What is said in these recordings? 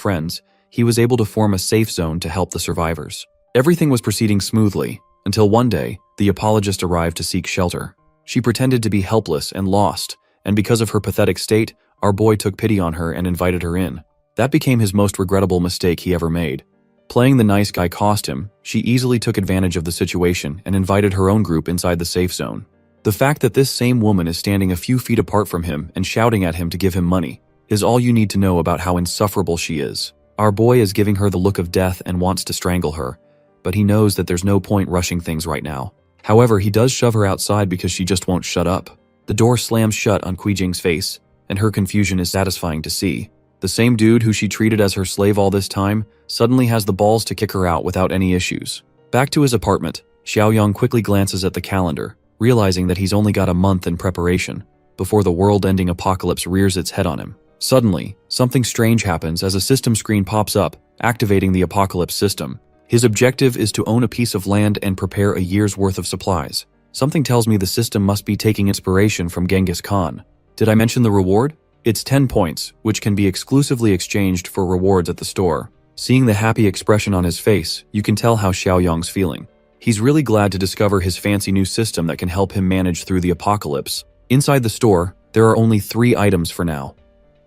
friends, he was able to form a safe zone to help the survivors. Everything was proceeding smoothly, until one day, the apologist arrived to seek shelter. She pretended to be helpless and lost, and because of her pathetic state, our boy took pity on her and invited her in. That became his most regrettable mistake he ever made. Playing the nice guy cost him. She easily took advantage of the situation and invited her own group inside the safe zone. The fact that this same woman is standing a few feet apart from him and shouting at him to give him money is all you need to know about how insufferable she is. Our boy is giving her the look of death and wants to strangle her, but he knows that there's no point rushing things right now. However, he does shove her outside because she just won't shut up. The door slams shut on Kuijing's face, and her confusion is satisfying to see. The same dude who she treated as her slave all this time suddenly has the balls to kick her out without any issues. Back to his apartment, Xiaoyang quickly glances at the calendar, realizing that he's only got a month in preparation before the world-ending apocalypse rears its head on him. Suddenly, something strange happens as a system screen pops up, activating the apocalypse system. His objective is to own a piece of land and prepare a year's worth of supplies. Something tells me the system must be taking inspiration from Genghis Khan. Did I mention the reward? It's 10 points, which can be exclusively exchanged for rewards at the store. Seeing the happy expression on his face, you can tell how Xiaoyang's feeling. He's really glad to discover his fancy new system that can help him manage through the apocalypse. Inside the store, there are only 3 items for now: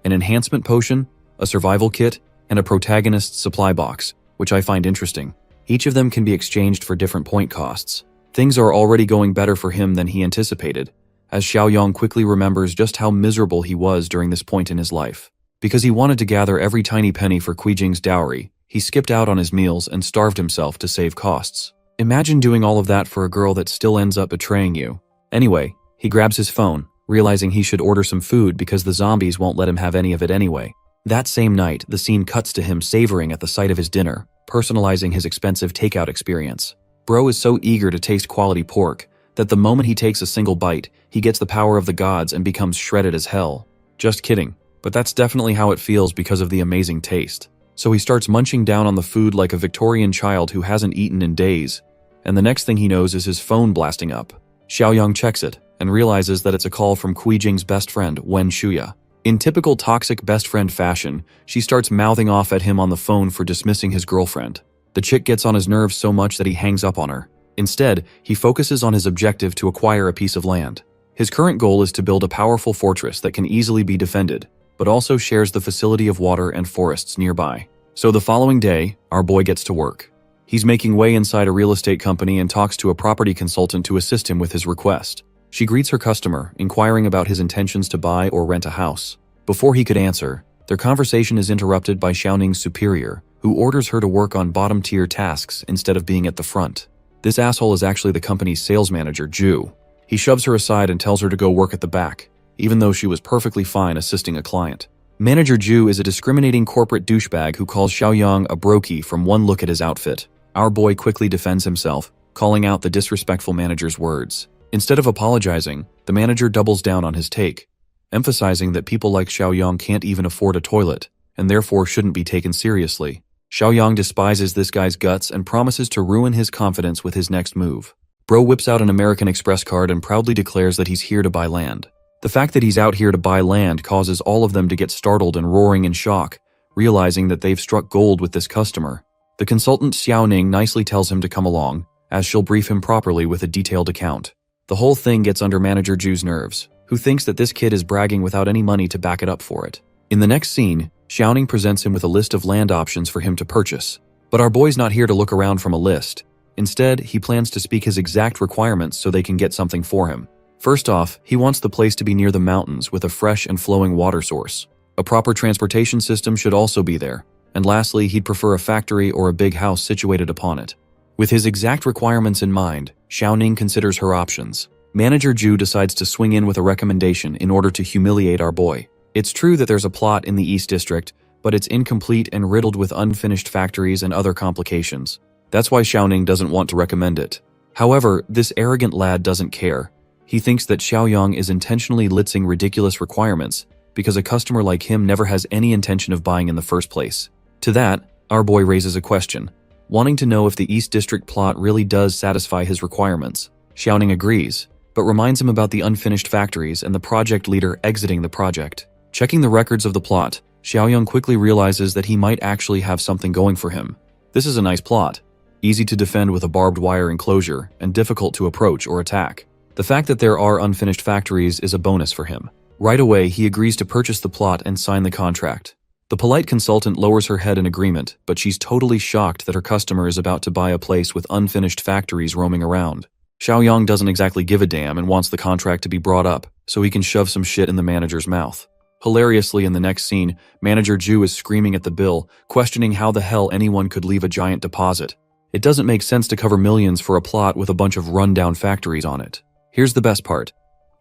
an enhancement potion, a survival kit, and a protagonist's supply box, which I find interesting. Each of them can be exchanged for different point costs. Things are already going better for him than he anticipated, as Xiaoyang quickly remembers just how miserable he was during this point in his life. Because he wanted to gather every tiny penny for Kuijing's dowry, he skipped out on his meals and starved himself to save costs. Imagine doing all of that for a girl that still ends up betraying you. Anyway, he grabs his phone, realizing he should order some food because the zombies won't let him have any of it anyway. That same night, the scene cuts to him savoring at the sight of his dinner, personalizing his expensive takeout experience. Bro is so eager to taste quality pork that the moment he takes a single bite, he gets the power of the gods and becomes shredded as hell. Just kidding, but that's definitely how it feels because of the amazing taste. So he starts munching down on the food like a Victorian child who hasn't eaten in days, and the next thing he knows is his phone blasting up. Xiaoyang checks it and realizes that it's a call from Kuijing's best friend, Wen Shuya. In typical toxic best friend fashion, she starts mouthing off at him on the phone for dismissing his girlfriend. The chick gets on his nerves so much that he hangs up on her. Instead, he focuses on his objective to acquire a piece of land. His current goal is to build a powerful fortress that can easily be defended, but also shares the facility of water and forests nearby. So the following day, our boy gets to work. He's making way inside a real estate company and talks to a property consultant to assist him with his request. She greets her customer, inquiring about his intentions to buy or rent a house. Before he could answer, their conversation is interrupted by Xiaoning's superior, who orders her to work on bottom-tier tasks instead of being at the front. This asshole is actually the company's sales manager, Ju. He shoves her aside and tells her to go work at the back, even though she was perfectly fine assisting a client. Manager Ju is a discriminating corporate douchebag who calls Xiaoyang a brokey from one look at his outfit. Our boy quickly defends himself, calling out the disrespectful manager's words. Instead of apologizing, the manager doubles down on his take, emphasizing that people like Xiaoyang can't even afford a toilet, and therefore shouldn't be taken seriously. Xiaoyang despises this guy's guts and promises to ruin his confidence with his next move. Bro whips out an American Express card and proudly declares that he's here to buy land. The fact that he's out here to buy land causes all of them to get startled and roaring in shock, realizing that they've struck gold with this customer. The consultant Xiaoning nicely tells him to come along, as she'll brief him properly with a detailed account. The whole thing gets under Manager Ju's nerves, who thinks that this kid is bragging without any money to back it up for it. In the next scene, Xiaoning presents him with a list of land options for him to purchase. But our boy's not here to look around from a list. Instead, he plans to speak his exact requirements so they can get something for him. First off, he wants the place to be near the mountains with a fresh and flowing water source. A proper transportation system should also be there. And lastly, he'd prefer a factory or a big house situated upon it. With his exact requirements in mind, Xiaoning considers her options. Manager Ju decides to swing in with a recommendation in order to humiliate our boy. It's true that there's a plot in the East District, but it's incomplete and riddled with unfinished factories and other complications. That's why Xiaoning doesn't want to recommend it. However, this arrogant lad doesn't care. He thinks that Xiaoyang is intentionally litzing ridiculous requirements because a customer like him never has any intention of buying in the first place. To that, our boy raises a question, wanting to know if the East District plot really does satisfy his requirements. Xiaoning agrees, but reminds him about the unfinished factories and the project leader exiting the project. Checking the records of the plot, Xiaoyang quickly realizes that he might actually have something going for him. This is a nice plot. Easy to defend with a barbed wire enclosure and difficult to approach or attack. The fact that there are unfinished factories is a bonus for him. Right away, he agrees to purchase the plot and sign the contract. The polite consultant lowers her head in agreement, but she's totally shocked that her customer is about to buy a place with unfinished factories roaming around. Xiaoyang doesn't exactly give a damn and wants the contract to be brought up so he can shove some shit in the manager's mouth. Hilariously, in the next scene, Manager Ju is screaming at the bill, questioning how the hell anyone could leave a giant deposit. It doesn't make sense to cover millions for a plot with a bunch of rundown factories on it. Here's the best part.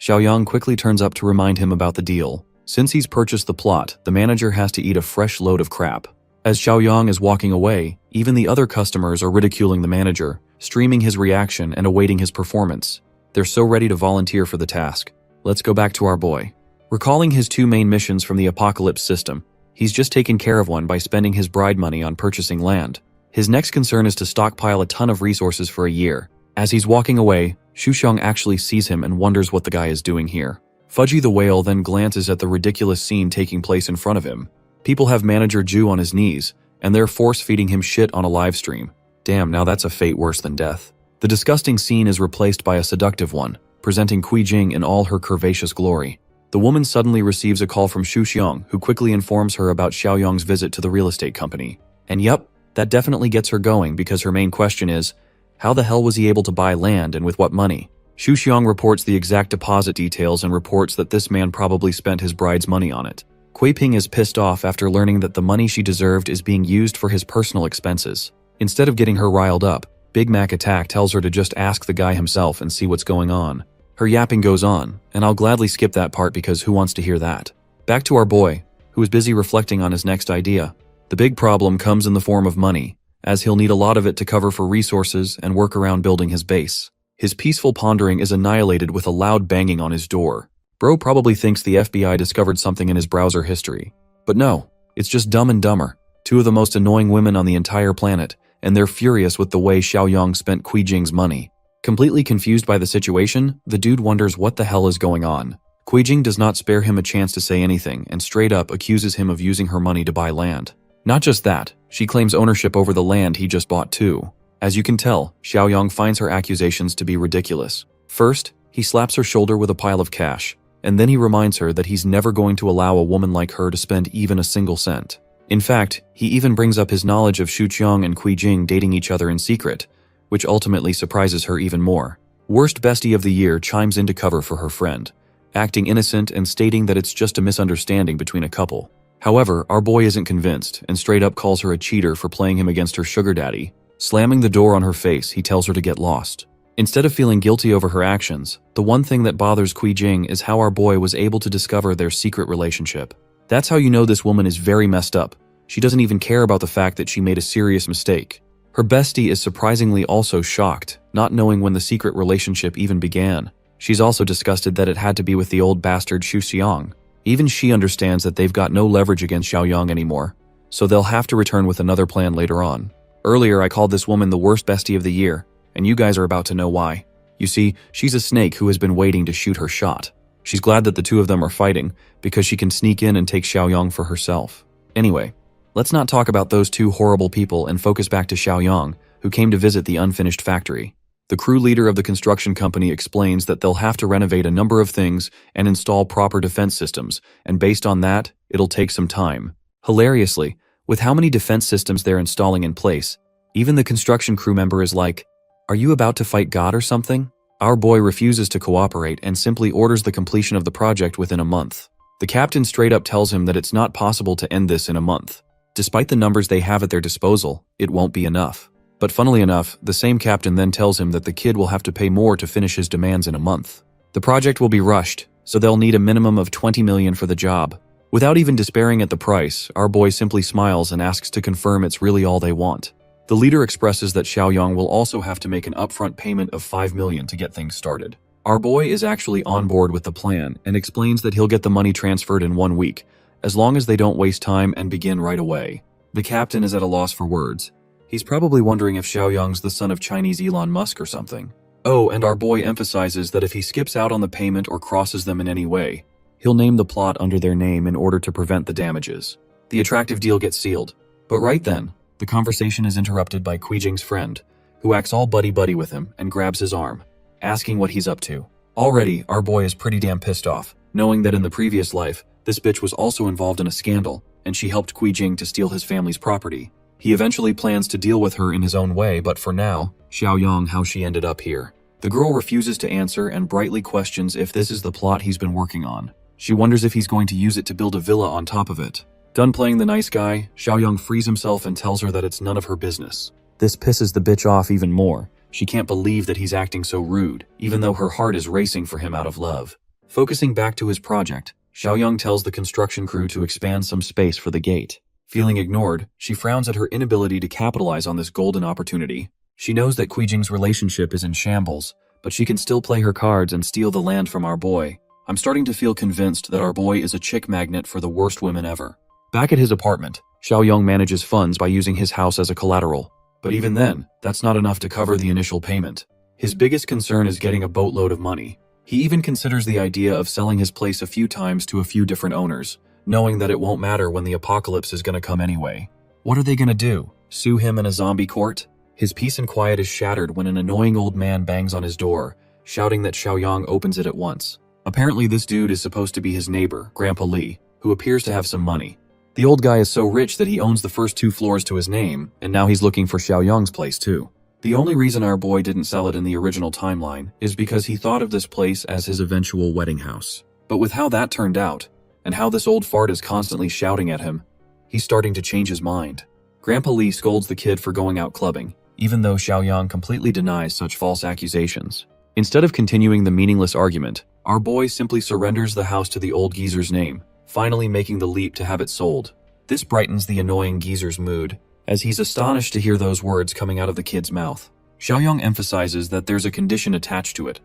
Xiaoyang quickly turns up to remind him about the deal. Since he's purchased the plot, the manager has to eat a fresh load of crap. As Xiaoyang is walking away, even the other customers are ridiculing the manager, streaming his reaction and awaiting his performance. They're so ready to volunteer for the task. Let's go back to our boy. Recalling his two main missions from the Apocalypse system, he's just taken care of one by spending his bride money on purchasing land. His next concern is to stockpile a ton of resources for a year. As he's walking away, Xuxiang actually sees him and wonders what the guy is doing here. Fudgy the whale then glances at the ridiculous scene taking place in front of him. People have Manager Ju on his knees, and they're force-feeding him shit on a live stream. Damn, now that's a fate worse than death. The disgusting scene is replaced by a seductive one, presenting Jing in all her curvaceous glory. The woman suddenly receives a call from Xuxiang, who quickly informs her about Xiaoyang's visit to the real estate company. And yep, that definitely gets her going because her main question is, how the hell was he able to buy land and with what money? Xuxiang reports the exact deposit details and reports that this man probably spent his bride's money on it. Ping is pissed off after learning that the money she deserved is being used for his personal expenses. Instead of getting her riled up, Big Mac Attack tells her to just ask the guy himself and see what's going on. Her yapping goes on, and I'll gladly skip that part because who wants to hear that? Back to our boy, who is busy reflecting on his next idea. The big problem comes in the form of money, as he'll need a lot of it to cover for resources and work around building his base. His peaceful pondering is annihilated with a loud banging on his door. Bro probably thinks the FBI discovered something in his browser history. But no, it's just Dumb and Dumber, two of the most annoying women on the entire planet, and they're furious with the way Xiaoyang spent Jing's money. Completely confused by the situation, the dude wonders what the hell is going on. Jing does not spare him a chance to say anything and straight up accuses him of using her money to buy land. Not just that, she claims ownership over the land he just bought too. As you can tell, Xiaoyang finds her accusations to be ridiculous. First, he slaps her shoulder with a pile of cash, and then he reminds her that he's never going to allow a woman like her to spend even a single cent. In fact, he even brings up his knowledge of Xuxiang and Jing dating each other in secret, which ultimately surprises her even more. Worst bestie of the year chimes in to cover for her friend, acting innocent and stating that it's just a misunderstanding between a couple. However, our boy isn't convinced and straight up calls her a cheater for playing him against her sugar daddy. Slamming the door on her face, he tells her to get lost. Instead of feeling guilty over her actions, the one thing that bothers Jing is how our boy was able to discover their secret relationship. That's how you know this woman is very messed up. She doesn't even care about the fact that she made a serious mistake. Her bestie is surprisingly also shocked, not knowing when the secret relationship even began. She's also disgusted that it had to be with the old bastard Xuxiang. Even she understands that they've got no leverage against Xiaoyang anymore, so they'll have to return with another plan later on. Earlier I called this woman the worst bestie of the year, and you guys are about to know why. You see, she's a snake who has been waiting to shoot her shot. She's glad that the two of them are fighting, because she can sneak in and take Xiaoyang for herself. Anyway, let's not talk about those two horrible people and focus back to Xiaoyang, who came to visit the unfinished factory. The crew leader of the construction company explains that they'll have to renovate a number of things and install proper defense systems, and based on that, it'll take some time. Hilariously, with how many defense systems they're installing in place, even the construction crew member is like, "Are you about to fight God or something?" Our boy refuses to cooperate and simply orders the completion of the project within a month. The captain straight up tells him that it's not possible to end this in a month. Despite the numbers they have at their disposal, it won't be enough. But funnily enough, the same captain then tells him that the kid will have to pay more to finish his demands in a month. The project will be rushed, so they'll need a minimum of 20 million for the job. Without even despairing at the price, our boy simply smiles and asks to confirm it's really all they want. The leader expresses that Xiaoyang will also have to make an upfront payment of 5 million to get things started. Our boy is actually on board with the plan and explains that he'll get the money transferred in 1 week, as long as they don't waste time and begin right away. The captain is at a loss for words. He's probably wondering if Xiaoyang's the son of Chinese Elon Musk or something. Oh, and our boy emphasizes that if he skips out on the payment or crosses them in any way, he'll name the plot under their name in order to prevent the damages. The attractive deal gets sealed. But right then, the conversation is interrupted by Kuijing's friend, who acts all buddy-buddy with him and grabs his arm, asking what he's up to. Already, our boy is pretty damn pissed off, knowing that in the previous life, this bitch was also involved in a scandal, and she helped Kuijing to steal his family's property. He eventually plans to deal with her in his own way, but for now, Xiaoyang how she ended up here. The girl refuses to answer and brightly questions if this is the plot he's been working on. She wonders if he's going to use it to build a villa on top of it. Done playing the nice guy, Xiaoyang frees himself and tells her that it's none of her business. This pisses the bitch off even more. She can't believe that he's acting so rude, even though her heart is racing for him out of love. Focusing back to his project, Xiaoyang tells the construction crew to expand some space for the gate. Feeling ignored, she frowns at her inability to capitalize on this golden opportunity. She knows that Kuijing's relationship is in shambles, but she can still play her cards and steal the land from our boy. I'm starting to feel convinced that our boy is a chick magnet for the worst women ever. Back at his apartment, Xiaoyang manages funds by using his house as a collateral. But even then, that's not enough to cover the initial payment. His biggest concern is getting a boatload of money. He even considers the idea of selling his place a few times to a few different owners, knowing that it won't matter when the apocalypse is gonna come anyway. What are they gonna do? Sue him in a zombie court? His peace and quiet is shattered when an annoying old man bangs on his door, shouting that Xiaoyang opens it at once. Apparently this dude is supposed to be his neighbor, Grandpa Li, who appears to have some money. The old guy is so rich that he owns the first 2 floors to his name, and now he's looking for Xiaoyang's place too. The only reason our boy didn't sell it in the original timeline is because he thought of this place as his eventual wedding house. But with how that turned out, and how this old fart is constantly shouting at him, he's starting to change his mind. Grandpa Li scolds the kid for going out clubbing, even though Xiaoyang completely denies such false accusations. Instead of continuing the meaningless argument, our boy simply surrenders the house to the old geezer's name, finally making the leap to have it sold. This brightens the annoying geezer's mood, as he's astonished to hear those words coming out of the kid's mouth. Xiaoyang emphasizes that there's a condition attached to it.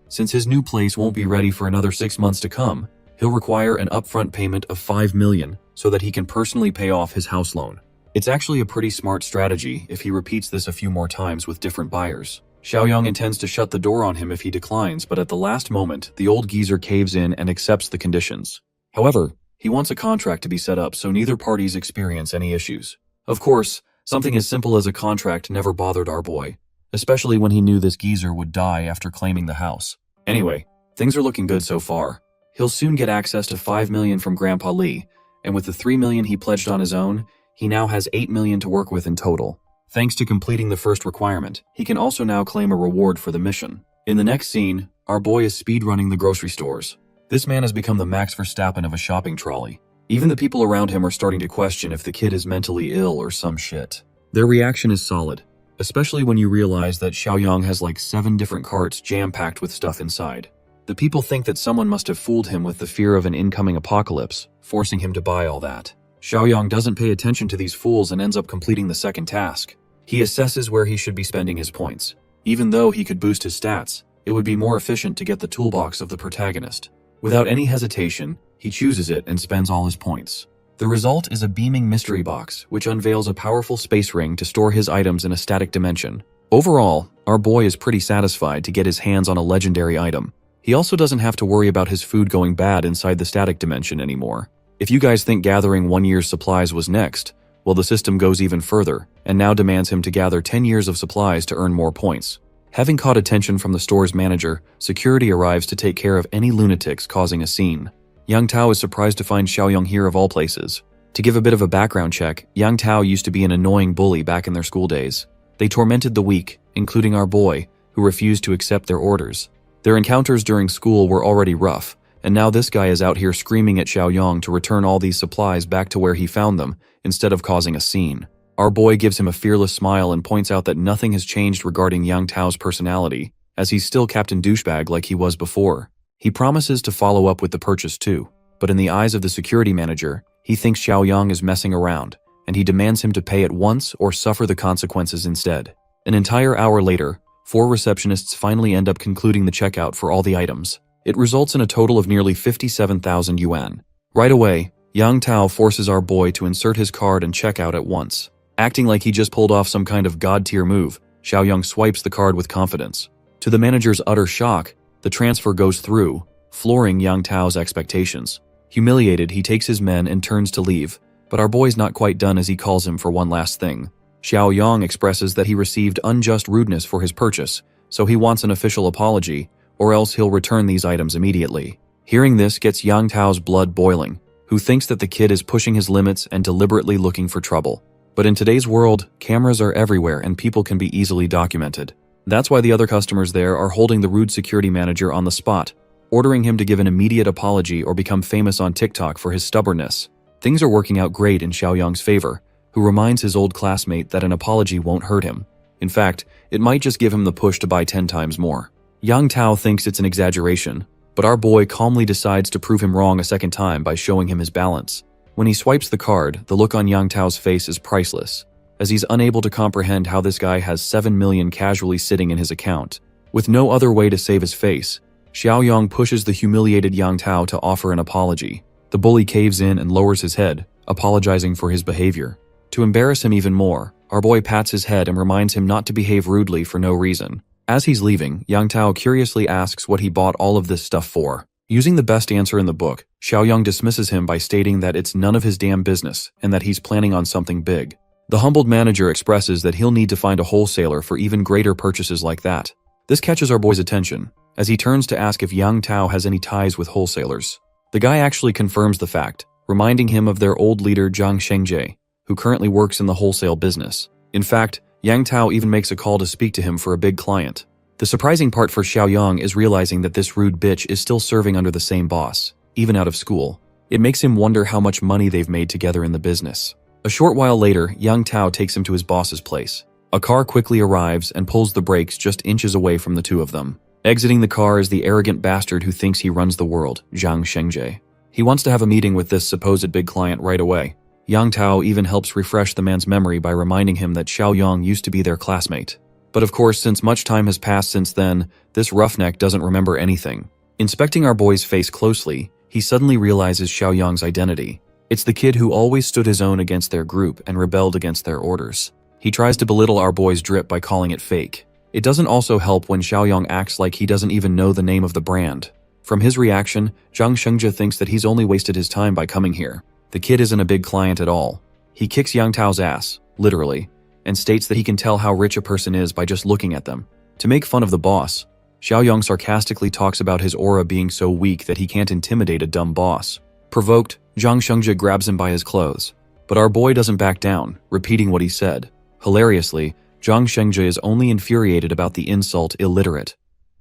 Since his new place won't be ready for another 6 months to come, he'll require an upfront payment of 5 million so that he can personally pay off his house loan. It's actually a pretty smart strategy if he repeats this a few more times with different buyers. Xiaoyang intends to shut the door on him if he declines, but at the last moment, the old geezer caves in and accepts the conditions. However, he wants a contract to be set up so neither parties experience any issues. Of course, something as simple as a contract never bothered our boy, especially when he knew this geezer would die after claiming the house. Anyway, things are looking good so far. He'll soon get access to 5 million from Grandpa Li, and with the 3 million he pledged on his own, he now has 8 million to work with in total. Thanks to completing the first requirement, he can also now claim a reward for the mission. In the next scene, our boy is speedrunning the grocery stores. This man has become the Max Verstappen of a shopping trolley. Even the people around him are starting to question if the kid is mentally ill or some shit. Their reaction is solid, especially when you realize that Xiaoyang has like 7 different carts jam-packed with stuff inside. The people think that someone must have fooled him with the fear of an incoming apocalypse, forcing him to buy all that. Xiaoyang doesn't pay attention to these fools and ends up completing the second task. He assesses where he should be spending his points. Even though he could boost his stats, it would be more efficient to get the toolbox of the protagonist. Without any hesitation, he chooses it and spends all his points. The result is a beaming mystery box, which unveils a powerful space ring to store his items in a static dimension. Overall, our boy is pretty satisfied to get his hands on a legendary item. He also doesn't have to worry about his food going bad inside the static dimension anymore. If you guys think gathering 1 year's supplies was next, well, the system goes even further, and now demands him to gather 10 years of supplies to earn more points. Having caught attention from the store's manager, security arrives to take care of any lunatics causing a scene. Yang Tao is surprised to find Xiaoyang here of all places. To give a bit of a background check, Yang Tao used to be an annoying bully back in their school days. They tormented the weak, including our boy, who refused to accept their orders. Their encounters during school were already rough, and now this guy is out here screaming at Xiaoyang to return all these supplies back to where he found them, instead of causing a scene. Our boy gives him a fearless smile and points out that nothing has changed regarding Yang Tao's personality, as he's still Captain Douchebag like he was before. He promises to follow up with the purchase too, but in the eyes of the security manager, he thinks Xiaoyang is messing around, and he demands him to pay at once or suffer the consequences instead. An entire hour later, 4 receptionists finally end up concluding the checkout for all the items. It results in a total of nearly 57,000 yuan. Right away, Yang Tao forces our boy to insert his card and check out at once. Acting like he just pulled off some kind of god-tier move, Xiaoyang swipes the card with confidence. To the manager's utter shock, the transfer goes through, flooring Yang Tao's expectations. Humiliated, he takes his men and turns to leave, But our boy's not quite done as he calls him for one last thing. Xiao Yang expresses that he received unjust rudeness for his purchase, so he wants an official apology, or else he'll return these items immediately. Hearing this gets Yang Tao's blood boiling, who thinks that the kid is pushing his limits and deliberately looking for trouble. But in today's world, cameras are everywhere and people can be easily documented. That's why the other customers there are holding the rude security manager on the spot, ordering him to give an immediate apology or become famous on TikTok for his stubbornness. Things are working out great in Xiao Yang's favor, who reminds his old classmate that an apology won't hurt him. In fact, it might just give him the push to buy 10 times more. Yang Tao thinks it's an exaggeration, but our boy calmly decides to prove him wrong a second time by showing him his balance. When he swipes the card, the look on Yang Tao's face is priceless, as he's unable to comprehend how this guy has 7 million casually sitting in his account. With no other way to save his face, Xiao Yang pushes the humiliated Yang Tao to offer an apology. The bully caves in and lowers his head, apologizing for his behavior. To embarrass him even more, our boy pats his head and reminds him not to behave rudely for no reason. As he's leaving, Yang Tao curiously asks what he bought all of this stuff for. Using the best answer in the book, Xiao Yang dismisses him by stating that it's none of his damn business and that he's planning on something big. The humbled manager expresses that he'll need to find a wholesaler for even greater purchases like that. This catches our boy's attention, as he turns to ask if Yang Tao has any ties with wholesalers. The guy actually confirms the fact, reminding him of their old leader Zhang Shengji, who currently works in the wholesale business. In fact, Yang Tao even makes a call to speak to him for a big client. The surprising part for Xiao Yang is realizing that this rude bitch is still serving under the same boss, even out of school. It makes him wonder how much money they've made together in the business. A short while later, Yang Tao takes him to his boss's place. A car quickly arrives and pulls the brakes just inches away from the two of them. Exiting the car is the arrogant bastard who thinks he runs the world, Zhang Shengji. He wants to have a meeting with this supposed big client right away. Yang Tao even helps refresh the man's memory by reminding him that Xiao Yang used to be their classmate. But of course, since much time has passed since then, this roughneck doesn't remember anything. Inspecting our boy's face closely, he suddenly realizes Xiao Yang's identity. It's the kid who always stood his own against their group and rebelled against their orders. He tries to belittle our boy's drip by calling it fake. It doesn't also help when Xiao Yang acts like he doesn't even know the name of the brand. From his reaction, Zhang Shengji thinks that he's only wasted his time by coming here. The kid isn't a big client at all. He kicks Yang Tao's ass, literally, and states that he can tell how rich a person is by just looking at them. To make fun of the boss, Xiao Yang sarcastically talks about his aura being so weak that he can't intimidate a dumb boss. Provoked, Zhang Shengji grabs him by his clothes. But our boy doesn't back down, repeating what he said. Hilariously, Zhang Shengji is only infuriated about the insult illiterate.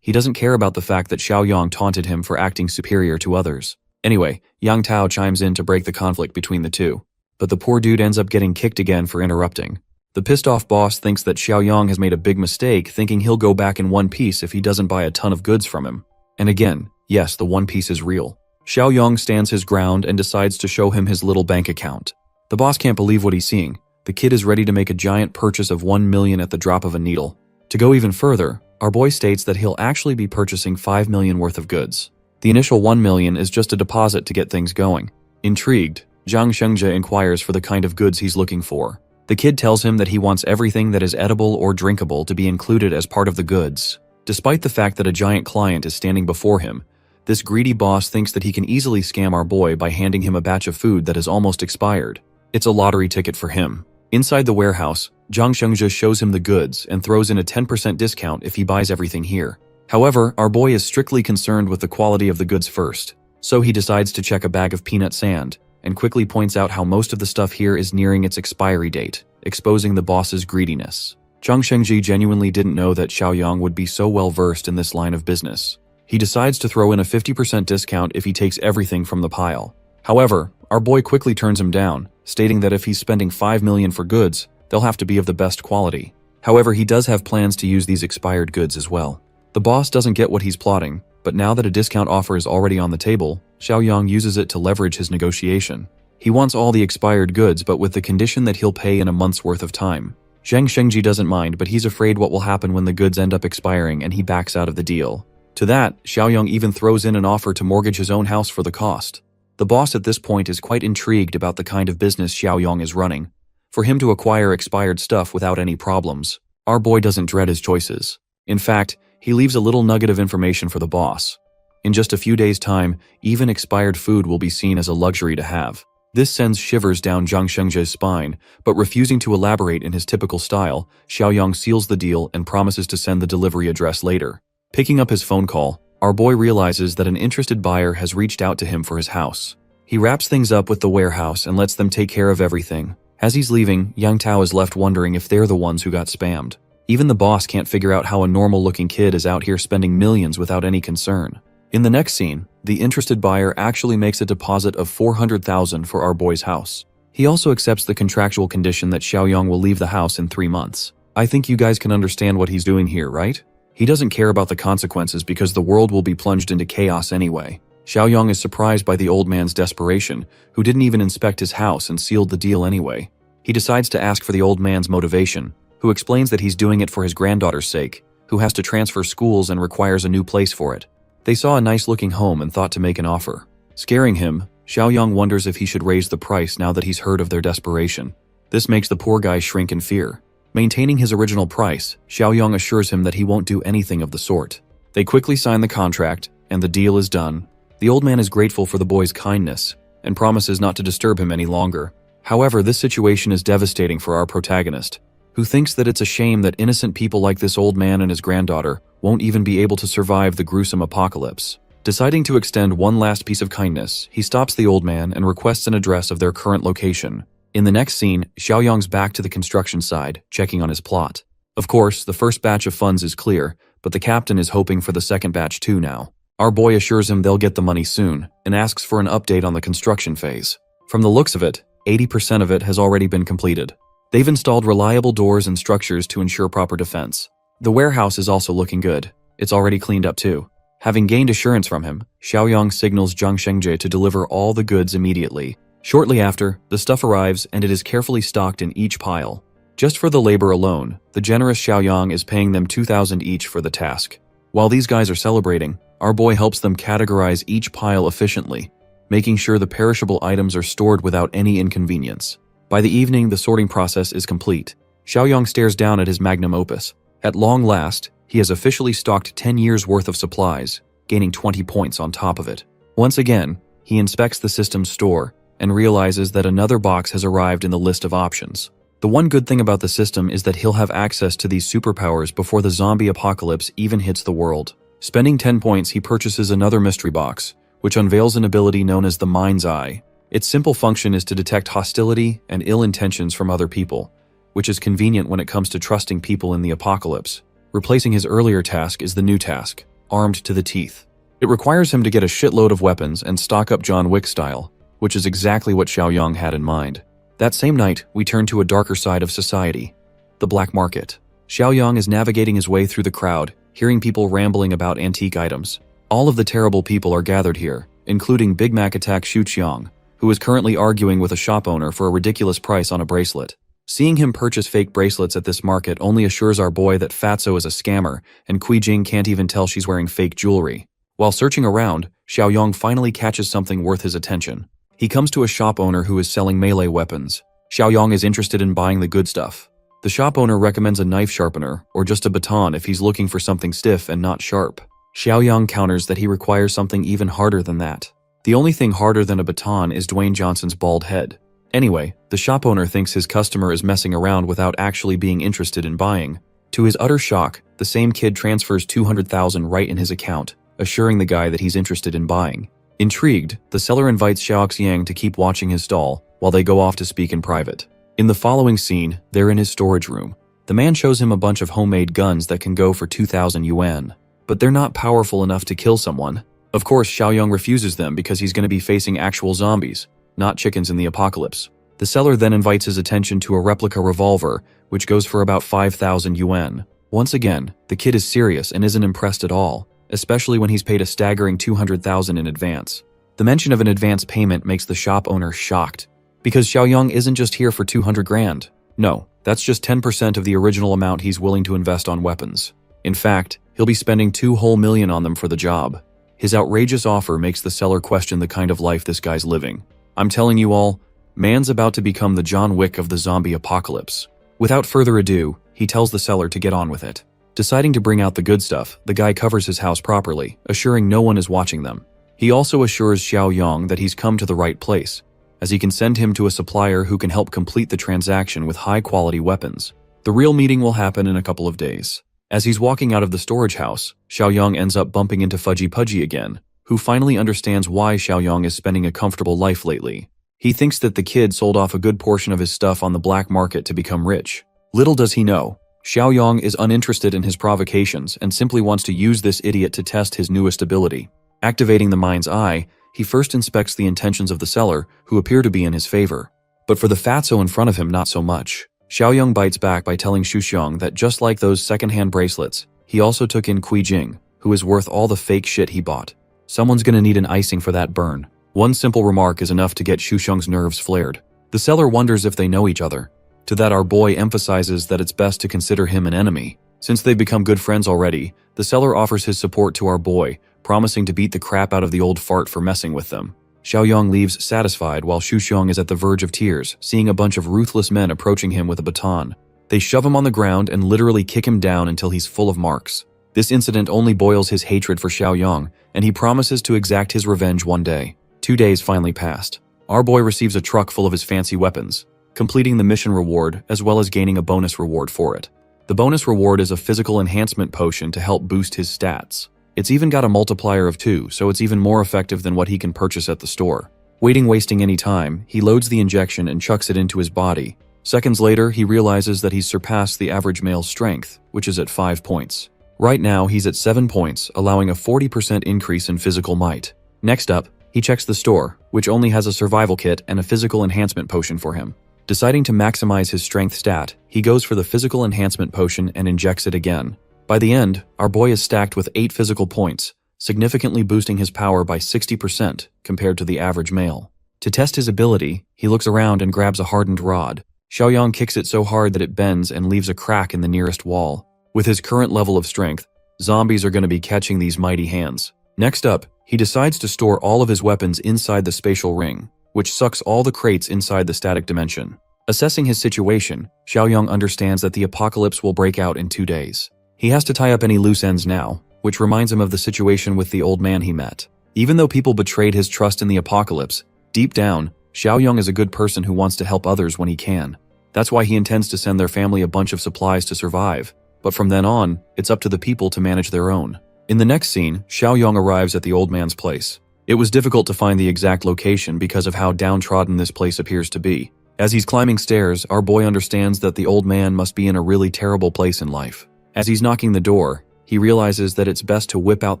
He doesn't care about the fact that Xiao Yang taunted him for acting superior to others. Anyway, Yang Tao chimes in to break the conflict between the two. But the poor dude ends up getting kicked again for interrupting. The pissed-off boss thinks that Xiao Yang has made a big mistake, thinking he'll go back in one piece if he doesn't buy a ton of goods from him. And again, yes, the one piece is real. Xiao Yang stands his ground and decides to show him his little bank account. The boss can't believe what he's seeing. The kid is ready to make a giant purchase of 1 million at the drop of a needle. To go even further, our boy states that he'll actually be purchasing 5 million worth of goods. The initial 1 million is just a deposit to get things going. Intrigued, Zhang Shengji inquires for the kind of goods he's looking for. The kid tells him that he wants everything that is edible or drinkable to be included as part of the goods. Despite the fact that a giant client is standing before him, this greedy boss thinks that he can easily scam our boy by handing him a batch of food that is almost expired. It's a lottery ticket for him. Inside the warehouse, Zhang Shengji shows him the goods and throws in a 10% discount if he buys everything here. However, our boy is strictly concerned with the quality of the goods first, so he decides to check a bag of peanut sand, and quickly points out how most of the stuff here is nearing its expiry date, exposing the boss's greediness. Zhang Shengji genuinely didn't know that Xiao Yang would be so well versed in this line of business. He decides to throw in a 50% discount if he takes everything from the pile. However, our boy quickly turns him down, stating that if he's spending 5 million for goods, they'll have to be of the best quality. However, he does have plans to use these expired goods as well. The boss doesn't get what he's plotting, but now that a discount offer is already on the table, Xiao Yang uses it to leverage his negotiation. He wants all the expired goods, but with the condition that he'll pay in a month's worth of time. Zhang Shengji doesn't mind, but he's afraid what will happen when the goods end up expiring and he backs out of the deal. To that, Xiao Yang even throws in an offer to mortgage his own house for the cost. The boss at this point is quite intrigued about the kind of business Xiao Yang is running. For him to acquire expired stuff without any problems, our boy doesn't dread his choices. In fact, he leaves a little nugget of information for the boss. In just a few days' time, even expired food will be seen as a luxury to have. This sends shivers down Zhang Shengzhe's spine, but refusing to elaborate in his typical style, Xiaoyang seals the deal and promises to send the delivery address later. Picking up his phone call, our boy realizes that an interested buyer has reached out to him for his house. He wraps things up with the warehouse and lets them take care of everything. As he's leaving, Yang Tao is left wondering if they're the ones who got spammed. Even the boss can't figure out how a normal-looking kid is out here spending millions without any concern. In the next scene, the interested buyer actually makes a deposit of 400,000 for our boy's house. He also accepts the contractual condition that Xiaoyang will leave the house in 3 months. I think you guys can understand what he's doing here, right? He doesn't care about the consequences because the world will be plunged into chaos anyway. Xiaoyang is surprised by the old man's desperation, who didn't even inspect his house and sealed the deal anyway. He decides to ask for the old man's motivation, who explains that he's doing it for his granddaughter's sake, who has to transfer schools and requires a new place for it. They saw a nice-looking home and thought to make an offer. Scaring him, Xiaoyang wonders if he should raise the price now that he's heard of their desperation. This makes the poor guy shrink in fear. Maintaining his original price, Xiaoyang assures him that he won't do anything of the sort. They quickly sign the contract, and the deal is done. The old man is grateful for the boy's kindness, and promises not to disturb him any longer. However, this situation is devastating for our protagonist, who thinks that it's a shame that innocent people like this old man and his granddaughter won't even be able to survive the gruesome apocalypse. Deciding to extend one last piece of kindness, he stops the old man and requests an address of their current location. In the next scene, Xiaoyang's back to the construction side, checking on his plot. Of course, the first batch of funds is clear, but the captain is hoping for the second batch too now. Our boy assures him they'll get the money soon, and asks for an update on the construction phase. From the looks of it, 80% of it has already been completed. They've installed reliable doors and structures to ensure proper defense. The warehouse is also looking good. It's already cleaned up too. Having gained assurance from him, Xiaoyang signals Zhang Shengzhe to deliver all the goods immediately. Shortly after, the stuff arrives and it is carefully stocked in each pile. Just for the labor alone, the generous Xiaoyang is paying them 2,000 each for the task. While these guys are celebrating, our boy helps them categorize each pile efficiently, making sure the perishable items are stored without any inconvenience. By the evening, the sorting process is complete. Xiaoyang stares down at his magnum opus. At long last, he has officially stocked 10 years' worth of supplies, gaining 20 points on top of it. Once again, he inspects the system's store and realizes that another box has arrived in the list of options. The one good thing about the system is that he'll have access to these superpowers before the zombie apocalypse even hits the world. Spending 10 points, he purchases another mystery box, which unveils an ability known as the Mind's Eye. Its simple function is to detect hostility and ill intentions from other people, which is convenient when it comes to trusting people in the apocalypse. Replacing his earlier task is the new task, Armed to the Teeth. It requires him to get a shitload of weapons and stock up John Wick style, which is exactly what Xiaoyang had in mind. That same night, we turn to a darker side of society, the black market. Xiaoyang is navigating his way through the crowd, hearing people rambling about antique items. All of the terrible people are gathered here, including Big Mac Attack Xu Qiang, who is currently arguing with a shop owner for a ridiculous price on a bracelet. Seeing him purchase fake bracelets at this market only assures our boy that Fatso is a scammer, and Kui Jing can't even tell she's wearing fake jewelry. While searching around, Xiaoyang finally catches something worth his attention. He comes to a shop owner who is selling melee weapons. Xiaoyang is interested in buying the good stuff. The shop owner recommends a knife sharpener, or just a baton if he's looking for something stiff and not sharp. Xiaoyang counters that he requires something even harder than that. The only thing harder than a baton is Dwayne Johnson's bald head. Anyway, the shop owner thinks his customer is messing around without actually being interested in buying. To his utter shock, the same kid transfers 200,000 right in his account, assuring the guy that he's interested in buying. Intrigued, the seller invites Xiaoxiang to keep watching his stall while they go off to speak in private. In the following scene, they're in his storage room. The man shows him a bunch of homemade guns that can go for 2,000 yuan. But they're not powerful enough to kill someone. Of course, Xiaoyang refuses them because he's going to be facing actual zombies, not chickens in the apocalypse. The seller then invites his attention to a replica revolver, which goes for about 5,000 yuan. Once again, the kid is serious and isn't impressed at all, especially when he's paid a staggering 200,000 in advance. The mention of an advance payment makes the shop owner shocked, because Xiaoyang isn't just here for 200 grand. No, that's just 10% of the original amount he's willing to invest on weapons. In fact, he'll be spending 2 whole million on them for the job. His outrageous offer makes the seller question the kind of life this guy's living. I'm telling you all, man's about to become the John Wick of the zombie apocalypse. Without further ado, he tells the seller to get on with it. Deciding to bring out the good stuff, the guy covers his house properly, assuring no one is watching them. He also assures Xiaoyang that he's come to the right place, as he can send him to a supplier who can help complete the transaction with high-quality weapons. The real meeting will happen in a couple of days. As he's walking out of the storage house, Xiaoyang ends up bumping into Fudgy Pudgy again, who finally understands why Xiaoyang is spending a comfortable life lately. He thinks that the kid sold off a good portion of his stuff on the black market to become rich. Little does he know, Xiaoyang is uninterested in his provocations and simply wants to use this idiot to test his newest ability. Activating the mind's eye, he first inspects the intentions of the seller, who appear to be in his favor. But for the fatso in front of him, not so much. Xiaoyang bites back by telling Shuxiang that just like those second-hand bracelets, he also took in Kui Jing, who is worth all the fake shit he bought. Someone's gonna need an icing for that burn. One simple remark is enough to get Shuxiang's nerves flared. The seller wonders if they know each other. To that, our boy emphasizes that it's best to consider him an enemy. Since they've become good friends already, the seller offers his support to our boy, promising to beat the crap out of the old fart for messing with them. Xiaoyang leaves satisfied while Shuxiang is at the verge of tears, seeing a bunch of ruthless men approaching him with a baton. They shove him on the ground and literally kick him down until he's full of marks. This incident only boils his hatred for Xiaoyang, and he promises to exact his revenge one day. 2 days finally passed. Our boy receives a truck full of his fancy weapons, completing the mission reward as well as gaining a bonus reward for it. The bonus reward is a physical enhancement potion to help boost his stats. It's even got a multiplier of 2, so it's even more effective than what he can purchase at the store. Wasting any time, he loads the injection and chucks it into his body. Seconds later, he realizes that he's surpassed the average male's strength, which is at 5 points. Right now, he's at 7 points, allowing a 40% increase in physical might. Next up, he checks the store, which only has a survival kit and a physical enhancement potion for him. Deciding to maximize his strength stat, he goes for the physical enhancement potion and injects it again. By the end, our boy is stacked with 8 physical points, significantly boosting his power by 60% compared to the average male. To test his ability, he looks around and grabs a hardened rod. Xiaoyang kicks it so hard that it bends and leaves a crack in the nearest wall. With his current level of strength, zombies are going to be catching these mighty hands. Next up, he decides to store all of his weapons inside the spatial ring, which sucks all the crates inside the static dimension. Assessing his situation, Xiaoyang understands that the apocalypse will break out in 2 days. He has to tie up any loose ends now, which reminds him of the situation with the old man he met. Even though people betrayed his trust in the apocalypse, deep down, Xiaoyang is a good person who wants to help others when he can. That's why he intends to send their family a bunch of supplies to survive, but from then on, it's up to the people to manage their own. In the next scene, Xiaoyang arrives at the old man's place. It was difficult to find the exact location because of how downtrodden this place appears to be. As he's climbing stairs, our boy understands that the old man must be in a really terrible place in life. As he's knocking the door, he realizes that it's best to whip out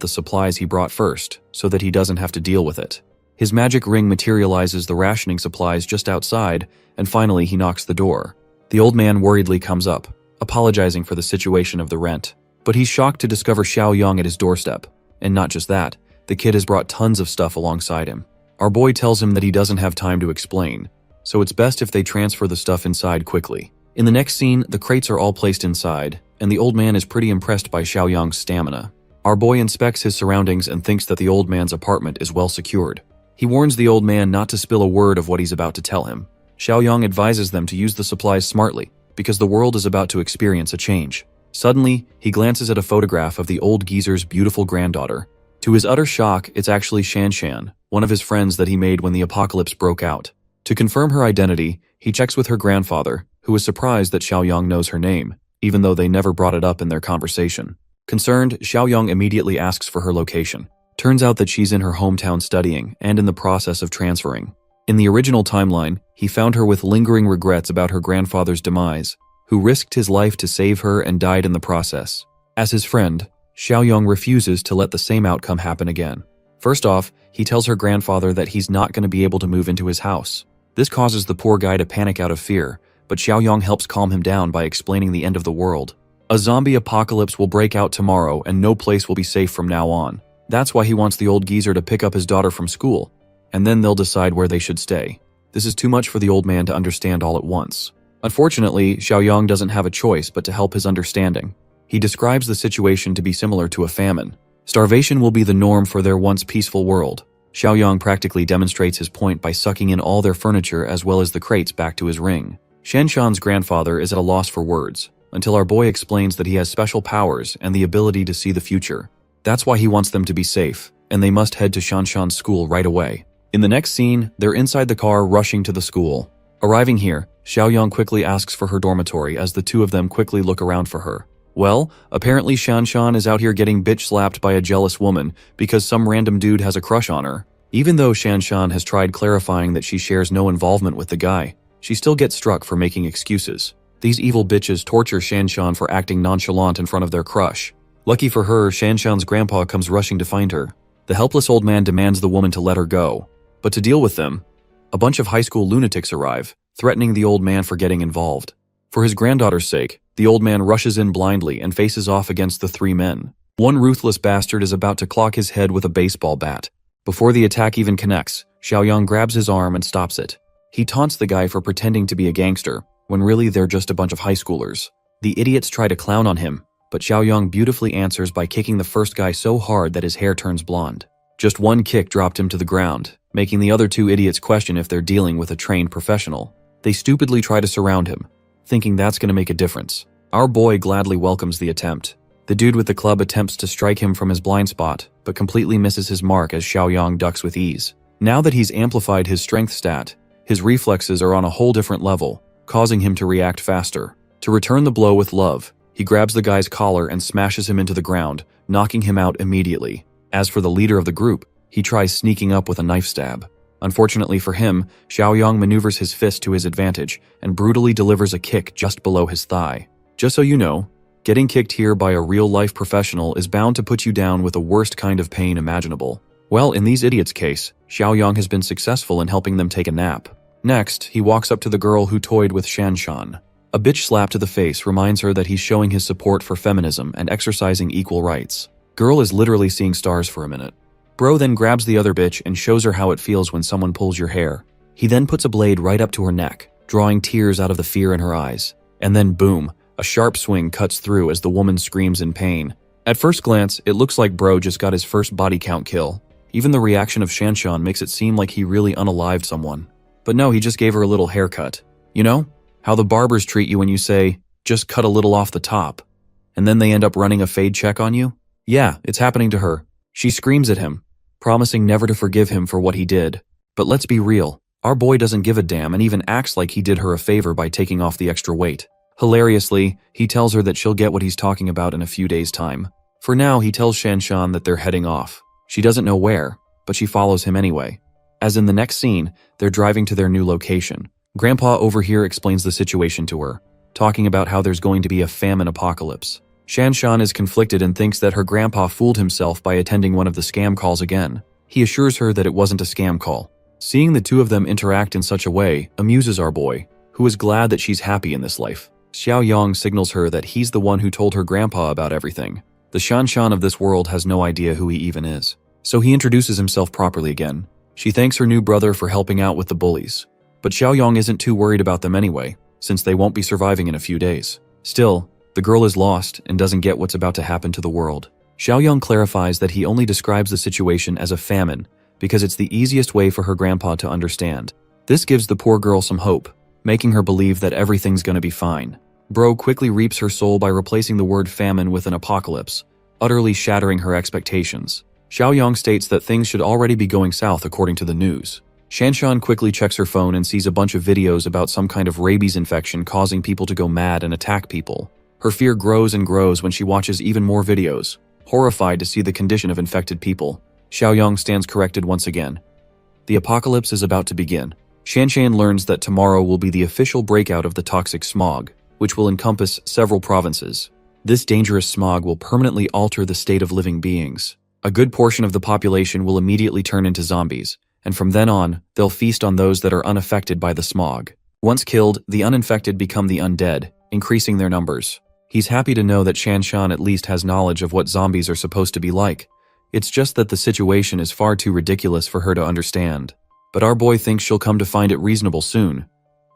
the supplies he brought first, so that he doesn't have to deal with it. His magic ring materializes the rationing supplies just outside, and finally he knocks the door. The old man worriedly comes up, apologizing for the situation of the rent. But he's shocked to discover Xiaoyang at his doorstep. And not just that, the kid has brought tons of stuff alongside him. Our boy tells him that he doesn't have time to explain, so it's best if they transfer the stuff inside quickly. In the next scene, the crates are all placed inside, and the old man is pretty impressed by Xiaoyang's stamina. Our boy inspects his surroundings and thinks that the old man's apartment is well secured. He warns the old man not to spill a word of what he's about to tell him. Xiaoyang advises them to use the supplies smartly, because the world is about to experience a change. Suddenly, he glances at a photograph of the old geezer's beautiful granddaughter. To his utter shock, it's actually Shanshan, one of his friends that he made when the apocalypse broke out. To confirm her identity, he checks with her grandfather, who is surprised that Xiaoyang knows her name, even though they never brought it up in their conversation. Concerned, Xiaoyang immediately asks for her location. Turns out that she's in her hometown studying and in the process of transferring. In the original timeline, he found her with lingering regrets about her grandfather's demise, who risked his life to save her and died in the process. As his friend, Xiaoyang refuses to let the same outcome happen again. First off, he tells her grandfather that he's not going to be able to move into his house. This causes the poor guy to panic out of fear, but Xiaoyang helps calm him down by explaining the end of the world. A zombie apocalypse will break out tomorrow and no place will be safe from now on. That's why he wants the old geezer to pick up his daughter from school, and then they'll decide where they should stay. This is too much for the old man to understand all at once. Unfortunately, Xiaoyang doesn't have a choice but to help his understanding. He describes the situation to be similar to a famine. Starvation will be the norm for their once peaceful world. Xiaoyang practically demonstrates his point by sucking in all their furniture as well as the crates back to his ring. Shanshan's grandfather is at a loss for words, until our boy explains that he has special powers and the ability to see the future. That's why he wants them to be safe, and they must head to Shanshan's school right away. In the next scene, they're inside the car rushing to the school. Arriving here, Xiaoyang quickly asks for her dormitory as the two of them quickly look around for her. Well, apparently Shanshan is out here getting bitch-slapped by a jealous woman because some random dude has a crush on her. Even though Shanshan has tried clarifying that she shares no involvement with the guy, she still gets struck for making excuses. These evil bitches torture Shanshan for acting nonchalant in front of their crush. Lucky for her, Shanshan's grandpa comes rushing to find her. The helpless old man demands the woman to let her go. But to deal with them, a bunch of high school lunatics arrive, threatening the old man for getting involved. For his granddaughter's sake, the old man rushes in blindly and faces off against the three men. One ruthless bastard is about to clock his head with a baseball bat. Before the attack even connects, Xiaoyang grabs his arm and stops it. He taunts the guy for pretending to be a gangster, when really they're just a bunch of high schoolers. The idiots try to clown on him, but Xiaoyang beautifully answers by kicking the first guy so hard that his hair turns blonde. Just one kick dropped him to the ground, making the other two idiots question if they're dealing with a trained professional. They stupidly try to surround him, thinking that's going to make a difference. Our boy gladly welcomes the attempt. The dude with the club attempts to strike him from his blind spot, but completely misses his mark as Xiaoyang ducks with ease. Now that he's amplified his strength stat, his reflexes are on a whole different level, causing him to react faster. To return the blow with love, he grabs the guy's collar and smashes him into the ground, knocking him out immediately. As for the leader of the group, he tries sneaking up with a knife stab. Unfortunately for him, Xiaoyang maneuvers his fist to his advantage and brutally delivers a kick just below his thigh. Just so you know, getting kicked here by a real-life professional is bound to put you down with the worst kind of pain imaginable. Well, in these idiots' case, Xiaoyang has been successful in helping them take a nap. Next, he walks up to the girl who toyed with Shanshan. A bitch slap to the face reminds her that he's showing his support for feminism and exercising equal rights. Girl is literally seeing stars for a minute. Bro then grabs the other bitch and shows her how it feels when someone pulls your hair. He then puts a blade right up to her neck, drawing tears out of the fear in her eyes. And then boom, a sharp swing cuts through as the woman screams in pain. At first glance, it looks like bro just got his first body count kill. Even the reaction of Shanshan makes it seem like he really unalived someone. But no, he just gave her a little haircut. You know, how the barbers treat you when you say, just cut a little off the top, and then they end up running a fade check on you? Yeah, it's happening to her. She screams at him, promising never to forgive him for what he did. But let's be real, our boy doesn't give a damn and even acts like he did her a favor by taking off the extra weight. Hilariously, he tells her that she'll get what he's talking about in a few days' time. For now, he tells Shanshan that they're heading off. She doesn't know where, but she follows him anyway. As in the next scene, they're driving to their new location. Grandpa over here explains the situation to her, talking about how there's going to be a famine apocalypse. Shanshan is conflicted and thinks that her grandpa fooled himself by attending one of the scam calls again. He assures her that it wasn't a scam call. Seeing the two of them interact in such a way amuses our boy, who is glad that she's happy in this life. Xiaoyang signals her that he's the one who told her grandpa about everything. The Shanshan of this world has no idea who he even is. So he introduces himself properly again. She thanks her new brother for helping out with the bullies. But Xiaoyang isn't too worried about them anyway, since they won't be surviving in a few days. Still, the girl is lost and doesn't get what's about to happen to the world. Xiaoyang clarifies that he only describes the situation as a famine because it's the easiest way for her grandpa to understand. This gives the poor girl some hope, making her believe that everything's gonna be fine. Bro quickly reaps her soul by replacing the word famine with an apocalypse, utterly shattering her expectations. Xiaoyang states that things should already be going south according to the news. Shanshan quickly checks her phone and sees a bunch of videos about some kind of rabies infection causing people to go mad and attack people. Her fear grows and grows when she watches even more videos, horrified to see the condition of infected people. Xiaoyang stands corrected once again. The apocalypse is about to begin. Shanshan learns that tomorrow will be the official breakout of the toxic smog, which will encompass several provinces. This dangerous smog will permanently alter the state of living beings. A good portion of the population will immediately turn into zombies, and from then on, they'll feast on those that are unaffected by the smog. Once killed, the uninfected become the undead, increasing their numbers. He's happy to know that Shanshan at least has knowledge of what zombies are supposed to be like. It's just that the situation is far too ridiculous for her to understand. But our boy thinks she'll come to find it reasonable soon,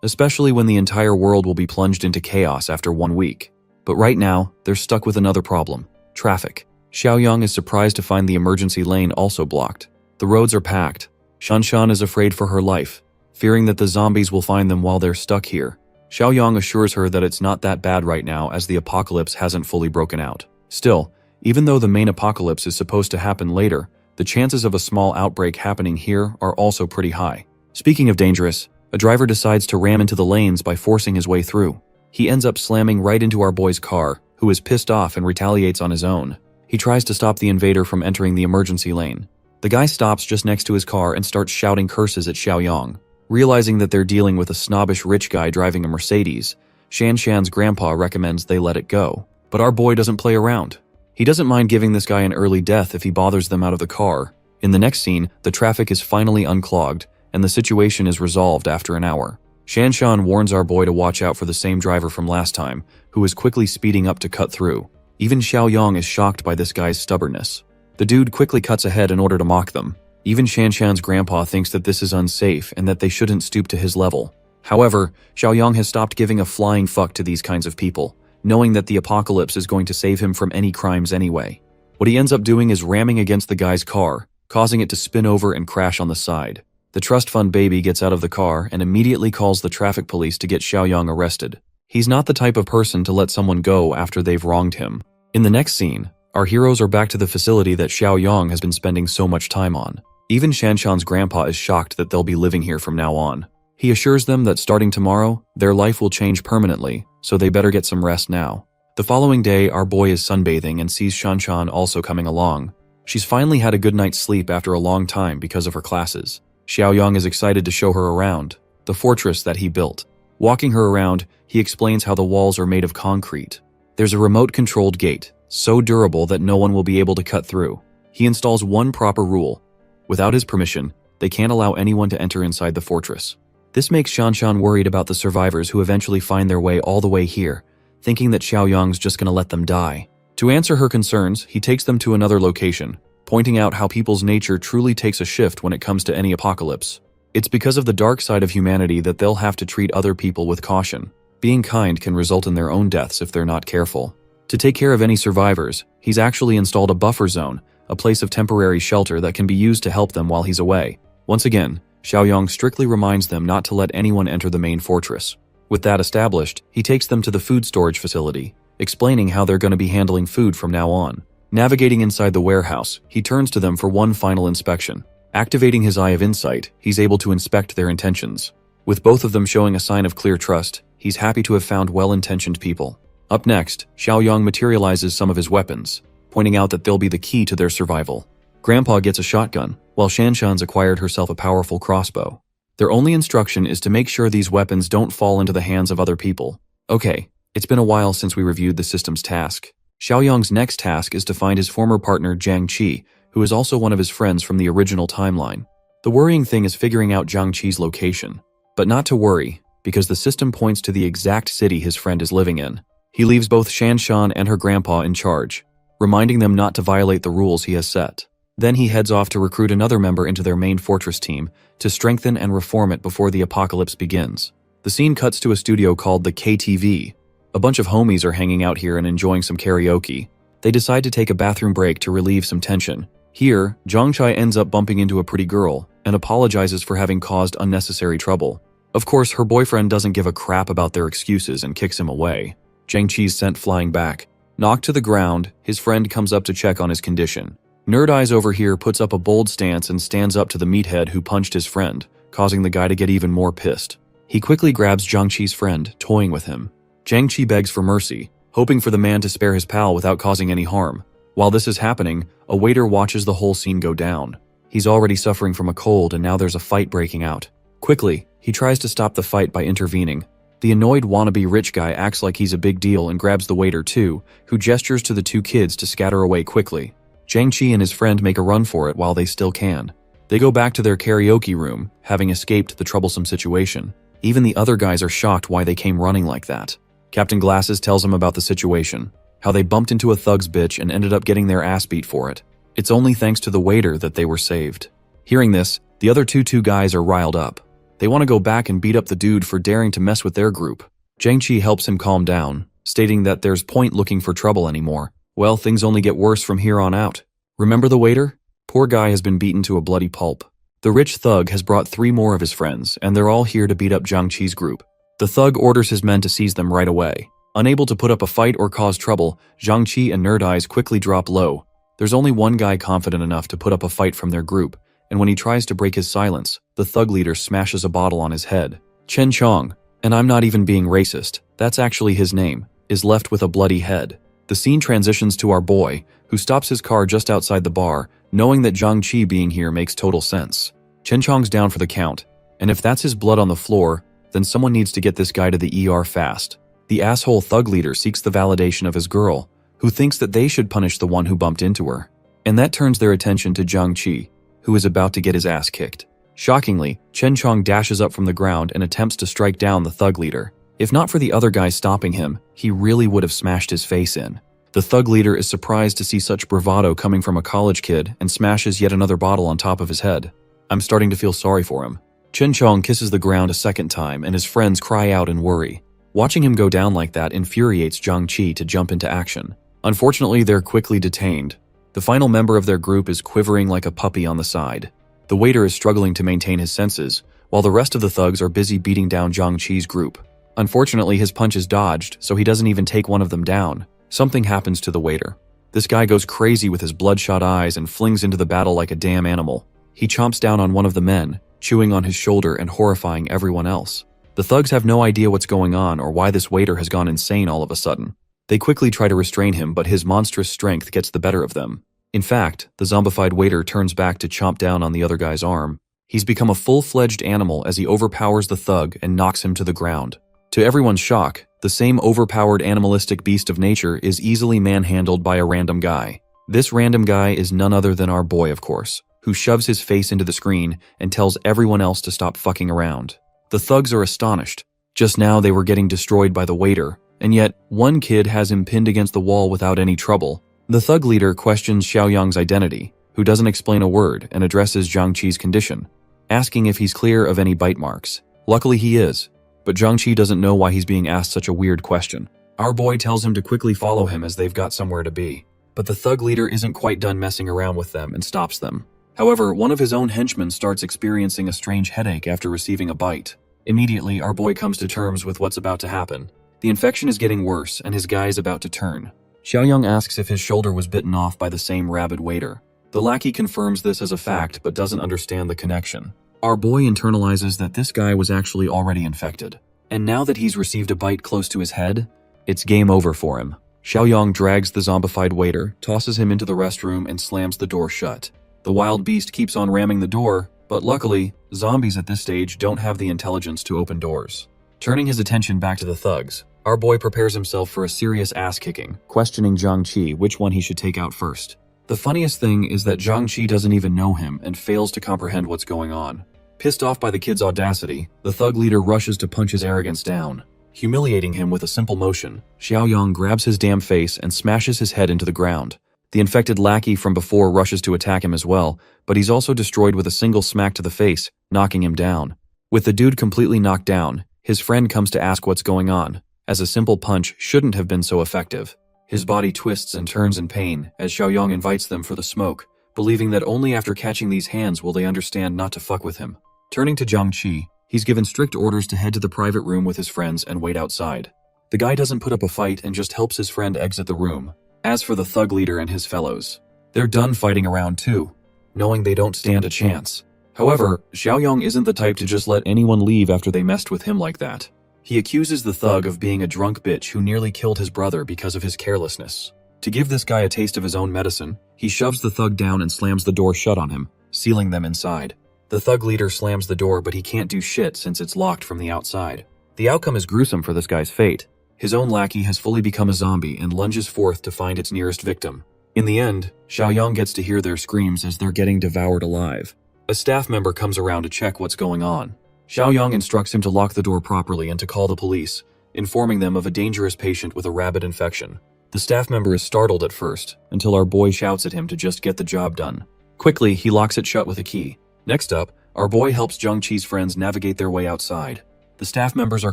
especially when the entire world will be plunged into chaos after 1 week. But right now, they're stuck with another problem: traffic. Xiaoyang is surprised to find the emergency lane also blocked. The roads are packed. Shanshan is afraid for her life, fearing that the zombies will find them while they're stuck here. Xiaoyang assures her that it's not that bad right now as the apocalypse hasn't fully broken out. Still, even though the main apocalypse is supposed to happen later, the chances of a small outbreak happening here are also pretty high. Speaking of dangerous, a driver decides to ram into the lanes by forcing his way through. He ends up slamming right into our boy's car, who is pissed off and retaliates on his own. He tries to stop the invader from entering the emergency lane. The guy stops just next to his car and starts shouting curses at Xiaoyang. Realizing that they're dealing with a snobbish rich guy driving a Mercedes, Shanshan's grandpa recommends they let it go. But our boy doesn't play around. He doesn't mind giving this guy an early death if he bothers them out of the car. In the next scene, the traffic is finally unclogged, and the situation is resolved after an hour. Shanshan warns our boy to watch out for the same driver from last time, who is quickly speeding up to cut through. Even Xiaoyang is shocked by this guy's stubbornness. The dude quickly cuts ahead in order to mock them. Even Shanshan's grandpa thinks that this is unsafe and that they shouldn't stoop to his level. However, Xiaoyang has stopped giving a flying fuck to these kinds of people, knowing that the apocalypse is going to save him from any crimes anyway. What he ends up doing is ramming against the guy's car, causing it to spin over and crash on the side. The trust fund baby gets out of the car and immediately calls the traffic police to get Xiaoyang arrested. He's not the type of person to let someone go after they've wronged him. In the next scene, our heroes are back to the facility that Xiaoyang has been spending so much time on. Even Shanshan's grandpa is shocked that they'll be living here from now on. He assures them that starting tomorrow, their life will change permanently, so they better get some rest now. The following day, our boy is sunbathing and sees Shanshan also coming along. She's finally had a good night's sleep after a long time because of her classes. Xiaoyang is excited to show her around, the fortress that he built. Walking her around, he explains how the walls are made of concrete. There's a remote-controlled gate, so durable that no one will be able to cut through. He installs one proper rule. Without his permission, they can't allow anyone to enter inside the fortress. This makes Shanshan worried about the survivors who eventually find their way all the way here, thinking that Xiaoyang's just gonna let them die. To answer her concerns, he takes them to another location, pointing out how people's nature truly takes a shift when it comes to any apocalypse. It's because of the dark side of humanity that they'll have to treat other people with caution. Being kind can result in their own deaths if they're not careful. To take care of any survivors, he's actually installed a buffer zone, a place of temporary shelter that can be used to help them while he's away. Once again, Xiaoyang strictly reminds them not to let anyone enter the main fortress. With that established, he takes them to the food storage facility, explaining how they're going to be handling food from now on. Navigating inside the warehouse, he turns to them for one final inspection. Activating his Eye of Insight, he's able to inspect their intentions. With both of them showing a sign of clear trust, he's happy to have found well-intentioned people. Up next, Xiaoyang materializes some of his weapons, pointing out that they'll be the key to their survival. Grandpa gets a shotgun, while Shanshan's acquired herself a powerful crossbow. Their only instruction is to make sure these weapons don't fall into the hands of other people. Okay, it's been a while since we reviewed the system's task. Xiaoyang's next task is to find his former partner Jiang Qi, who is also one of his friends from the original timeline. The worrying thing is figuring out Jiang Qi's location. But not to worry, because the system points to the exact city his friend is living in. He leaves both Shanshan and her grandpa in charge, reminding them not to violate the rules he has set. Then he heads off to recruit another member into their main fortress team to strengthen and reform it before the apocalypse begins. The scene cuts to a studio called the KTV. A bunch of homies are hanging out here and enjoying some karaoke. They decide to take a bathroom break to relieve some tension. Here, Zhangchai ends up bumping into a pretty girl and apologizes for having caused unnecessary trouble. Of course, her boyfriend doesn't give a crap about their excuses and kicks him away. Jiang Qi's sent flying back. Knocked to the ground, his friend comes up to check on his condition. Nerd Eyes over here puts up a bold stance and stands up to the meathead who punched his friend, causing the guy to get even more pissed. He quickly grabs Jiang Qi's friend, toying with him. Jiang Qi begs for mercy, hoping for the man to spare his pal without causing any harm. While this is happening, a waiter watches the whole scene go down. He's already suffering from a cold and now there's a fight breaking out. Quickly, he tries to stop the fight by intervening. The annoyed wannabe rich guy acts like he's a big deal and grabs the waiter too, who gestures to the two kids to scatter away quickly. Jiang Qi and his friend make a run for it while they still can. They go back to their karaoke room, having escaped the troublesome situation. Even the other guys are shocked why they came running like that. Captain Glasses tells them about the situation, how they bumped into a thug's bitch and ended up getting their ass beat for it. It's only thanks to the waiter that they were saved. Hearing this, the other two guys are riled up. They want to go back and beat up the dude for daring to mess with their group. Jiang Qi helps him calm down, stating that there's point looking for trouble anymore. Well, things only get worse from here on out. Remember the waiter? Poor guy has been beaten to a bloody pulp. The rich thug has brought 3 more of his friends, and they're all here to beat up Jiang Qi's group. The thug orders his men to seize them right away. Unable to put up a fight or cause trouble, Jiang Qi and Nerd Eyes quickly drop low. There's only one guy confident enough to put up a fight from their group, and when he tries to break his silence, the thug leader smashes a bottle on his head. Chen Chong, and I'm not even being racist, that's actually his name, is left with a bloody head. The scene transitions to our boy, who stops his car just outside the bar, knowing that Zhang Qi being here makes total sense. Chen Chong's down for the count, and if that's his blood on the floor, then someone needs to get this guy to the ER fast. The asshole thug leader seeks the validation of his girl, who thinks that they should punish the one who bumped into her. And that turns their attention to Zhang Qi, who is about to get his ass kicked. Shockingly, Chen Chong dashes up from the ground and attempts to strike down the thug leader. If not for the other guy stopping him, he really would have smashed his face in. The thug leader is surprised to see such bravado coming from a college kid and smashes yet another bottle on top of his head. I'm starting to feel sorry for him. Chen Chong kisses the ground a second time and his friends cry out in worry. Watching him go down like that infuriates Zhang Qi to jump into action. Unfortunately, they're quickly detained. The final member of their group is quivering like a puppy on the side. The waiter is struggling to maintain his senses, while the rest of the thugs are busy beating down Zhang Qi's group. Unfortunately, his punch is dodged, so he doesn't even take one of them down. Something happens to the waiter. This guy goes crazy with his bloodshot eyes and flings into the battle like a damn animal. He chomps down on one of the men, chewing on his shoulder and horrifying everyone else. The thugs have no idea what's going on or why this waiter has gone insane all of a sudden. They quickly try to restrain him, but his monstrous strength gets the better of them. In fact, the zombified waiter turns back to chomp down on the other guy's arm. He's become a full-fledged animal as he overpowers the thug and knocks him to the ground. To everyone's shock, the same overpowered animalistic beast of nature is easily manhandled by a random guy. This random guy is none other than our boy, of course, who shoves his face into the screen and tells everyone else to stop fucking around. The thugs are astonished. Just now they were getting destroyed by the waiter, and yet one kid has him pinned against the wall without any trouble. The thug leader questions Xiaoyang's identity, who doesn't explain a word and addresses Zhang Qi's condition, asking if he's clear of any bite marks. Luckily he is, but Zhang Qi doesn't know why he's being asked such a weird question. Our boy tells him to quickly follow him as they've got somewhere to be, but the thug leader isn't quite done messing around with them and stops them. However, one of his own henchmen starts experiencing a strange headache after receiving a bite. Immediately, our boy comes to terms with what's about to happen. The infection is getting worse and his guy is about to turn. Xiaoyang asks if his shoulder was bitten off by the same rabid waiter. The lackey confirms this as a fact but doesn't understand the connection. Our boy internalizes that this guy was actually already infected. And now that he's received a bite close to his head, it's game over for him. Xiaoyang drags the zombified waiter, tosses him into the restroom and slams the door shut. The wild beast keeps on ramming the door, but luckily, zombies at this stage don't have the intelligence to open doors. Turning his attention back to the thugs, our boy prepares himself for a serious ass-kicking, questioning Zhang Qi which one he should take out first. The funniest thing is that Zhang Qi doesn't even know him and fails to comprehend what's going on. Pissed off by the kid's audacity, the thug leader rushes to punch his arrogance down. Humiliating him with a simple motion, Xiaoyang grabs his damn face and smashes his head into the ground. The infected lackey from before rushes to attack him as well, but he's also destroyed with a single smack to the face, knocking him down. With the dude completely knocked down, his friend comes to ask what's going on, as a simple punch shouldn't have been so effective. His body twists and turns in pain as Xiaoyang invites them for the smoke, believing that only after catching these hands will they understand not to fuck with him. Turning to Zhang Qi, he's given strict orders to head to the private room with his friends and wait outside. The guy doesn't put up a fight and just helps his friend exit the room. As for the thug leader and his fellows, they're done fighting around too, knowing they don't stand a chance. However, Xiaoyang isn't the type to just let anyone leave after they messed with him like that. He accuses the thug of being a drunk bitch who nearly killed his brother because of his carelessness. To give this guy a taste of his own medicine, he shoves the thug down and slams the door shut on him, sealing them inside. The thug leader slams the door, but he can't do shit since it's locked from the outside. The outcome is gruesome for this guy's fate. His own lackey has fully become a zombie and lunges forth to find its nearest victim. In the end, Xiaoyang gets to hear their screams as they're getting devoured alive. A staff member comes around to check what's going on. Xiaoyang instructs him to lock the door properly and to call the police, informing them of a dangerous patient with a rabid infection. The staff member is startled at first, until our boy shouts at him to just get the job done. Quickly, he locks it shut with a key. Next up, our boy helps Zhang Qi's friends navigate their way outside. The staff members are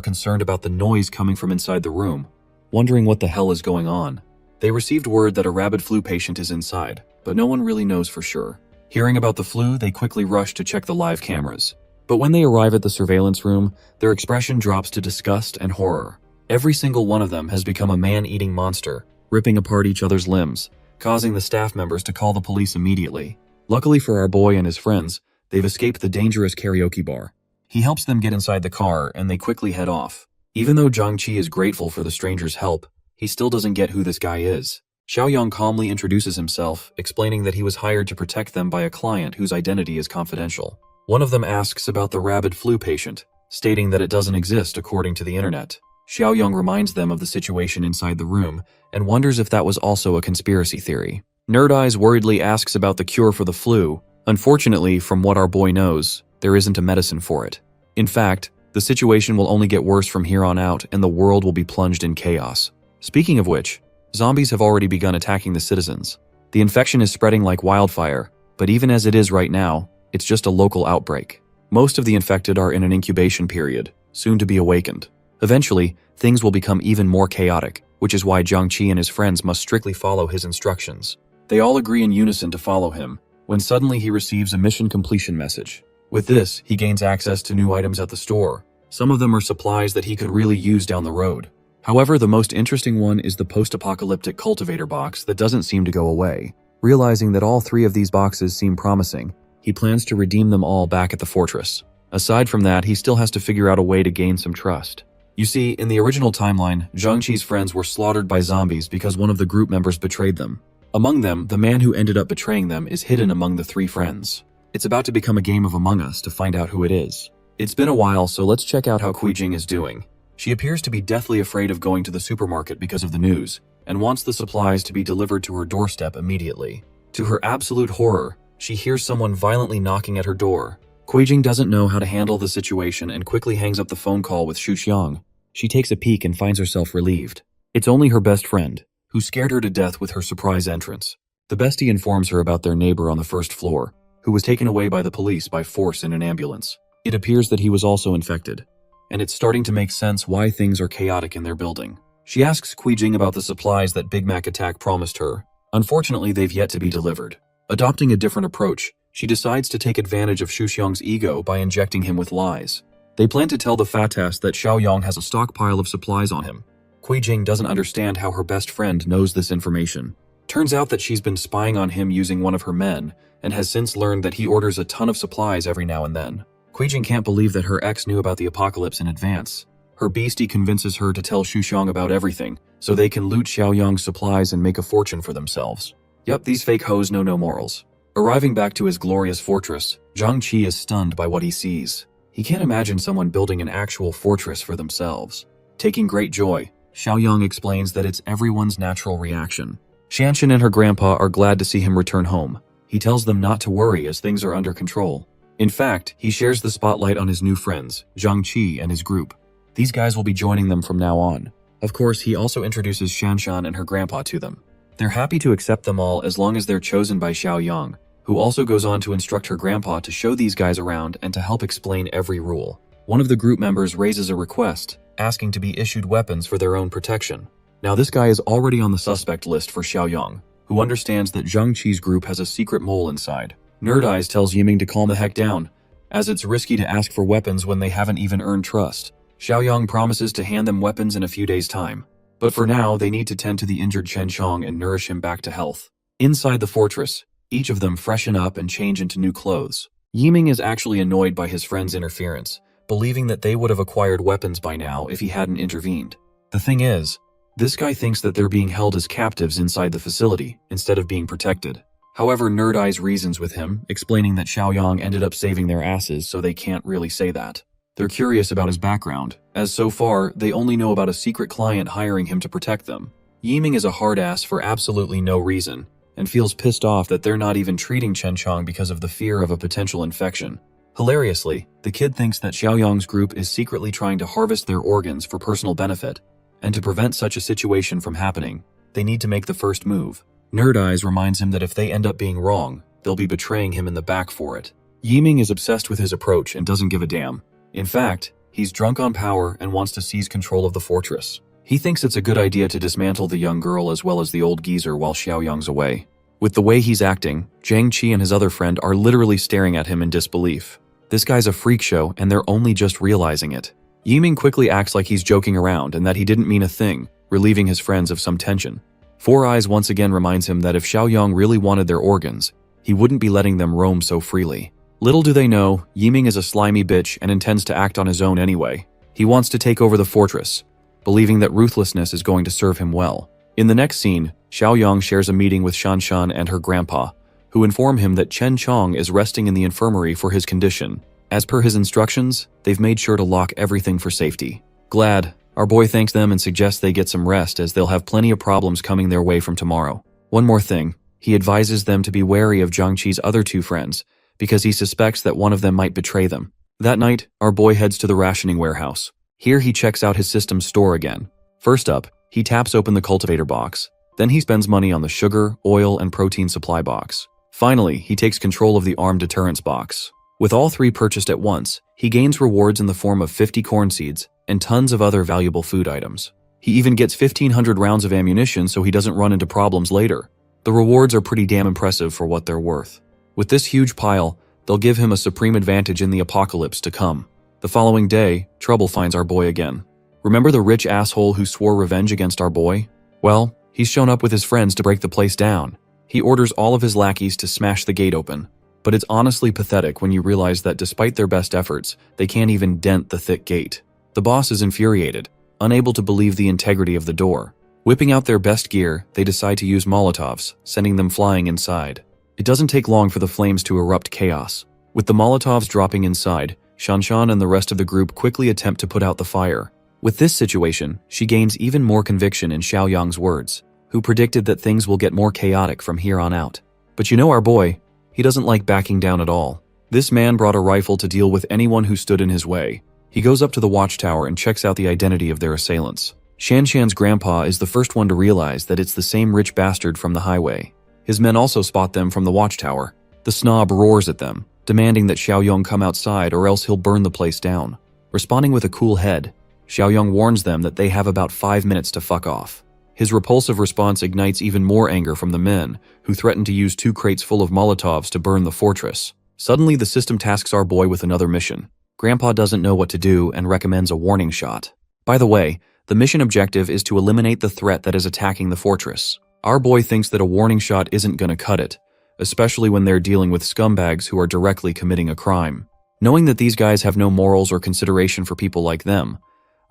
concerned about the noise coming from inside the room, wondering what the hell is going on. They received word that a rabid flu patient is inside, but no one really knows for sure. Hearing about the flu, they quickly rush to check the live cameras. But when they arrive at the surveillance room, their expression drops to disgust and horror. Every single one of them has become a man-eating monster, ripping apart each other's limbs, causing the staff members to call the police immediately. Luckily for our boy and his friends, they've escaped the dangerous karaoke bar. He helps them get inside the car and they quickly head off. Even though Zhang-Chi is grateful for the stranger's help, he still doesn't get who this guy is. Xiaoyang calmly introduces himself, explaining that he was hired to protect them by a client whose identity is confidential. One of them asks about the rabid flu patient, stating that it doesn't exist according to the internet. Xiaoyang reminds them of the situation inside the room and wonders if that was also a conspiracy theory. Nerd Eyes worriedly asks about the cure for the flu. Unfortunately, from what our boy knows, there isn't a medicine for it. In fact, the situation will only get worse from here on out and the world will be plunged in chaos. Speaking of which, zombies have already begun attacking the citizens. The infection is spreading like wildfire, but even as it is right now, it's just a local outbreak. Most of the infected are in an incubation period, soon to be awakened. Eventually, things will become even more chaotic, which is why Zhang-Chi and his friends must strictly follow his instructions. They all agree in unison to follow him, when suddenly he receives a mission completion message. With this, he gains access to new items at the store. Some of them are supplies that he could really use down the road. However, the most interesting one is the post-apocalyptic cultivator box that doesn't seem to go away. Realizing that all three of these boxes seem promising, he plans to redeem them all back at the fortress. Aside from that, he still has to figure out a way to gain some trust. You see, in the original timeline, Zhang-Chi's friends were slaughtered by zombies because one of the group members betrayed them. Among them, the man who ended up betraying them is hidden among the three friends. It's about to become a game of Among Us to find out who it is. It's been a while, so let's check out how Kuijing is doing. She appears to be deathly afraid of going to the supermarket because of the news, and wants the supplies to be delivered to her doorstep immediately. To her absolute horror, she hears someone violently knocking at her door. Kuijing doesn't know how to handle the situation and quickly hangs up the phone call with Shuxiang. She takes a peek and finds herself relieved. It's only her best friend, who scared her to death with her surprise entrance. The bestie informs her about their neighbor on the first floor, who was taken away by the police by force in an ambulance. It appears that he was also infected, and it's starting to make sense why things are chaotic in their building. She asks Kuijing about the supplies that Big Mac Attack promised her. Unfortunately, they've yet to be delivered. Adopting a different approach, she decides to take advantage of Shuxiang's ego by injecting him with lies. They plan to tell the Fatas that Xiaoyang has a stockpile of supplies on him. Kuijing doesn't understand how her best friend knows this information. Turns out that she's been spying on him using one of her men, and has since learned that he orders a ton of supplies every now and then. Kuijing can't believe that her ex knew about the apocalypse in advance. Her beastie convinces her to tell Shuxiang about everything, so they can loot Xiaoyang's supplies and make a fortune for themselves. Yup, these fake hoes know no morals. Arriving back to his glorious fortress, Zhang-Chi is stunned by what he sees. He can't imagine someone building an actual fortress for themselves. Taking great joy, Xiaoyang explains that it's everyone's natural reaction. Shanshan and her grandpa are glad to see him return home. He tells them not to worry as things are under control. In fact, he shares the spotlight on his new friends, Zhang-Chi and his group. These guys will be joining them from now on. Of course, he also introduces Shanshan and her grandpa to them. They're happy to accept them all as long as they're chosen by Xiaoyang, who also goes on to instruct her grandpa to show these guys around and to help explain every rule. One of the group members raises a request, asking to be issued weapons for their own protection. Now this guy is already on the suspect list for Xiaoyang, who understands that Zhang-Chi's group has a secret mole inside. Nerd Eyes tells Yiming to calm the heck down, as it's risky to ask for weapons when they haven't even earned trust. Xiaoyang promises to hand them weapons in a few days' time. But for now, they need to tend to the injured Chen Chong and nourish him back to health. Inside the fortress, each of them freshen up and change into new clothes. Yiming is actually annoyed by his friend's interference, believing that they would have acquired weapons by now if he hadn't intervened. The thing is, this guy thinks that they're being held as captives inside the facility, instead of being protected. However, Nerd Eyes reasons with him, explaining that Xiaoyang ended up saving their asses, so they can't really say that. They're curious about his background, as so far, they only know about a secret client hiring him to protect them. Yiming is a hard ass for absolutely no reason, and feels pissed off that they're not even treating Chen Chong because of the fear of a potential infection. Hilariously, the kid thinks that Xiaoyang's group is secretly trying to harvest their organs for personal benefit, and to prevent such a situation from happening, they need to make the first move. Nerd Eyes reminds him that if they end up being wrong, they'll be betraying him in the back for it. Yiming is obsessed with his approach and doesn't give a damn. In fact, he's drunk on power and wants to seize control of the fortress. He thinks it's a good idea to dismantle the young girl as well as the old geezer while Xiaoyang's away. With the way he's acting, Zhang-Chi and his other friend are literally staring at him in disbelief. This guy's a freak show and they're only just realizing it. Yiming quickly acts like he's joking around and that he didn't mean a thing, relieving his friends of some tension. Four Eyes once again reminds him that if Xiaoyang really wanted their organs, he wouldn't be letting them roam so freely. Little do they know, Yiming is a slimy bitch and intends to act on his own anyway. He wants to take over the fortress, believing that ruthlessness is going to serve him well. In the next scene, Xiaoyang shares a meeting with Shanshan and her grandpa, who inform him that Chen Chong is resting in the infirmary for his condition. As per his instructions, they've made sure to lock everything for safety. Glad, our boy thanks them and suggests they get some rest as they'll have plenty of problems coming their way from tomorrow. One more thing, he advises them to be wary of Jiangqi's other two friends, because he suspects that one of them might betray them. That night, our boy heads to the rationing warehouse. Here he checks out his system's store again. First up, he taps open the cultivator box. Then he spends money on the sugar, oil, and protein supply box. Finally, he takes control of the armed deterrence box. With all three purchased at once, he gains rewards in the form of 50 corn seeds and tons of other valuable food items. He even gets 1,500 rounds of ammunition so he doesn't run into problems later. The rewards are pretty damn impressive for what they're worth. With this huge pile, they'll give him a supreme advantage in the apocalypse to come. The following day, trouble finds our boy again. Remember the rich asshole who swore revenge against our boy? Well, he's shown up with his friends to break the place down. He orders all of his lackeys to smash the gate open. But it's honestly pathetic when you realize that despite their best efforts, they can't even dent the thick gate. The boss is infuriated, unable to believe the integrity of the door. Whipping out their best gear, they decide to use Molotovs, sending them flying inside. It doesn't take long for the flames to erupt chaos. With the Molotovs dropping inside, Shanshan and the rest of the group quickly attempt to put out the fire. With this situation, she gains even more conviction in Xiaoyang's words, who predicted that things will get more chaotic from here on out. But you know our boy, he doesn't like backing down at all. This man brought a rifle to deal with anyone who stood in his way. He goes up to the watchtower and checks out the identity of their assailants. Shanshan's grandpa is the first one to realize that it's the same rich bastard from the highway. His men also spot them from the watchtower. The snob roars at them, demanding that Xiaoyang come outside or else he'll burn the place down. Responding with a cool head, Xiaoyang warns them that they have about 5 minutes to fuck off. His repulsive response ignites even more anger from the men, who threaten to use 2 crates full of Molotovs to burn the fortress. Suddenly, the system tasks our boy with another mission. Grandpa doesn't know what to do and recommends a warning shot. By the way, the mission objective is to eliminate the threat that is attacking the fortress. Our boy thinks that a warning shot isn't gonna cut it, especially when they're dealing with scumbags who are directly committing a crime. Knowing that these guys have no morals or consideration for people like them,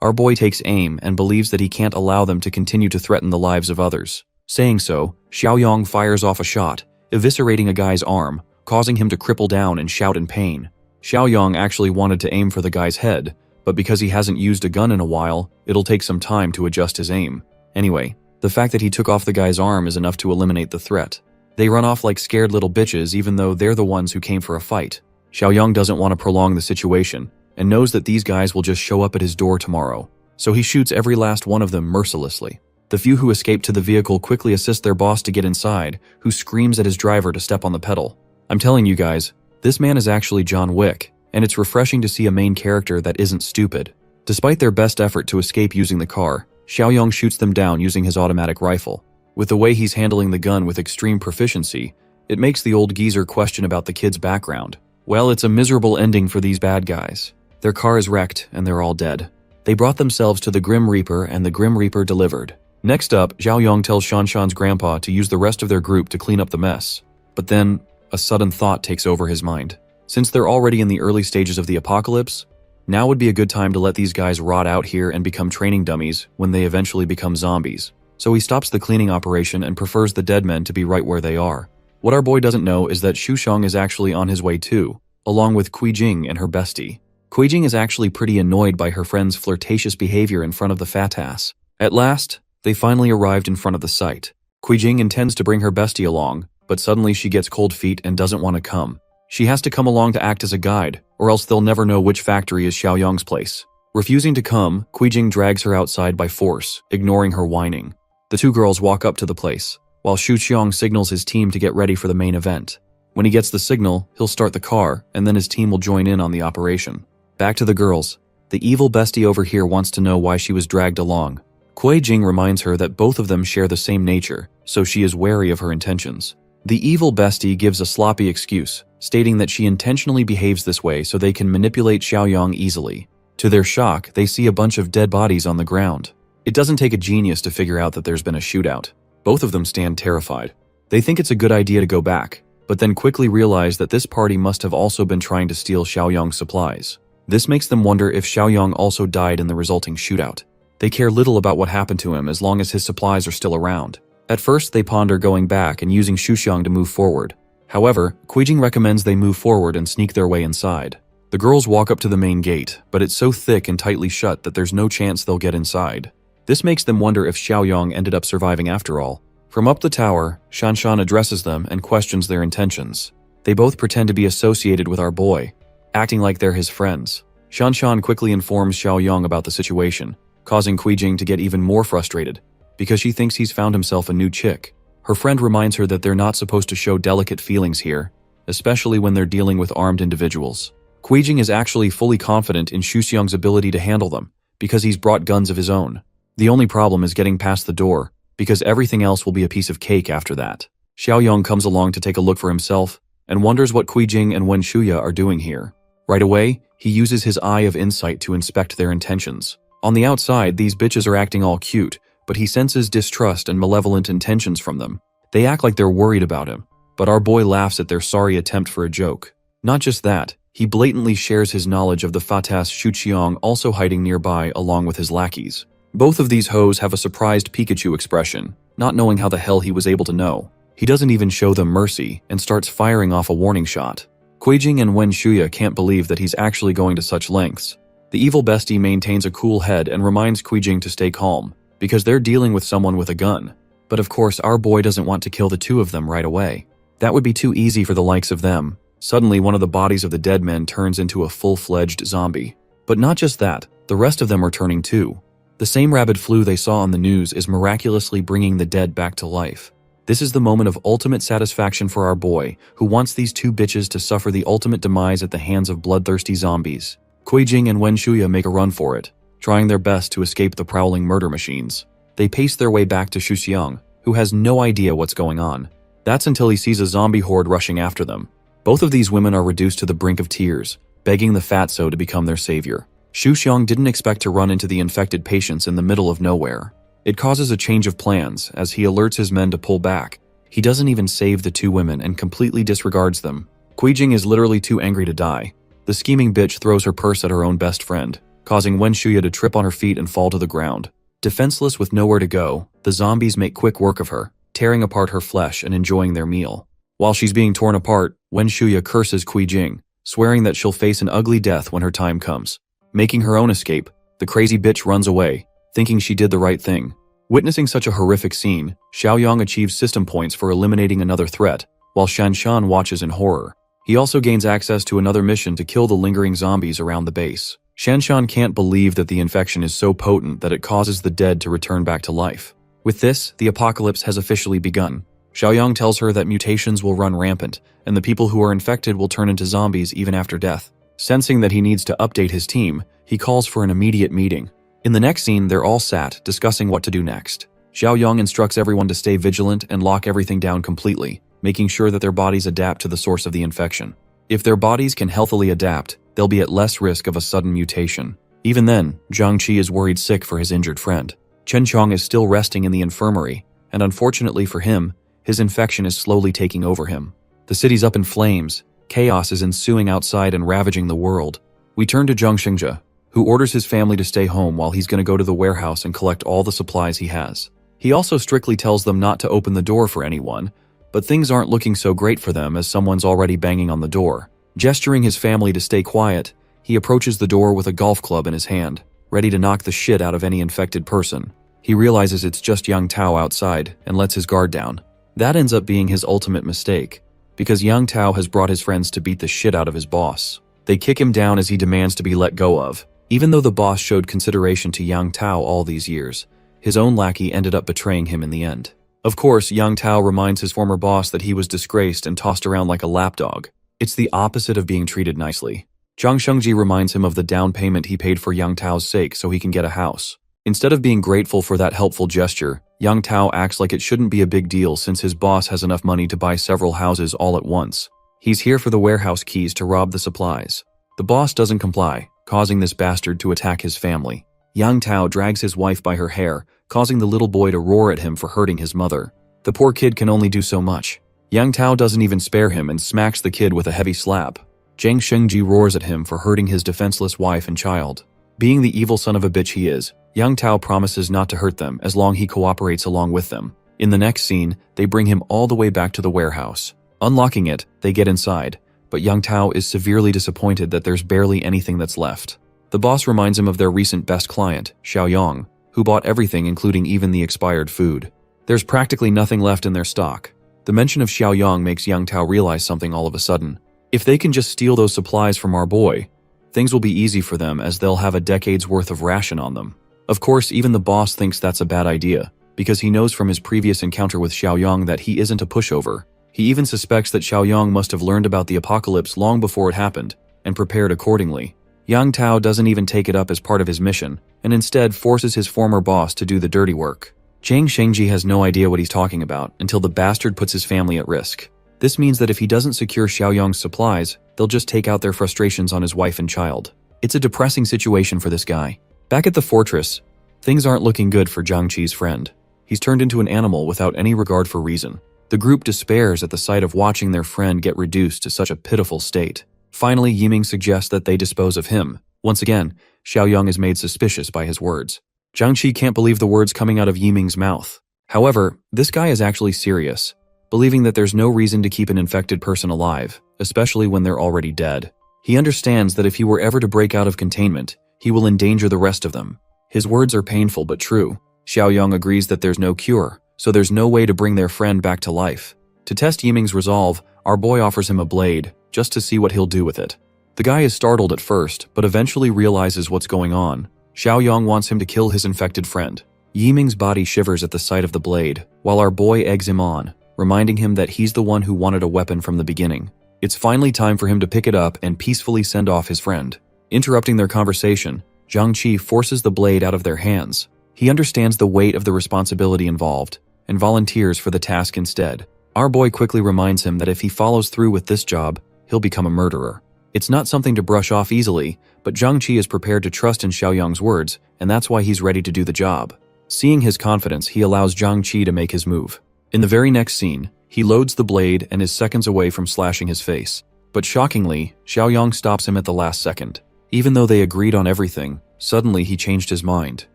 our boy takes aim and believes that he can't allow them to continue to threaten the lives of others. Saying so, Xiaoyang fires off a shot, eviscerating a guy's arm, causing him to cripple down and shout in pain. Xiaoyang actually wanted to aim for the guy's head, but because he hasn't used a gun in a while, it'll take some time to adjust his aim. Anyway, the fact that he took off the guy's arm is enough to eliminate the threat. They run off like scared little bitches even though they're the ones who came for a fight. Xiaoyang doesn't want to prolong the situation, and knows that these guys will just show up at his door tomorrow, so he shoots every last one of them mercilessly. The few who escape to the vehicle quickly assist their boss to get inside, who screams at his driver to step on the pedal. I'm telling you guys, this man is actually John Wick, and it's refreshing to see a main character that isn't stupid. Despite their best effort to escape using the car, Xiaoyang shoots them down using his automatic rifle. With the way he's handling the gun with extreme proficiency, it makes the old geezer question about the kid's background. Well, it's a miserable ending for these bad guys. Their car is wrecked, and they're all dead. They brought themselves to the Grim Reaper, and the Grim Reaper delivered. Next up, Xiaoyang tells Shanshan's grandpa to use the rest of their group to clean up the mess. But then, a sudden thought takes over his mind. Since they're already in the early stages of the apocalypse, now would be a good time to let these guys rot out here and become training dummies when they eventually become zombies. So he stops the cleaning operation and prefers the dead men to be right where they are. What our boy doesn't know is that Shusheng is actually on his way too, along with Kuijing and her bestie. Kuijing is actually pretty annoyed by her friend's flirtatious behavior in front of the fat ass. At last, they finally arrived in front of the site. Kuijing intends to bring her bestie along, but suddenly she gets cold feet and doesn't want to come. She has to come along to act as a guide, or else they'll never know which factory is Xiaoyang's place. Refusing to come, Kuijing drags her outside by force, ignoring her whining. The two girls walk up to the place, while Shuxiang signals his team to get ready for the main event. When he gets the signal, he'll start the car, and then his team will join in on the operation. Back to the girls. The evil bestie over here wants to know why she was dragged along. Kuijing reminds her that both of them share the same nature, so she is wary of her intentions. The evil bestie gives a sloppy excuse, stating that she intentionally behaves this way so they can manipulate Xiaoyang easily. To their shock, they see a bunch of dead bodies on the ground. It doesn't take a genius to figure out that there's been a shootout. Both of them stand terrified. They think it's a good idea to go back, but then quickly realize that this party must have also been trying to steal Xiaoyang's supplies. This makes them wonder if Xiaoyang also died in the resulting shootout. They care little about what happened to him as long as his supplies are still around. At first, they ponder going back and using Xuxiang to move forward. However, Kuijing recommends they move forward and sneak their way inside. The girls walk up to the main gate, but it's so thick and tightly shut that there's no chance they'll get inside. This makes them wonder if Xiaoyang ended up surviving after all. From up the tower, Shanshan addresses them and questions their intentions. They both pretend to be associated with our boy, acting like they're his friends. Shanshan quickly informs Xiaoyang about the situation, causing Kuijing to get even more frustrated, because she thinks he's found himself a new chick. Her friend reminds her that they're not supposed to show delicate feelings here, especially when they're dealing with armed individuals. Kuijing is actually fully confident in Xuxiang's ability to handle them, because he's brought guns of his own. The only problem is getting past the door, because everything else will be a piece of cake after that. Xiaoyang comes along to take a look for himself, and wonders what Kuijing and Wen Shuya are doing here. Right away, he uses his eye of insight to inspect their intentions. On the outside, these bitches are acting all cute, but he senses distrust and malevolent intentions from them. They act like they're worried about him, but our boy laughs at their sorry attempt for a joke. Not just that, he blatantly shares his knowledge of the Fatas Xuxiang also hiding nearby along with his lackeys. Both of these hoes have a surprised Pikachu expression, not knowing how the hell he was able to know. He doesn't even show them mercy and starts firing off a warning shot. Kuijing and Wen Shuya can't believe that he's actually going to such lengths. The evil bestie maintains a cool head and reminds Kuijing to stay calm, because they're dealing with someone with a gun. But of course, our boy doesn't want to kill the two of them right away. That would be too easy for the likes of them. Suddenly, one of the bodies of the dead men turns into a full-fledged zombie. But not just that, the rest of them are turning too. The same rabid flu they saw on the news is miraculously bringing the dead back to life. This is the moment of ultimate satisfaction for our boy, who wants these two bitches to suffer the ultimate demise at the hands of bloodthirsty zombies. Kuijing and Wen Shuya make a run for it, trying their best to escape the prowling murder machines. They pace their way back to Xuxiang, who has no idea what's going on. That's until he sees a zombie horde rushing after them. Both of these women are reduced to the brink of tears, begging the fatso to become their savior. Xuxiang didn't expect to run into the infected patients in the middle of nowhere. It causes a change of plans as he alerts his men to pull back. He doesn't even save the two women and completely disregards them. Kuijing is literally too angry to die. The scheming bitch throws her purse at her own best friend, causing Wen Shuya to trip on her feet and fall to the ground. Defenseless with nowhere to go, the zombies make quick work of her, tearing apart her flesh and enjoying their meal. While she's being torn apart, Wen Shuya curses Kuijing, swearing that she'll face an ugly death when her time comes. Making her own escape, the crazy bitch runs away, thinking she did the right thing. Witnessing such a horrific scene, Xiaoyang achieves system points for eliminating another threat, while Shanshan watches in horror. He also gains access to another mission to kill the lingering zombies around the base. Shanshan can't believe that the infection is so potent that it causes the dead to return back to life. With this, the apocalypse has officially begun. Xiaoyang tells her that mutations will run rampant, and the people who are infected will turn into zombies even after death. Sensing that he needs to update his team, he calls for an immediate meeting. In the next scene, they're all sat, discussing what to do next. Xiaoyang instructs everyone to stay vigilant and lock everything down completely, making sure that their bodies adapt to the source of the infection. If their bodies can healthily adapt, they'll be at less risk of a sudden mutation. Even then, Zhang Qi is worried sick for his injured friend. Chen Chong is still resting in the infirmary, and unfortunately for him, his infection is slowly taking over him. The city's up in flames. Chaos is ensuing outside and ravaging the world. We turn to Zhang Xingzhe, who orders his family to stay home while he's going to go to the warehouse and collect all the supplies he has. He also strictly tells them not to open the door for anyone, but things aren't looking so great for them as someone's already banging on the door. Gesturing his family to stay quiet, he approaches the door with a golf club in his hand, ready to knock the shit out of any infected person. He realizes it's just Yang Tao outside and lets his guard down. That ends up being his ultimate mistake, because Yang Tao has brought his friends to beat the shit out of his boss. They kick him down as he demands to be let go of. Even though the boss showed consideration to Yang Tao all these years, his own lackey ended up betraying him in the end. Of course, Yang Tao reminds his former boss that he was disgraced and tossed around like a lapdog. It's the opposite of being treated nicely. Zhang Shengji reminds him of the down payment he paid for Yang Tao's sake so he can get a house. Instead of being grateful for that helpful gesture, Yang Tao acts like it shouldn't be a big deal since his boss has enough money to buy several houses all at once. He's here for the warehouse keys to rob the supplies. The boss doesn't comply, causing this bastard to attack his family. Yang Tao drags his wife by her hair, causing the little boy to roar at him for hurting his mother. The poor kid can only do so much. Yang Tao doesn't even spare him and smacks the kid with a heavy slap. Zhang Shengji roars at him for hurting his defenseless wife and child. Being the evil son of a bitch he is, Yang Tao promises not to hurt them as long he cooperates along with them. In the next scene, they bring him all the way back to the warehouse. Unlocking it, they get inside, but Yang Tao is severely disappointed that there's barely anything that's left. The boss reminds him of their recent best client, Xiaoyang, who bought everything including even the expired food. There's practically nothing left in their stock. The mention of Xiaoyang makes Yang Tao realize something all of a sudden. If they can just steal those supplies from our boy, things will be easy for them as they'll have a decade's worth of ration on them. Of course, even the boss thinks that's a bad idea, because he knows from his previous encounter with Xiaoyang that he isn't a pushover. He even suspects that Xiaoyang must have learned about the apocalypse long before it happened, and prepared accordingly. Yang Tao doesn't even take it up as part of his mission, and instead forces his former boss to do the dirty work. Zhang Shengji has no idea what he's talking about until the bastard puts his family at risk. This means that if he doesn't secure Xiaoyang's supplies, they'll just take out their frustrations on his wife and child. It's a depressing situation for this guy. Back at the fortress, things aren't looking good for Zhang Qi's friend. He's turned into an animal without any regard for reason. The group despairs at the sight of watching their friend get reduced to such a pitiful state. Finally, Yiming suggests that they dispose of him. Once again, Xiaoyang is made suspicious by his words. Zhang Qi can't believe the words coming out of Yiming's mouth. However, this guy is actually serious, believing that there's no reason to keep an infected person alive, especially when they're already dead. He understands that if he were ever to break out of containment, he will endanger the rest of them. His words are painful but true. Xiaoyang agrees that there's no cure, so there's no way to bring their friend back to life. To test Yiming's resolve, our boy offers him a blade, just to see what he'll do with it. The guy is startled at first, but eventually realizes what's going on. Xiaoyang wants him to kill his infected friend. Yiming's body shivers at the sight of the blade, while our boy eggs him on, reminding him that he's the one who wanted a weapon from the beginning. It's finally time for him to pick it up and peacefully send off his friend. Interrupting their conversation, Zhang Qi forces the blade out of their hands. He understands the weight of the responsibility involved, and volunteers for the task instead. Our boy quickly reminds him that if he follows through with this job, he'll become a murderer. It's not something to brush off easily, but Zhang Qi is prepared to trust in Xiaoyang's words, and that's why he's ready to do the job. Seeing his confidence, he allows Zhang Qi to make his move. In the very next scene, he loads the blade and is seconds away from slashing his face. But shockingly, Xiaoyang stops him at the last second. Even though they agreed on everything, suddenly he changed his mind.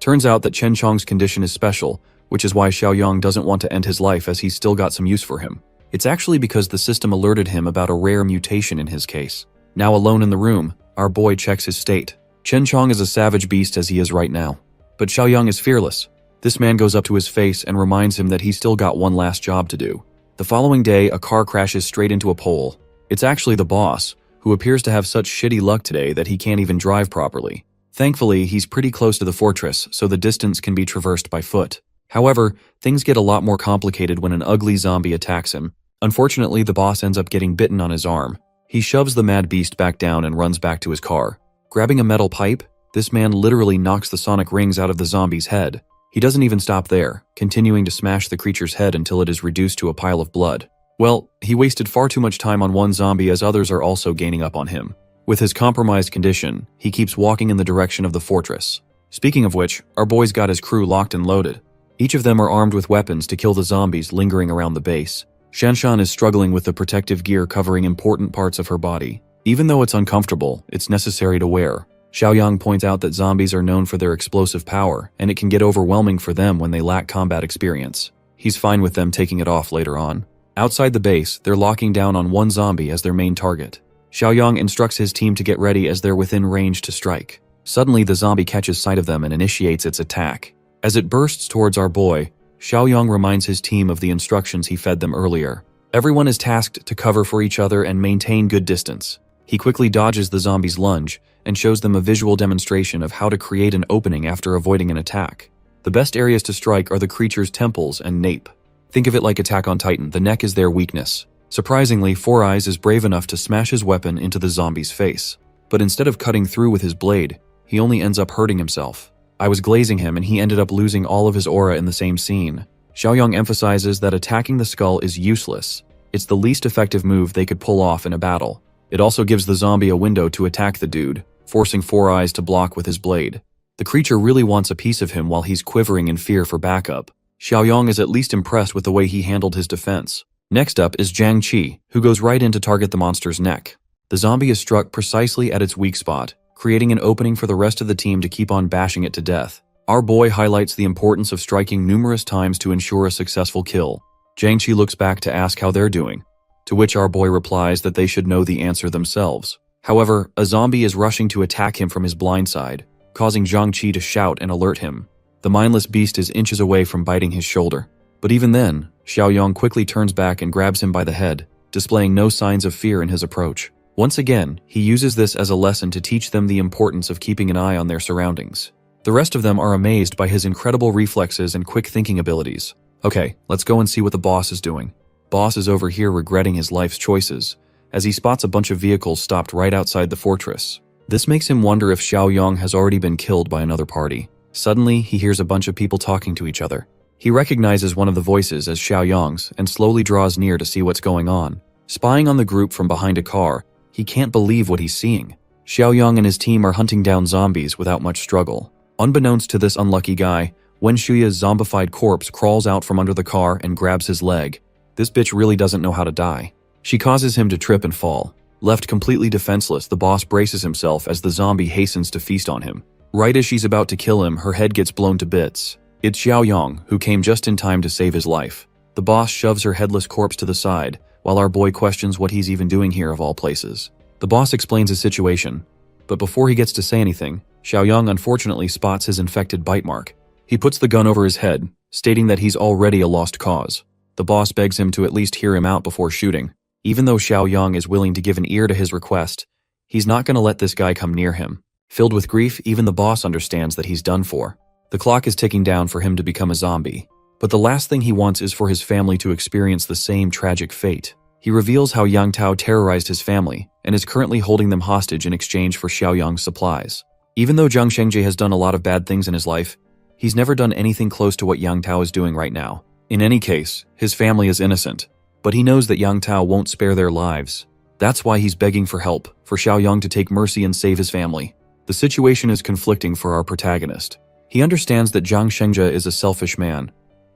Turns out that Chen Chong's condition is special, which is why Xiaoyang doesn't want to end his life as he's still got some use for him. It's actually because the system alerted him about a rare mutation in his case. Now alone in the room, our boy checks his state. Chen Chong is a savage beast as he is right now. But Xiaoyang is fearless. This man goes up to his face and reminds him that he's still got one last job to do. The following day, a car crashes straight into a pole. It's actually the boss, who appears to have such shitty luck today that he can't even drive properly. Thankfully, he's pretty close to the fortress, so the distance can be traversed by foot. However, things get a lot more complicated when an ugly zombie attacks him. Unfortunately, the boss ends up getting bitten on his arm. He shoves the mad beast back down and runs back to his car. Grabbing a metal pipe, this man literally knocks the sonic rings out of the zombie's head. He doesn't even stop there, continuing to smash the creature's head until it is reduced to a pile of blood. Well, he wasted far too much time on one zombie as others are also gaining up on him. With his compromised condition, he keeps walking in the direction of the fortress. Speaking of which, our boy's got his crew locked and loaded. Each of them are armed with weapons to kill the zombies lingering around the base. Shanshan is struggling with the protective gear covering important parts of her body. Even though it's uncomfortable, it's necessary to wear. Xiaoyang points out that zombies are known for their explosive power, and it can get overwhelming for them when they lack combat experience. He's fine with them taking it off later on. Outside the base, they're locking down on one zombie as their main target. Xiaoyang instructs his team to get ready as they're within range to strike. Suddenly, the zombie catches sight of them and initiates its attack. As it bursts towards our boy, Xiaoyang reminds his team of the instructions he fed them earlier. Everyone is tasked to cover for each other and maintain good distance. He quickly dodges the zombie's lunge and shows them a visual demonstration of how to create an opening after avoiding an attack. The best areas to strike are the creature's temples and nape. Think of it like Attack on Titan, the neck is their weakness. Surprisingly, Four Eyes is brave enough to smash his weapon into the zombie's face. But instead of cutting through with his blade, he only ends up hurting himself. I was glazing him and he ended up losing all of his aura in the same scene. Xiaoyang emphasizes that attacking the skull is useless. It's the least effective move they could pull off in a battle. It also gives the zombie a window to attack the dude, forcing Four Eyes to block with his blade. The creature really wants a piece of him while he's quivering in fear for backup. Xiaoyang is at least impressed with the way he handled his defense. Next up is Jiang Qi, who goes right in to target the monster's neck. The zombie is struck precisely at its weak spot, creating an opening for the rest of the team to keep on bashing it to death. Our boy highlights the importance of striking numerous times to ensure a successful kill. Jiang Qi looks back to ask how they're doing, to which our boy replies that they should know the answer themselves. However, a zombie is rushing to attack him from his blind side, causing Jiang Qi to shout and alert him. The mindless beast is inches away from biting his shoulder. But even then, Xiaoyang quickly turns back and grabs him by the head, displaying no signs of fear in his approach. Once again, he uses this as a lesson to teach them the importance of keeping an eye on their surroundings. The rest of them are amazed by his incredible reflexes and quick thinking abilities. Okay, let's go and see what the boss is doing. Boss is over here regretting his life's choices, as he spots a bunch of vehicles stopped right outside the fortress. This makes him wonder if Xiaoyang has already been killed by another party. Suddenly, he hears a bunch of people talking to each other. He recognizes one of the voices as Xiaoyang's and slowly draws near to see what's going on. Spying on the group from behind a car, he can't believe what he's seeing. Xiaoyang and his team are hunting down zombies without much struggle. Unbeknownst to this unlucky guy, Wen Shuya's zombified corpse crawls out from under the car and grabs his leg. This bitch really doesn't know how to die. She causes him to trip and fall. Left completely defenseless, the boss braces himself as the zombie hastens to feast on him. Right as she's about to kill him, her head gets blown to bits. It's Xiaoyang, who came just in time to save his life. The boss shoves her headless corpse to the side, while our boy questions what he's even doing here of all places. The boss explains his situation, but before he gets to say anything, Xiaoyang unfortunately spots his infected bite mark. He puts the gun over his head, stating that he's already a lost cause. The boss begs him to at least hear him out before shooting. Even though Xiaoyang is willing to give an ear to his request, he's not going to let this guy come near him. Filled with grief, even the boss understands that he's done for. The clock is ticking down for him to become a zombie, but the last thing he wants is for his family to experience the same tragic fate. He reveals how Yang Tao terrorized his family and is currently holding them hostage in exchange for Xiaoyang's supplies. Even though Zhang Shengji has done a lot of bad things in his life, he's never done anything close to what Yang Tao is doing right now. In any case, his family is innocent, but he knows that Yang Tao won't spare their lives. That's why he's begging for help, for Xiaoyang to take mercy and save his family. The situation is conflicting for our protagonist. He understands that Zhang Shengji is a selfish man,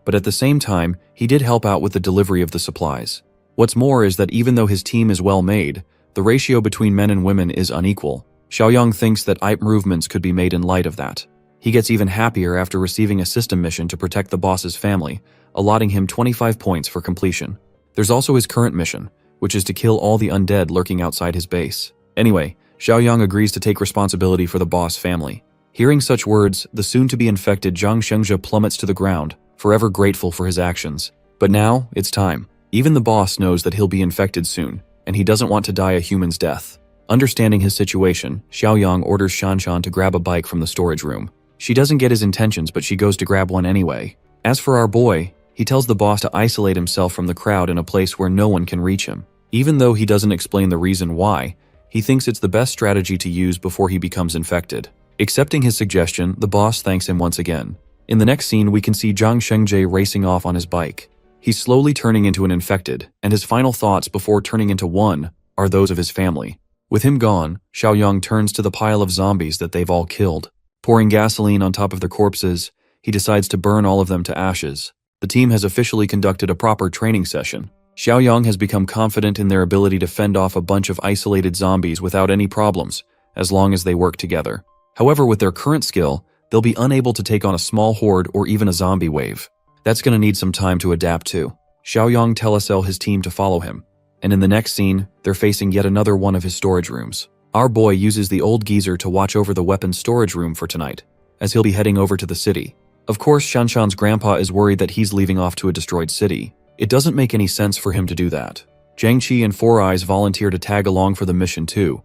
but at the same time, he did help out with the delivery of the supplies. What's more is that even though his team is well made, the ratio between men and women is unequal. Xiaoyang thinks that improvements could be made in light of that. He gets even happier after receiving a system mission to protect the boss's family, allotting him 25 points for completion. There's also his current mission, which is to kill all the undead lurking outside his base. Anyway, Xiaoyang agrees to take responsibility for the boss family. Hearing such words, the soon-to-be infected Zhang Shengji plummets to the ground, forever grateful for his actions. But now, it's time. Even the boss knows that he'll be infected soon, and he doesn't want to die a human's death. Understanding his situation, Xiaoyang orders Shanshan to grab a bike from the storage room. She doesn't get his intentions, but she goes to grab one anyway. As for our boy, he tells the boss to isolate himself from the crowd in a place where no one can reach him. Even though he doesn't explain the reason why, he thinks it's the best strategy to use before he becomes infected. Accepting his suggestion, the boss thanks him once again. In the next scene, we can see Zhang Shengji racing off on his bike. He's slowly turning into an infected, and his final thoughts before turning into one are those of his family. With him gone, Xiaoyang turns to the pile of zombies that they've all killed. Pouring gasoline on top of their corpses, he decides to burn all of them to ashes. The team has officially conducted a proper training session. Xiaoyang has become confident in their ability to fend off a bunch of isolated zombies without any problems, as long as they work together. However, with their current skill, they'll be unable to take on a small horde or even a zombie wave. That's going to need some time to adapt to. Xiaoyang tells his team to follow him, and in the next scene, they're facing yet another one of his storage rooms. Our boy uses the old geezer to watch over the weapons storage room for tonight, as he'll be heading over to the city. Of course, Shanshan's grandpa is worried that he's leaving off to a destroyed city. It doesn't make any sense for him to do that. Jiang Qi and Four Eyes volunteer to tag along for the mission too,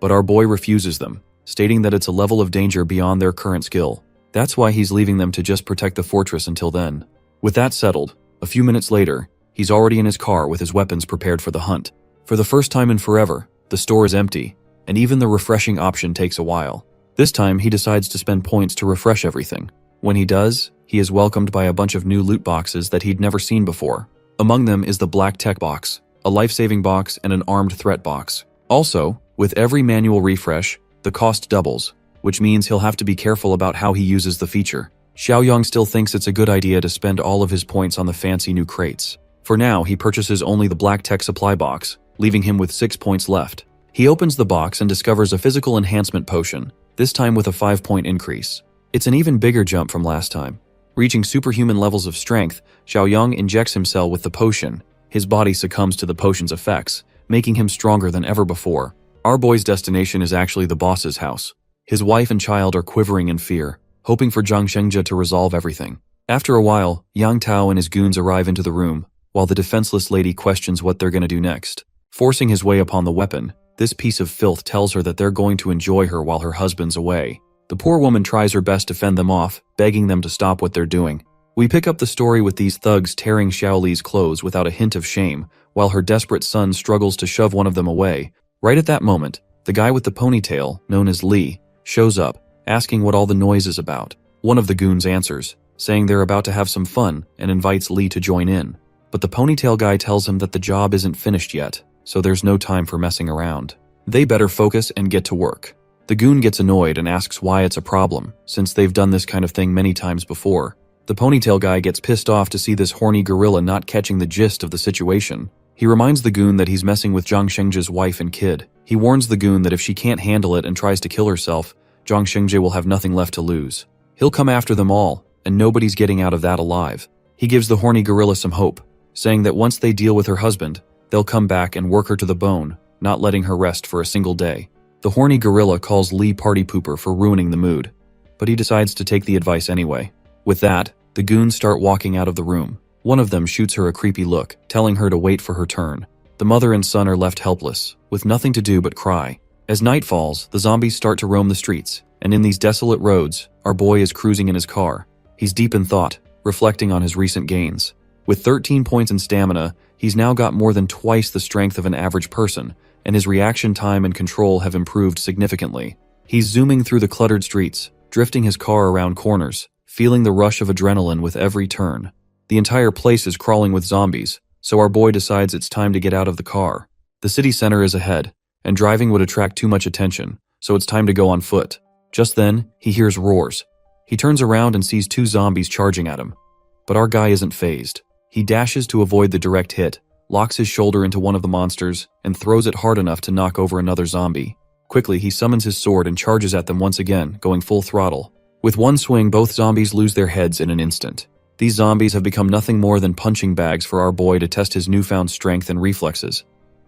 but our boy refuses them, stating that it's a level of danger beyond their current skill. That's why he's leaving them to just protect the fortress until then. With that settled, a few minutes later, he's already in his car with his weapons prepared for the hunt. For the first time in forever, the store is empty, and even the refreshing option takes a while. This time, he decides to spend points to refresh everything. When he does, he is welcomed by a bunch of new loot boxes that he'd never seen before. Among them is the Black Tech box, a life-saving box, and an armed threat box. Also, with every manual refresh, the cost doubles, which means he'll have to be careful about how he uses the feature. Xiaoyang still thinks it's a good idea to spend all of his points on the fancy new crates. For now, he purchases only the black tech supply box, leaving him with 6 points left. He opens the box and discovers a physical enhancement potion, this time with a 5-point increase. It's an even bigger jump from last time. Reaching superhuman levels of strength, Xiaoyang injects himself with the potion. His body succumbs to the potion's effects, making him stronger than ever before. Our boy's destination is actually the boss's house. His wife and child are quivering in fear, hoping for Zhang Shengzhe to resolve everything. After a while, Yang Tao and his goons arrive into the room, while the defenseless lady questions what they're going to do next. Forcing his way upon the weapon, this piece of filth tells her that they're going to enjoy her while her husband's away. The poor woman tries her best to fend them off, begging them to stop what they're doing. We pick up the story with these thugs tearing Xiaoli's clothes without a hint of shame, while her desperate son struggles to shove one of them away. Right at that moment, the guy with the ponytail, known as Li, shows up, asking what all the noise is about. One of the goons answers, saying they're about to have some fun, and invites Li to join in. But the ponytail guy tells him that the job isn't finished yet, so there's no time for messing around. They better focus and get to work. The goon gets annoyed and asks why it's a problem, since they've done this kind of thing many times before. The ponytail guy gets pissed off to see this horny gorilla not catching the gist of the situation. He reminds the goon that he's messing with Zhang Shengzhe's wife and kid. He warns the goon that if she can't handle it and tries to kill herself, Zhang Shengzhe will have nothing left to lose. He'll come after them all, and nobody's getting out of that alive. He gives the horny gorilla some hope, saying that once they deal with her husband, they'll come back and work her to the bone, not letting her rest for a single day. The horny gorilla calls Li party pooper for ruining the mood, but he decides to take the advice anyway. With that, the goons start walking out of the room. One of them shoots her a creepy look, telling her to wait for her turn. The mother and son are left helpless, with nothing to do but cry. As night falls, the zombies start to roam the streets, and in these desolate roads, our boy is cruising in his car. He's deep in thought, reflecting on his recent gains. With 13 points in stamina, he's now got more than twice the strength of an average person, and his reaction time and control have improved significantly. He's zooming through the cluttered streets, drifting his car around corners, feeling the rush of adrenaline with every turn. The entire place is crawling with zombies, so our boy decides it's time to get out of the car. The city center is ahead, and driving would attract too much attention, so it's time to go on foot. Just then, he hears roars. He turns around and sees 2 zombies charging at him. But our guy isn't fazed. He dashes to avoid the direct hit, locks his shoulder into one of the monsters, and throws it hard enough to knock over another zombie. Quickly, he summons his sword and charges at them once again, going full throttle. With one swing, both zombies lose their heads in an instant. These zombies have become nothing more than punching bags for our boy to test his newfound strength and reflexes.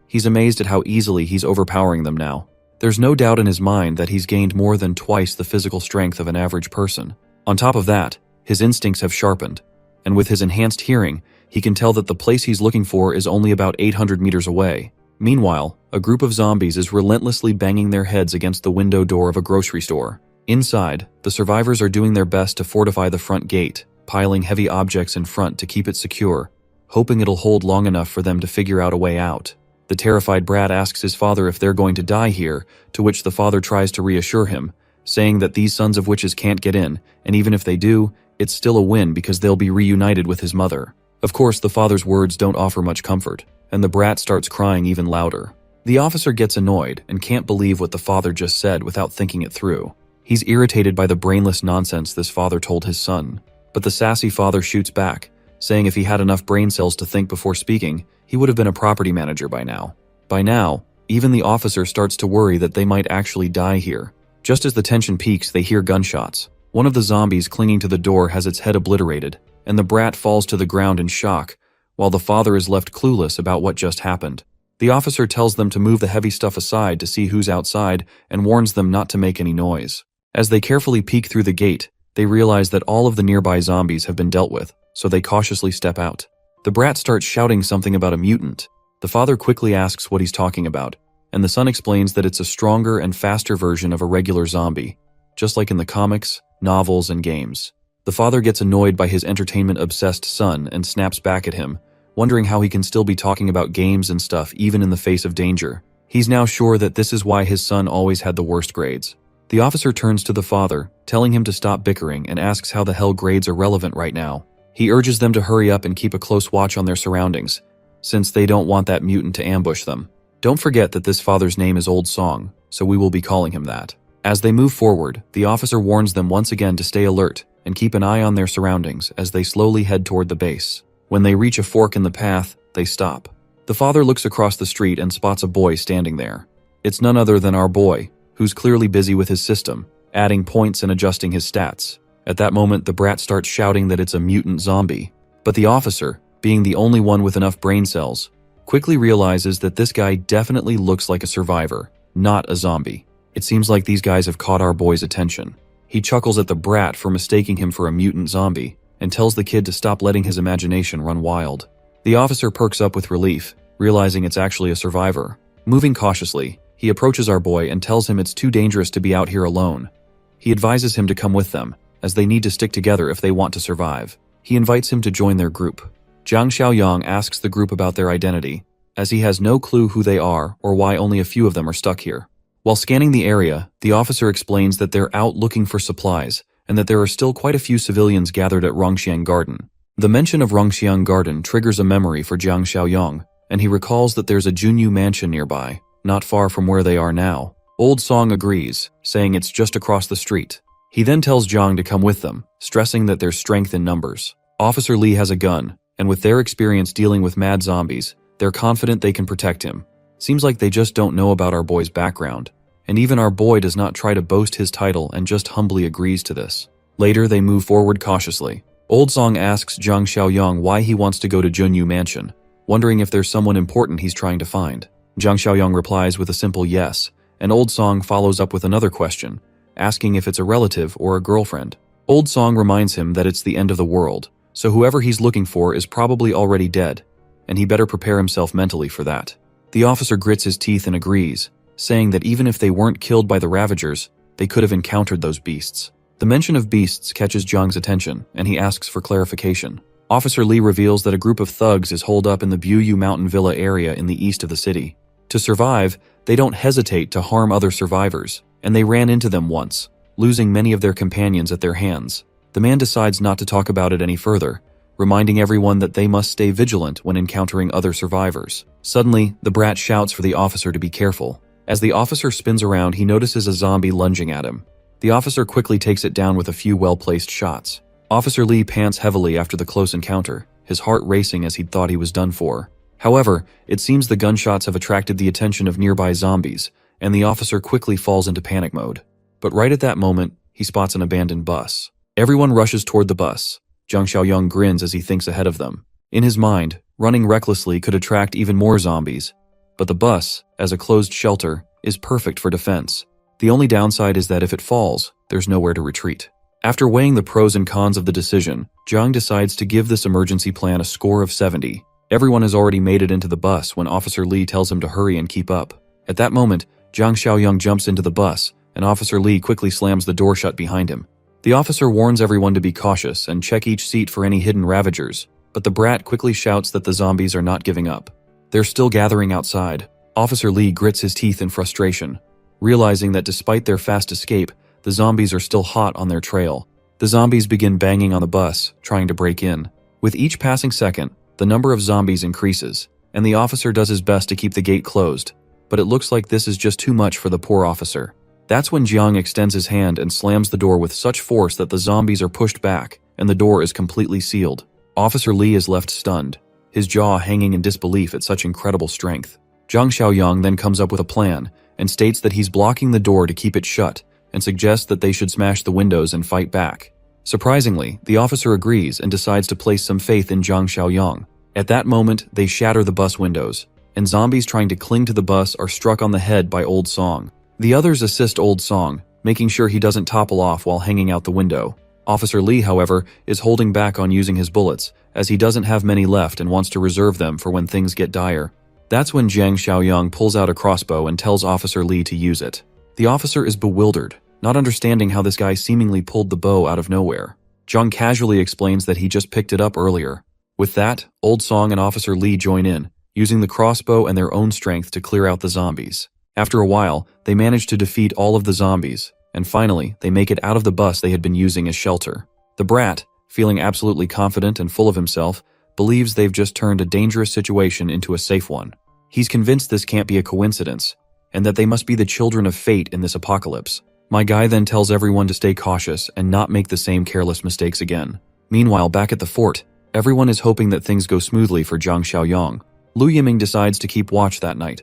He's amazed at how easily he's overpowering them now. There's no doubt in his mind that he's gained more than twice the physical strength of an average person. On top of that, his instincts have sharpened, and with his enhanced hearing, he can tell that the place he's looking for is only about 800 meters away. Meanwhile, a group of zombies is relentlessly banging their heads against the window door of a grocery store. Inside, the survivors are doing their best to fortify the front gate, piling heavy objects in front to keep it secure, hoping it'll hold long enough for them to figure out a way out. The terrified brat asks his father if they're going to die here, to which the father tries to reassure him, saying that these sons of witches can't get in, and even if they do, it's still a win because they'll be reunited with his mother. Of course, the father's words don't offer much comfort, and the brat starts crying even louder. The officer gets annoyed and can't believe what the father just said without thinking it through. He's irritated by the brainless nonsense this father told his son, but the sassy father shoots back, saying if he had enough brain cells to think before speaking, he would have been a property manager by now. By now, even the officer starts to worry that they might actually die here. Just as the tension peaks, they hear gunshots. One of the zombies clinging to the door has its head obliterated, and the brat falls to the ground in shock, while the father is left clueless about what just happened. The officer tells them to move the heavy stuff aside to see who's outside and warns them not to make any noise. As they carefully peek through the gate, they realize that all of the nearby zombies have been dealt with, so they cautiously step out. The brat starts shouting something about a mutant. The father quickly asks what he's talking about, and the son explains that it's a stronger and faster version of a regular zombie, just like in the comics, novels, and games. The father gets annoyed by his entertainment-obsessed son and snaps back at him, wondering how he can still be talking about games and stuff even in the face of danger. He's now sure that this is why his son always had the worst grades. The officer turns to the father, telling him to stop bickering, and asks how the hell grades are relevant right now. He urges them to hurry up and keep a close watch on their surroundings, since they don't want that mutant to ambush them. Don't forget that this father's name is Old Song, so we will be calling him that. As they move forward, the officer warns them once again to stay alert, and keep an eye on their surroundings as they slowly head toward the base. When they reach a fork in the path, they stop. The father looks across the street and spots a boy standing there. It's none other than our boy, who's clearly busy with his system, adding points and adjusting his stats. At that moment, the brat starts shouting that it's a mutant zombie. But the officer, being the only one with enough brain cells, quickly realizes that this guy definitely looks like a survivor, not a zombie. It seems like these guys have caught our boy's attention. He chuckles at the brat for mistaking him for a mutant zombie and tells the kid to stop letting his imagination run wild. The officer perks up with relief, realizing it's actually a survivor. Moving cautiously, he approaches our boy and tells him it's too dangerous to be out here alone. He advises him to come with them, as they need to stick together if they want to survive. He invites him to join their group. Jiang Xiaoyang asks the group about their identity, as he has no clue who they are or why only a few of them are stuck here. While scanning the area, the officer explains that they're out looking for supplies and that there are still quite a few civilians gathered at Rongxiang Garden. The mention of Rongxiang Garden triggers a memory for Jiang Xiaoyang, and he recalls that there's a Junyu mansion nearby, not far from where they are now. Old Song agrees, saying it's just across the street. He then tells Jiang to come with them, stressing that there's strength in numbers. Officer Lee has a gun, and with their experience dealing with mad zombies, they're confident they can protect him. Seems like they just don't know about our boy's background, and even our boy does not try to boast his title and just humbly agrees to this. Later, they move forward cautiously. Old Song asks Jiang Xiaoyang why he wants to go to Junyu Mansion, wondering if there's someone important he's trying to find. Jiang Xiaoyang replies with a simple yes, and Old Song follows up with another question, asking if it's a relative or a girlfriend. Old Song reminds him that it's the end of the world, so whoever he's looking for is probably already dead, and he better prepare himself mentally for that. The officer grits his teeth and agrees, saying that even if they weren't killed by the Ravagers, they could have encountered those beasts. The mention of beasts catches Jiang's attention, and he asks for clarification. Officer Lee reveals that a group of thugs is holed up in the Buyu Mountain Villa area in the east of the city. To survive, they don't hesitate to harm other survivors, and they ran into them once, losing many of their companions at their hands. The man decides not to talk about it any further, reminding everyone that they must stay vigilant when encountering other survivors. Suddenly, the brat shouts for the officer to be careful. As the officer spins around, he notices a zombie lunging at him. The officer quickly takes it down with a few well-placed shots. Officer Lee pants heavily after the close encounter, his heart racing as he'd thought he was done for. However, it seems the gunshots have attracted the attention of nearby zombies, and the officer quickly falls into panic mode. But right at that moment, he spots an abandoned bus. Everyone rushes toward the bus. Jiang Xiaoyang grins as he thinks ahead of them. In his mind, running recklessly could attract even more zombies, but the bus, as a closed shelter, is perfect for defense. The only downside is that if it falls, there's nowhere to retreat. After weighing the pros and cons of the decision, Jiang decides to give this emergency plan a score of 70. Everyone has already made it into the bus when Officer Lee tells him to hurry and keep up. At that moment, Jiang Xiaoyang jumps into the bus, and Officer Lee quickly slams the door shut behind him. The officer warns everyone to be cautious and check each seat for any hidden Ravagers, but the brat quickly shouts that the zombies are not giving up. They're still gathering outside. Officer Lee grits his teeth in frustration, realizing that despite their fast escape, the zombies are still hot on their trail. The zombies begin banging on the bus, trying to break in. With each passing second, the number of zombies increases, and the officer does his best to keep the gate closed, but it looks like this is just too much for the poor officer. That's when Jiang extends his hand and slams the door with such force that the zombies are pushed back, and the door is completely sealed. Officer Lee is left stunned, his jaw hanging in disbelief at such incredible strength. Jiang Xiaoyang then comes up with a plan, and states that he's blocking the door to keep it shut, and suggests that they should smash the windows and fight back. Surprisingly, the officer agrees and decides to place some faith in Jiang Xiaoyang. At that moment, they shatter the bus windows, and zombies trying to cling to the bus are struck on the head by Old Song. The others assist Old Song, making sure he doesn't topple off while hanging out the window. Officer Lee, however, is holding back on using his bullets, as he doesn't have many left and wants to reserve them for when things get dire. That's when Jiang Xiaoyang pulls out a crossbow and tells Officer Lee to use it. The officer is bewildered, not understanding how this guy seemingly pulled the bow out of nowhere. Jiang casually explains that he just picked it up earlier. With that, Old Song and Officer Lee join in, using the crossbow and their own strength to clear out the zombies. After a while, they manage to defeat all of the zombies, and finally, they make it out of the bus they had been using as shelter. The brat, feeling absolutely confident and full of himself, believes they've just turned a dangerous situation into a safe one. He's convinced this can't be a coincidence, and that they must be the children of fate in this apocalypse. My guy then tells everyone to stay cautious and not make the same careless mistakes again. Meanwhile, back at the fort, everyone is hoping that things go smoothly for Zhang Xiaoyang. Lu Yiming decides to keep watch that night.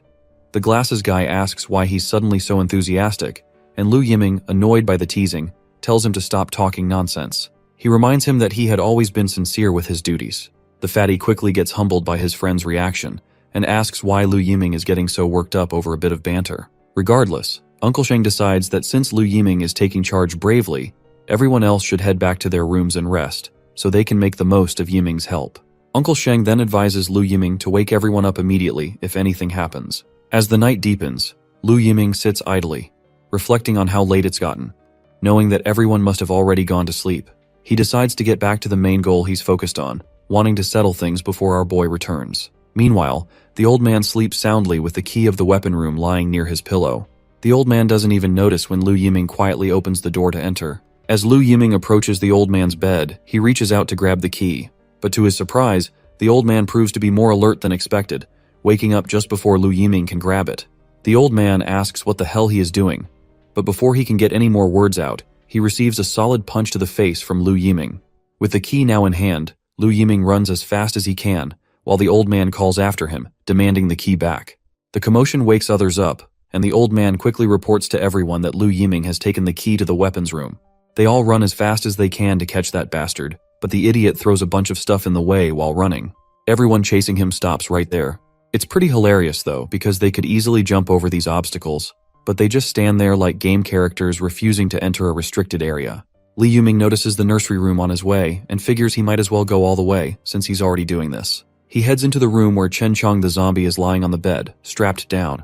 The glasses guy asks why he's suddenly so enthusiastic, and Lu Yiming, annoyed by the teasing, tells him to stop talking nonsense. He reminds him that he had always been sincere with his duties. The fatty quickly gets humbled by his friend's reaction, and asks why Lu Yiming is getting so worked up over a bit of banter. Regardless, Uncle Sheng decides that since Lu Yiming is taking charge bravely, everyone else should head back to their rooms and rest, so they can make the most of Yiming's help. Uncle Sheng then advises Lu Yiming to wake everyone up immediately if anything happens. As the night deepens, Lu Yiming sits idly, reflecting on how late it's gotten. Knowing that everyone must have already gone to sleep, he decides to get back to the main goal he's focused on, wanting to settle things before our boy returns. Meanwhile, the old man sleeps soundly with the key of the weapon room lying near his pillow. The old man doesn't even notice when Lu Yiming quietly opens the door to enter. As Lu Yiming approaches the old man's bed, he reaches out to grab the key. But to his surprise, the old man proves to be more alert than expected, waking up just before Lu Yiming can grab it. The old man asks what the hell he is doing, but before he can get any more words out, he receives a solid punch to the face from Lu Yiming. With the key now in hand, Lu Yiming runs as fast as he can, while the old man calls after him, demanding the key back. The commotion wakes others up, and the old man quickly reports to everyone that Lu Yiming has taken the key to the weapons room. They all run as fast as they can to catch that bastard, but the idiot throws a bunch of stuff in the way while running. Everyone chasing him stops right there. It's pretty hilarious though, because they could easily jump over these obstacles, but they just stand there like game characters refusing to enter a restricted area. Lu Yiming notices the nursery room on his way and figures he might as well go all the way since he's already doing this. He heads into the room where Chen Chong the zombie is lying on the bed, strapped down.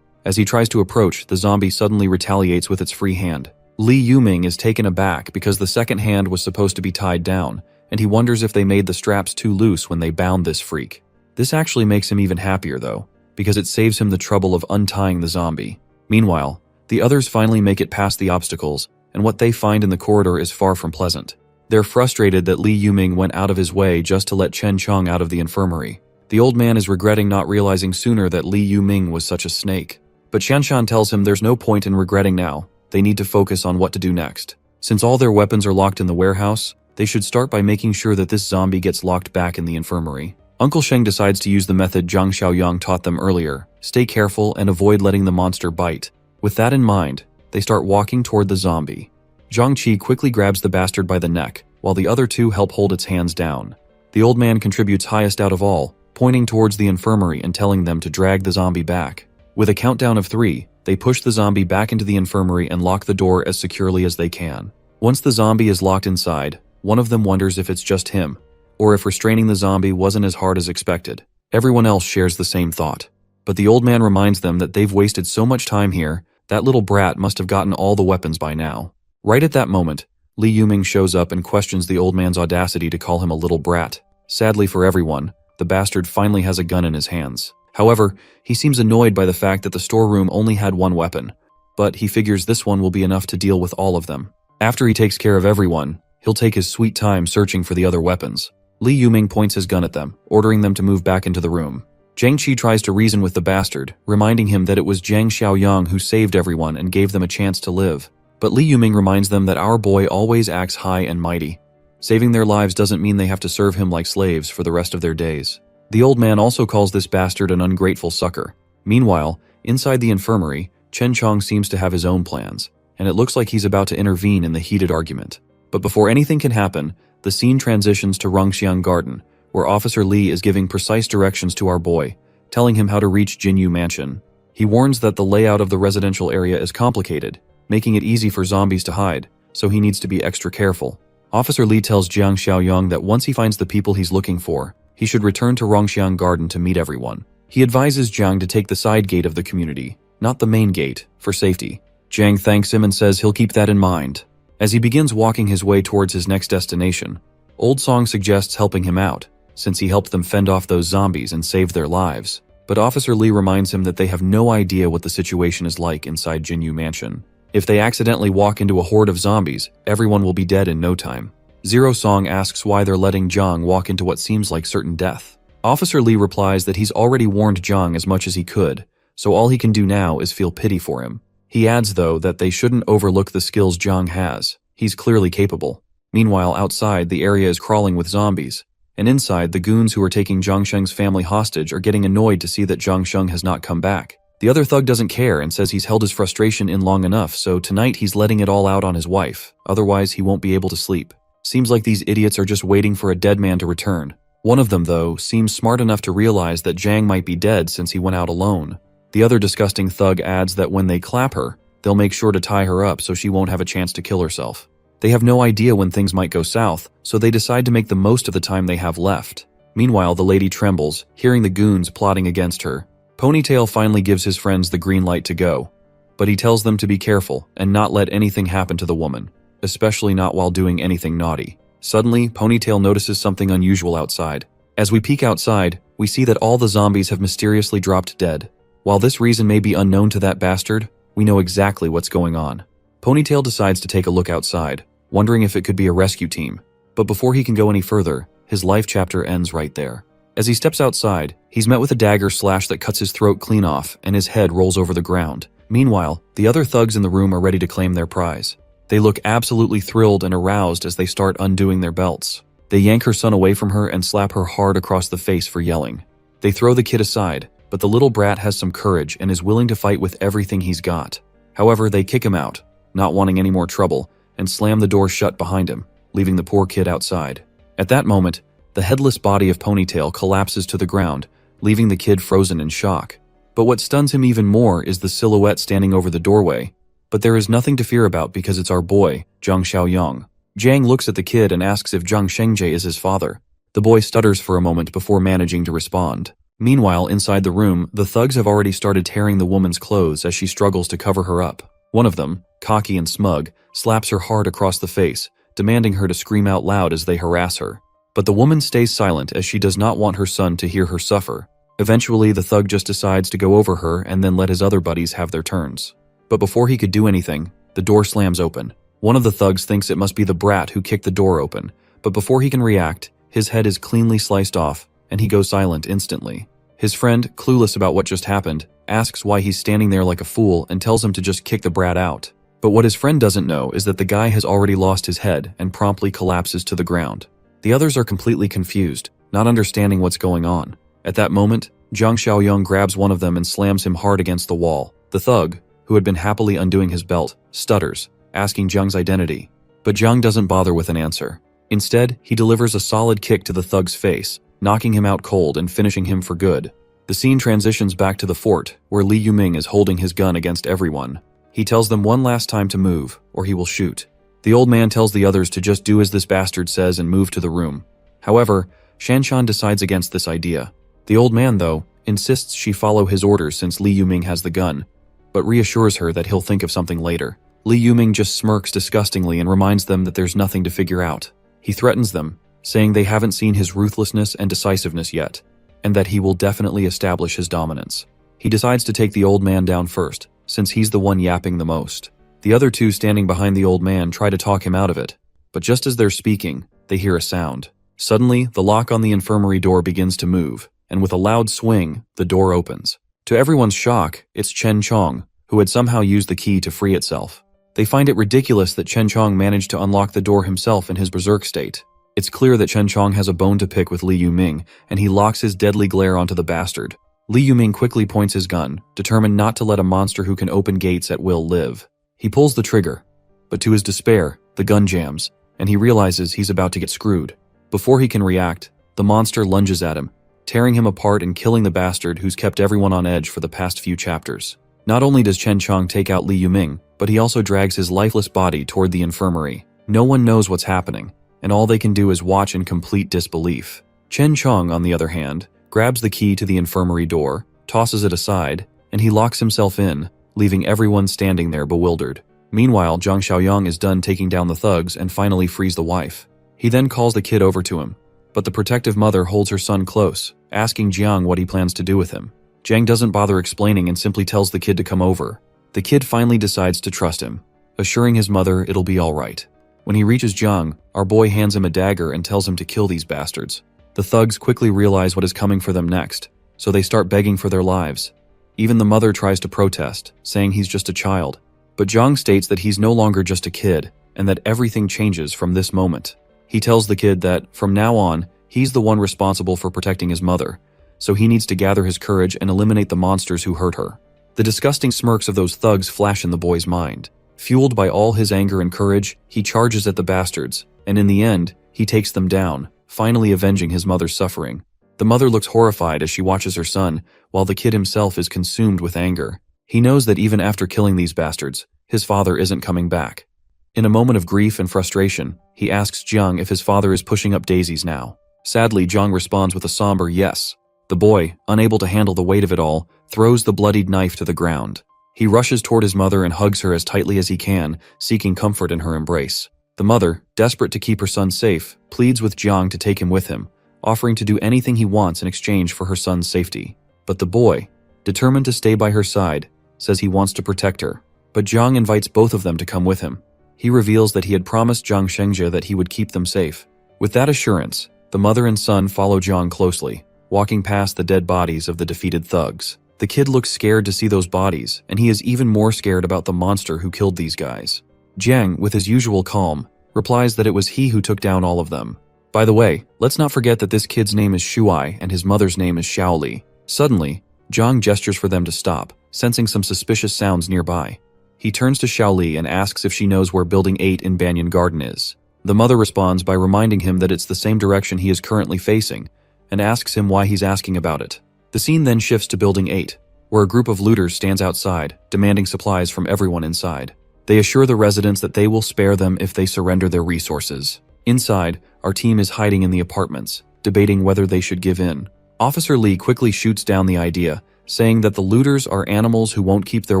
As he tries to approach, the zombie suddenly retaliates with its free hand. Lu Yiming is taken aback because the second hand was supposed to be tied down, and he wonders if they made the straps too loose when they bound this freak. This actually makes him even happier though, because it saves him the trouble of untying the zombie. Meanwhile, the others finally make it past the obstacles, and what they find in the corridor is far from pleasant. They're frustrated that Lu Yiming went out of his way just to let Chen Chong out of the infirmary. The old man is regretting not realizing sooner that Lu Yiming was such a snake. But Shanshan tells him there's no point in regretting now, they need to focus on what to do next. Since all their weapons are locked in the warehouse, they should start by making sure that this zombie gets locked back in the infirmary. Uncle Sheng decides to use the method Zhang Xiaoyang taught them earlier, stay careful and avoid letting the monster bite. With that in mind, they start walking toward the zombie. Zhang Qi quickly grabs the bastard by the neck, while the other two help hold its hands down. The old man contributes highest out of all, pointing towards the infirmary and telling them to drag the zombie back. With a countdown of 3, they push the zombie back into the infirmary and lock the door as securely as they can. Once the zombie is locked inside, one of them wonders if it's just him, or if restraining the zombie wasn't as hard as expected. Everyone else shares the same thought. But the old man reminds them that they've wasted so much time here, that little brat must have gotten all the weapons by now. Right at that moment, Lu Yiming shows up and questions the old man's audacity to call him a little brat. Sadly for everyone, the bastard finally has a gun in his hands. However, he seems annoyed by the fact that the storeroom only had one weapon, but he figures this one will be enough to deal with all of them. After he takes care of everyone, he'll take his sweet time searching for the other weapons. Lu Yiming points his gun at them, ordering them to move back into the room. Zhang Qi tries to reason with the bastard, reminding him that it was Zhang Xiaoyang who saved everyone and gave them a chance to live. But Lu Yiming reminds them that our boy always acts high and mighty. Saving their lives doesn't mean they have to serve him like slaves for the rest of their days. The old man also calls this bastard an ungrateful sucker. Meanwhile, inside the infirmary, Chen Chong seems to have his own plans, and it looks like he's about to intervene in the heated argument. But before anything can happen, the scene transitions to Rongxiang Garden, where Officer Li is giving precise directions to our boy, telling him how to reach Jinyu Mansion. He warns that the layout of the residential area is complicated, making it easy for zombies to hide, so he needs to be extra careful. Officer Li tells Jiang Xiaoyang that once he finds the people he's looking for, he should return to Rongxiang Garden to meet everyone. He advises Jiang to take the side gate of the community, not the main gate, for safety. Jiang thanks him and says he'll keep that in mind. As he begins walking his way towards his next destination, Old Song suggests helping him out, since he helped them fend off those zombies and saved their lives. But Officer Li reminds him that they have no idea what the situation is like inside Jinyu Mansion. If they accidentally walk into a horde of zombies, everyone will be dead in no time. Zero Song asks why they're letting Jiang walk into what seems like certain death. Officer Li replies that he's already warned Jiang as much as he could, so all he can do now is feel pity for him. He adds, though, that they shouldn't overlook the skills Jiang has. He's clearly capable. Meanwhile, outside, the area is crawling with zombies. And inside, the goons who are taking Zhang Sheng's family hostage are getting annoyed to see that Zhang Sheng has not come back. The other thug doesn't care and says he's held his frustration in long enough, so tonight he's letting it all out on his wife. Otherwise, he won't be able to sleep. Seems like these idiots are just waiting for a dead man to return. One of them, though, seems smart enough to realize that Jiang might be dead since he went out alone. The other disgusting thug adds that when they clap her, they'll make sure to tie her up so she won't have a chance to kill herself. They have no idea when things might go south, so they decide to make the most of the time they have left. Meanwhile, the lady trembles, hearing the goons plotting against her. Ponytail finally gives his friends the green light to go, but he tells them to be careful and not let anything happen to the woman, especially not while doing anything naughty. Suddenly, Ponytail notices something unusual outside. As we peek outside, we see that all the zombies have mysteriously dropped dead. While this reason may be unknown to that bastard, we know exactly what's going on. Ponytail decides to take a look outside, wondering if it could be a rescue team. But before he can go any further, his life chapter ends right there. As he steps outside, he's met with a dagger slash that cuts his throat clean off, and his head rolls over the ground. Meanwhile, the other thugs in the room are ready to claim their prize. They look absolutely thrilled and aroused as they start undoing their belts. They yank her son away from her and slap her hard across the face for yelling. They throw the kid aside, but the little brat has some courage and is willing to fight with everything he's got. However, they kick him out, not wanting any more trouble, and slam the door shut behind him, leaving the poor kid outside. At that moment, the headless body of Ponytail collapses to the ground, leaving the kid frozen in shock. But what stuns him even more is the silhouette standing over the doorway. But there is nothing to fear about because it's our boy, Zhang Xiaoyang. Jiang looks at the kid and asks if Zhang Shengji is his father. The boy stutters for a moment before managing to respond. Meanwhile, inside the room, the thugs have already started tearing the woman's clothes as she struggles to cover her up. One of them, cocky and smug, slaps her hard across the face, demanding her to scream out loud as they harass her. But the woman stays silent as she does not want her son to hear her suffer. Eventually, the thug just decides to go over her and then let his other buddies have their turns. But before he could do anything, the door slams open. One of the thugs thinks it must be the brat who kicked the door open, but before he can react, his head is cleanly sliced off, and he goes silent instantly. His friend, clueless about what just happened, asks why he's standing there like a fool and tells him to just kick the brat out. But what his friend doesn't know is that the guy has already lost his head and promptly collapses to the ground. The others are completely confused, not understanding what's going on. At that moment, Zhang Xiaoyang grabs one of them and slams him hard against the wall. The thug, who had been happily undoing his belt, stutters, asking Jiang's identity. But Jiang doesn't bother with an answer. Instead, he delivers a solid kick to the thug's face, knocking him out cold and finishing him for good. The scene transitions back to the fort, where Li Yuming is holding his gun against everyone. He tells them one last time to move, or he will shoot. The old man tells the others to just do as this bastard says and move to the room. However, Shanshan decides against this idea. The old man, though, insists she follow his orders since Li Yuming has the gun, but reassures her that he'll think of something later. Li Yuming just smirks disgustingly and reminds them that there's nothing to figure out. He threatens them, saying they haven't seen his ruthlessness and decisiveness yet, and that he will definitely establish his dominance. He decides to take the old man down first, since he's the one yapping the most. The other two standing behind the old man try to talk him out of it, but just as they're speaking, they hear a sound. Suddenly, the lock on the infirmary door begins to move, and with a loud swing, the door opens. To everyone's shock, it's Chen Chong, who had somehow used the key to free itself. They find it ridiculous that Chen Chong managed to unlock the door himself in his berserk state. It's clear that Chen Chong has a bone to pick with Li Yuming, and he locks his deadly glare onto the bastard. Li Yuming quickly points his gun, determined not to let a monster who can open gates at will live. He pulls the trigger, but to his despair, the gun jams, and he realizes he's about to get screwed. Before he can react, the monster lunges at him, tearing him apart and killing the bastard who's kept everyone on edge for the past few chapters. Not only does Chen Chong take out Li Yuming, but he also drags his lifeless body toward the infirmary. No one knows what's happening, and all they can do is watch in complete disbelief. Chen Chong, on the other hand, grabs the key to the infirmary door, tosses it aside, and he locks himself in, leaving everyone standing there bewildered. Meanwhile, Zhang Xiaoyang is done taking down the thugs and finally frees the wife. He then calls the kid over to him, but the protective mother holds her son close, asking Jiang what he plans to do with him. Jiang doesn't bother explaining and simply tells the kid to come over. The kid finally decides to trust him, assuring his mother it'll be all right. When he reaches Jiang, our boy hands him a dagger and tells him to kill these bastards. The thugs quickly realize what is coming for them next, so they start begging for their lives. Even the mother tries to protest, saying he's just a child. But Jiang states that he's no longer just a kid, and that everything changes from this moment. He tells the kid that, from now on, he's the one responsible for protecting his mother, so he needs to gather his courage and eliminate the monsters who hurt her. The disgusting smirks of those thugs flash in the boy's mind. Fueled by all his anger and courage, he charges at the bastards, and in the end, he takes them down, finally avenging his mother's suffering. The mother looks horrified as she watches her son, while the kid himself is consumed with anger. He knows that even after killing these bastards, his father isn't coming back. In a moment of grief and frustration, he asks Jiang if his father is pushing up daisies now. Sadly, Jiang responds with a somber yes. The boy, unable to handle the weight of it all, throws the bloodied knife to the ground. He rushes toward his mother and hugs her as tightly as he can, seeking comfort in her embrace. The mother, desperate to keep her son safe, pleads with Jiang to take him with him, offering to do anything he wants in exchange for her son's safety. But the boy, determined to stay by her side, says he wants to protect her. But Jiang invites both of them to come with him. He reveals that he had promised Jiang Shengzhe that he would keep them safe. With that assurance, the mother and son follow Jiang closely, walking past the dead bodies of the defeated thugs. The kid looks scared to see those bodies, and he is even more scared about the monster who killed these guys. Jiang, with his usual calm, replies that it was he who took down all of them. By the way, let's not forget that this kid's name is Shuai and his mother's name is Shaoli. Suddenly, Jiang gestures for them to stop, sensing some suspicious sounds nearby. He turns to Shaoli and asks if she knows where Building 8 in Banyan Garden is. The mother responds by reminding him that it's the same direction he is currently facing, and asks him why he's asking about it. The scene then shifts to Building 8, where a group of looters stands outside, demanding supplies from everyone inside. They assure the residents that they will spare them if they surrender their resources. Inside, our team is hiding in the apartments, debating whether they should give in. Officer Lee quickly shoots down the idea, saying that the looters are animals who won't keep their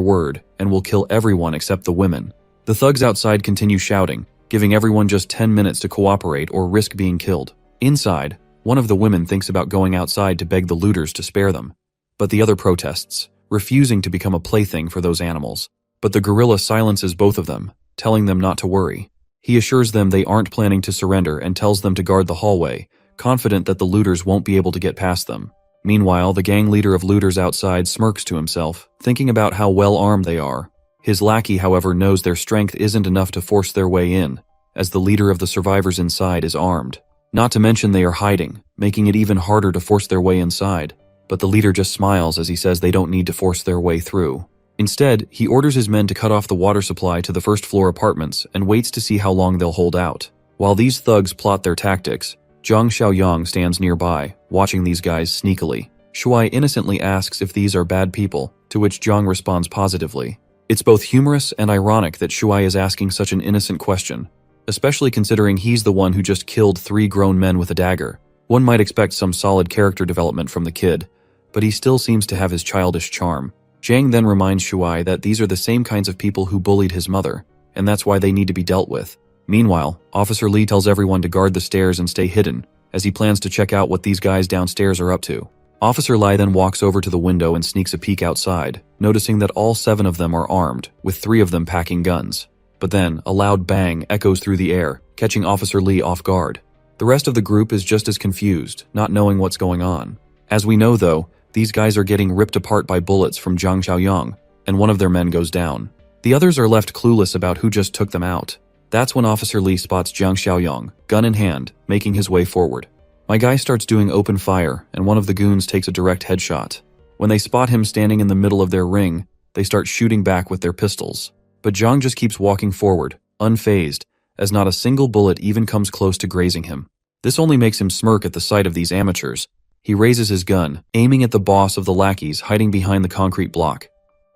word and will kill everyone except the women. The thugs outside continue shouting, giving everyone just 10 minutes to cooperate or risk being killed. Inside, one of the women thinks about going outside to beg the looters to spare them. But the other protests, refusing to become a plaything for those animals. But the gorilla silences both of them, telling them not to worry. He assures them they aren't planning to surrender and tells them to guard the hallway, confident that the looters won't be able to get past them. Meanwhile, the gang leader of looters outside smirks to himself, thinking about how well armed they are. His lackey, however, knows their strength isn't enough to force their way in, as the leader of the survivors inside is armed. Not to mention they are hiding, making it even harder to force their way inside. But the leader just smiles as he says they don't need to force their way through. Instead, he orders his men to cut off the water supply to the first-floor apartments and waits to see how long they'll hold out. While these thugs plot their tactics, Zhang Xiaoyang stands nearby, watching these guys sneakily. Shuai innocently asks if these are bad people, to which Zhang responds positively. It's both humorous and ironic that Shuai is asking such an innocent question, especially considering he's the one who just killed 3 grown men with a dagger. One might expect some solid character development from the kid, but he still seems to have his childish charm. Zhang then reminds Shuai that these are the same kinds of people who bullied his mother, and that's why they need to be dealt with. Meanwhile, Officer Lee tells everyone to guard the stairs and stay hidden, as he plans to check out what these guys downstairs are up to. Officer Lai then walks over to the window and sneaks a peek outside, noticing that all 7 of them are armed, with 3 of them packing guns. But then, a loud bang echoes through the air, catching Officer Lee off guard. The rest of the group is just as confused, not knowing what's going on. As we know though, these guys are getting ripped apart by bullets from Zhang Xiaoyang, and one of their men goes down. The others are left clueless about who just took them out. That's when Officer Lee spots Zhang Xiaoyang, gun in hand, making his way forward. My guy starts doing open fire, and one of the goons takes a direct headshot. When they spot him standing in the middle of their ring, they start shooting back with their pistols. But Zhang just keeps walking forward, unfazed, as not a single bullet even comes close to grazing him. This only makes him smirk at the sight of these amateurs. He raises his gun, aiming at the boss of the lackeys hiding behind the concrete block.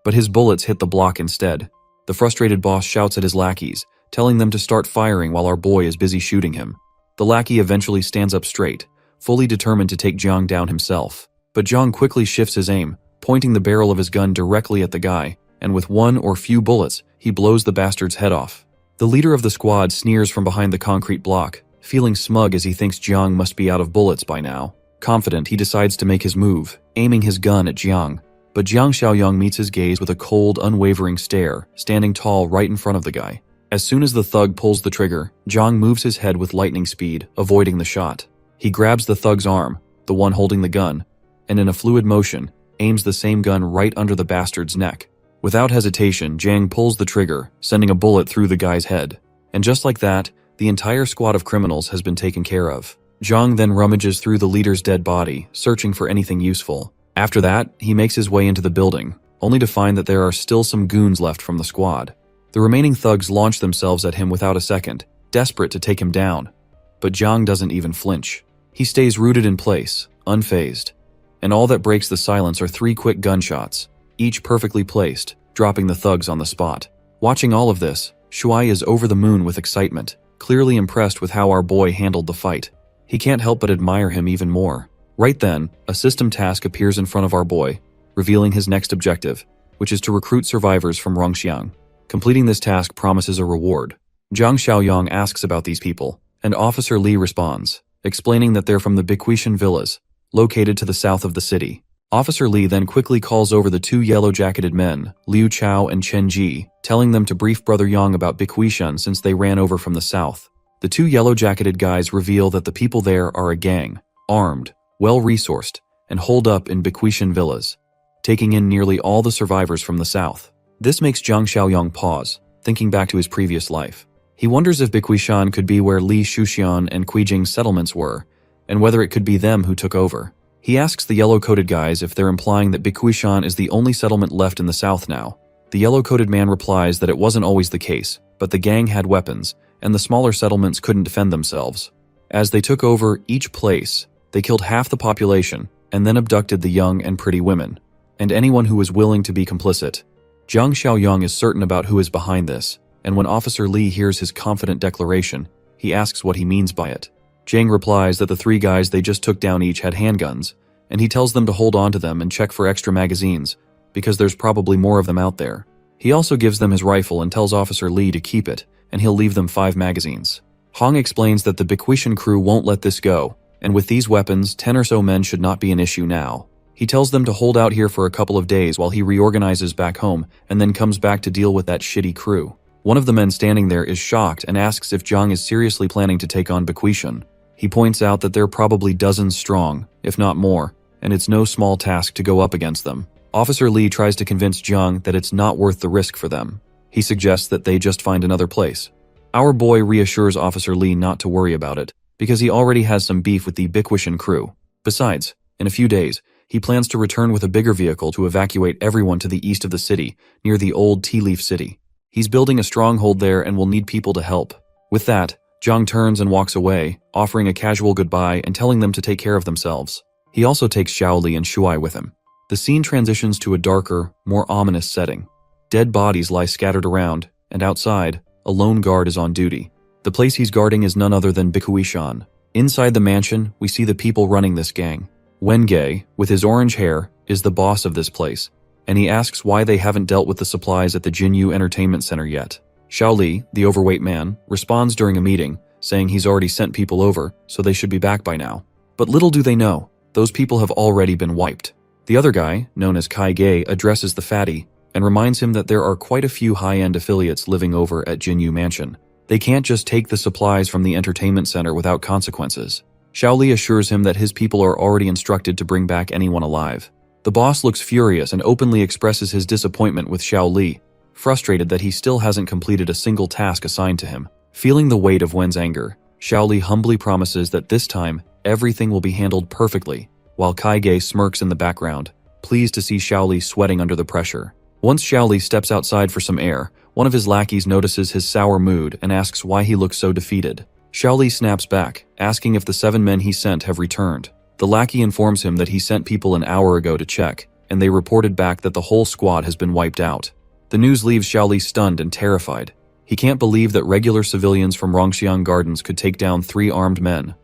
But his bullets hit the block instead. The frustrated boss shouts at his lackeys, telling them to start firing while our boy is busy shooting him. The lackey eventually stands up straight, fully determined to take Zhang down himself. But Zhang quickly shifts his aim, pointing the barrel of his gun directly at the guy, and with one or few bullets, he blows the bastard's head off. The leader of the squad sneers from behind the concrete block, feeling smug as he thinks Jiang must be out of bullets by now. Confident, he decides to make his move, aiming his gun at Jiang. But Zhang Xiaoyang meets his gaze with a cold, unwavering stare, standing tall right in front of the guy. As soon as the thug pulls the trigger, Jiang moves his head with lightning speed, avoiding the shot. He grabs the thug's arm, the one holding the gun, and in a fluid motion, aims the same gun right under the bastard's neck. Without hesitation, Jang pulls the trigger, sending a bullet through the guy's head. And just like that, the entire squad of criminals has been taken care of. Jang then rummages through the leader's dead body, searching for anything useful. After that, he makes his way into the building, only to find that there are still some goons left from the squad. The remaining thugs launch themselves at him without a second, desperate to take him down. But Jang doesn't even flinch. He stays rooted in place, unfazed. And all that breaks the silence are 3 quick gunshots, each perfectly placed, dropping the thugs on the spot. Watching all of this, Shuai is over the moon with excitement, clearly impressed with how our boy handled the fight. He can't help but admire him even more. Right then, a system task appears in front of our boy, revealing his next objective, which is to recruit survivors from Rongxiang. Completing this task promises a reward. Zhang Xiaoyang asks about these people, and Officer Li responds, explaining that they're from the Biquishan villas, located to the south of the city. Officer Li then quickly calls over the 2 yellow-jacketed men, Liu Chao and Chen Ji, telling them to brief Brother Yang about Biquishan since they ran over from the south. The 2 yellow-jacketed guys reveal that the people there are a gang, armed, well-resourced, and holed up in Biquishan villas, taking in nearly all the survivors from the south. This makes Zhang Xiaoyang pause, thinking back to his previous life. He wonders if Biquishan could be where Li Shuxian and Quijing's settlements were, and whether it could be them who took over. He asks the yellow-coated guys if they're implying that Biquishan is the only settlement left in the south now. The yellow-coated man replies that it wasn't always the case, but the gang had weapons, and the smaller settlements couldn't defend themselves. As they took over each place, they killed half the population, and then abducted the young and pretty women, and anyone who was willing to be complicit. Zhang Xiaoyang is certain about who is behind this, and when Officer Li hears his confident declaration, he asks what he means by it. Zhang replies that the 3 guys they just took down each had handguns, and he tells them to hold on to them and check for extra magazines, because there's probably more of them out there. He also gives them his rifle and tells Officer Li to keep it, and he'll leave them 5 magazines. Hong explains that the Biquishan crew won't let this go, and with these weapons, 10 or so men should not be an issue now. He tells them to hold out here for a couple of days while he reorganizes back home and then comes back to deal with that shitty crew. One of the men standing there is shocked and asks if Zhang is seriously planning to take on Biquishan. He points out that they're probably dozens strong, if not more, and it's no small task to go up against them. Officer Li tries to convince Zhang that it's not worth the risk for them. He suggests that they just find another place. Our boy reassures Officer Li not to worry about it, because he already has some beef with the Biquishan crew. Besides, in a few days, he plans to return with a bigger vehicle to evacuate everyone to the east of the city, near the old Tea Leaf City. He's building a stronghold there and will need people to help. With that, Zhang turns and walks away, offering a casual goodbye and telling them to take care of themselves. He also takes Xiaoli and Shuai with him. The scene transitions to a darker, more ominous setting. Dead bodies lie scattered around, and outside, a lone guard is on duty. The place he's guarding is none other than Biquishan. Inside the mansion, we see the people running this gang. Wenge, with his orange hair, is the boss of this place, and he asks why they haven't dealt with the supplies at the Jinyu Entertainment Center yet. Xiaoli, the overweight man, responds during a meeting, saying he's already sent people over, so they should be back by now. But little do they know, those people have already been wiped. The other guy, known as Kai Gei, addresses the fatty, and reminds him that there are quite a few high-end affiliates living over at Jinyu Mansion. They can't just take the supplies from the entertainment center without consequences. Xiaoli assures him that his people are already instructed to bring back anyone alive. The boss looks furious and openly expresses his disappointment with Xiaoli, frustrated that he still hasn't completed a single task assigned to him. Feeling the weight of Wen's anger, Xiaoli humbly promises that this time, everything will be handled perfectly, while Kaige smirks in the background, pleased to see Xiaoli sweating under the pressure. Once Xiaoli steps outside for some air, one of his lackeys notices his sour mood and asks why he looks so defeated. Xiaoli snaps back, asking if the 7 men he sent have returned. The lackey informs him that he sent people an hour ago to check, and they reported back that the whole squad has been wiped out. The news leaves Xiaoli stunned and terrified. He can't believe that regular civilians from Rongxiang Gardens could take down 3 armed men.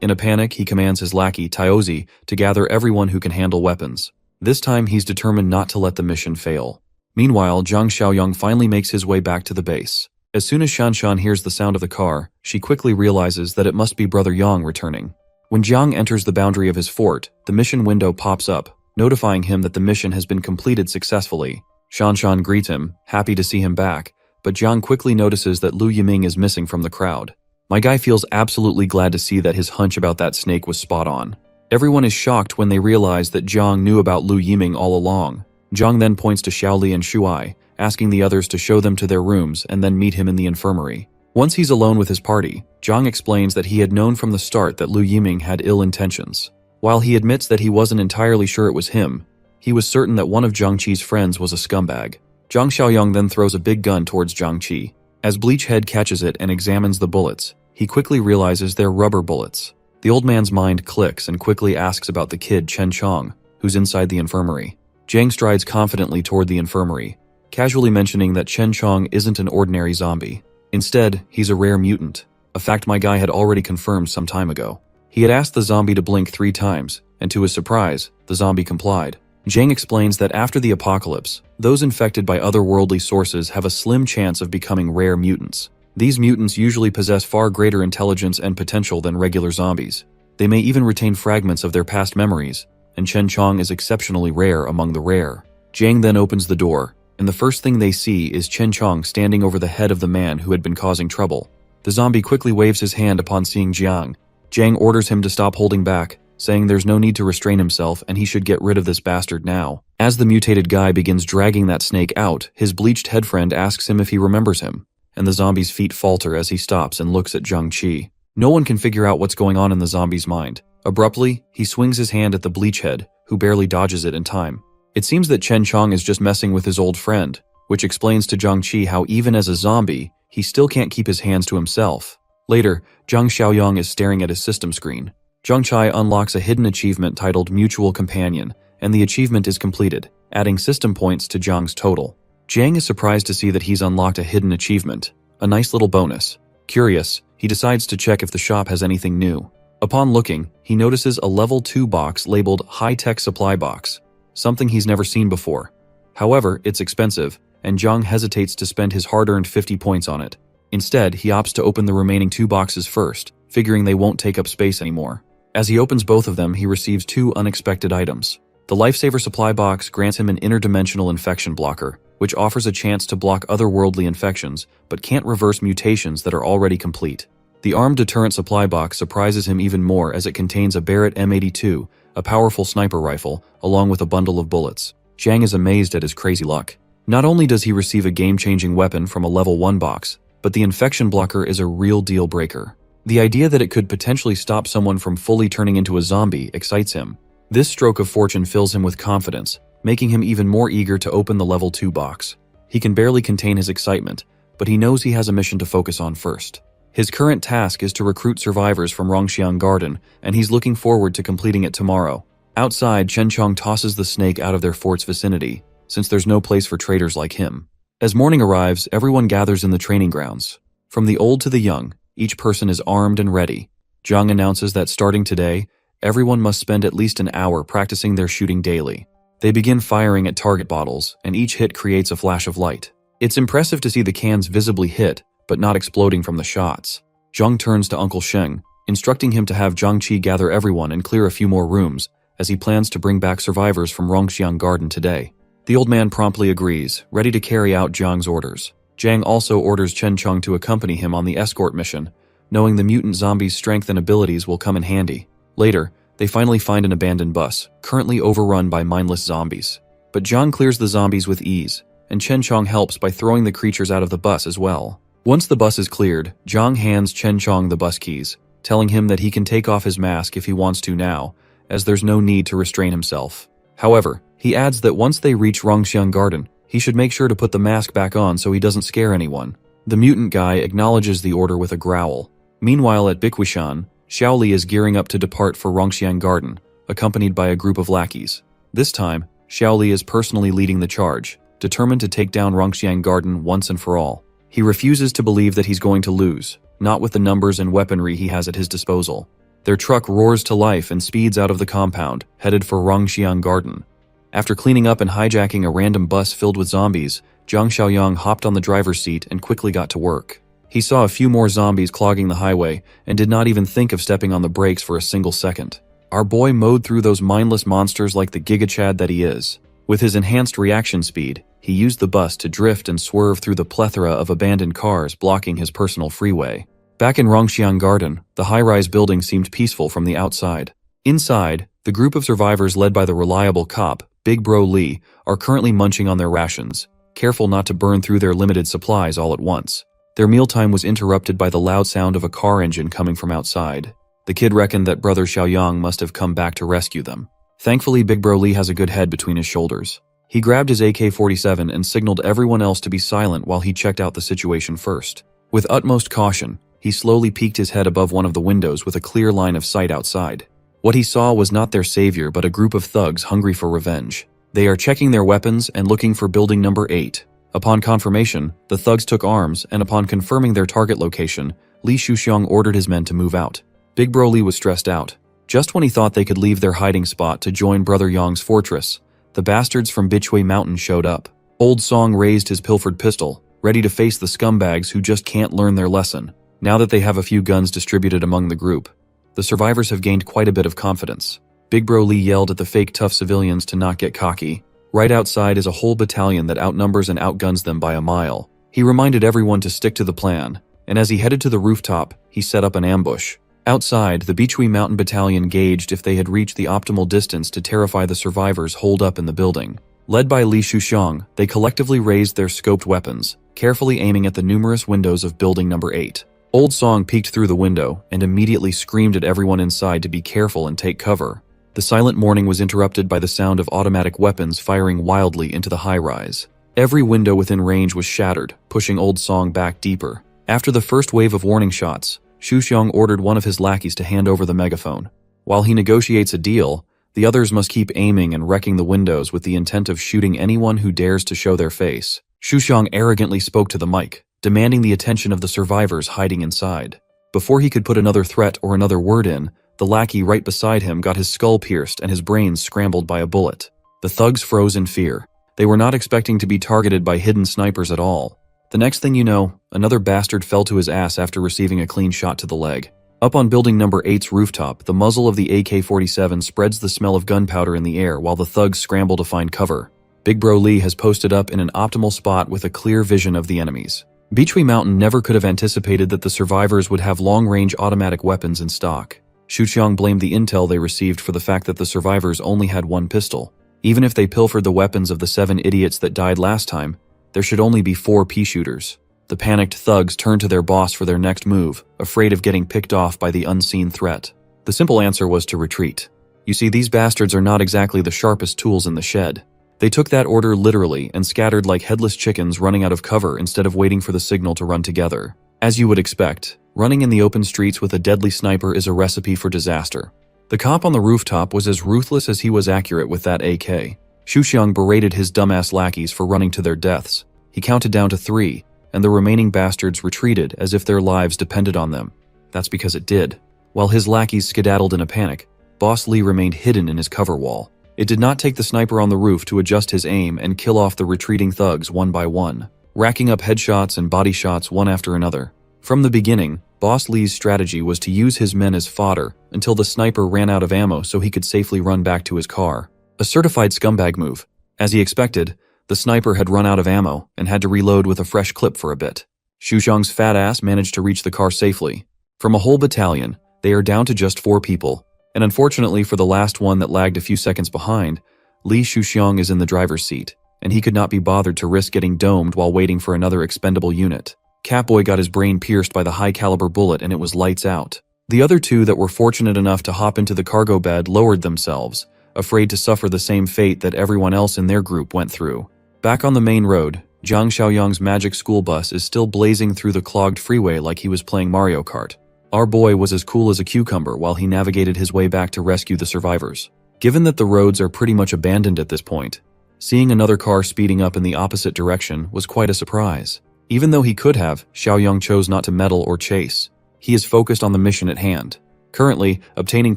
In a panic, he commands his lackey, Taozi, to gather everyone who can handle weapons. This time, he's determined not to let the mission fail. Meanwhile, Zhang Xiaoyang finally makes his way back to the base. As soon as Shanshan hears the sound of the car, she quickly realizes that it must be Brother Yang returning. When Jiang enters the boundary of his fort, the mission window pops up, notifying him that the mission has been completed successfully. Shanshan greets him, happy to see him back, but Jiang quickly notices that Lu Yiming is missing from the crowd. My guy feels absolutely glad to see that his hunch about that snake was spot on. Everyone is shocked when they realize that Jiang knew about Lu Yiming all along. Jiang then points to Xiaoli and Shuai, asking the others to show them to their rooms and then meet him in the infirmary. Once he's alone with his party, Jiang explains that he had known from the start that Lu Yiming had ill intentions. While he admits that he wasn't entirely sure it was him, he was certain that one of Jiang Qi's friends was a scumbag. Jiang Xiaoyang then throws a big gun towards Jiang Qi. As Bleachhead catches it and examines the bullets, he quickly realizes they're rubber bullets. The old man's mind clicks and quickly asks about the kid Chen Chong, who's inside the infirmary. Jiang strides confidently toward the infirmary, casually mentioning that Chen Chong isn't an ordinary zombie. Instead, he's a rare mutant, a fact my guy had already confirmed some time ago. He had asked the zombie to blink 3 times, and to his surprise, the zombie complied. Jiang explains that after the apocalypse, those infected by otherworldly sources have a slim chance of becoming rare mutants. These mutants usually possess far greater intelligence and potential than regular zombies. They may even retain fragments of their past memories, and Chen Chong is exceptionally rare among the rare. Jiang then opens the door, and the first thing they see is Chen Chong standing over the head of the man who had been causing trouble. The zombie quickly waves his hand upon seeing Jiang. Jiang orders him to stop holding back, saying there's no need to restrain himself and he should get rid of this bastard now. As the mutated guy begins dragging that snake out, his bleached head friend asks him if he remembers him, and the zombie's feet falter as he stops and looks at Jiang Qi. No one can figure out what's going on in the zombie's mind. Abruptly, he swings his hand at the bleachhead, who barely dodges it in time. It seems that Chen Chong is just messing with his old friend, which explains to Jiang Qi how even as a zombie, he still can't keep his hands to himself. Later, Jiang Xiaoyang is staring at his system screen. Jiang Chai unlocks a hidden achievement titled Mutual Companion, and the achievement is completed, adding system points to Jiang's total. Jiang is surprised to see that he's unlocked a hidden achievement, a nice little bonus. Curious, he decides to check if the shop has anything new. Upon looking, he notices a level 2 box labeled High-Tech Supply Box, something he's never seen before. However, it's expensive, and Jiang hesitates to spend his hard-earned 50 points on it. Instead, he opts to open the remaining 2 boxes first, figuring they won't take up space anymore. As he opens both of them, he receives 2 unexpected items. The Lifesaver Supply Box grants him an interdimensional infection blocker, which offers a chance to block otherworldly infections, but can't reverse mutations that are already complete. The Armed Deterrent Supply Box surprises him even more as it contains a Barrett M82, a powerful sniper rifle, along with a bundle of bullets. Jiang is amazed at his crazy luck. Not only does he receive a game-changing weapon from a level 1 box, but the infection blocker is a real deal breaker. The idea that it could potentially stop someone from fully turning into a zombie excites him. This stroke of fortune fills him with confidence, making him even more eager to open the level 2 box. He can barely contain his excitement, but he knows he has a mission to focus on first. His current task is to recruit survivors from Rongxiang Garden, and he's looking forward to completing it tomorrow. Outside, Chen Chong tosses the snake out of their fort's vicinity, since there's no place for traitors like him. As morning arrives, everyone gathers in the training grounds. From the old to the young, each person is armed and ready. Jiang announces that starting today, everyone must spend at least an hour practicing their shooting daily. They begin firing at target bottles, and each hit creates a flash of light. It's impressive to see the cans visibly hit, but not exploding from the shots. Jiang turns to Uncle Sheng, instructing him to have Jiang Qi gather everyone and clear a few more rooms, as he plans to bring back survivors from Rongxiang Garden today. The old man promptly agrees, ready to carry out Jiang's orders. Jiang also orders Chen Chong to accompany him on the escort mission, knowing the mutant zombie's strength and abilities will come in handy. Later, they finally find an abandoned bus, currently overrun by mindless zombies. But Jiang clears the zombies with ease, and Chen Chong helps by throwing the creatures out of the bus as well. Once the bus is cleared, Jiang hands Chen Chong the bus keys, telling him that he can take off his mask if he wants to now, as there's no need to restrain himself. However, he adds that once they reach Rongxiang Garden, he should make sure to put the mask back on so he doesn't scare anyone. The mutant guy acknowledges the order with a growl. Meanwhile at Bikuishan, Xiaoli is gearing up to depart for Rongxiang Garden, accompanied by a group of lackeys. This time, Xiaoli is personally leading the charge, determined to take down Rongxiang Garden once and for all. He refuses to believe that he's going to lose, not with the numbers and weaponry he has at his disposal. Their truck roars to life and speeds out of the compound, headed for Rongxiang Garden. After cleaning up and hijacking a random bus filled with zombies, Jiang Xiaoyang hopped on the driver's seat and quickly got to work. He saw a few more zombies clogging the highway and did not even think of stepping on the brakes for a single second. Our boy mowed through those mindless monsters like the gigachad that he is. With his enhanced reaction speed, he used the bus to drift and swerve through the plethora of abandoned cars blocking his personal freeway. Back in Rongxiang Garden, the high-rise building seemed peaceful from the outside. Inside, the group of survivors led by the reliable cop, Big Bro Lee, are currently munching on their rations, careful not to burn through their limited supplies all at once. Their mealtime was interrupted by the loud sound of a car engine coming from outside. The kid reckoned that brother Xiaoyang must have come back to rescue them. Thankfully, Big Bro Lee has a good head between his shoulders. He grabbed his AK-47 and signaled everyone else to be silent while he checked out the situation first. With utmost caution, he slowly peeked his head above one of the windows with a clear line of sight outside. What he saw was not their savior but a group of thugs hungry for revenge. They are checking their weapons and looking for building number 8. Upon confirmation, the thugs took arms, and upon confirming their target location, Li Shuxiang ordered his men to move out. Big Bro Lee was stressed out. Just when he thought they could leave their hiding spot to join Brother Yang's fortress, the bastards from Bichui Mountain showed up. Old Song raised his pilfered pistol, ready to face the scumbags who just can't learn their lesson. Now that they have a few guns distributed among the group, the survivors have gained quite a bit of confidence. Big Bro Lee yelled at the fake tough civilians to not get cocky. Right outside is a whole battalion that outnumbers and outguns them by a mile. He reminded everyone to stick to the plan, and as he headed to the rooftop, he set up an ambush. Outside, the Bichui Mountain Battalion gauged if they had reached the optimal distance to terrify the survivors holed up in the building. Led by Li Shuxiang, they collectively raised their scoped weapons, carefully aiming at the numerous windows of building number 8. Old Song peeked through the window and immediately screamed at everyone inside to be careful and take cover. The silent morning was interrupted by the sound of automatic weapons firing wildly into the high-rise. Every window within range was shattered, pushing Old Song back deeper. After the first wave of warning shots, Shuxiang ordered one of his lackeys to hand over the megaphone. While he negotiates a deal, the others must keep aiming and wrecking the windows with the intent of shooting anyone who dares to show their face. Shuxiang arrogantly spoke to the mic, demanding the attention of the survivors hiding inside. Before he could put another threat or another word in, the lackey right beside him got his skull pierced and his brains scrambled by a bullet. The thugs froze in fear. They were not expecting to be targeted by hidden snipers at all. The next thing you know, another bastard fell to his ass after receiving a clean shot to the leg. Up on building number 8's rooftop, the muzzle of the AK-47 spreads the smell of gunpowder in the air while the thugs scramble to find cover. Big Bro Lee has posted up in an optimal spot with a clear vision of the enemies. Bichui Mountain never could have anticipated that the survivors would have long-range automatic weapons in stock. Shuxiang blamed the intel they received for the fact that the survivors only had one pistol. Even if they pilfered the weapons of the 7 idiots that died last time, there should only be 4 pea shooters. The panicked thugs turned to their boss for their next move, afraid of getting picked off by the unseen threat. The simple answer was to retreat. You see, these bastards are not exactly the sharpest tools in the shed. They took that order literally and scattered like headless chickens running out of cover instead of waiting for the signal to run together. As you would expect, running in the open streets with a deadly sniper is a recipe for disaster. The cop on the rooftop was as ruthless as he was accurate with that AK. Shuxiang berated his dumbass lackeys for running to their deaths. He counted down to 3, and the remaining bastards retreated as if their lives depended on them. That's because it did. While his lackeys skedaddled in a panic, Boss Lee remained hidden in his cover wall. It did not take the sniper on the roof to adjust his aim and kill off the retreating thugs one by one, racking up headshots and body shots one after another. From the beginning, Boss Lee's strategy was to use his men as fodder until the sniper ran out of ammo so he could safely run back to his car. A certified scumbag move. As he expected, the sniper had run out of ammo and had to reload with a fresh clip for a bit. Shuxiang's fat ass managed to reach the car safely. From a whole battalion, they are down to just 4 people, and unfortunately for the last one that lagged a few seconds behind, Li Shuxiang is in the driver's seat, and he could not be bothered to risk getting domed while waiting for another expendable unit. Catboy got his brain pierced by the high-caliber bullet and it was lights out. The other 2 that were fortunate enough to hop into the cargo bed lowered themselves, afraid to suffer the same fate that everyone else in their group went through. Back on the main road, Jiang Xiaoyang's magic school bus is still blazing through the clogged freeway like he was playing Mario Kart. Our boy was as cool as a cucumber while he navigated his way back to rescue the survivors. Given that the roads are pretty much abandoned at this point, seeing another car speeding up in the opposite direction was quite a surprise. Even though he could have, Xiaoyang chose not to meddle or chase. He is focused on the mission at hand. Currently, obtaining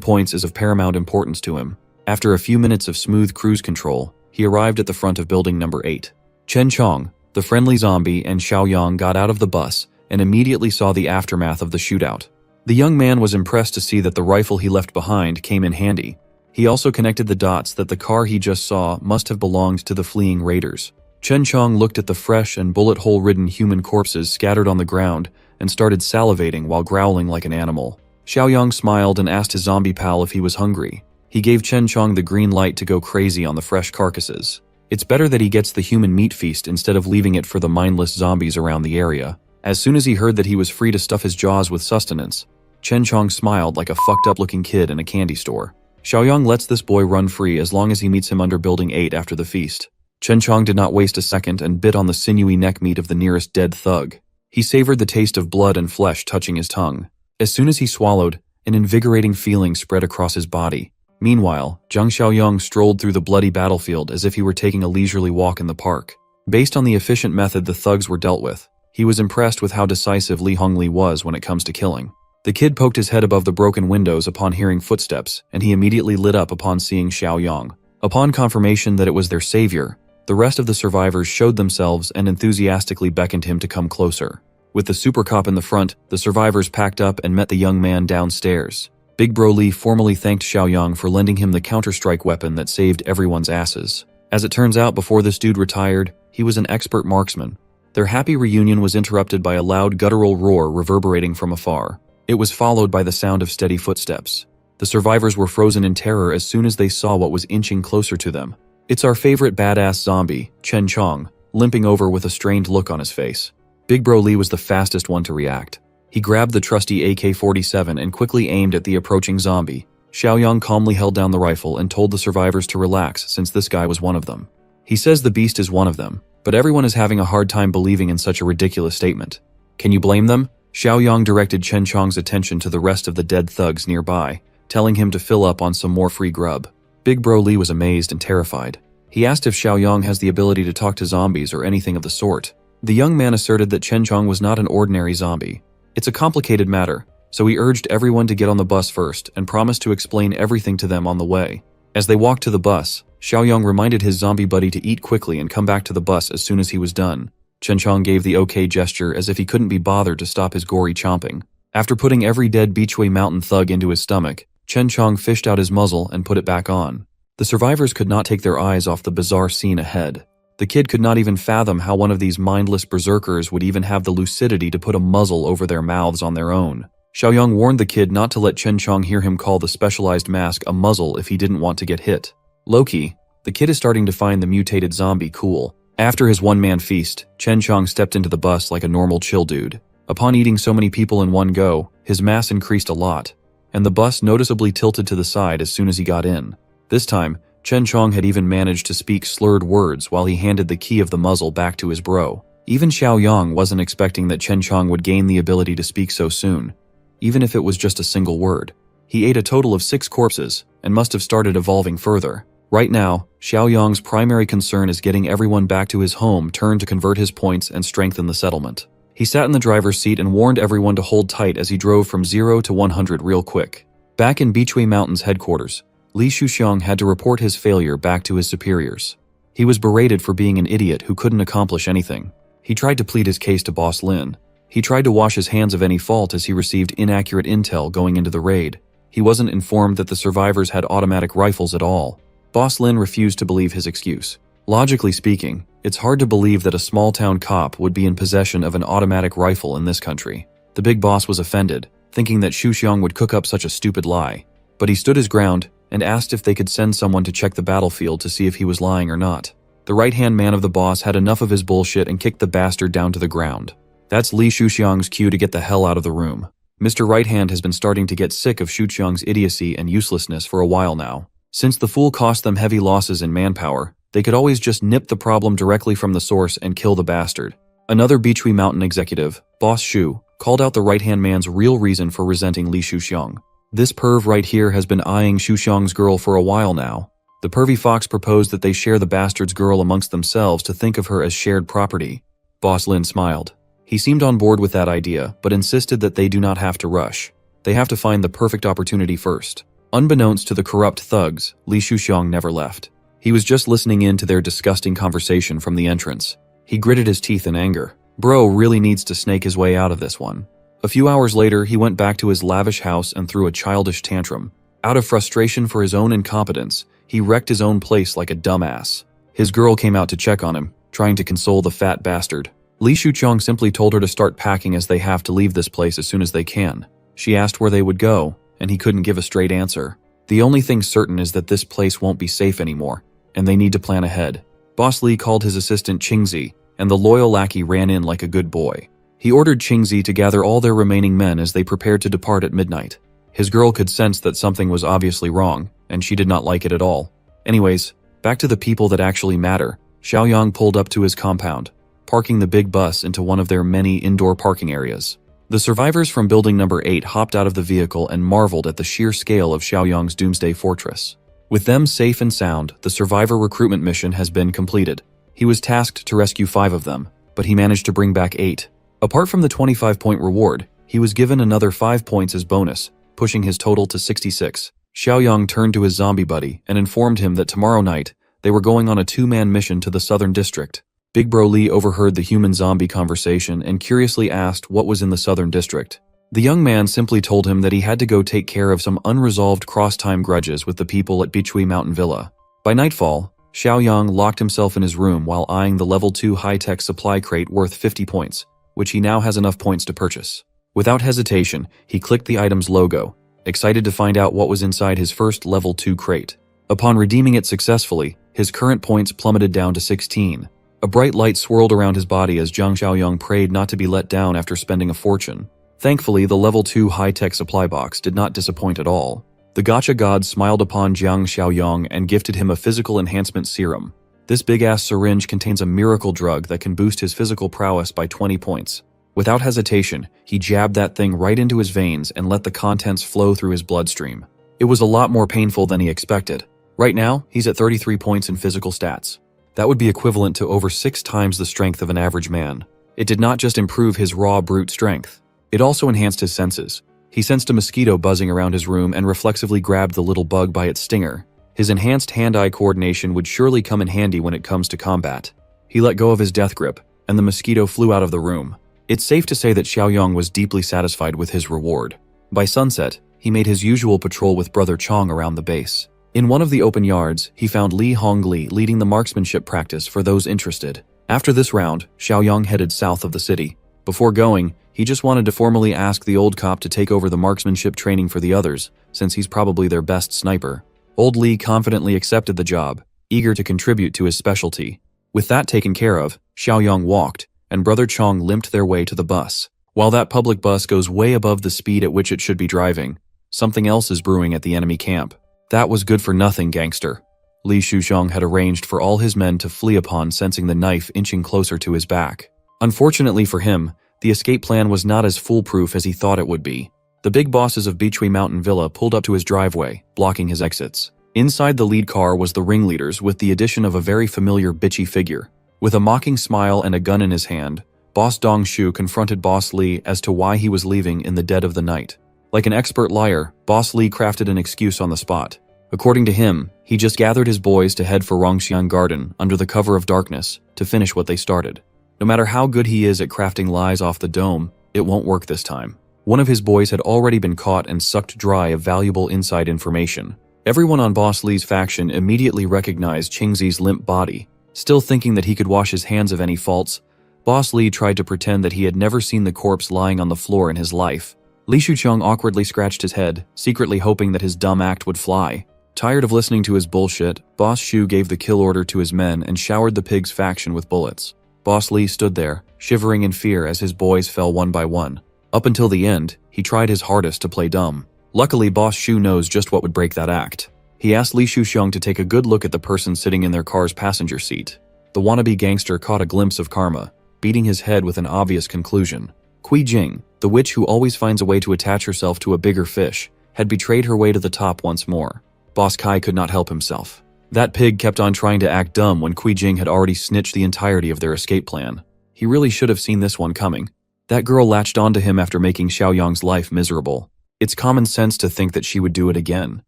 points is of paramount importance to him. After a few minutes of smooth cruise control, he arrived at the front of building number 8. Chen Chong, the friendly zombie, and Xiaoyang got out of the bus and immediately saw the aftermath of the shootout. The young man was impressed to see that the rifle he left behind came in handy. He also connected the dots that the car he just saw must have belonged to the fleeing raiders. Chen Chong looked at the fresh and bullet hole-ridden human corpses scattered on the ground and started salivating while growling like an animal. Xiaoyang smiled and asked his zombie pal if he was hungry. He gave Chen Chong the green light to go crazy on the fresh carcasses. It's better that he gets the human meat feast instead of leaving it for the mindless zombies around the area. As soon as he heard that he was free to stuff his jaws with sustenance, Chen Chong smiled like a fucked up looking kid in a candy store. Xiaoyang lets this boy run free as long as he meets him under building 8 after the feast. Chen Chong did not waste a second and bit on the sinewy neck meat of the nearest dead thug. He savored the taste of blood and flesh touching his tongue. As soon as he swallowed, an invigorating feeling spread across his body. Meanwhile, Zhang Xiaoyang strolled through the bloody battlefield as if he were taking a leisurely walk in the park. Based on the efficient method the thugs were dealt with, he was impressed with how decisive Li Hongli was when it comes to killing. The kid poked his head above the broken windows upon hearing footsteps, and he immediately lit up upon seeing Xiaoyang. Upon confirmation that it was their savior, the rest of the survivors showed themselves and enthusiastically beckoned him to come closer. With the super cop in the front, the survivors packed up and met the young man downstairs. Big Bro Li formally thanked Xiaoyang for lending him the counter-strike weapon that saved everyone's asses. As it turns out, before this dude retired, he was an expert marksman. Their happy reunion was interrupted by a loud guttural roar reverberating from afar. It was followed by the sound of steady footsteps. The survivors were frozen in terror as soon as they saw what was inching closer to them. It's our favorite badass zombie, Chen Chong, limping over with a strained look on his face. Big Bro Li was the fastest one to react. He grabbed the trusty AK-47 and quickly aimed at the approaching zombie. Xiaoyang calmly held down the rifle and told the survivors to relax since this guy was one of them. He says the beast is one of them, but everyone is having a hard time believing in such a ridiculous statement. Can you blame them? Xiaoyang directed Chen Chong's attention to the rest of the dead thugs nearby, telling him to fill up on some more free grub. Big Bro Li was amazed and terrified. He asked if Xiaoyang has the ability to talk to zombies or anything of the sort. The young man asserted that Chen Chong was not an ordinary zombie. It's a complicated matter, so he urged everyone to get on the bus first and promised to explain everything to them on the way. As they walked to the bus, Xiaoyang reminded his zombie buddy to eat quickly and come back to the bus as soon as he was done. Chen Chong gave the okay gesture as if he couldn't be bothered to stop his gory chomping. After putting every dead Beachway Mountain thug into his stomach, Chen Chong fished out his muzzle and put it back on. The survivors could not take their eyes off the bizarre scene ahead. The kid could not even fathom how one of these mindless berserkers would even have the lucidity to put a muzzle over their mouths on their own. Xiaoyang warned the kid not to let Chen Chong hear him call the specialized mask a muzzle if he didn't want to get hit. Low-key, the kid is starting to find the mutated zombie cool. After his one-man feast, Chen Chong stepped into the bus like a normal chill dude. Upon eating so many people in one go, his mass increased a lot, and the bus noticeably tilted to the side as soon as he got in. This time, Chen Chong had even managed to speak slurred words while he handed the key of the muzzle back to his bro. Even Xiaoyang wasn't expecting that Chen Chong would gain the ability to speak so soon, even if it was just a single word. He ate a total of 6 corpses and must have started evolving further. Right now, Xiaoyang's primary concern is getting everyone back to his home turn to convert his points and strengthen the settlement. He sat in the driver's seat and warned everyone to hold tight as he drove from 0 to 100 real quick. Back in Beachway Mountain's headquarters, Li Shuxiang had to report his failure back to his superiors. He was berated for being an idiot who couldn't accomplish anything. He tried to plead his case to Boss Lin. He tried to wash his hands of any fault as he received inaccurate intel going into the raid. He wasn't informed that the survivors had automatic rifles at all. Boss Lin refused to believe his excuse. Logically speaking, it's hard to believe that a small-town cop would be in possession of an automatic rifle in this country. The big boss was offended, thinking that Shuxiang would cook up such a stupid lie. But he stood his ground and asked if they could send someone to check the battlefield to see if he was lying or not. The right-hand man of the boss had enough of his bullshit and kicked the bastard down to the ground. That's Li Shuxiang's cue to get the hell out of the room. Mr. Right Hand has been starting to get sick of Shuxiang's idiocy and uselessness for a while now. Since the fool cost them heavy losses in manpower, they could always just nip the problem directly from the source and kill the bastard. Another Beachway Mountain executive, Boss Shu, called out the right-hand man's real reason for resenting Li Shuxiang. This perv right here has been eyeing Shuxiang's girl for a while now. The pervy fox proposed that they share the bastard's girl amongst themselves to think of her as shared property. Boss Lin smiled. He seemed on board with that idea, but insisted that they do not have to rush. They have to find the perfect opportunity first. Unbeknownst to the corrupt thugs, Li Shuxiang never left. He was just listening in to their disgusting conversation from the entrance. He gritted his teeth in anger. Bro really needs to snake his way out of this one. A few hours later, he went back to his lavish house and threw a childish tantrum. Out of frustration for his own incompetence, he wrecked his own place like a dumbass. His girl came out to check on him, trying to console the fat bastard. Li Shuxiang simply told her to start packing as they have to leave this place as soon as they can. She asked where they would go, and he couldn't give a straight answer. The only thing certain is that this place won't be safe anymore, and they need to plan ahead. Boss Lee called his assistant Qingzi, and the loyal lackey ran in like a good boy. He ordered Qingzi to gather all their remaining men as they prepared to depart at midnight. His girl could sense that something was obviously wrong, and she did not like it at all. Anyways, back to the people that actually matter. Xiaoyang pulled up to his compound, parking the big bus into one of their many indoor parking areas. The survivors from building number 8 hopped out of the vehicle and marveled at the sheer scale of Xiaoyang's doomsday fortress. With them safe and sound, the survivor recruitment mission has been completed. He was tasked to rescue 5 of them, but he managed to bring back 8. Apart from the 25-point reward, he was given another 5 points as bonus, pushing his total to 66. Xiaoyang turned to his zombie buddy and informed him that tomorrow night, they were going on a 2-man mission to the southern district. Big Bro Lee overheard the human-zombie conversation and curiously asked what was in the southern district. The young man simply told him that he had to go take care of some unresolved cross-time grudges with the people at Bichui Mountain Villa. By nightfall, Xiaoyang locked himself in his room while eyeing the level 2 high-tech supply crate worth 50 points, which he now has enough points to purchase. Without hesitation, he clicked the item's logo, excited to find out what was inside his first level 2 crate. Upon redeeming it successfully, his current points plummeted down to 16. A bright light swirled around his body as Zhang Xiaoyang prayed not to be let down after spending a fortune. Thankfully, the level 2 high-tech supply box did not disappoint at all. The gacha god smiled upon Zhang Xiaoyang and gifted him a physical enhancement serum. This big-ass syringe contains a miracle drug that can boost his physical prowess by 20 points. Without hesitation, he jabbed that thing right into his veins and let the contents flow through his bloodstream. It was a lot more painful than he expected. Right now, he's at 33 points in physical stats. That would be equivalent to over 6 times the strength of an average man. It did not just improve his raw brute strength. It also enhanced his senses. He sensed a mosquito buzzing around his room and reflexively grabbed the little bug by its stinger. His enhanced hand-eye coordination would surely come in handy when it comes to combat. He let go of his death grip, and the mosquito flew out of the room. It's safe to say that Xiaoyang was deeply satisfied with his reward. By sunset, he made his usual patrol with Brother Chong around the base. In one of the open yards, he found Li Hongli leading the marksmanship practice for those interested. After this round, Xiaoyang headed south of the city. Before going, he just wanted to formally ask the old cop to take over the marksmanship training for the others, since he's probably their best sniper. Old Li confidently accepted the job, eager to contribute to his specialty. With that taken care of, Xiaoyang walked, and Brother Chong limped their way to the bus. While that public bus goes way above the speed at which it should be driving, something else is brewing at the enemy camp. That was good for nothing, gangster. Li Shuxiang had arranged for all his men to flee upon sensing the knife inching closer to his back. Unfortunately for him, the escape plan was not as foolproof as he thought it would be. The big bosses of Bichui Mountain Villa pulled up to his driveway, blocking his exits. Inside the lead car was the ringleaders with the addition of a very familiar bitchy figure. With a mocking smile and a gun in his hand, Boss Dong Shu confronted Boss Li as to why he was leaving in the dead of the night. Like an expert liar, Boss Li crafted an excuse on the spot. According to him, he just gathered his boys to head for Rongxian Garden under the cover of darkness to finish what they started. No matter how good he is at crafting lies off the dome, it won't work this time. One of his boys had already been caught and sucked dry of valuable inside information. Everyone on Boss Li's faction immediately recognized Qingzi's limp body. Still thinking that he could wash his hands of any faults, Boss Li tried to pretend that he had never seen the corpse lying on the floor in his life. Li Shuqiang awkwardly scratched his head, secretly hoping that his dumb act would fly. Tired of listening to his bullshit, Boss Shu gave the kill order to his men and showered the pig's faction with bullets. Boss Li stood there, shivering in fear as his boys fell one by one. Up until the end, he tried his hardest to play dumb. Luckily, Boss Shu knows just what would break that act. He asked Li Shuxiang to take a good look at the person sitting in their car's passenger seat. The wannabe gangster caught a glimpse of karma, beating his head with an obvious conclusion. Kui Jing, the witch who always finds a way to attach herself to a bigger fish, had betrayed her way to the top once more. Boss Kai could not help himself. That pig kept on trying to act dumb when Kui Jing had already snitched the entirety of their escape plan. He really should have seen this one coming. That girl latched onto him after making Xiaoyang's life miserable. It's common sense to think that she would do it again.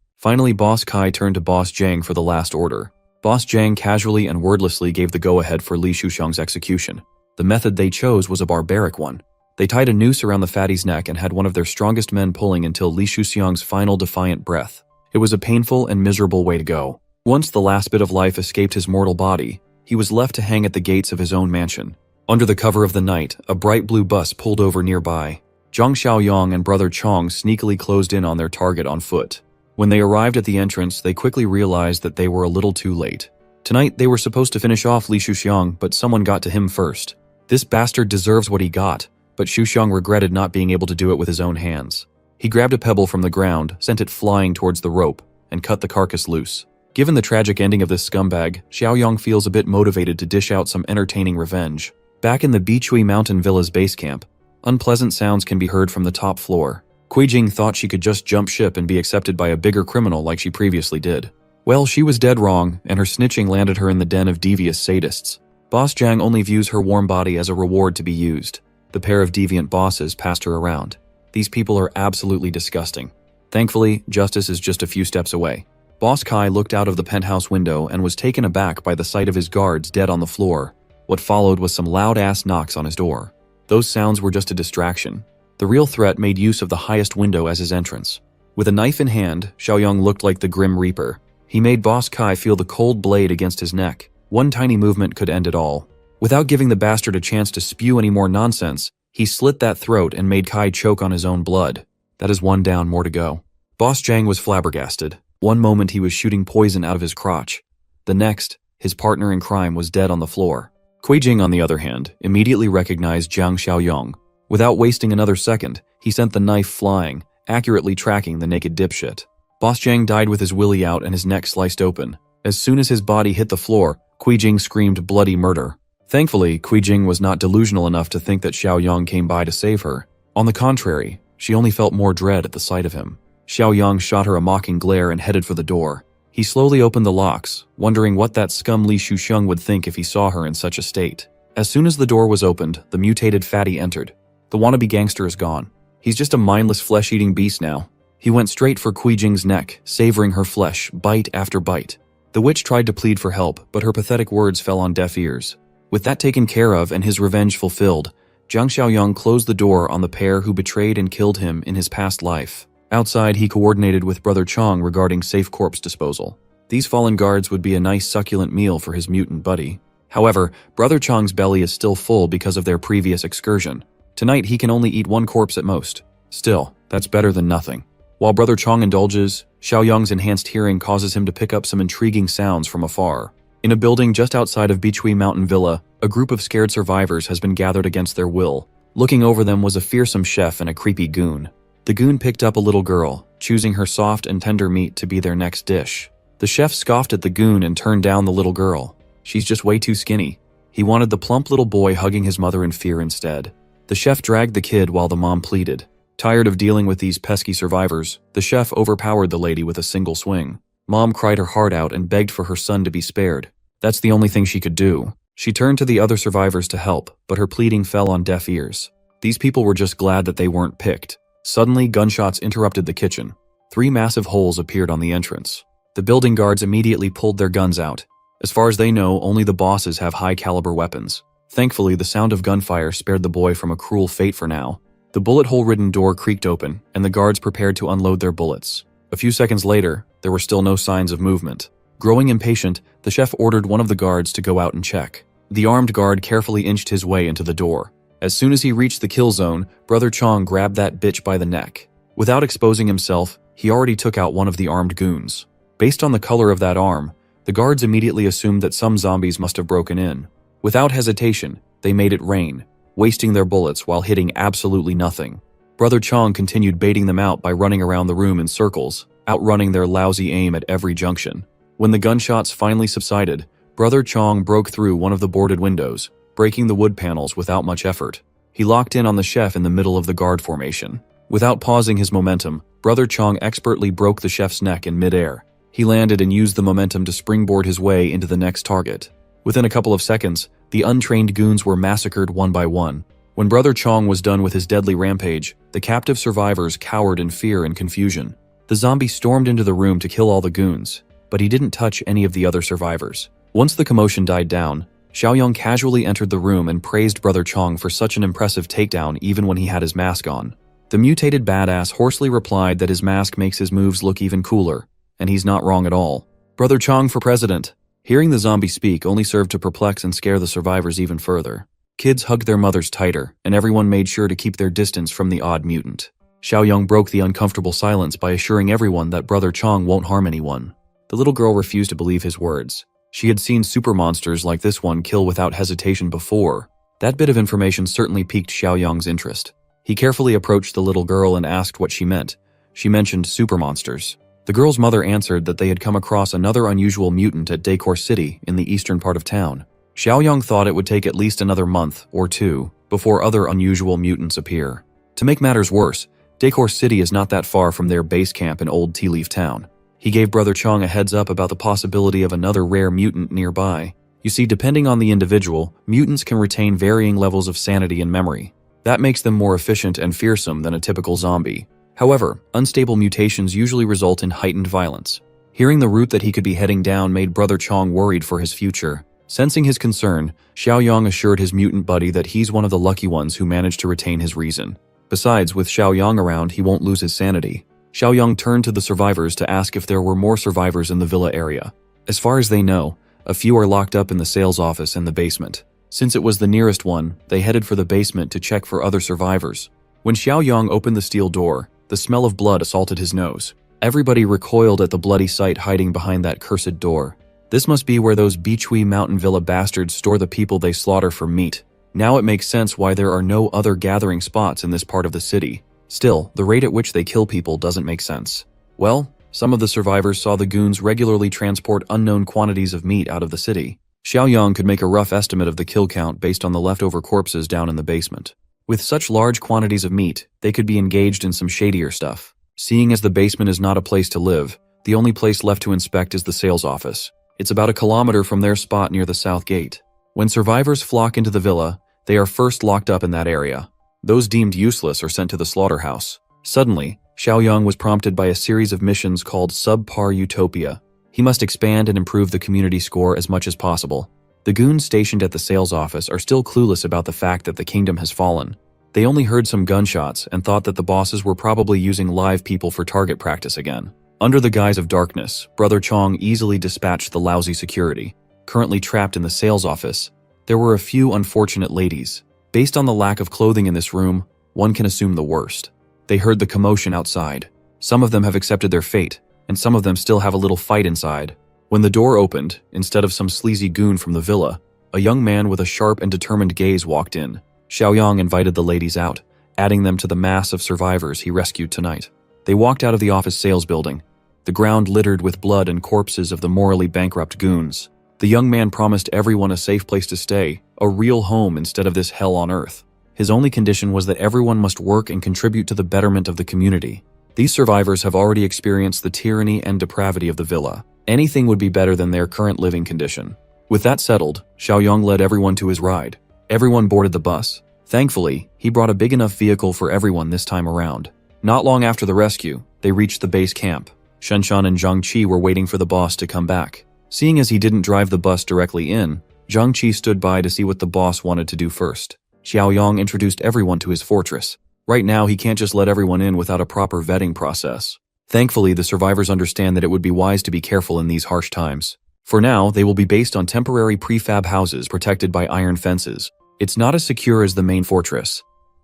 Finally, Boss Kai turned to Boss Zhang for the last order. Boss Zhang casually and wordlessly gave the go-ahead for Li Shuxiang's execution. The method they chose was a barbaric one. They tied a noose around the fatty's neck and had one of their strongest men pulling until Li Shuxiang's final defiant breath. It was a painful and miserable way to go. Once the last bit of life escaped his mortal body, he was left to hang at the gates of his own mansion. Under the cover of the night, a bright blue bus pulled over nearby. Zhang Xiaoyong and brother Chong sneakily closed in on their target on foot. When they arrived at the entrance, they quickly realized that they were a little too late. Tonight, they were supposed to finish off Li Shuxiang, but someone got to him first. This bastard deserves what he got, but Shuxiang regretted not being able to do it with his own hands. He grabbed a pebble from the ground, sent it flying towards the rope, and cut the carcass loose. Given the tragic ending of this scumbag, Xiaoyong feels a bit motivated to dish out some entertaining revenge. Back in the Bichui Mountain Villa's base camp, unpleasant sounds can be heard from the top floor. Kuijing thought she could just jump ship and be accepted by a bigger criminal like she previously did. Well, she was dead wrong, and her snitching landed her in the den of devious sadists. Boss Zhang only views her warm body as a reward to be used. The pair of deviant bosses passed her around. These people are absolutely disgusting. Thankfully, justice is just a few steps away. Boss Kai looked out of the penthouse window and was taken aback by the sight of his guards dead on the floor. What followed was some loud-ass knocks on his door. Those sounds were just a distraction. The real threat made use of the highest window as his entrance. With a knife in hand, Xiaoyong looked like the Grim Reaper. He made Boss Kai feel the cold blade against his neck. One tiny movement could end it all. Without giving the bastard a chance to spew any more nonsense, he slit that throat and made Kai choke on his own blood. That is one down, more to go. Boss Zhang was flabbergasted. One moment he was shooting poison out of his crotch. The next, his partner in crime was dead on the floor. Kuijing, on the other hand, immediately recognized Zhang Xiaoyong. Without wasting another second, he sent the knife flying, accurately tracking the naked dipshit. Boss Zhang died with his willy out and his neck sliced open. As soon as his body hit the floor, Kuijing screamed bloody murder. Thankfully, Kuijing was not delusional enough to think that Xiaoyong came by to save her. On the contrary, she only felt more dread at the sight of him. Xiaoyong shot her a mocking glare and headed for the door. He slowly opened the locks, wondering what that scum Li Shuxiang would think if he saw her in such a state. As soon as the door was opened, the mutated fatty entered. The wannabe gangster is gone. He's just a mindless flesh-eating beast now. He went straight for Kuijing's neck, savoring her flesh, bite after bite. The witch tried to plead for help, but her pathetic words fell on deaf ears. With that taken care of and his revenge fulfilled, Zhang Xiaoyong closed the door on the pair who betrayed and killed him in his past life. Outside, he coordinated with Brother Chong regarding safe corpse disposal. These fallen guards would be a nice succulent meal for his mutant buddy. However, Brother Chong's belly is still full because of their previous excursion. Tonight, he can only eat one corpse at most. Still, that's better than nothing. While Brother Chong indulges, Xiaoyong's enhanced hearing causes him to pick up some intriguing sounds from afar. In a building just outside of Bichui Mountain Villa, a group of scared survivors has been gathered against their will. Looking over them was a fearsome chef and a creepy goon. The goon picked up a little girl, choosing her soft and tender meat to be their next dish. The chef scoffed at the goon and turned down the little girl. She's just way too skinny. He wanted the plump little boy hugging his mother in fear instead. The chef dragged the kid while the mom pleaded. Tired of dealing with these pesky survivors, the chef overpowered the lady with a single swing. Mom cried her heart out and begged for her son to be spared. That's the only thing she could do. She turned to the other survivors to help, but her pleading fell on deaf ears. These people were just glad that they weren't picked. Suddenly, gunshots interrupted the kitchen. 3 massive holes appeared on the entrance. The building guards immediately pulled their guns out. As far as they know, only the bosses have high-caliber weapons. Thankfully, the sound of gunfire spared the boy from a cruel fate for now. The bullet-hole-ridden door creaked open, and the guards prepared to unload their bullets. A few seconds later, there were still no signs of movement. Growing impatient, the chef ordered one of the guards to go out and check. The armed guard carefully inched his way into the door. As soon as he reached the kill zone, Brother Chong grabbed that bitch by the neck. Without exposing himself, he already took out one of the armed goons. Based on the color of that arm, the guards immediately assumed that some zombies must have broken in. Without hesitation, they made it rain, wasting their bullets while hitting absolutely nothing. Brother Chong continued baiting them out by running around the room in circles, outrunning their lousy aim at every junction. When the gunshots finally subsided, Brother Chong broke through one of the boarded windows, breaking the wood panels without much effort. He locked in on the chef in the middle of the guard formation. Without pausing his momentum, Brother Chong expertly broke the chef's neck in midair. He landed and used the momentum to springboard his way into the next target. Within a couple of seconds, the untrained goons were massacred one by one. When Brother Chong was done with his deadly rampage, the captive survivors cowered in fear and confusion. The zombie stormed into the room to kill all the goons, but he didn't touch any of the other survivors. Once the commotion died down, Xiaoyong casually entered the room and praised Brother Chong for such an impressive takedown even when he had his mask on. The mutated badass hoarsely replied that his mask makes his moves look even cooler, and he's not wrong at all. Brother Chong for president. Hearing the zombie speak only served to perplex and scare the survivors even further. Kids hugged their mothers tighter, and everyone made sure to keep their distance from the odd mutant. Xiaoyang broke the uncomfortable silence by assuring everyone that Brother Chong won't harm anyone. The little girl refused to believe his words. She had seen super monsters like this one kill without hesitation before. That bit of information certainly piqued Xiaoyang's interest. He carefully approached the little girl and asked what she meant. She mentioned super monsters. The girl's mother answered that they had come across another unusual mutant at Decor City in the eastern part of town. Xiaoyang thought it would take at least another month or two before other unusual mutants appear. To make matters worse, Decor City is not that far from their base camp in Old Tea Leaf Town. He gave Brother Chong a heads up about the possibility of another rare mutant nearby. You see, depending on the individual, mutants can retain varying levels of sanity and memory. That makes them more efficient and fearsome than a typical zombie. However, unstable mutations usually result in heightened violence. Hearing the route that he could be heading down made Brother Chong worried for his future. Sensing his concern, Xiaoyang assured his mutant buddy that he's one of the lucky ones who managed to retain his reason. Besides, with Xiaoyang around, he won't lose his sanity. Xiaoyang turned to the survivors to ask if there were more survivors in the villa area. As far as they know, a few are locked up in the sales office and the basement. Since it was the nearest one, they headed for the basement to check for other survivors. When Xiaoyang opened the steel door, the smell of blood assaulted his nose. Everybody recoiled at the bloody sight hiding behind that cursed door. This must be where those Beachui Mountain Villa bastards store the people they slaughter for meat. Now it makes sense why there are no other gathering spots in this part of the city. Still, the rate at which they kill people doesn't make sense. Well, some of the survivors saw the goons regularly transport unknown quantities of meat out of the city. Xiaoyang could make a rough estimate of the kill count based on the leftover corpses down in the basement. With such large quantities of meat, they could be engaged in some shadier stuff. Seeing as the basement is not a place to live, the only place left to inspect is the sales office. It's about a kilometer from their spot near the south gate. When survivors flock into the villa, they are first locked up in that area. Those deemed useless are sent to the slaughterhouse. Suddenly, Xiaoyang was prompted by a series of missions called Subpar Utopia. He must expand and improve the community score as much as possible. The goons stationed at the sales office are still clueless about the fact that the kingdom has fallen. They only heard some gunshots and thought that the bosses were probably using live people for target practice again. Under the guise of darkness, Brother Chong easily dispatched the lousy security. Currently trapped in the sales office, there were a few unfortunate ladies. Based on the lack of clothing in this room, one can assume the worst. They heard the commotion outside. Some of them have accepted their fate, and some of them still have a little fight inside. When the door opened, instead of some sleazy goon from the villa, a young man with a sharp and determined gaze walked in. Xiaoyang invited the ladies out, adding them to the mass of survivors he rescued tonight. They walked out of the office sales building, the ground littered with blood and corpses of the morally bankrupt goons. The young man promised everyone a safe place to stay, a real home instead of this hell on earth. His only condition was that everyone must work and contribute to the betterment of the community. These survivors have already experienced the tyranny and depravity of the villa. Anything would be better than their current living condition. With that settled, Xiaoyang led everyone to his ride. Everyone boarded the bus. Thankfully, he brought a big enough vehicle for everyone this time around. Not long after the rescue, they reached the base camp. Shenshan and Zhang Qi were waiting for the boss to come back. Seeing as he didn't drive the bus directly in, Zhang Qi stood by to see what the boss wanted to do first. Xiaoyang introduced everyone to his fortress. Right now, he can't just let everyone in without a proper vetting process. Thankfully, the survivors understand that it would be wise to be careful in these harsh times. For now, they will be based on temporary prefab houses protected by iron fences. It's not as secure as the main fortress,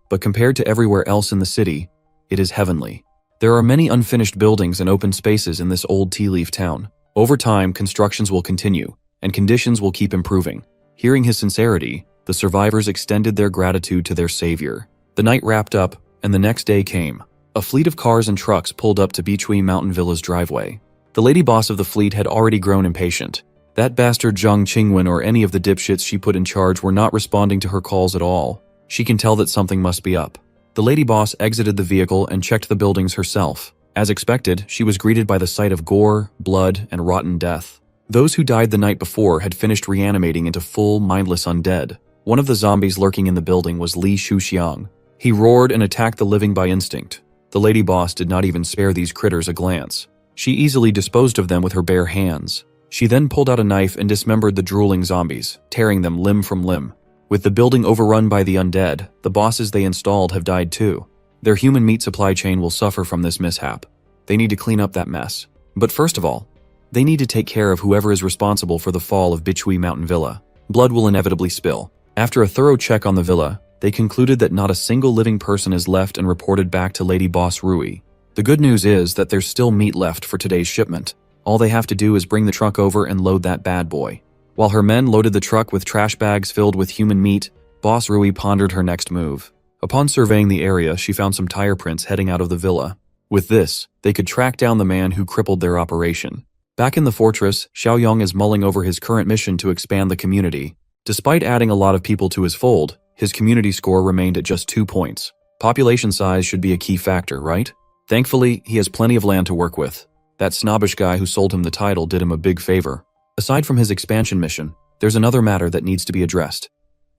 but compared to everywhere else in the city, it is heavenly. There are many unfinished buildings and open spaces in this old tea leaf town. Over time, constructions will continue, and conditions will keep improving. Hearing his sincerity, the survivors extended their gratitude to their savior. The night wrapped up, and the next day came. A fleet of cars and trucks pulled up to Beachui Mountain Villa's driveway. The lady boss of the fleet had already grown impatient. That bastard Zhang Qingwen or any of the dipshits she put in charge were not responding to her calls at all. She can tell that something must be up. The lady boss exited the vehicle and checked the buildings herself. As expected, she was greeted by the sight of gore, blood, and rotten death. Those who died the night before had finished reanimating into full, mindless undead. One of the zombies lurking in the building was Li Shuxiang. He roared and attacked the living by instinct. The lady boss did not even spare these critters a glance. She easily disposed of them with her bare hands. She then pulled out a knife and dismembered the drooling zombies, tearing them limb from limb. With the building overrun by the undead, the bosses they installed have died too. Their human meat supply chain will suffer from this mishap. They need to clean up that mess. But first of all, they need to take care of whoever is responsible for the fall of Beachui Mountain Villa. Blood will inevitably spill. After a thorough check on the villa, they concluded that not a single living person is left and reported back to Lady Boss Rui. The good news is that there's still meat left for today's shipment. All they have to do is bring the truck over and load that bad boy. While her men loaded the truck with trash bags filled with human meat, Boss Rui pondered her next move. Upon surveying the area, she found some tire prints heading out of the villa. With this, they could track down the man who crippled their operation. Back in the fortress, Xiaoyong is mulling over his current mission to expand the community. Despite adding a lot of people to his fold, his community score remained at just 2 points. Population size should be a key factor, right? Thankfully, he has plenty of land to work with. That snobbish guy who sold him the title did him a big favor. Aside from his expansion mission, there's another matter that needs to be addressed.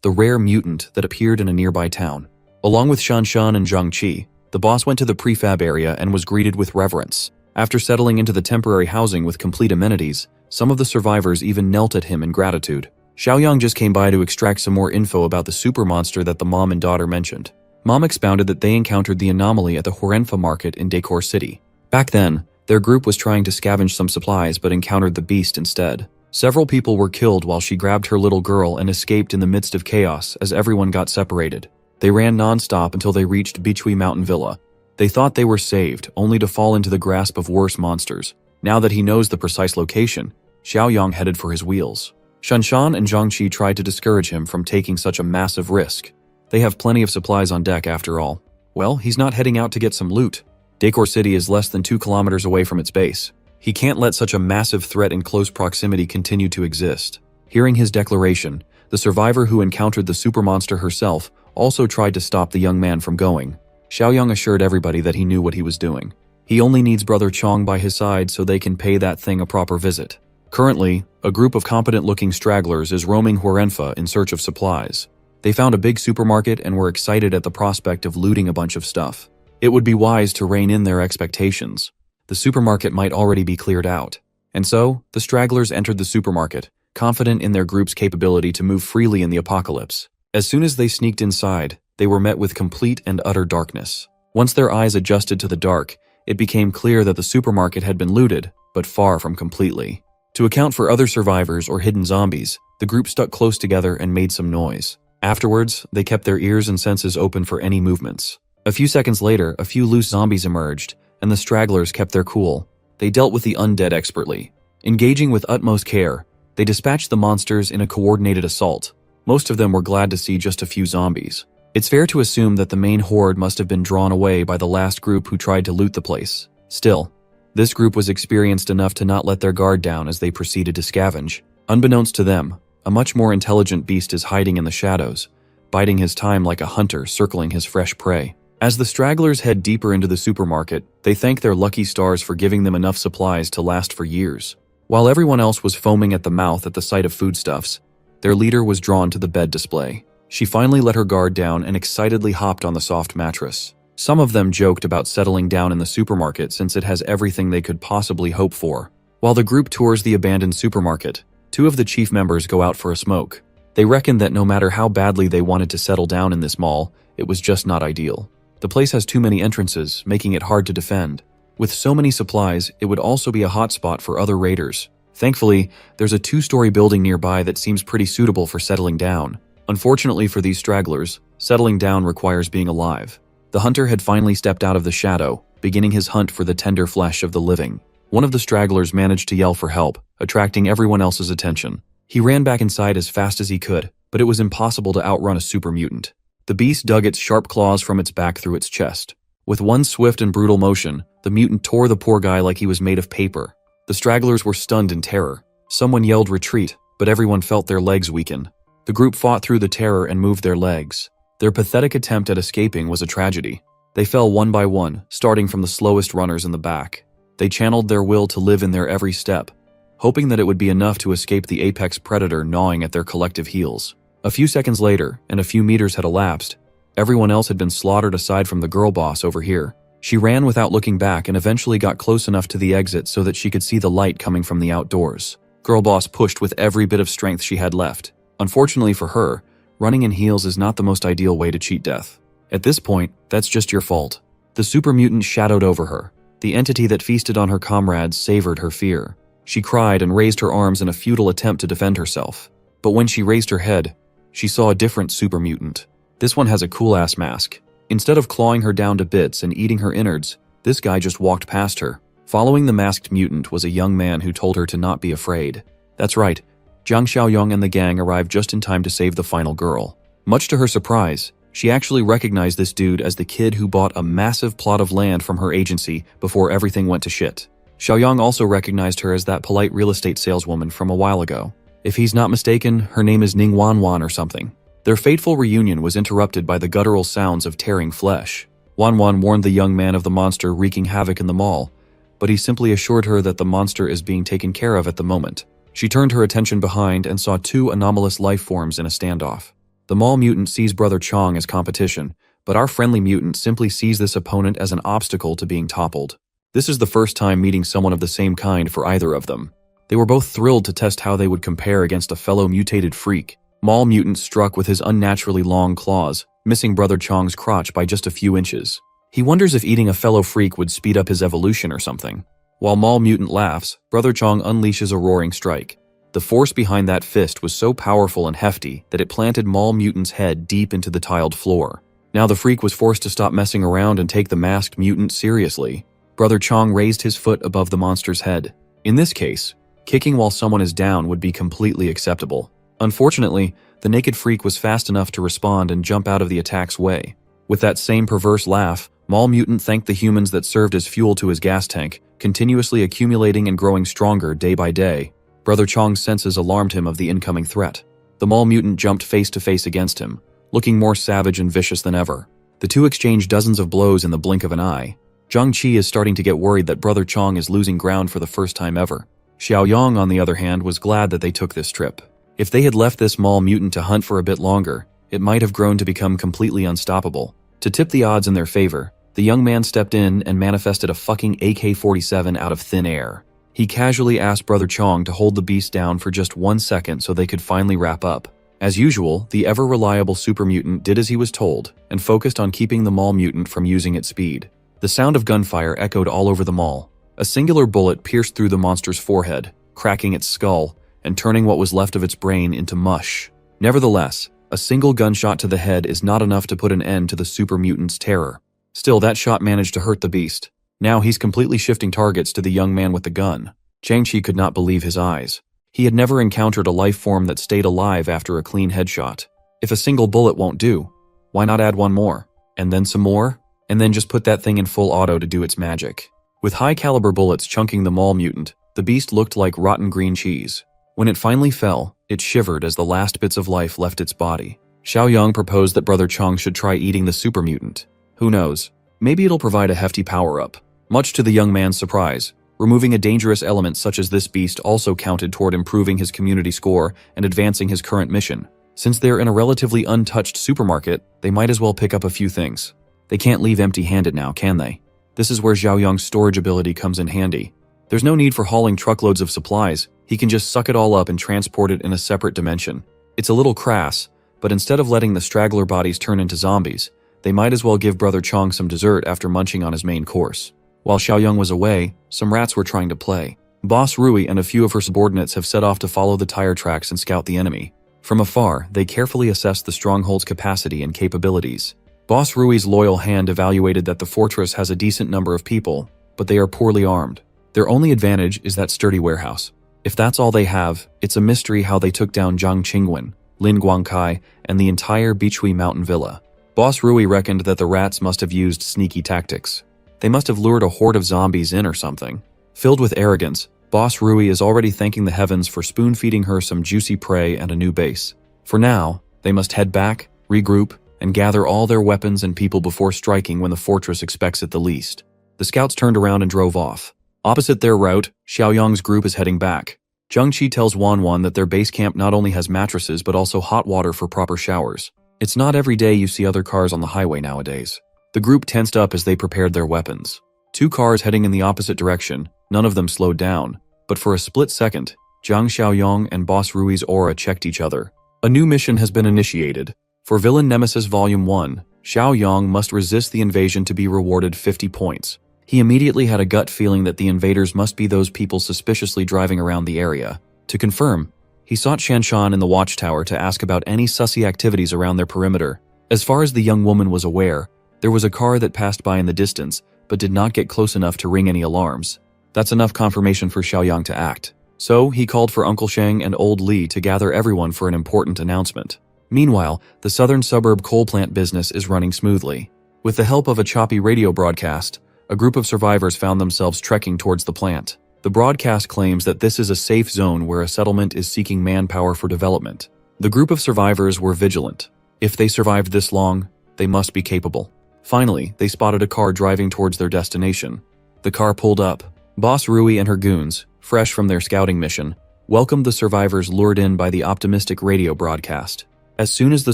The rare mutant that appeared in a nearby town. Along with Shanshan and Zhang Qi, the boss went to the prefab area and was greeted with reverence. After settling into the temporary housing with complete amenities, some of the survivors even knelt at him in gratitude. Xiaoyang just came by to extract some more info about the super monster that the mom and daughter mentioned. Mom expounded that they encountered the anomaly at the Horenfa market in Decor City. Back then, their group was trying to scavenge some supplies but encountered the beast instead. Several people were killed while she grabbed her little girl and escaped in the midst of chaos as everyone got separated. They ran non-stop until they reached Bichui Mountain Villa. They thought they were saved, only to fall into the grasp of worse monsters. Now that he knows the precise location, Xiaoyang headed for his wheels. Shanshan and Zhangqi tried to discourage him from taking such a massive risk. They have plenty of supplies on deck after all. Well, he's not heading out to get some loot. Decor City is less than 2 kilometers away from its base. He can't let such a massive threat in close proximity continue to exist. Hearing his declaration, the survivor who encountered the super monster herself also tried to stop the young man from going. Xiaoyang assured everybody that he knew what he was doing. He only needs Brother Chong by his side so they can pay that thing a proper visit. Currently, a group of competent-looking stragglers is roaming Horenfa in search of supplies. They found a big supermarket and were excited at the prospect of looting a bunch of stuff. It would be wise to rein in their expectations. The supermarket might already be cleared out. And so, the stragglers entered the supermarket, confident in their group's capability to move freely in the apocalypse. As soon as they sneaked inside, they were met with complete and utter darkness. Once their eyes adjusted to the dark, it became clear that the supermarket had been looted, but far from completely. To account for other survivors or hidden zombies, the group stuck close together and made some noise. Afterwards, they kept their ears and senses open for any movements. A few seconds later, a few loose zombies emerged, and the stragglers kept their cool. They dealt with the undead expertly. Engaging with utmost care, they dispatched the monsters in a coordinated assault. Most of them were glad to see just a few zombies. It's fair to assume that the main horde must have been drawn away by the last group who tried to loot the place. Still, this group was experienced enough to not let their guard down as they proceeded to scavenge. Unbeknownst to them, a much more intelligent beast is hiding in the shadows, biding his time like a hunter circling his fresh prey. As the stragglers head deeper into the supermarket, they thank their lucky stars for giving them enough supplies to last for years. While everyone else was foaming at the mouth at the sight of foodstuffs, their leader was drawn to the bed display. She finally let her guard down and excitedly hopped on the soft mattress. Some of them joked about settling down in the supermarket since it has everything they could possibly hope for. While the group tours the abandoned supermarket, 2 of the chief members go out for a smoke. They reckoned that no matter how badly they wanted to settle down in this mall, it was just not ideal. The place has too many entrances, making it hard to defend. With so many supplies, it would also be a hotspot for other raiders. Thankfully, there's a 2-story building nearby that seems pretty suitable for settling down. Unfortunately for these stragglers, settling down requires being alive. The hunter had finally stepped out of the shadow, beginning his hunt for the tender flesh of the living. One of the stragglers managed to yell for help, attracting everyone else's attention. He ran back inside as fast as he could, but it was impossible to outrun a super mutant. The beast dug its sharp claws from its back through its chest. With one swift and brutal motion, the mutant tore the poor guy like he was made of paper. The stragglers were stunned in terror. Someone yelled retreat, but everyone felt their legs weaken. The group fought through the terror and moved their legs. Their pathetic attempt at escaping was a tragedy. They fell one by one, starting from the slowest runners in the back. They channeled their will to live in their every step, hoping that it would be enough to escape the apex predator gnawing at their collective heels. A few seconds later, and a few meters had elapsed, everyone else had been slaughtered aside from the girl boss over here. She ran without looking back and eventually got close enough to the exit so that she could see the light coming from the outdoors. Girl boss pushed with every bit of strength she had left. Unfortunately for her, running in heels is not the most ideal way to cheat death. At this point, that's just your fault. The super mutant shadowed over her. The entity that feasted on her comrades savored her fear. She cried and raised her arms in a futile attempt to defend herself. But when she raised her head, she saw a different super mutant. This one has a cool-ass mask. Instead of clawing her down to bits and eating her innards, this guy just walked past her. Following the masked mutant was a young man who told her to not be afraid. That's right, Zhang Xiaoyong and the gang arrived just in time to save the final girl. Much to her surprise, she actually recognized this dude as the kid who bought a massive plot of land from her agency before everything went to shit. Xiaoyong also recognized her as that polite real estate saleswoman from a while ago. If he's not mistaken, her name is Ning Wanwan or something. Their fateful reunion was interrupted by the guttural sounds of tearing flesh. Wanwan warned the young man of the monster wreaking havoc in the mall, but he simply assured her that the monster is being taken care of at the moment. She turned her attention behind and saw two anomalous life forms in a standoff. The mall mutant sees Brother Chong as competition, but our friendly mutant simply sees this opponent as an obstacle to being toppled. This is the first time meeting someone of the same kind for either of them. They were both thrilled to test how they would compare against a fellow mutated freak. Mall mutant struck with his unnaturally long claws, missing Brother Chong's crotch by just a few inches. He wonders if eating a fellow freak would speed up his evolution or something. While Mall mutant laughs, Brother Chong unleashes a roaring strike. The force behind that fist was so powerful and hefty that it planted Mall mutant's head deep into the tiled floor. Now the freak was forced to stop messing around and take the masked mutant seriously. Brother Chong raised his foot above the monster's head. In this case, kicking while someone is down would be completely acceptable. Unfortunately, the naked freak was fast enough to respond and jump out of the attack's way. With that same perverse laugh, Mall mutant thanked the humans that served as fuel to his gas tank, continuously accumulating and growing stronger day by day. Brother Chong's senses alarmed him of the incoming threat. The mall mutant jumped face to face against him, looking more savage and vicious than ever. The two exchanged dozens of blows in the blink of an eye. Zhang Qi is starting to get worried that Brother Chong is losing ground for the first time ever. Xiaoyong, on the other hand, was glad that they took this trip. If they had left this mall mutant to hunt for a bit longer, it might have grown to become completely unstoppable. To tip the odds in their favor, the young man stepped in and manifested a fucking AK-47 out of thin air. He casually asked Brother Chong to hold the beast down for just 1 second so they could finally wrap up. As usual, the ever-reliable super mutant did as he was told and focused on keeping the mall mutant from using its speed. The sound of gunfire echoed all over the mall. A singular bullet pierced through the monster's forehead, cracking its skull and turning what was left of its brain into mush. Nevertheless, a single gunshot to the head is not enough to put an end to the super mutant's terror. Still, that shot managed to hurt the beast. Now he's completely shifting targets to the young man with the gun. Zhang could not believe his eyes. He had never encountered a life form that stayed alive after a clean headshot. If a single bullet won't do, why not add one more? And then some more? And then just put that thing in full auto to do its magic. With high-caliber bullets chunking the mall mutant, the beast looked like rotten green cheese. When it finally fell, it shivered as the last bits of life left its body. Xiaoyong proposed that Brother Chong should try eating the super mutant. Who knows? Maybe it'll provide a hefty power-up. Much to the young man's surprise, removing a dangerous element such as this beast also counted toward improving his community score and advancing his current mission. Since they're in a relatively untouched supermarket, they might as well pick up a few things. They can't leave empty-handed now, can they? This is where Xiaoyong's storage ability comes in handy. There's no need for hauling truckloads of supplies. He can just suck it all up and transport it in a separate dimension. It's a little crass, but instead of letting the straggler bodies turn into zombies, they might as well give Brother Chong some dessert after munching on his main course. While Xiaoyong was away, some rats were trying to play. Boss Rui and a few of her subordinates have set off to follow the tire tracks and scout the enemy. From afar, they carefully assessed the stronghold's capacity and capabilities. Boss Rui's loyal hand evaluated that the fortress has a decent number of people, but they are poorly armed. Their only advantage is that sturdy warehouse. If that's all they have, it's a mystery how they took down Zhang Qingwen, Lin Guangkai, and the entire Bichui mountain villa. Boss Rui reckoned that the rats must have used sneaky tactics. They must have lured a horde of zombies in or something. Filled with arrogance, Boss Rui is already thanking the heavens for spoon-feeding her some juicy prey and a new base. For now, they must head back, regroup, and gather all their weapons and people before striking when the fortress expects it the least. The scouts turned around and drove off. Opposite their route, Xiaoyong's group is heading back. Zhang Qi tells Wanwan that their base camp not only has mattresses but also hot water for proper showers. It's not every day you see other cars on the highway nowadays. The group tensed up as they prepared their weapons. Two cars heading in the opposite direction, none of them slowed down, but for a split second, Zhang Xiaoyong and Boss Rui's aura checked each other. A new mission has been initiated. For Villain Nemesis Volume 1, Xiaoyong must resist the invasion to be rewarded 50 points. He immediately had a gut feeling that the invaders must be those people suspiciously driving around the area. To confirm, He sought Shanshan in the watchtower to ask about any sussy activities around their perimeter. As far as the young woman was aware, there was a car that passed by in the distance, but did not get close enough to ring any alarms. That's enough confirmation for Xiaoyang to act. So, he called for Uncle Sheng and Old Li to gather everyone for an important announcement. Meanwhile, the southern suburb coal plant business is running smoothly. With the help of a choppy radio broadcast, a group of survivors found themselves trekking towards the plant. The broadcast claims that this is a safe zone where a settlement is seeking manpower for development. The group of survivors were vigilant. If they survived this long, they must be capable. Finally, they spotted a car driving towards their destination. The car pulled up. Boss Rui and her goons, fresh from their scouting mission, welcomed the survivors lured in by the optimistic radio broadcast. As soon as the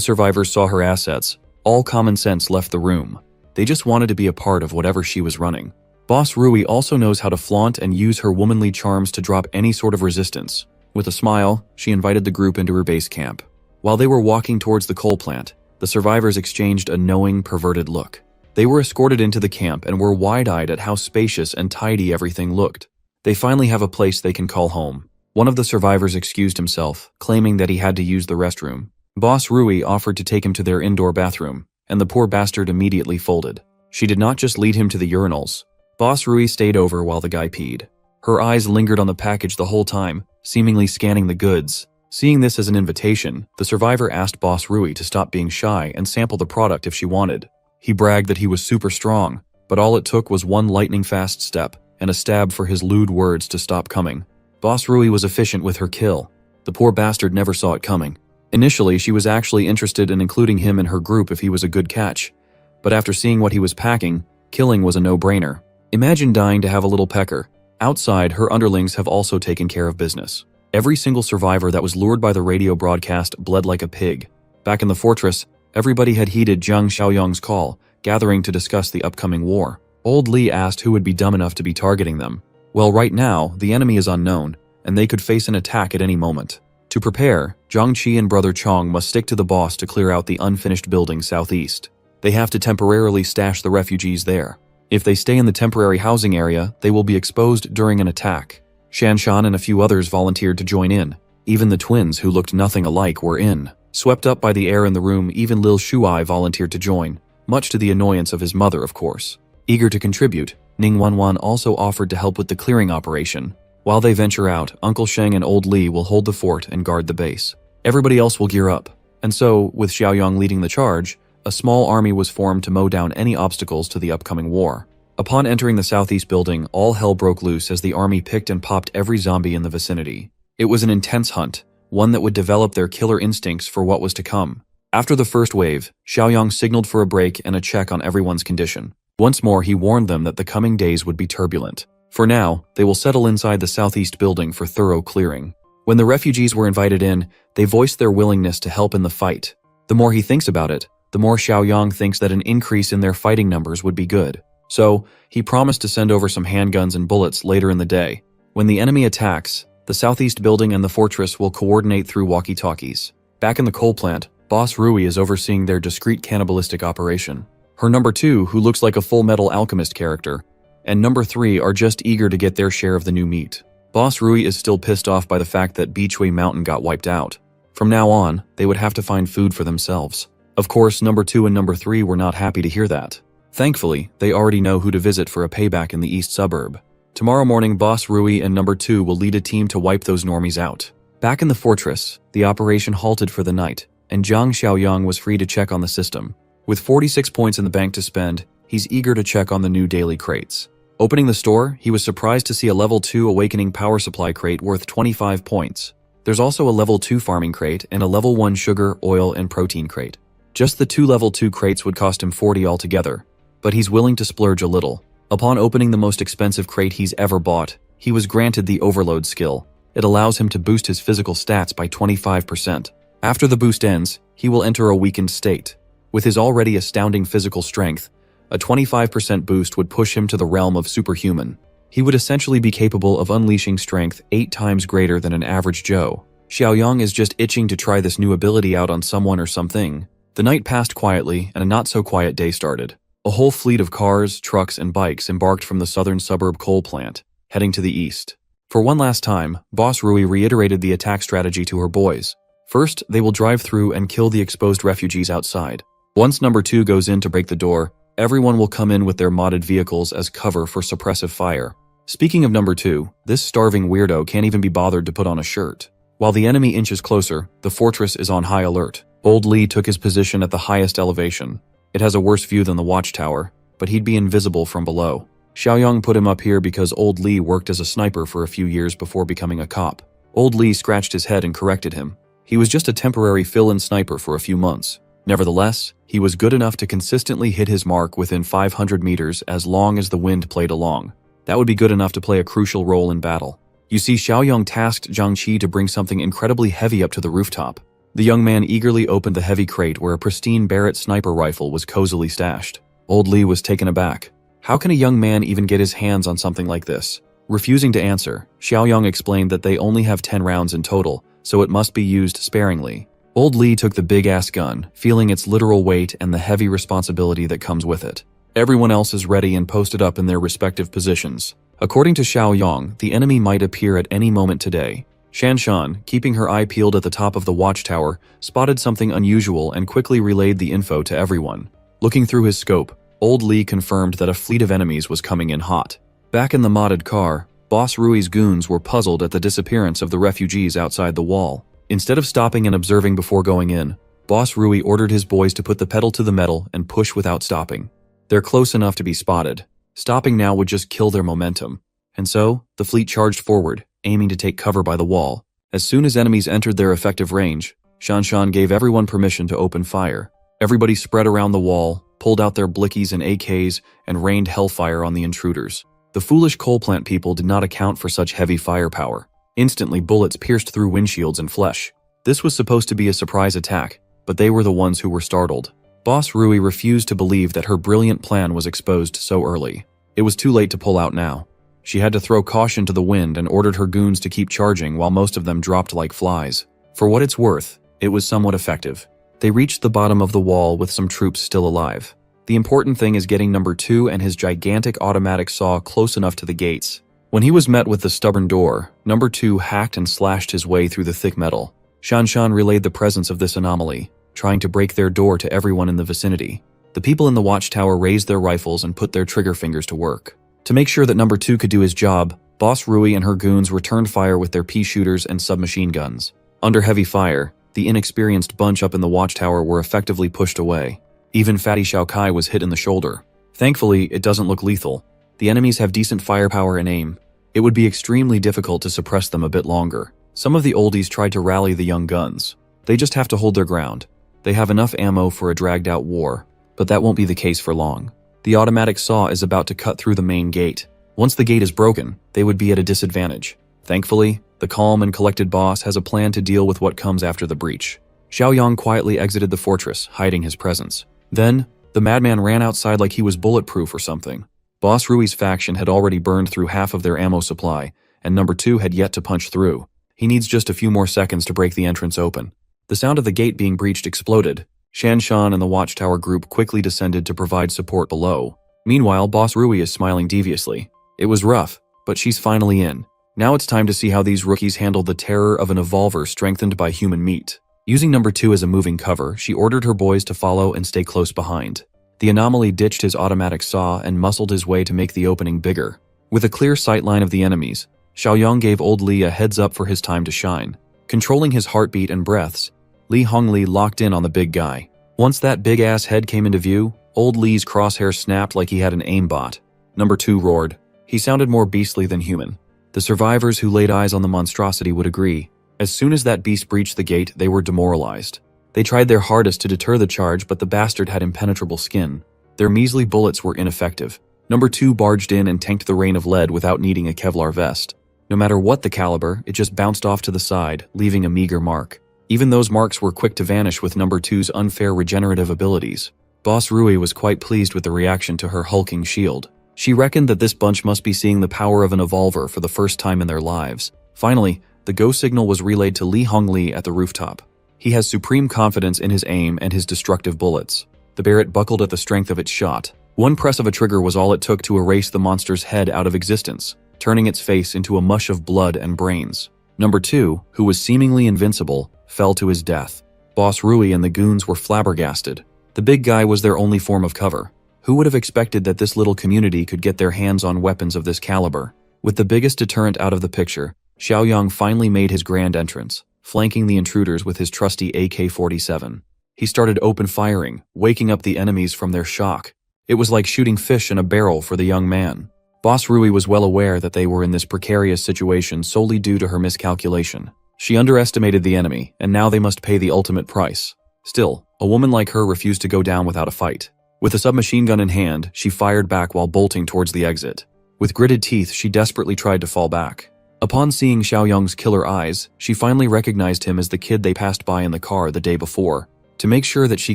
survivors saw her assets, all common sense left the room. They just wanted to be a part of whatever she was running. Boss Rui also knows how to flaunt and use her womanly charms to drop any sort of resistance. With a smile, she invited the group into her base camp. While they were walking towards the coal plant, the survivors exchanged a knowing, perverted look. They were escorted into the camp and were wide-eyed at how spacious and tidy everything looked. They finally have a place they can call home. One of the survivors excused himself, claiming that he had to use the restroom. Boss Rui offered to take him to their indoor bathroom, and the poor bastard immediately folded. She did not just lead him to the urinals. Boss Rui stayed over while the guy peed. Her eyes lingered on the package the whole time, seemingly scanning the goods. Seeing this as an invitation, the survivor asked Boss Rui to stop being shy and sample the product if she wanted. He bragged that he was super strong, but all it took was one lightning-fast step and a stab for his lewd words to stop coming. Boss Rui was efficient with her kill. The poor bastard never saw it coming. Initially, she was actually interested in including him in her group if he was a good catch. But after seeing what he was packing, killing was a no-brainer. Imagine dying to have a little pecker. Outside, her underlings have also taken care of business. Every single survivor that was lured by the radio broadcast bled like a pig. Back in the fortress, everybody had heeded Zhang Xiaoyang's call, gathering to discuss the upcoming war. Old Li asked who would be dumb enough to be targeting them. Well, right now, the enemy is unknown, and they could face an attack at any moment. To prepare, Zhang Qi and Brother Chong must stick to the boss to clear out the unfinished building southeast. They have to temporarily stash the refugees there. If they stay in the temporary housing area, they will be exposed during an attack. Shanshan and a few others volunteered to join in. Even the twins, who looked nothing alike, were in. Swept up by the air in the room, even Lil Shuai volunteered to join, much to the annoyance of his mother, of course. Eager to contribute, Ning Wanwan also offered to help with the clearing operation. While they venture out, Uncle Sheng and Old Li will hold the fort and guard the base. Everybody else will gear up. And so, with Xiaoyang leading the charge, a small army was formed to mow down any obstacles to the upcoming war. Upon entering the southeast building, all hell broke loose as the army picked and popped every zombie in the vicinity. It was an intense hunt, one that would develop their killer instincts for what was to come. After the first wave, Xiaoyang signaled for a break and a check on everyone's condition. Once more, he warned them that the coming days would be turbulent. For now, they will settle inside the southeast building for thorough clearing. When the refugees were invited in, they voiced their willingness to help in the fight. The more he thinks about it, the more Xiaoyang thinks that an increase in their fighting numbers would be good. So, he promised to send over some handguns and bullets later in the day. When the enemy attacks, the southeast building and the fortress will coordinate through walkie-talkies. Back in the coal plant, Boss Rui is overseeing their discreet cannibalistic operation. Her number 2, who looks like a Full Metal Alchemist character, and number 3 are just eager to get their share of the new meat. Boss Rui is still pissed off by the fact that Beechway Mountain got wiped out. From now on, they would have to find food for themselves. Of course, number 2 and number 3 were not happy to hear that. Thankfully, they already know who to visit for a payback in the east suburb. Tomorrow morning, Boss Rui and number 2 will lead a team to wipe those normies out. Back in the fortress, the operation halted for the night, and Zhang Xiaoyang was free to check on the system. With 46 points in the bank to spend, he's eager to check on the new daily crates. Opening the store, he was surprised to see a level 2 awakening power supply crate worth 25 points. There's also a level 2 farming crate and a level 1 sugar, oil, and protein crate. Just the 2 level 2 crates would cost him 40 altogether, but he's willing to splurge a little. Upon opening the most expensive crate he's ever bought, he was granted the overload skill. It allows him to boost his physical stats by 25%. After the boost ends, he will enter a weakened state. With his already astounding physical strength, a 25% boost would push him to the realm of superhuman. He would essentially be capable of unleashing strength 8 times greater than an average Joe. Xiaoyang is just itching to try this new ability out on someone or something. The night passed quietly, and a not-so-quiet day started. A whole fleet of cars, trucks, and bikes embarked from the southern suburb coal plant, heading to the east. For one last time, Boss Rui reiterated the attack strategy to her boys. First, they will drive through and kill the exposed refugees outside. Once number 2 goes in to break the door, everyone will come in with their modded vehicles as cover for suppressive fire. Speaking of number 2, this starving weirdo can't even be bothered to put on a shirt. While the enemy inches closer, the fortress is on high alert. Old Lee took his position at the highest elevation. It has a worse view than the watchtower, but he'd be invisible from below. Xiaoyang put him up here because Old Lee worked as a sniper for a few years before becoming a cop. Old Lee scratched his head and corrected him. He was just a temporary fill-in sniper for a few months. Nevertheless, he was good enough to consistently hit his mark within 500 meters as long as the wind played along. That would be good enough to play a crucial role in battle. You see, Xiaoyang tasked Zhang Qi to bring something incredibly heavy up to the rooftop. The young man eagerly opened the heavy crate where a pristine Barrett sniper rifle was cozily stashed. Old Lee was taken aback. How can a young man even get his hands on something like this? Refusing to answer, Xiaoyang explained that they only have 10 rounds in total, so it must be used sparingly. Old Lee took the big-ass gun, feeling its literal weight and the heavy responsibility that comes with it. Everyone else is ready and posted up in their respective positions. According to Xiaoyang, the enemy might appear at any moment today. Shanshan, keeping her eye peeled at the top of the watchtower, spotted something unusual and quickly relayed the info to everyone. Looking through his scope, Old Lee confirmed that a fleet of enemies was coming in hot. Back in the modded car, Boss Rui's goons were puzzled at the disappearance of the refugees outside the wall. Instead of stopping and observing before going in, Boss Rui ordered his boys to put the pedal to the metal and push without stopping. They're close enough to be spotted. Stopping now would just kill their momentum. And so, the fleet charged forward, aiming to take cover by the wall. As soon as enemies entered their effective range, Shanshan gave everyone permission to open fire. Everybody spread around the wall, pulled out their blickies and AKs, and rained hellfire on the intruders. The foolish coal plant people did not account for such heavy firepower. Instantly, bullets pierced through windshields and flesh. This was supposed to be a surprise attack, but they were the ones who were startled. Boss Rui refused to believe that her brilliant plan was exposed so early. It was too late to pull out now. She had to throw caution to the wind and ordered her goons to keep charging while most of them dropped like flies. For what it's worth, it was somewhat effective. They reached the bottom of the wall with some troops still alive. The important thing is getting number 2 and his gigantic automatic saw close enough to the gates. When he was met with the stubborn door, number 2 hacked and slashed his way through the thick metal. Shanshan relayed the presence of this anomaly, trying to break their door to everyone in the vicinity. The people in the watchtower raised their rifles and put their trigger fingers to work. To make sure that number 2 could do his job, Boss Rui and her goons returned fire with their pea shooters and submachine guns. Under heavy fire, the inexperienced bunch up in the watchtower were effectively pushed away. Even Fatty Xiaokai was hit in the shoulder. Thankfully, it doesn't look lethal. The enemies have decent firepower and aim. It would be extremely difficult to suppress them a bit longer. Some of the oldies tried to rally the young guns. They just have to hold their ground. They have enough ammo for a dragged-out war, but that won't be the case for long. The automatic saw is about to cut through the main gate. Once the gate is broken, they would be at a disadvantage. Thankfully, the calm and collected boss has a plan to deal with what comes after the breach. Xiaoyang quietly exited the fortress, hiding his presence. Then, the madman ran outside like he was bulletproof or something. Boss Rui's faction had already burned through half of their ammo supply, and number 2 had yet to punch through. He needs just a few more seconds to break the entrance open. The sound of the gate being breached exploded. Shanshan and the watchtower group quickly descended to provide support below. Meanwhile, Boss Rui is smiling deviously. It was rough, but she's finally in. Now it's time to see how these rookies handle the terror of an evolver strengthened by human meat. Using number 2 as a moving cover, she ordered her boys to follow and stay close behind. The anomaly ditched his automatic saw and muscled his way to make the opening bigger. With a clear sightline of the enemies, Xiaoyang gave Old Li a heads up for his time to shine. Controlling his heartbeat and breaths, Li Hongli locked in on the big guy. Once that big-ass head came into view, Old Li's crosshair snapped like he had an aimbot. Number 2 roared. He sounded more beastly than human. The survivors who laid eyes on the monstrosity would agree. As soon as that beast breached the gate, they were demoralized. They tried their hardest to deter the charge, but the bastard had impenetrable skin. Their measly bullets were ineffective. Number 2 barged in and tanked the rain of lead without needing a Kevlar vest. No matter what the caliber, it just bounced off to the side, leaving a meager mark. Even those marks were quick to vanish with number 2's unfair regenerative abilities. Boss Rui was quite pleased with the reaction to her hulking shield. She reckoned that this bunch must be seeing the power of an evolver for the first time in their lives. Finally, the go signal was relayed to Li Hongli at the rooftop. He has supreme confidence in his aim and his destructive bullets. The Barrett buckled at the strength of its shot. One press of a trigger was all it took to erase the monster's head out of existence. turning its face into a mush of blood and brains. Number 2, who was seemingly invincible, fell to his death. Boss Rui and the goons were flabbergasted. The big guy was their only form of cover. Who would have expected that this little community could get their hands on weapons of this caliber? With the biggest deterrent out of the picture, Xiaoyang finally made his grand entrance, flanking the intruders with his trusty AK-47. He started open firing, waking up the enemies from their shock. It was like shooting fish in a barrel for the young man. Boss Rui was well aware that they were in this precarious situation solely due to her miscalculation. She underestimated the enemy, and now they must pay the ultimate price. Still, a woman like her refused to go down without a fight. With a submachine gun in hand, she fired back while bolting towards the exit. With gritted teeth, she desperately tried to fall back. Upon seeing Xiaoyang's killer eyes, she finally recognized him as the kid they passed by in the car the day before. To make sure that she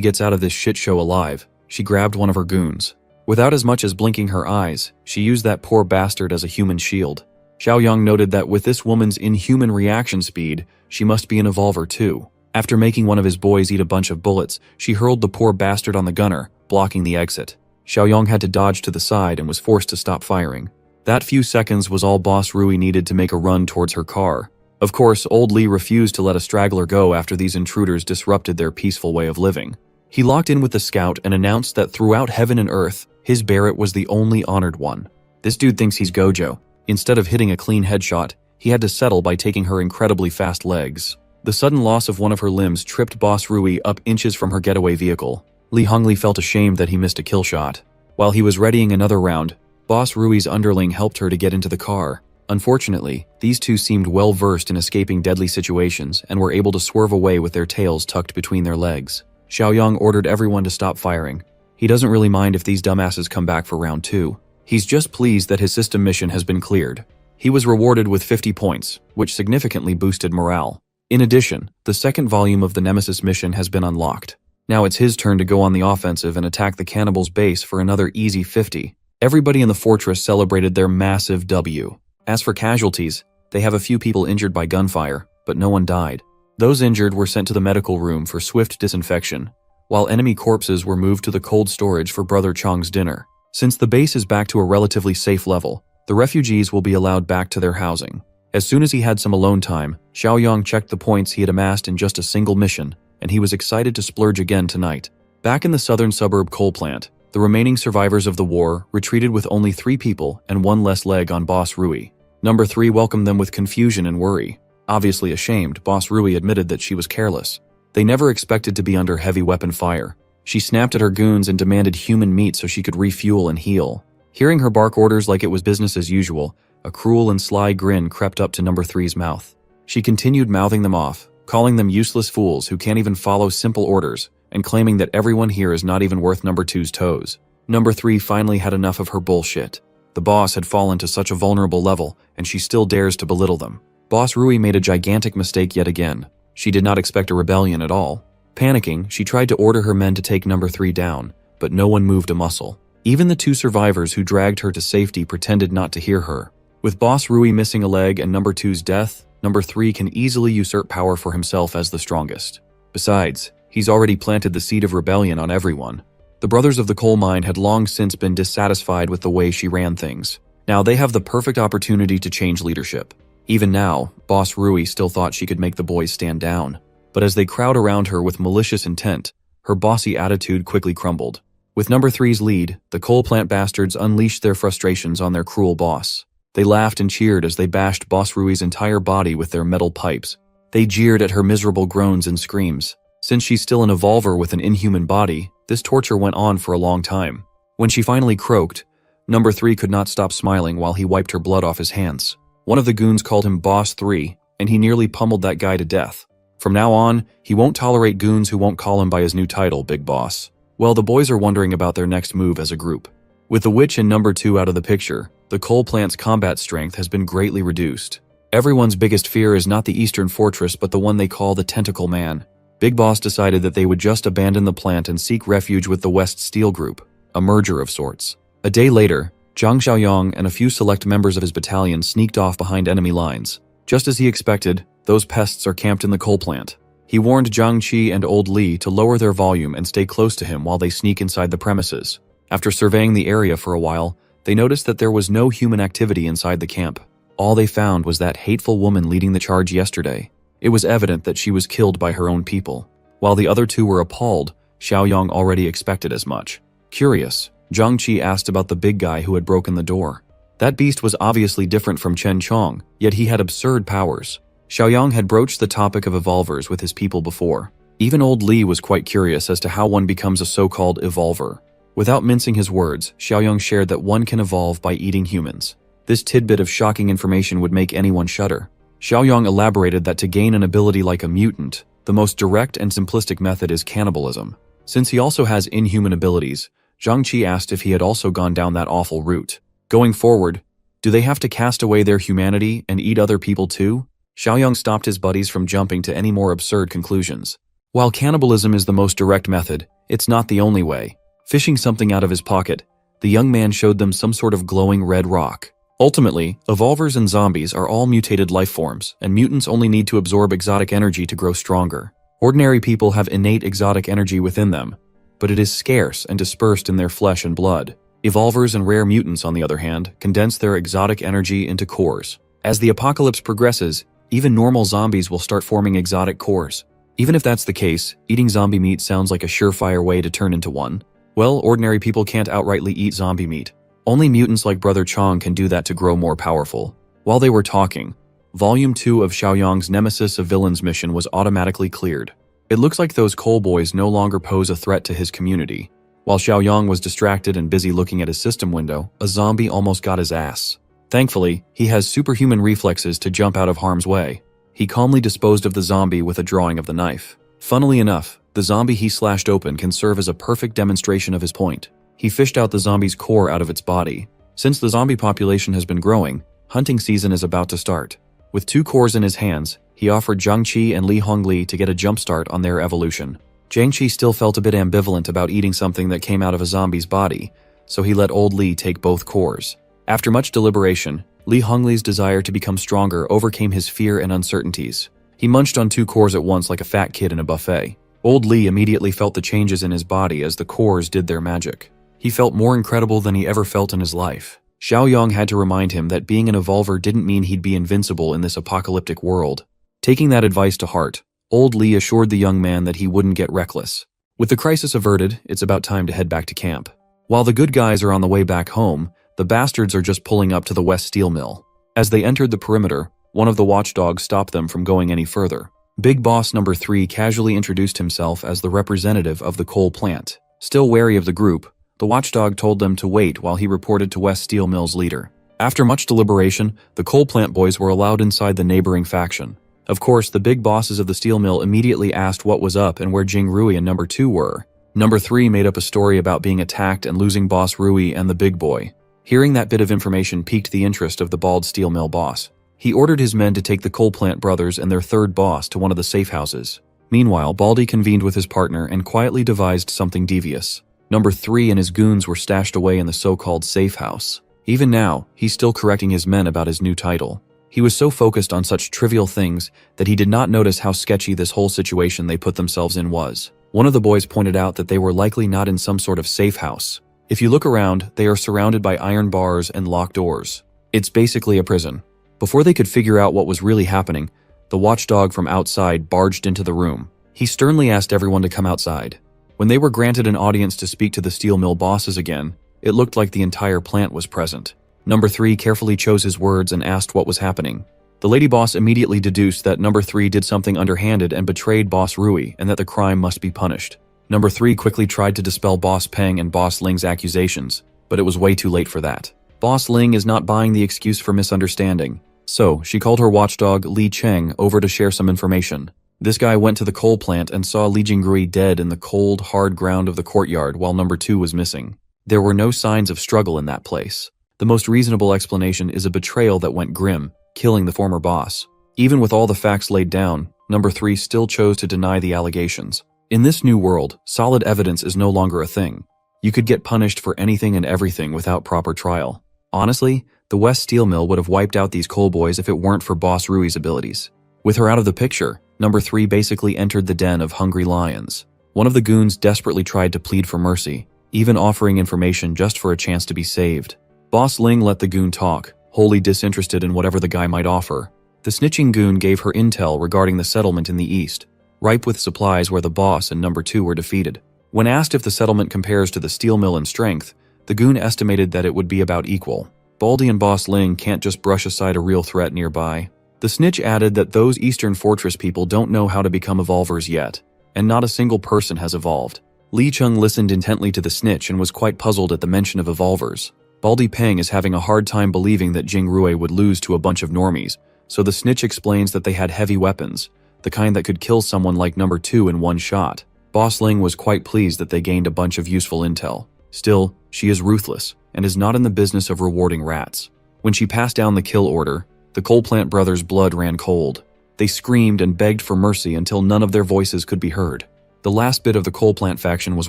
gets out of this shit show alive, she grabbed one of her goons. Without as much as blinking her eyes, she used that poor bastard as a human shield. Xiaoyang noted that with this woman's inhuman reaction speed, she must be an evolver too. After making one of his boys eat a bunch of bullets, she hurled the poor bastard on the gunner, blocking the exit. Xiaoyang had to dodge to the side and was forced to stop firing. That few seconds was all Boss Rui needed to make a run towards her car. Of course, old Lee refused to let a straggler go after these intruders disrupted their peaceful way of living. He locked in with the scout and announced that throughout heaven and earth, his Barrett was the only honored one. This dude thinks he's Gojo. Instead of hitting a clean headshot, he had to settle by taking her incredibly fast legs. The sudden loss of one of her limbs tripped Boss Rui up inches from her getaway vehicle. Li Hongli felt ashamed that he missed a kill shot. While he was readying another round, Boss Rui's underling helped her to get into the car. Unfortunately, these two seemed well versed in escaping deadly situations and were able to swerve away with their tails tucked between their legs. Xiaoyang ordered everyone to stop firing. He doesn't really mind if these dumbasses come back for round 2. He's just pleased that his system mission has been cleared. He was rewarded with 50 points, which significantly boosted morale. In addition, the second volume of the Nemesis mission has been unlocked. Now it's his turn to go on the offensive and attack the cannibals' base for another easy 50. Everybody in the fortress celebrated their massive W. As for casualties, they have a few people injured by gunfire, but no one died. Those injured were sent to the medical room for swift disinfection, while enemy corpses were moved to the cold storage for Brother Chong's dinner. Since the base is back to a relatively safe level, the refugees will be allowed back to their housing. As soon as he had some alone time, Xiaoyang checked the points he had amassed in just a single mission, and he was excited to splurge again tonight. Back in the southern suburb coal plant, the remaining survivors of the war retreated with only 3 people and 1 less leg on Boss Rui. Number 3 welcomed them with confusion and worry. Obviously ashamed, Boss Rui admitted that she was careless. They never expected to be under heavy weapon fire. She snapped at her goons and demanded human meat so she could refuel and heal. Hearing her bark orders like it was business as usual, a cruel and sly grin crept up to Number 3's mouth. She continued mouthing them off, calling them useless fools who can't even follow simple orders, and claiming that everyone here is not even worth Number 2's toes. Number 3 finally had enough of her bullshit. The boss had fallen to such a vulnerable level, and she still dares to belittle them. Boss Rui made a gigantic mistake yet again. She did not expect a rebellion at all. Panicking, she tried to order her men to take Number 3 down, but no one moved a muscle. Even the 2 survivors who dragged her to safety pretended not to hear her. With Boss Rui missing a leg and Number 2's death, Number 3 can easily usurp power for himself as the strongest. Besides, he's already planted the seed of rebellion on everyone. The brothers of the coal mine had long since been dissatisfied with the way she ran things. Now they have the perfect opportunity to change leadership. Even now, Boss Rui still thought she could make the boys stand down. But as they crowd around her with malicious intent, her bossy attitude quickly crumbled. With Number 3's lead, the coal plant bastards unleashed their frustrations on their cruel boss. They laughed and cheered as they bashed Boss Rui's entire body with their metal pipes. They jeered at her miserable groans and screams. Since she's still an evolver with an inhuman body, this torture went on for a long time. When she finally croaked, Number 3 could not stop smiling while he wiped her blood off his hands. One of the goons called him Boss 3, and he nearly pummeled that guy to death. From now on, he won't tolerate goons who won't call him by his new title, Big Boss. Well, the boys are wondering about their next move as a group. With the witch and Number 2 out of the picture, the coal plant's combat strength has been greatly reduced. Everyone's biggest fear is not the eastern fortress but the one they call the Tentacle Man. Big Boss decided that they would just abandon the plant and seek refuge with the West Steel Group, a merger of sorts. A day later, Zhang Xiaoyang and a few select members of his battalion sneaked off behind enemy lines. Just as he expected, those pests are camped in the coal plant. He warned Zhang Qi and Old Li to lower their volume and stay close to him while they sneak inside the premises. After surveying the area for a while, They noticed that there was no human activity inside the camp. All they found was that hateful woman leading the charge yesterday. It was evident that she was killed by her own people. While the other two were appalled, Xiaoyang already expected as much. Curious, Zhang Qi asked about the big guy who had broken the door. That beast was obviously different from Chen Chong, yet he had absurd powers. Xiaoyang had broached the topic of evolvers with his people before. Even old Li was quite curious as to how one becomes a so-called evolver. Without mincing his words, Xiaoyang shared that one can evolve by eating humans. This tidbit of shocking information would make anyone shudder. Xiaoyang elaborated that to gain an ability like a mutant, the most direct and simplistic method is cannibalism. Since he also has inhuman abilities, Zhang Qi asked if he had also gone down that awful route. Going forward, do they have to cast away their humanity and eat other people too? Xiaoyang stopped his buddies from jumping to any more absurd conclusions. While cannibalism is the most direct method, it's not the only way. Fishing something out of his pocket, the young man showed them some sort of glowing red rock. Ultimately, evolvers and zombies are all mutated life forms, and mutants only need to absorb exotic energy to grow stronger. Ordinary people have innate exotic energy within them, but it is scarce and dispersed in their flesh and blood. Evolvers and rare mutants, on the other hand, condense their exotic energy into cores. As the apocalypse progresses, even normal zombies will start forming exotic cores. Even if that's the case, eating zombie meat sounds like a surefire way to turn into one. Well, ordinary people can't outrightly eat zombie meat. Only mutants like Brother Chong can do that to grow more powerful. While they were talking, Volume 2 of Xiaoyang's Nemesis of Villains mission was automatically cleared. It looks like those coal boys no longer pose a threat to his community. While Xiaoyang was distracted and busy looking at his system window, a zombie almost got his ass. Thankfully, he has superhuman reflexes to jump out of harm's way. He calmly disposed of the zombie with a drawing of the knife. Funnily enough, the zombie he slashed open can serve as a perfect demonstration of his point. He fished out the zombie's core out of its body. Since the zombie population has been growing, hunting season is about to start. With 2 cores in his hands, he offered Zhang Qi and Li Hongli to get a jumpstart on their evolution. Zhang Qi still felt a bit ambivalent about eating something that came out of a zombie's body, so he let old Li take both cores. After much deliberation, Li Hongli's desire to become stronger overcame his fear and uncertainties. He munched on 2 cores at once like a fat kid in a buffet. Old Li immediately felt the changes in his body as the cores did their magic. He felt more incredible than he ever felt in his life. Xiaoyang had to remind him that being an evolver didn't mean he'd be invincible in this apocalyptic world. Taking that advice to heart, old Li assured the young man that he wouldn't get reckless. With the crisis averted, it's about time to head back to camp. While the good guys are on the way back home, the bastards are just pulling up to the West Steel Mill. As they entered the perimeter, one of the watchdogs stopped them from going any further. Big Boss Number 3 casually introduced himself as the representative of the coal plant. Still wary of the group, the watchdog told them to wait while he reported to West Steel Mill's leader. After much deliberation, the coal plant boys were allowed inside the neighboring faction. Of course, the big bosses of the steel mill immediately asked what was up and where Jing Rui and Number 2 were. Number 3 made up a story about being attacked and losing Boss Rui and the big boy. Hearing that bit of information piqued the interest of the bald steel mill boss. He ordered his men to take the coal plant brothers and their third boss to one of the safe houses. Meanwhile, Baldy convened with his partner and quietly devised something devious. Number 3 and his goons were stashed away in the so-called safe house. Even now, he's still correcting his men about his new title. He was so focused on such trivial things that he did not notice how sketchy this whole situation they put themselves in was. One of the boys pointed out that they were likely not in some sort of safe house. If you look around, they are surrounded by iron bars and locked doors. It's basically a prison. Before they could figure out what was really happening, the watchdog from outside barged into the room. He sternly asked everyone to come outside. When they were granted an audience to speak to the steel mill bosses again, it looked like the entire plant was present. Number 3 carefully chose his words and asked what was happening. The lady boss immediately deduced that Number 3 did something underhanded and betrayed Boss Rui and that the crime must be punished. Number 3 quickly tried to dispel Boss Peng and Boss Ling's accusations, but it was way too late for that. Boss Ling is not buying the excuse for misunderstanding, so she called her watchdog Li Cheng over to share some information. This guy went to the coal plant and saw Li Jingrui dead in the cold, hard ground of the courtyard while Number 2 was missing. There were no signs of struggle in that place. The most reasonable explanation is a betrayal that went grim, killing the former boss. Even with all the facts laid down, Number 3 still chose to deny the allegations. In this new world, solid evidence is no longer a thing. You could get punished for anything and everything without proper trial. Honestly, the West Steel Mill would have wiped out these coal boys if it weren't for Boss Rui's abilities. With her out of the picture, Number 3 basically entered the den of hungry lions. One of the goons desperately tried to plead for mercy, even offering information just for a chance to be saved. Boss Ling let the goon talk, wholly disinterested in whatever the guy might offer. The snitching goon gave her intel regarding the settlement in the east, ripe with supplies where the boss and number 2 were defeated. When asked if the settlement compares to the steel mill in strength, the goon estimated that it would be about equal. Baldy and Boss Ling can't just brush aside a real threat nearby. The snitch added that those Eastern Fortress people don't know how to become evolvers yet, and not a single person has evolved. Li Chung listened intently to the snitch and was quite puzzled at the mention of evolvers. Baldy Peng is having a hard time believing that Jing Rui would lose to a bunch of normies, so the snitch explains that they had heavy weapons, the kind that could kill someone like number 2 in one shot. Boss Ling was quite pleased that they gained a bunch of useful intel. Still, she is ruthless, and is not in the business of rewarding rats. When she passed down the kill order, the coal plant brothers' blood ran cold. They screamed and begged for mercy until none of their voices could be heard. The last bit of the coal plant faction was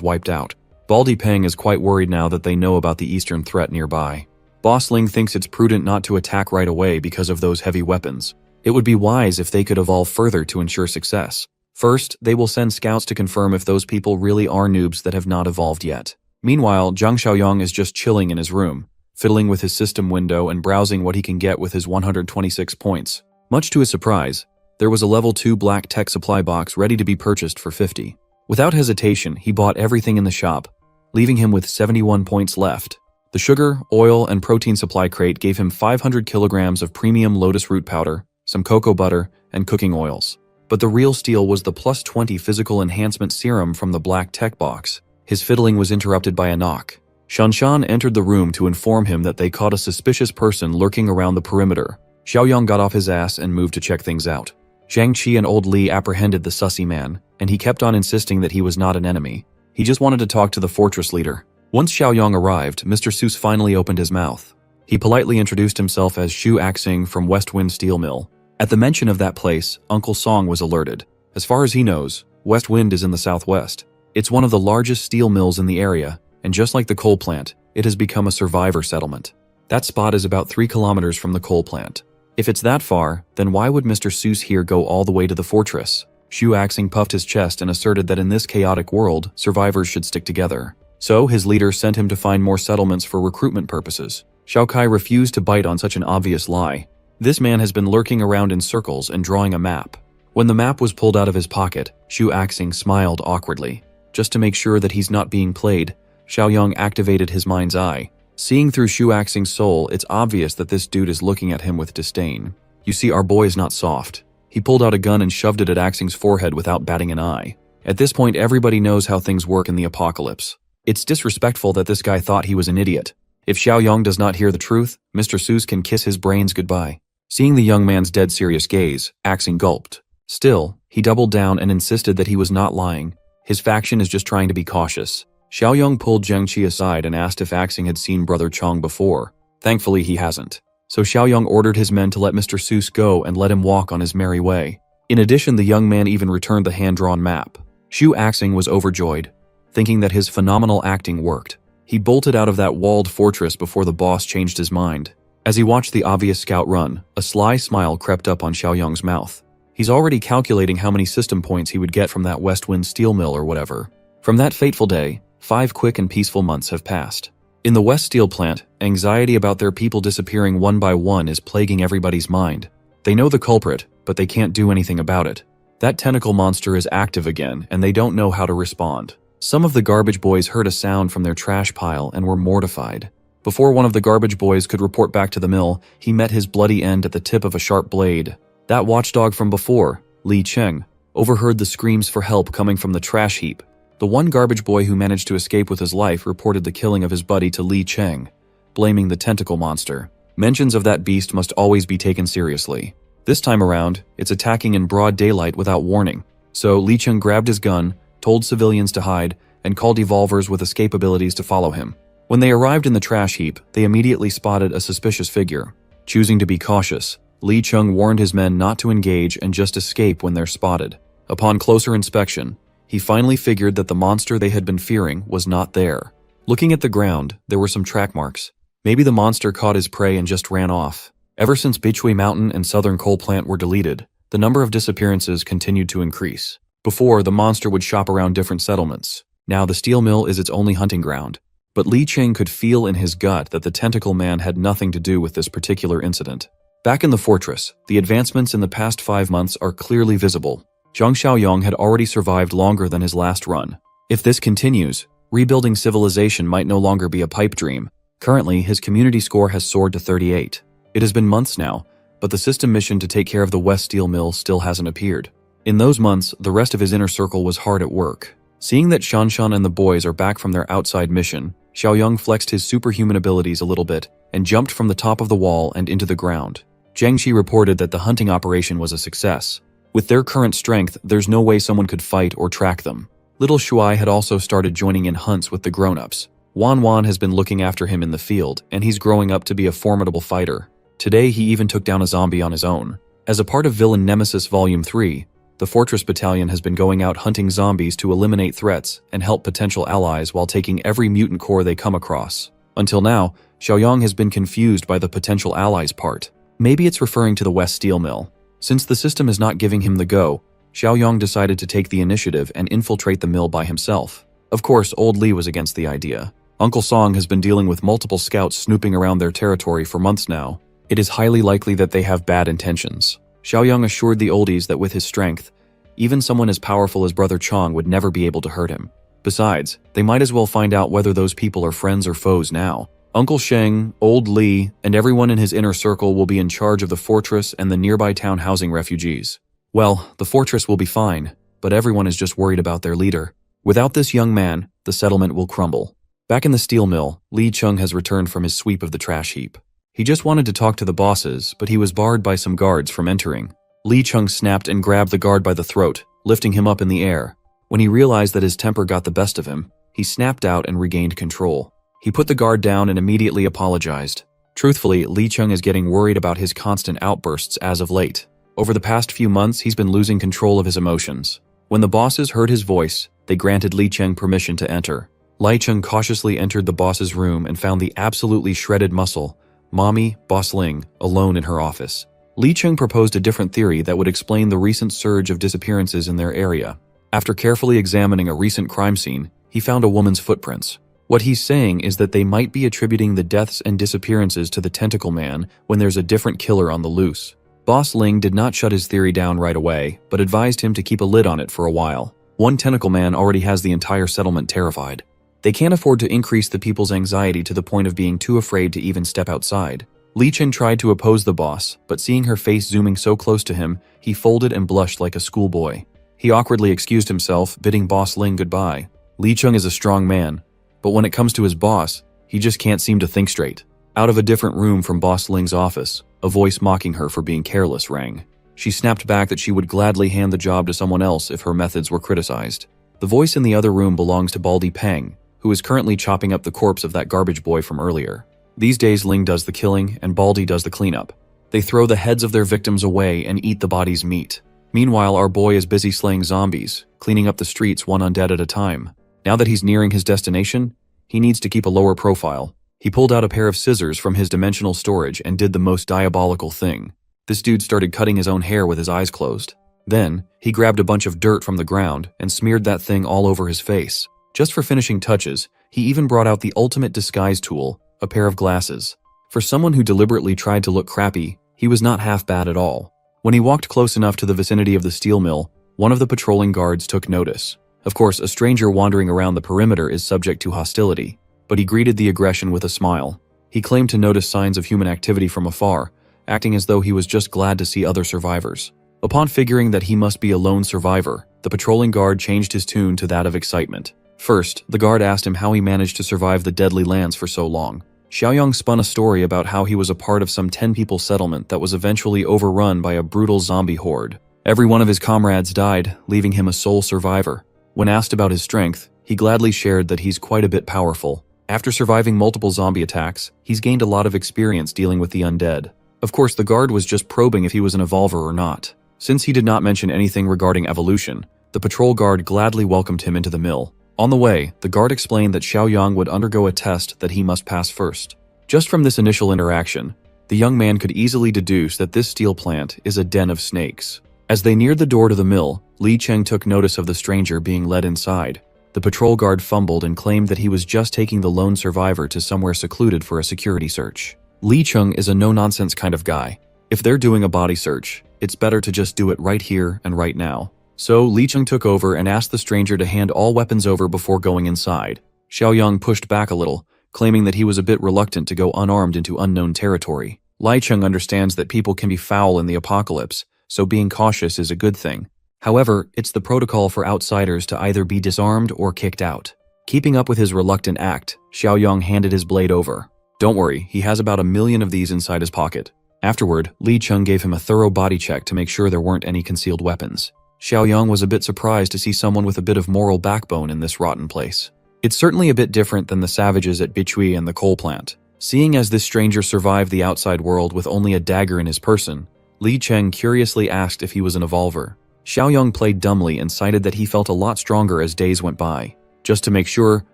wiped out. Baldy Peng is quite worried now that they know about the eastern threat nearby. Boss Ling thinks it's prudent not to attack right away because of those heavy weapons. It would be wise if they could evolve further to ensure success. First, they will send scouts to confirm if those people really are noobs that have not evolved yet. Meanwhile, Zhang Xiaoyang is just chilling in his room, fiddling with his system window and browsing what he can get with his 126 points. Much to his surprise, there was a level 2 black tech supply box ready to be purchased for 50. Without hesitation, he bought everything in the shop, leaving him with 71 points left. The sugar, oil, and protein supply crate gave him 500 kilograms of premium lotus root powder, some cocoa butter, and cooking oils. But the real steal was the plus 20 physical enhancement serum from the black tech box. His fiddling was interrupted by a knock. Shanshan entered the room to inform him that they caught a suspicious person lurking around the perimeter. Xiaoyang got off his ass and moved to check things out. Zhang Qi and Old Li apprehended the sussy man, and he kept on insisting that he was not an enemy. He just wanted to talk to the fortress leader. Once Xiaoyang arrived, Mr. Seuss finally opened his mouth. He politely introduced himself as Xu Axing from West Wind Steel Mill. At the mention of that place, Uncle Song was alerted. As far as he knows, West Wind is in the southwest. It's one of the largest steel mills in the area, and just like the coal plant, it has become a survivor settlement. That spot is about 3 kilometers from the coal plant. If it's that far, then why would Mr. Seuss here go all the way to the fortress? Xu Axing puffed his chest and asserted that in this chaotic world, survivors should stick together. So, his leader sent him to find more settlements for recruitment purposes. Xiao Kai refused to bite on such an obvious lie. This man has been lurking around in circles and drawing a map. When the map was pulled out of his pocket, Xu Axing smiled awkwardly. Just to make sure that he's not being played, Xiaoyang activated his mind's eye. Seeing through Xu Axing's soul, it's obvious that this dude is looking at him with disdain. You see, our boy is not soft. He pulled out a gun and shoved it at Axing's forehead without batting an eye. At this point, everybody knows how things work in the apocalypse. It's disrespectful that this guy thought he was an idiot. If Xiaoyang does not hear the truth, Mr. Seuss can kiss his brains goodbye. Seeing the young man's dead serious gaze, Axing gulped. Still, he doubled down and insisted that he was not lying. His faction is just trying to be cautious. Xiaoyang pulled Zhang Qi aside and asked if Axing had seen Brother Chong before. Thankfully, he hasn't. So Xiaoyang ordered his men to let Mr. Seuss go and let him walk on his merry way. In addition, the young man even returned the hand-drawn map. Xu Axing was overjoyed, thinking that his phenomenal acting worked. He bolted out of that walled fortress before the boss changed his mind. As he watched the obvious scout run, a sly smile crept up on Xiaoyang's mouth. He's already calculating how many system points he would get from that West Wind steel mill or whatever. From that fateful day, 5 quick and peaceful months have passed. In the West Steel Plant, anxiety about their people disappearing one by one is plaguing everybody's mind. They know the culprit, but they can't do anything about it. That tentacle monster is active again, and they don't know how to respond. Some of the garbage boys heard a sound from their trash pile and were mortified. Before one of the garbage boys could report back to the mill, he met his bloody end at the tip of a sharp blade. That watchdog from before, Li Cheng, overheard the screams for help coming from the trash heap. The one garbage boy who managed to escape with his life reported the killing of his buddy to Li Cheng, blaming the tentacle monster. Mentions of that beast must always be taken seriously. This time around, it's attacking in broad daylight without warning. So Li Cheng grabbed his gun, told civilians to hide, and called evolvers with escape abilities to follow him. When they arrived in the trash heap, they immediately spotted a suspicious figure. Choosing to be cautious, Li Cheng warned his men not to engage and just escape when they're spotted. Upon closer inspection, he finally figured that the monster they had been fearing was not there. Looking at the ground, there were some track marks. Maybe the monster caught his prey and just ran off. Ever since Bichui Mountain and Southern Coal Plant were deleted, the number of disappearances continued to increase. Before, the monster would shop around different settlements. Now the steel mill is its only hunting ground. But Li Cheng could feel in his gut that the tentacle man had nothing to do with this particular incident. Back in the fortress, the advancements in the past 5 months are clearly visible. Zhang Xiaoyong had already survived longer than his last run. If this continues, rebuilding civilization might no longer be a pipe dream. Currently, his community score has soared to 38. It has been months now, but the system mission to take care of the West Steel Mill still hasn't appeared. In those months, the rest of his inner circle was hard at work. Seeing that Shanshan and the boys are back from their outside mission, Xiaoyong flexed his superhuman abilities a little bit and jumped from the top of the wall and into the ground. Jiangxi reported that the hunting operation was a success. With their current strength, there's no way someone could fight or track them. Little Shuai had also started joining in hunts with the grown-ups. Wan Wan has been looking after him in the field, and he's growing up to be a formidable fighter. Today he even took down a zombie on his own. As a part of Villain Nemesis Volume 3, the Fortress Battalion has been going out hunting zombies to eliminate threats and help potential allies while taking every mutant core they come across. Until now, Xiaoyong has been confused by the potential allies part. Maybe it's referring to the West Steel Mill. Since the system is not giving him the go, Xiaoyong decided to take the initiative and infiltrate the mill by himself. Of course, old Li was against the idea. Uncle Song has been dealing with multiple scouts snooping around their territory for months now. It is highly likely that they have bad intentions. Xiaoyong assured the oldies that with his strength, even someone as powerful as Brother Chong would never be able to hurt him. Besides, they might as well find out whether those people are friends or foes now. Uncle Sheng, old Li, and everyone in his inner circle will be in charge of the fortress and the nearby town housing refugees. Well, the fortress will be fine, but everyone is just worried about their leader. Without this young man, the settlement will crumble. Back in the steel mill, Li Chung has returned from his sweep of the trash heap. He just wanted to talk to the bosses, but he was barred by some guards from entering. Li Chung snapped and grabbed the guard by the throat, lifting him up in the air. When he realized that his temper got the best of him, he snapped out and regained control. He put the guard down and immediately apologized. Truthfully, Li Chung is getting worried about his constant outbursts as of late. Over the past few months, he's been losing control of his emotions. When the bosses heard his voice, they granted Li Cheng permission to enter. Li Cheng cautiously entered the boss's room and found the absolutely shredded muscle, Mommy, Boss Ling, alone in her office. Li Cheng proposed a different theory that would explain the recent surge of disappearances in their area. After carefully examining a recent crime scene, he found a woman's footprints. What he's saying is that they might be attributing the deaths and disappearances to the Tentacle Man when there's a different killer on the loose. Boss Ling did not shut his theory down right away, but advised him to keep a lid on it for a while. One Tentacle Man already has the entire settlement terrified. They can't afford to increase the people's anxiety to the point of being too afraid to even step outside. Li Chen tried to oppose the boss, but seeing her face zooming so close to him, he folded and blushed like a schoolboy. He awkwardly excused himself, bidding Boss Ling goodbye. Li Chung is a strong man, but when it comes to his boss, he just can't seem to think straight. Out of a different room from Boss Ling's office, a voice mocking her for being careless rang. She snapped back that she would gladly hand the job to someone else if her methods were criticized. The voice in the other room belongs to Baldy Peng, who is currently chopping up the corpse of that garbage boy from earlier. These days, Ling does the killing and Baldy does the cleanup. They throw the heads of their victims away and eat the body's meat. Meanwhile, our boy is busy slaying zombies, cleaning up the streets one undead at a time. Now that he's nearing his destination, he needs to keep a lower profile. He pulled out a pair of scissors from his dimensional storage and did the most diabolical thing. This dude started cutting his own hair with his eyes closed. Then, he grabbed a bunch of dirt from the ground and smeared that thing all over his face. Just for finishing touches, he even brought out the ultimate disguise tool, a pair of glasses. For someone who deliberately tried to look crappy, he was not half bad at all. When he walked close enough to the vicinity of the steel mill, one of the patrolling guards took notice. Of course, a stranger wandering around the perimeter is subject to hostility, but he greeted the aggression with a smile. He claimed to notice signs of human activity from afar, acting as though he was just glad to see other survivors. Upon figuring that he must be a lone survivor, the patrolling guard changed his tune to that of excitement. First, the guard asked him how he managed to survive the deadly lands for so long. Xiaoyong spun a story about how he was a part of some 10-people settlement that was eventually overrun by a brutal zombie horde. Every one of his comrades died, leaving him a sole survivor. When asked about his strength, he gladly shared that he's quite a bit powerful. After surviving multiple zombie attacks, he's gained a lot of experience dealing with the undead. Of course, the guard was just probing if he was an evolver or not. Since he did not mention anything regarding evolution, the patrol guard gladly welcomed him into the mill. On the way, the guard explained that Xiaoyong would undergo a test that he must pass first. Just from this initial interaction, the young man could easily deduce that this steel plant is a den of snakes. As they neared the door to the mill, Li Cheng took notice of the stranger being led inside. The patrol guard fumbled and claimed that he was just taking the lone survivor to somewhere secluded for a security search. Lee Chung is a no-nonsense kind of guy. If they're doing a body search, it's better to just do it right here and right now. So Lee Chung took over and asked the stranger to hand all weapons over before going inside. Xiaoyang pushed back a little, claiming that he was a bit reluctant to go unarmed into unknown territory. Lee Chung understands that people can be foul in the apocalypse, so being cautious is a good thing. However, it's the protocol for outsiders to either be disarmed or kicked out. Keeping up with his reluctant act, Xiaoyang handed his blade over. Don't worry, he has about 1,000,000 of these inside his pocket. Afterward, Lee Chung gave him a thorough body check to make sure there weren't any concealed weapons. Xiaoyang was a bit surprised to see someone with a bit of moral backbone in this rotten place. It's certainly a bit different than the savages at Bichui and the coal plant. Seeing as this stranger survived the outside world with only a dagger in his person, Li Cheng curiously asked if he was an evolver. Xiaoyang played dumbly and cited that he felt a lot stronger as days went by. Just to make sure,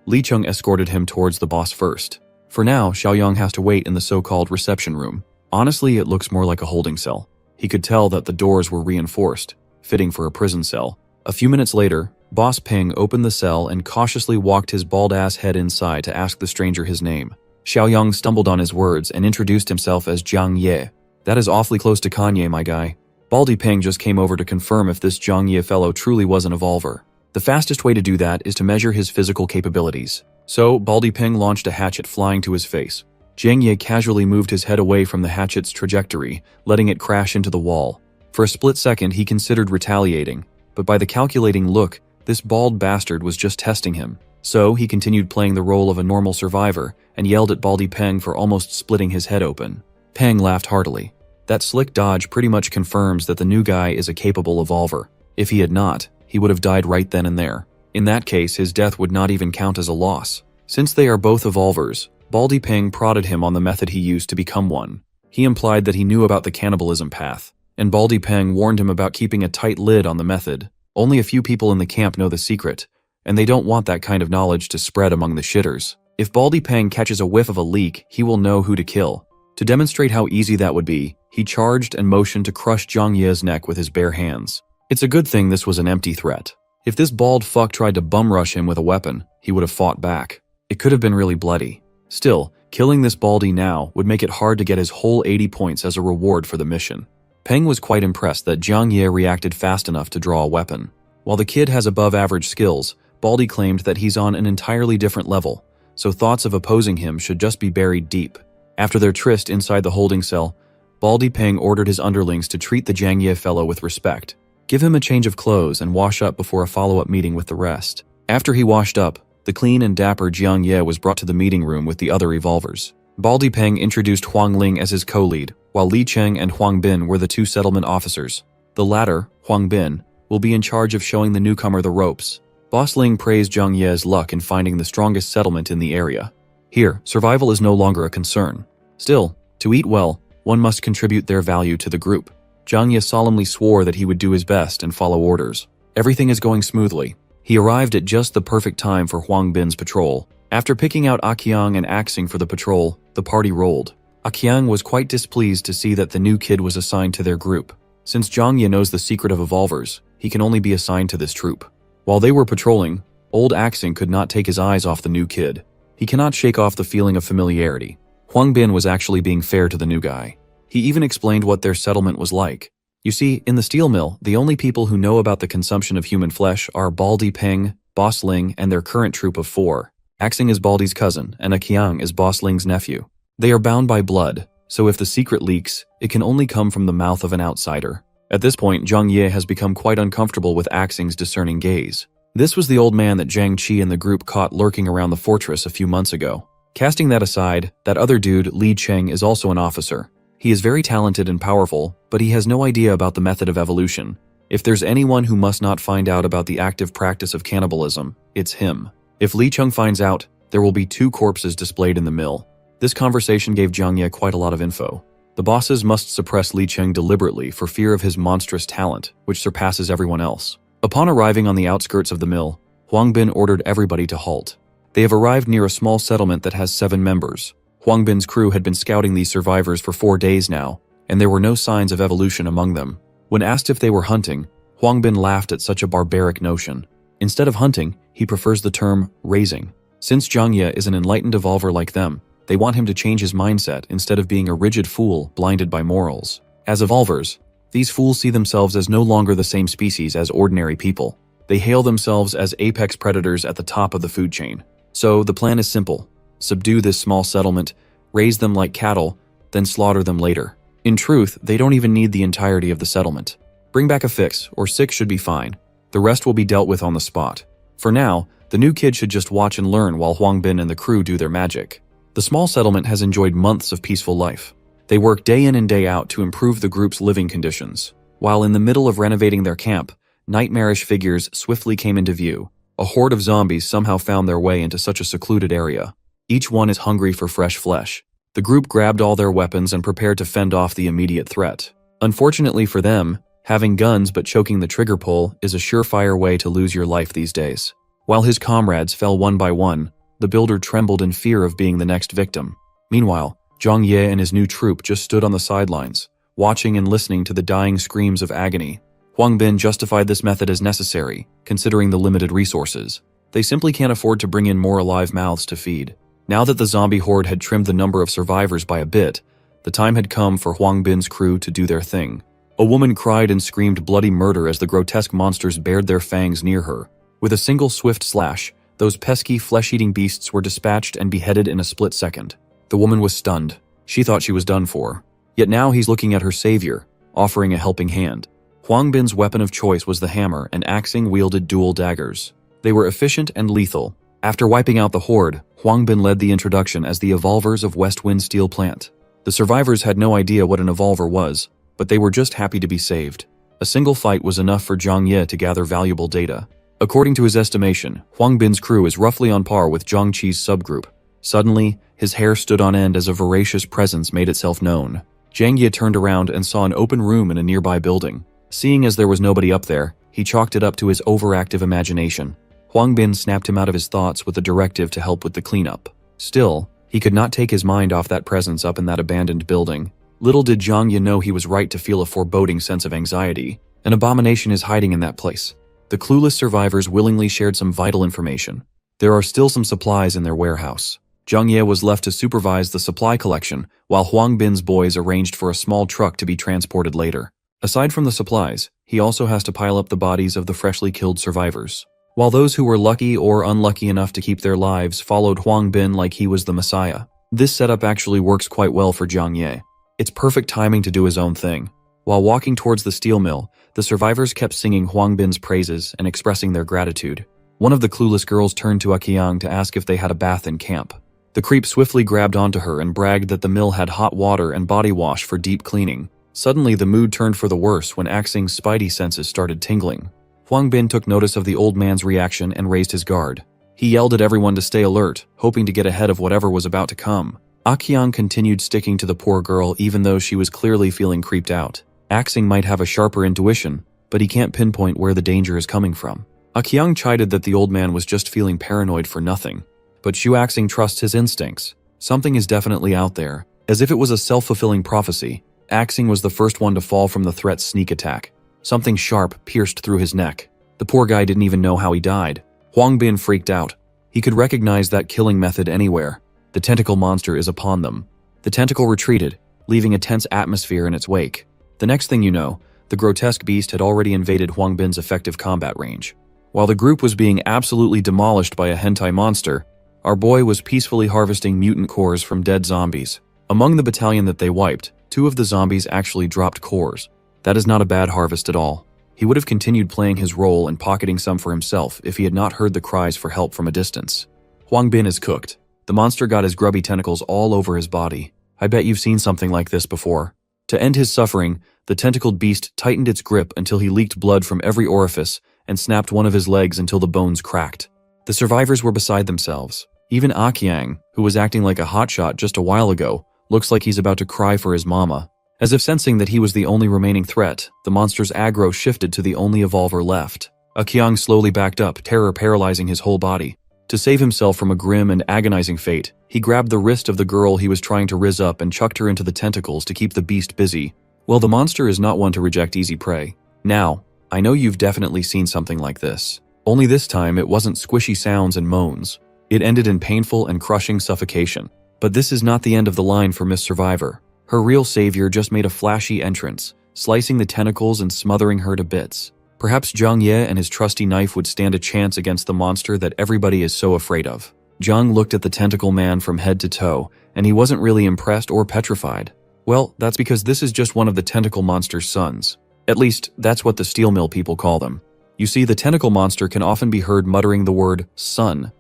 Li Cheng escorted him towards the boss first. For now, Xiaoyang has to wait in the so-called reception room. Honestly, it looks more like a holding cell. He could tell that the doors were reinforced, fitting for a prison cell. A few minutes later, Boss Ping opened the cell and cautiously walked his bald-ass head inside to ask the stranger his name. Xiaoyang stumbled on his words and introduced himself as Jiang Ye. That is awfully close to Kanye, my guy. Baldy Ping just came over to confirm if this Jiang Ye fellow truly was an evolver. The fastest way to do that is to measure his physical capabilities. So, Baldy Ping launched a hatchet flying to his face. Jiang Ye casually moved his head away from the hatchet's trajectory, letting it crash into the wall. For a split second, he considered retaliating, but by the calculating look, this bald bastard was just testing him. So, he continued playing the role of a normal survivor and yelled at Baldy Peng for almost splitting his head open. Peng laughed heartily. That slick dodge pretty much confirms that the new guy is a capable evolver. If he had not, he would have died right then and there. In that case, his death would not even count as a loss. Since they are both evolvers, Baldy Peng prodded him on the method he used to become one. He implied that he knew about the cannibalism path, and Baldy Peng warned him about keeping a tight lid on the method. Only a few people in the camp know the secret, and they don't want that kind of knowledge to spread among the shitters. If Baldy Peng catches a whiff of a leak, he will know who to kill. To demonstrate how easy that would be, he charged and motioned to crush Jiang Ye's neck with his bare hands. It's a good thing this was an empty threat. If this bald fuck tried to bum rush him with a weapon, he would have fought back. It could have been really bloody. Still, killing this baldy now would make it hard to get his whole 80 points as a reward for the mission. Peng was quite impressed that Jiang Ye reacted fast enough to draw a weapon. While the kid has above-average skills, Baldy claimed that he's on an entirely different level, so thoughts of opposing him should just be buried deep. After their tryst inside the holding cell, Baldy Peng ordered his underlings to treat the Jiang Ye fellow with respect. Give him a change of clothes and wash up before a follow-up meeting with the rest. After he washed up, the clean and dapper Jiang Ye was brought to the meeting room with the other evolvers. Baldy Peng introduced Huang Ling as his co-lead, while Li Cheng and Huang Bin were the two settlement officers. The latter, Huang Bin, will be in charge of showing the newcomer the ropes. Boss Ling praised Jiang Ye's luck in finding the strongest settlement in the area. Here, survival is no longer a concern. Still, to eat well, one must contribute their value to the group. Jiang Ye solemnly swore that he would do his best and follow orders. Everything is going smoothly. He arrived at just the perfect time for Huang Bin's patrol. After picking out Aqiang and Axing for the patrol, the party rolled. Aqiang was quite displeased to see that the new kid was assigned to their group. Since Jiang Ye knows the secret of evolvers, he can only be assigned to this troop. While they were patrolling, old Axing could not take his eyes off the new kid. He cannot shake off the feeling of familiarity. Huang Bin was actually being fair to the new guy. He even explained what their settlement was like. You see, in the steel mill, the only people who know about the consumption of human flesh are Baldy Peng, Boss Ling, and their current troop of 4. Axing is Baldy's cousin, and Aqiang is Boss Ling's nephew. They are bound by blood, so if the secret leaks, it can only come from the mouth of an outsider. At this point, Jiang Ye has become quite uncomfortable with Axing's discerning gaze. This was the old man that Zhang Qi and the group caught lurking around the fortress a few months ago. Casting that aside, that other dude, Li Cheng, is also an officer. He is very talented and powerful, but he has no idea about the method of evolution. If there's anyone who must not find out about the active practice of cannibalism, it's him. If Li Cheng finds out, there will be 2 corpses displayed in the mill. This conversation gave Jiang Ye quite a lot of info. The bosses must suppress Li Cheng deliberately for fear of his monstrous talent, which surpasses everyone else. Upon arriving on the outskirts of the mill, Huang Bin ordered everybody to halt. They have arrived near a small settlement that has 7 members. Huang Bin's crew had been scouting these survivors for 4 days now, and there were no signs of evolution among them. When asked if they were hunting, Huang Bin laughed at such a barbaric notion. Instead of hunting, he prefers the term raising. Since Zhang Ye is an enlightened evolver like them, they want him to change his mindset instead of being a rigid fool blinded by morals. As evolvers, these fools see themselves as no longer the same species as ordinary people. They hail themselves as apex predators at the top of the food chain. So the plan is simple: subdue this small settlement, raise them like cattle, then slaughter them later. In truth, they don't even need the entirety of the settlement. Bring back a fix, or 6 should be fine. The rest will be dealt with on the spot. For now, the new kid should just watch and learn while Huang Bin and the crew do their magic. The small settlement has enjoyed months of peaceful life. They work day in and day out to improve the group's living conditions. While in the middle of renovating their camp, nightmarish figures swiftly came into view. A horde of zombies somehow found their way into such a secluded area. Each one is hungry for fresh flesh. The group grabbed all their weapons and prepared to fend off the immediate threat. Unfortunately for them, having guns but choking the trigger pull is a surefire way to lose your life these days. While his comrades fell one by one, the builder trembled in fear of being the next victim. Meanwhile, Zhang Ye and his new troop just stood on the sidelines, watching and listening to the dying screams of agony. Huang Bin justified this method as necessary, considering the limited resources. They simply can't afford to bring in more alive mouths to feed. Now that the zombie horde had trimmed the number of survivors by a bit, the time had come for Huang Bin's crew to do their thing. A woman cried and screamed bloody murder as the grotesque monsters bared their fangs near her. With a single swift slash, those pesky flesh-eating beasts were dispatched and beheaded in a split second. The woman was stunned. She thought she was done for. Yet now he's looking at her savior, offering a helping hand. Huang Bin's weapon of choice was the hammer, and Axing wielded dual daggers. They were efficient and lethal. After wiping out the horde, Huang Bin led the introduction as the evolvers of West Wind Steel Plant. The survivors had no idea what an evolver was, but they were just happy to be saved. A single fight was enough for Zhang Ye to gather valuable data. According to his estimation, Huang Bin's crew is roughly on par with Zhang Qi's subgroup. Suddenly, his hair stood on end as a voracious presence made itself known. Zhang Ye turned around and saw an open room in a nearby building. Seeing as there was nobody up there, he chalked it up to his overactive imagination. Huang Bin snapped him out of his thoughts with a directive to help with the cleanup. Still, he could not take his mind off that presence up in that abandoned building. Little did Zhang Ye know he was right to feel a foreboding sense of anxiety. An abomination is hiding in that place. The clueless survivors willingly shared some vital information. There are still some supplies in their warehouse. Zhang Ye was left to supervise the supply collection, while Huang Bin's boys arranged for a small truck to be transported later. Aside from the supplies, he also has to pile up the bodies of the freshly killed survivors. While those who were lucky or unlucky enough to keep their lives followed Huang Bin like he was the Messiah. This setup actually works quite well for Zhang Ye. It's perfect timing to do his own thing. While walking towards the steel mill, the survivors kept singing Huang Bin's praises and expressing their gratitude. One of the clueless girls turned to Qiang to ask if they had a bath in camp. The creep swiftly grabbed onto her and bragged that the mill had hot water and body wash for deep cleaning. Suddenly, the mood turned for the worse when Axing's spidey senses started tingling. Huang Bin took notice of the old man's reaction and raised his guard. He yelled at everyone to stay alert, hoping to get ahead of whatever was about to come. Qiang continued sticking to the poor girl even though she was clearly feeling creeped out. Axing might have a sharper intuition, but he can't pinpoint where the danger is coming from. Qiang chided that the old man was just feeling paranoid for nothing. But Xu Axing trusts his instincts. Something is definitely out there. As if it was a self-fulfilling prophecy, Axing was the first one to fall from the threat's sneak attack. Something sharp pierced through his neck. The poor guy didn't even know how he died. Huang Bin freaked out. He could recognize that killing method anywhere. The tentacle monster is upon them. The tentacle retreated, leaving a tense atmosphere in its wake. The next thing you know, the grotesque beast had already invaded Huang Bin's effective combat range. While the group was being absolutely demolished by a hentai monster, our boy was peacefully harvesting mutant cores from dead zombies. Among the battalion that they wiped, 2 of the zombies actually dropped cores. That is not a bad harvest at all. He would have continued playing his role and pocketing some for himself if he had not heard the cries for help from a distance. Huang Bin is cooked. The monster got his grubby tentacles all over his body. I bet you've seen something like this before. To end his suffering, the tentacled beast tightened its grip until he leaked blood from every orifice and snapped one of his legs until the bones cracked. The survivors were beside themselves. Even Qiang, who was acting like a hotshot just a while ago, looks like he's about to cry for his mama. As if sensing that he was the only remaining threat, the monster's aggro shifted to the only evolver left. Qiang slowly backed up, terror paralyzing his whole body. To save himself from a grim and agonizing fate, he grabbed the wrist of the girl he was trying to riz up and chucked her into the tentacles to keep the beast busy. Well, the monster is not one to reject easy prey. Now, I know you've definitely seen something like this. Only this time it wasn't squishy sounds and moans. It ended in painful and crushing suffocation. But this is not the end of the line for Miss Survivor. Her real savior just made a flashy entrance, slicing the tentacles and smothering her to bits. Perhaps Zhang Ye and his trusty knife would stand a chance against the monster that everybody is so afraid of. Zhang looked at the tentacle man from head to toe, and he wasn't really impressed or petrified. Well, that's because this is just one of the tentacle monster's sons. At least, that's what the steel mill people call them. You see, the tentacle monster can often be heard muttering the word son,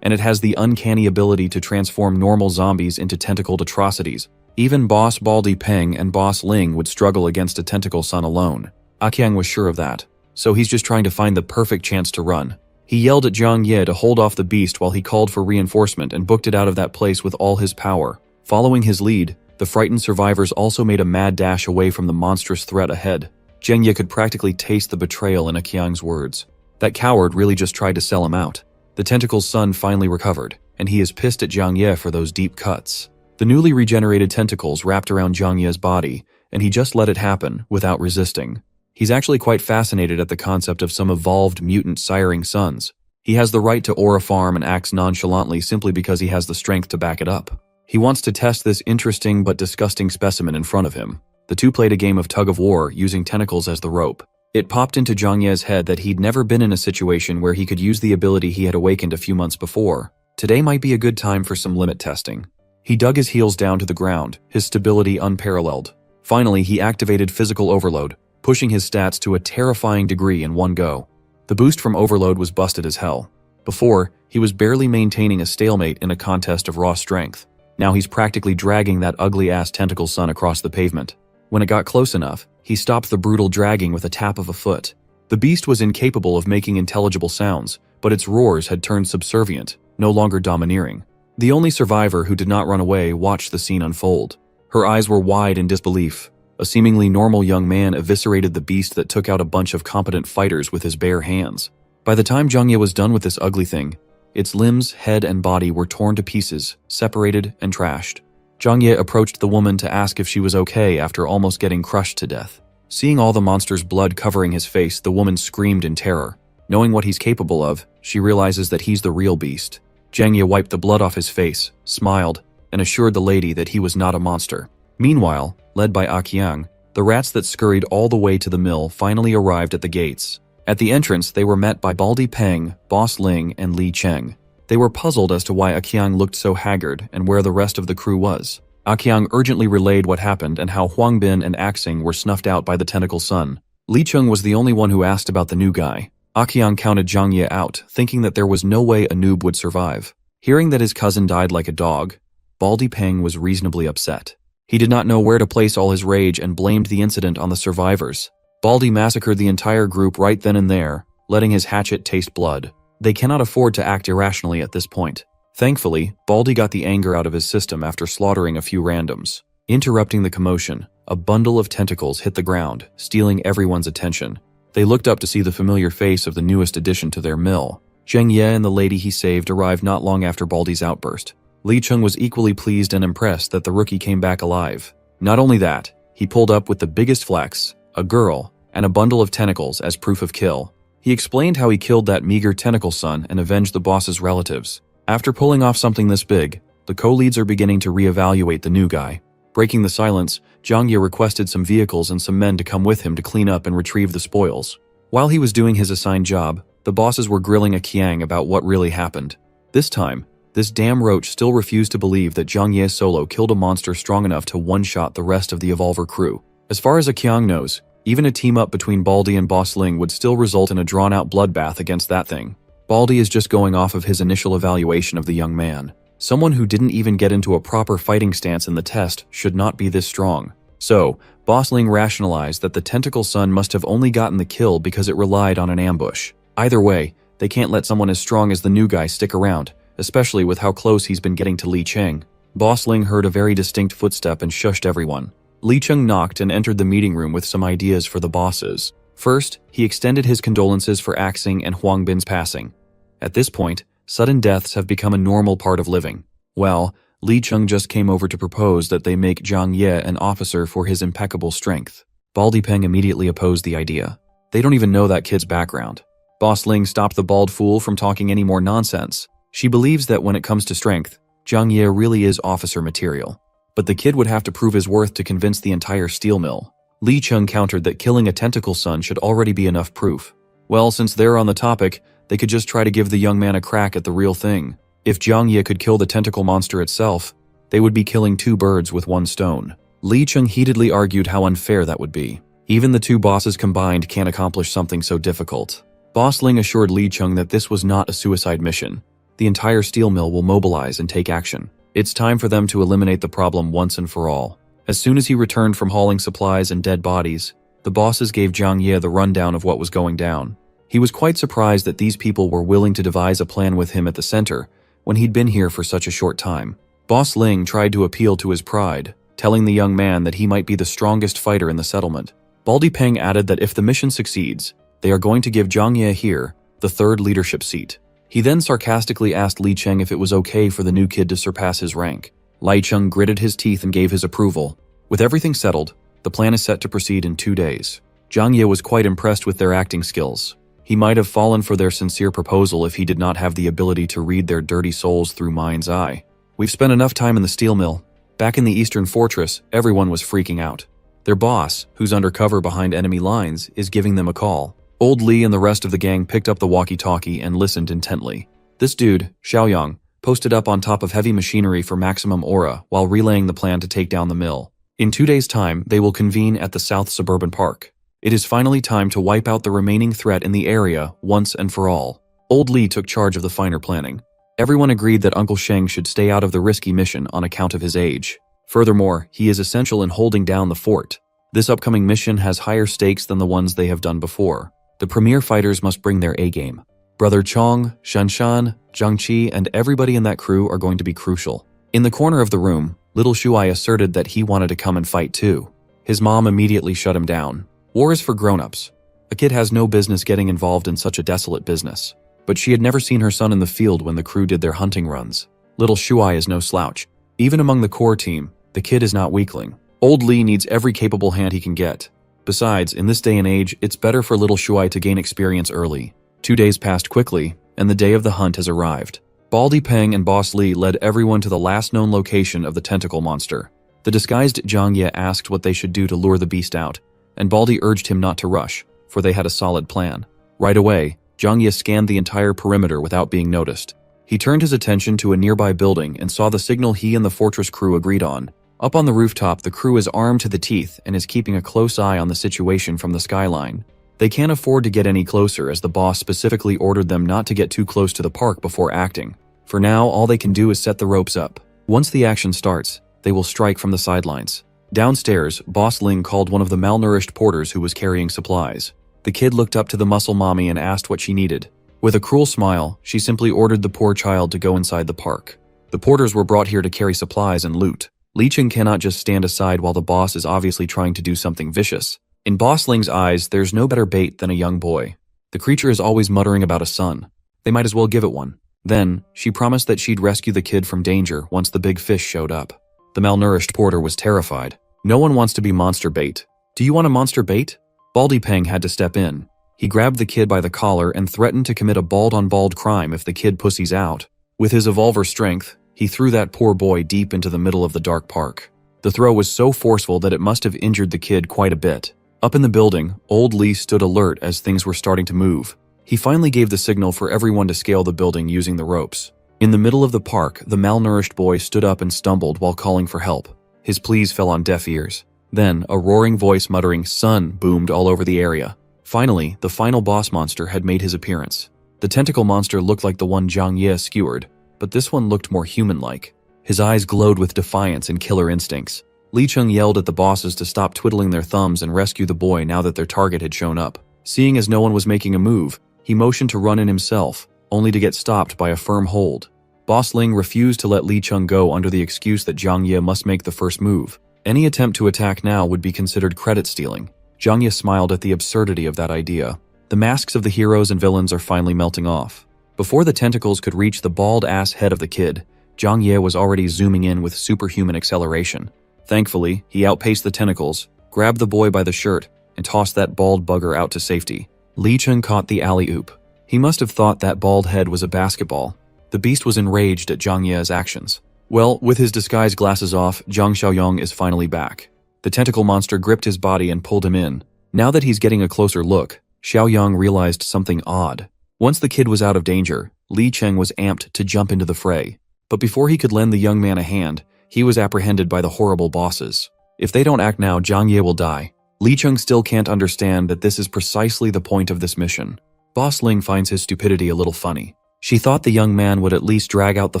and it has the uncanny ability to transform normal zombies into tentacled atrocities. Even Boss Baldy Peng and Boss Ling would struggle against a tentacle son alone. Aqiang was sure of that, so he's just trying to find the perfect chance to run. He yelled at Zhang Ye to hold off the beast while he called for reinforcement and booked it out of that place with all his power. Following his lead, the frightened survivors also made a mad dash away from the monstrous threat ahead. Zhang Ye could practically taste the betrayal in Aqiang's words. That coward really just tried to sell him out. The tentacle's son finally recovered, and he is pissed at Zhang Ye for those deep cuts. The newly regenerated tentacles wrapped around Zhang Ye's body, and he just let it happen without resisting. He's actually quite fascinated at the concept of some evolved mutant siring sons. He has the right to aura farm and acts nonchalantly simply because he has the strength to back it up. He wants to test this interesting but disgusting specimen in front of him. The two played a game of tug-of-war using tentacles as the rope. It popped into Zhang Ye's head that he'd never been in a situation where he could use the ability he had awakened a few months before. Today might be a good time for some limit testing. He dug his heels down to the ground, his stability unparalleled. Finally, he activated physical overload, pushing his stats to a terrifying degree in one go. The boost from overload was busted as hell. Before, he was barely maintaining a stalemate in a contest of raw strength. Now he's practically dragging that ugly-ass tentacle son across the pavement. When it got close enough, he stopped the brutal dragging with a tap of a foot. The beast was incapable of making intelligible sounds, but its roars had turned subservient, no longer domineering. The only survivor who did not run away watched the scene unfold. Her eyes were wide in disbelief. A seemingly normal young man eviscerated the beast that took out a bunch of competent fighters with his bare hands. By the time Zhang Ye was done with this ugly thing, its limbs, head, and body were torn to pieces, separated, and trashed. Zhang Ye approached the woman to ask if she was okay after almost getting crushed to death. Seeing all the monster's blood covering his face, the woman screamed in terror. Knowing what he's capable of, she realizes that he's the real beast. Zhang Ye wiped the blood off his face, smiled, and assured the lady that he was not a monster. Meanwhile, led by Aqiang, the rats that scurried all the way to the mill finally arrived at the gates. At the entrance, they were met by Baldy Peng, Boss Ling, and Li Cheng. They were puzzled as to why Aqiang looked so haggard and where the rest of the crew was. Aqiang urgently relayed what happened and how Huangbin and Axing were snuffed out by the tentacle son. Li Cheng was the only one who asked about the new guy. Aqiang counted Zhang Ye out, thinking that there was no way a noob would survive. Hearing that his cousin died like a dog, Baldy Peng was reasonably upset. He did not know where to place all his rage and blamed the incident on the survivors. Baldy massacred the entire group right then and there, letting his hatchet taste blood. They cannot afford to act irrationally at this point. Thankfully, Baldy got the anger out of his system after slaughtering a few randoms. Interrupting the commotion, a bundle of tentacles hit the ground, stealing everyone's attention. They looked up to see the familiar face of the newest addition to their mill. Zhang Ye and the lady he saved arrived not long after Baldy's outburst. Li Cheng was equally pleased and impressed that the rookie came back alive. Not only that, he pulled up with the biggest flex, a girl, and a bundle of tentacles as proof of kill. He explained how he killed that meager tentacle son and avenged the boss's relatives. After pulling off something this big, the co-leads are beginning to reevaluate the new guy. Breaking the silence, Zhang Ye requested some vehicles and some men to come with him to clean up and retrieve the spoils. While he was doing his assigned job, the bosses were grilling Aqiang about what really happened. This time, this damn roach still refused to believe that Zhang Ye solo killed a monster strong enough to one-shot the rest of the Evolver crew. As far as Aqiang knows, even a team-up between Baldy and Boss Ling would still result in a drawn-out bloodbath against that thing. Baldy is just going off of his initial evaluation of the young man. Someone who didn't even get into a proper fighting stance in the test should not be this strong. So, Boss Ling rationalized that the tentacle son must have only gotten the kill because it relied on an ambush. Either way, they can't let someone as strong as the new guy stick around, especially with how close he's been getting to Li Cheng. Boss Ling heard a very distinct footstep and shushed everyone. Li Cheng knocked and entered the meeting room with some ideas for the bosses. First, he extended his condolences for Axing and Huangbin's passing. At this point, sudden deaths have become a normal part of living. Well, Li Cheng just came over to propose that they make Zhang Ye an officer for his impeccable strength. Baldy Peng immediately opposed the idea. They don't even know that kid's background. Boss Ling stopped the bald fool from talking any more nonsense. She believes that when it comes to strength, Jiang Ye really is officer material. But the kid would have to prove his worth to convince the entire steel mill. Li Cheng countered that killing a tentacle son should already be enough proof. Well, since they're on the topic, they could just try to give the young man a crack at the real thing. If Jiang Ye could kill the tentacle monster itself, they would be killing 2 birds with 1 stone. Li Cheng heatedly argued how unfair that would be. Even the 2 bosses combined can't accomplish something so difficult. Boss Ling assured Li Cheng that this was not a suicide mission. The entire steel mill will mobilize and take action. It's time for them to eliminate the problem once and for all. As soon as he returned from hauling supplies and dead bodies, the bosses gave Jiang Ye the rundown of what was going down. He was quite surprised that these people were willing to devise a plan with him at the center when he'd been here for such a short time. Boss Ling tried to appeal to his pride, telling the young man that he might be the strongest fighter in the settlement. Baldy Peng added that if the mission succeeds, they are going to give Jiang Ye here the 3rd leadership seat. He then sarcastically asked Li Cheng if it was okay for the new kid to surpass his rank. Li Cheng gritted his teeth and gave his approval. With everything settled, the plan is set to proceed in 2 days. Jiang Ye was quite impressed with their acting skills. He might have fallen for their sincere proposal if he did not have the ability to read their dirty souls through mind's eye. We've spent enough time in the steel mill. Back in the Eastern Fortress, everyone was freaking out. Their boss, who's undercover behind enemy lines, is giving them a call. Old Li and the rest of the gang picked up the walkie-talkie and listened intently. This dude, Xiaoyang, posted up on top of heavy machinery for maximum aura while relaying the plan to take down the mill. In 2 days' time, they will convene at the South Suburban Park. It is finally time to wipe out the remaining threat in the area once and for all. Old Li took charge of the finer planning. Everyone agreed that Uncle Sheng should stay out of the risky mission on account of his age. Furthermore, he is essential in holding down the fort. This upcoming mission has higher stakes than the ones they have done before. The premier fighters must bring their A-game. Brother Chong, Shanshan, Zhang Qi, and everybody in that crew are going to be crucial. In the corner of the room, little Shuai asserted that he wanted to come and fight too. His mom immediately shut him down. War is for grown-ups. A kid has no business getting involved in such a desolate business. But she had never seen her son in the field when the crew did their hunting runs. Little Shuai is no slouch. Even among the core team, the kid is not weakling. Old Li needs every capable hand he can get. Besides, in this day and age, it's better for little Shuai to gain experience early. 2 days passed quickly, and the day of the hunt has arrived. Baldy Peng and Boss Li led everyone to the last known location of the tentacle monster. The disguised Jiang Ye asked what they should do to lure the beast out, and Baldy urged him not to rush, for they had a solid plan. Right away, Jiang Ye scanned the entire perimeter without being noticed. He turned his attention to a nearby building and saw the signal he and the fortress crew agreed on. Up on the rooftop, the crew is armed to the teeth and is keeping a close eye on the situation from the skyline. They can't afford to get any closer as the boss specifically ordered them not to get too close to the park before acting. For now, all they can do is set the ropes up. Once the action starts, they will strike from the sidelines. Downstairs, Boss Ling called one of the malnourished porters who was carrying supplies. The kid looked up to the muscle mommy and asked what she needed. With a cruel smile, she simply ordered the poor child to go inside the park. The porters were brought here to carry supplies and loot. Li Cheng cannot just stand aside while the boss is obviously trying to do something vicious. In Boss Ling's eyes, there's no better bait than a young boy. The creature is always muttering about a son. They might as well give it one. Then, she promised that she'd rescue the kid from danger once the big fish showed up. The malnourished porter was terrified. No one wants to be monster bait. Do you want a monster bait? Baldy Peng had to step in. He grabbed the kid by the collar and threatened to commit a bald-on-bald crime if the kid pussies out. With his evolver strength, he threw that poor boy deep into the middle of the dark park. The throw was so forceful that it must have injured the kid quite a bit. Up in the building, Old Li stood alert as things were starting to move. He finally gave the signal for everyone to scale the building using the ropes. In the middle of the park, the malnourished boy stood up and stumbled while calling for help. His pleas fell on deaf ears. Then, a roaring voice muttering "Son" boomed all over the area. Finally, the final boss monster had made his appearance. The tentacle monster looked like the one Jiang Ye skewered, but this one looked more human-like. His eyes glowed with defiance and killer instincts. Li Cheng yelled at the bosses to stop twiddling their thumbs and rescue the boy now that their target had shown up. Seeing as no one was making a move, he motioned to run in himself, only to get stopped by a firm hold. Boss Ling refused to let Li Cheng go under the excuse that Jiang Ye must make the first move. Any attempt to attack now would be considered credit stealing. Jiang Ye smiled at the absurdity of that idea. The masks of the heroes and villains are finally melting off. Before the tentacles could reach the bald-ass head of the kid, Jiang Ye was already zooming in with superhuman acceleration. Thankfully, he outpaced the tentacles, grabbed the boy by the shirt, and tossed that bald bugger out to safety. Li Cheng caught the alley-oop. He must have thought that bald head was a basketball. The beast was enraged at Zhang Ye's actions. Well, with his disguise glasses off, Zhang Xiaoyong is finally back. The tentacle monster gripped his body and pulled him in. Now that he's getting a closer look, Xiaoyong realized something odd. Once the kid was out of danger, Li Cheng was amped to jump into the fray. But before he could lend the young man a hand, he was apprehended by the horrible bosses. If they don't act now, Zhang Ye will die. Li Cheng still can't understand that this is precisely the point of this mission. Boss Ling finds his stupidity a little funny. She thought the young man would at least drag out the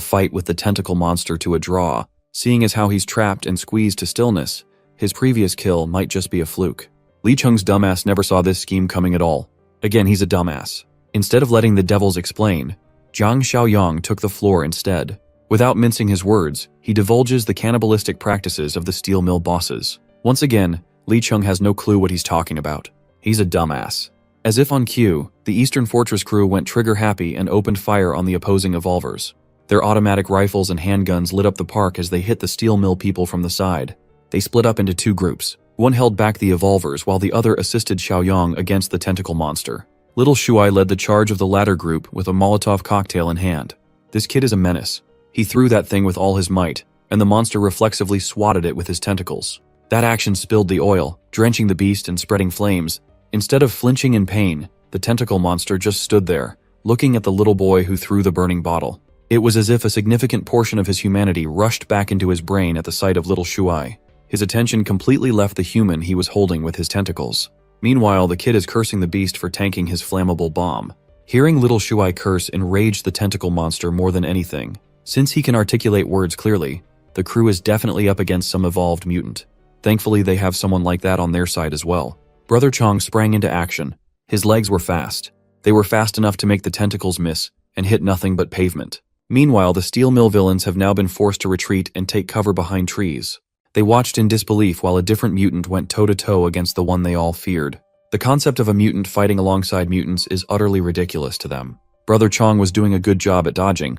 fight with the tentacle monster to a draw, seeing as how he's trapped and squeezed to stillness. His previous kill might just be a fluke. Li Cheng's dumbass never saw this scheme coming at all. Again, he's a dumbass. Instead of letting the devils explain, Zhang Xiaoyong took the floor instead. Without mincing his words, he divulges the cannibalistic practices of the steel mill bosses. Once again, Li Cheng has no clue what he's talking about. He's a dumbass. As if on cue, the Eastern Fortress crew went trigger-happy and opened fire on the opposing evolvers. Their automatic rifles and handguns lit up the park as they hit the steel mill people from the side. They split up into two groups. One held back the evolvers while the other assisted Xiaoyong against the tentacle monster. Little Shuai led the charge of the latter group with a Molotov cocktail in hand. This kid is a menace. He threw that thing with all his might, and the monster reflexively swatted it with his tentacles. That action spilled the oil, drenching the beast and spreading flames. Instead of flinching in pain, the tentacle monster just stood there, looking at the little boy who threw the burning bottle. It was as if a significant portion of his humanity rushed back into his brain at the sight of little Shuai. His attention completely left the human he was holding with his tentacles. Meanwhile, the kid is cursing the beast for tanking his flammable bomb. Hearing little Shuai curse enraged the tentacle monster more than anything. Since he can articulate words clearly, the crew is definitely up against some evolved mutant. Thankfully, they have someone like that on their side as well. Brother Chong sprang into action. His legs were fast. They were fast enough to make the tentacles miss and hit nothing but pavement. Meanwhile, the steel mill villains have now been forced to retreat and take cover behind trees. They watched in disbelief while a different mutant went toe-to-toe against the one they all feared. The concept of a mutant fighting alongside mutants is utterly ridiculous to them. Brother Chong was doing a good job at dodging,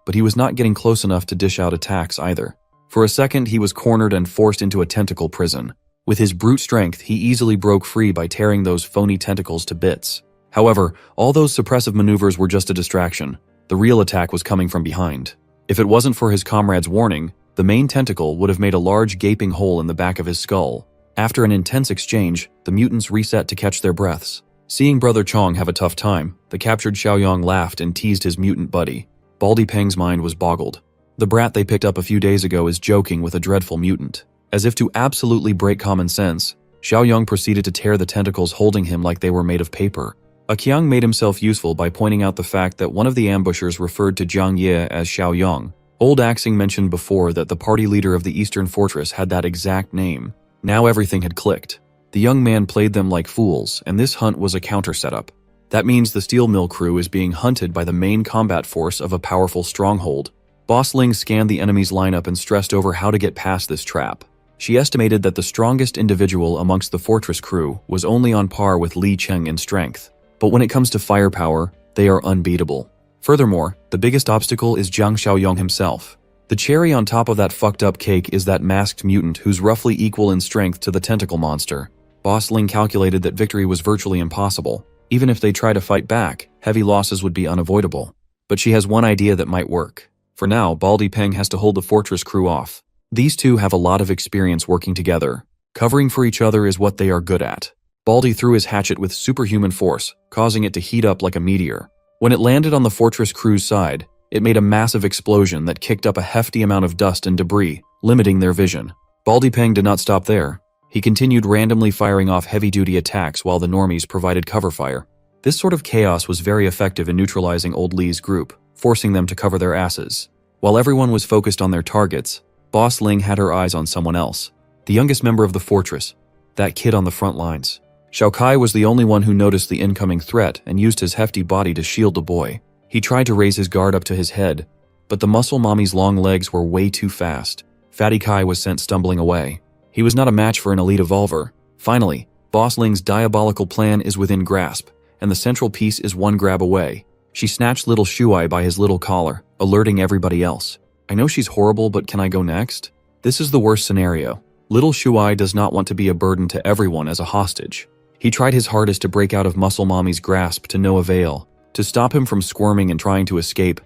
but he was not getting close enough to dish out attacks either. For a second, he was cornered and forced into a tentacle prison. With his brute strength, he easily broke free by tearing those phony tentacles to bits. However, all those suppressive maneuvers were just a distraction. The real attack was coming from behind. If it wasn't for his comrade's warning, the main tentacle would have made a large gaping hole in the back of his skull. After an intense exchange, the mutants reset to catch their breaths. Seeing Brother Chong have a tough time, the captured Xiaoyong laughed and teased his mutant buddy. Baldy Peng's mind was boggled. The brat they picked up a few days ago is joking with a dreadful mutant. As if to absolutely break common sense, Xiaoyong proceeded to tear the tentacles holding him like they were made of paper. Qiang made himself useful by pointing out the fact that one of the ambushers referred to Zhang Ye as Xiaoyong. Old Axing mentioned before that the party leader of the Eastern Fortress had that exact name. Now everything had clicked. The young man played them like fools, and this hunt was a counter setup. That means the steel mill crew is being hunted by the main combat force of a powerful stronghold. Boss Ling scanned the enemy's lineup and stressed over how to get past this trap. She estimated that the strongest individual amongst the fortress crew was only on par with Li Cheng in strength. But when it comes to firepower, they are unbeatable. Furthermore, the biggest obstacle is Zhang Xiaoyong himself. The cherry on top of that fucked up cake is that masked mutant who's roughly equal in strength to the tentacle monster. Boss Ling calculated that victory was virtually impossible. Even if they try to fight back, heavy losses would be unavoidable. But she has one idea that might work. For now, Baldy Peng has to hold the fortress crew off. These two have a lot of experience working together. Covering for each other is what they are good at. Baldy threw his hatchet with superhuman force, causing it to heat up like a meteor. When it landed on the fortress crew's side, it made a massive explosion that kicked up a hefty amount of dust and debris, limiting their vision. Baldy Peng did not stop there. He continued randomly firing off heavy-duty attacks while the normies provided cover fire. This sort of chaos was very effective in neutralizing Old Li's group, forcing them to cover their asses. While everyone was focused on their targets, Boss Ling had her eyes on someone else. The youngest member of the fortress, that kid on the front lines. Xiao Kai was the only one who noticed the incoming threat and used his hefty body to shield the boy. He tried to raise his guard up to his head, but the muscle mommy's long legs were way too fast. Fatty Kai was sent stumbling away. He was not a match for an elite evolver. Finally, Boss Ling's diabolical plan is within grasp, and the central piece is one grab away. She snatched little Shuai by his little collar, alerting everybody else. I know she's horrible, but can I go next? This is the worst scenario. Little Shuai does not want to be a burden to everyone as a hostage. He tried his hardest to break out of Muscle Mommy's grasp to no avail. To stop him from squirming and trying to escape,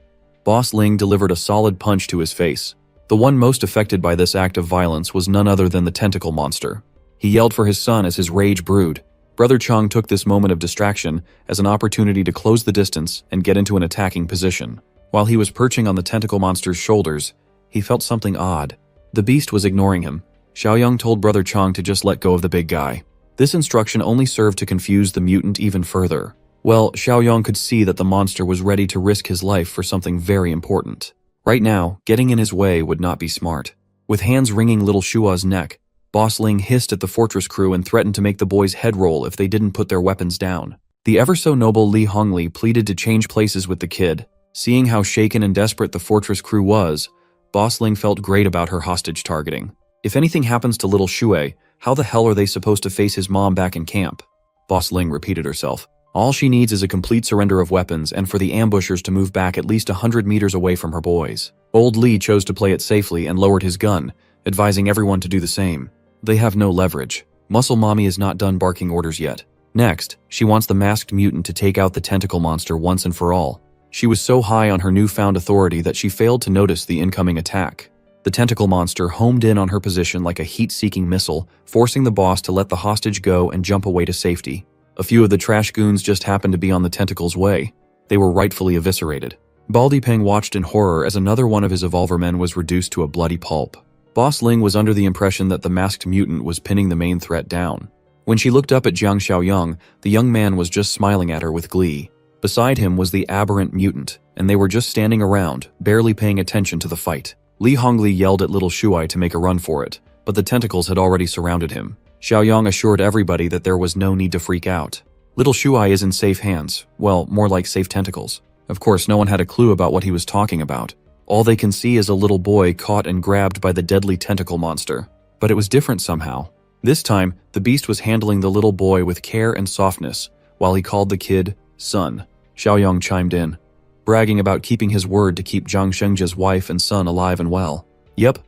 Boss Ling delivered a solid punch to his face. The one most affected by this act of violence was none other than the tentacle monster. He yelled for his son as his rage brewed. Brother Chung took this moment of distraction as an opportunity to close the distance and get into an attacking position. While he was perching on the tentacle monster's shoulders, he felt something odd. The beast was ignoring him. Xiaoyang told Brother Chung to just let go of the big guy. This instruction only served to confuse the mutant even further. Well, Xiaoyang could see that the monster was ready to risk his life for something very important. Right now, getting in his way would not be smart. With hands wringing little Shua's neck, Boss Ling hissed at the fortress crew and threatened to make the boys head roll if they didn't put their weapons down. The ever-so-noble Li Hongli pleaded to change places with the kid. Seeing how shaken and desperate the fortress crew was, Boss Ling felt great about her hostage targeting. If anything happens to little Shui, how the hell are they supposed to face his mom back in camp? Boss Ling repeated herself. All she needs is a complete surrender of weapons and for the ambushers to move back at least 100 meters away from her boys. Old Li chose to play it safely and lowered his gun, advising everyone to do the same. They have no leverage. Muscle Mommy is not done barking orders yet. Next, she wants the masked mutant to take out the tentacle monster once and for all. She was so high on her newfound authority that she failed to notice the incoming attack. The tentacle monster homed in on her position like a heat-seeking missile, forcing the boss to let the hostage go and jump away to safety. A few of the trash goons just happened to be on the tentacle's way. They were rightfully eviscerated. Baldy Peng watched in horror as another one of his evolver men was reduced to a bloody pulp. Boss Ling was under the impression that the masked mutant was pinning the main threat down. When she looked up at Jiang Xiaoyang, the young man was just smiling at her with glee. Beside him was the aberrant mutant, and they were just standing around, barely paying attention to the fight. Li Hongli yelled at little Shuai to make a run for it, but the tentacles had already surrounded him. Xiaoyang assured everybody that there was no need to freak out. Little Shuai is in safe hands, well, more like safe tentacles. Of course, no one had a clue about what he was talking about. All they can see is a little boy caught and grabbed by the deadly tentacle monster. But it was different somehow. This time, the beast was handling the little boy with care and softness, while he called the kid, son. Xiaoyang chimed in, bragging about keeping his word to keep Zhang Shengji's wife and son alive and well. Yep,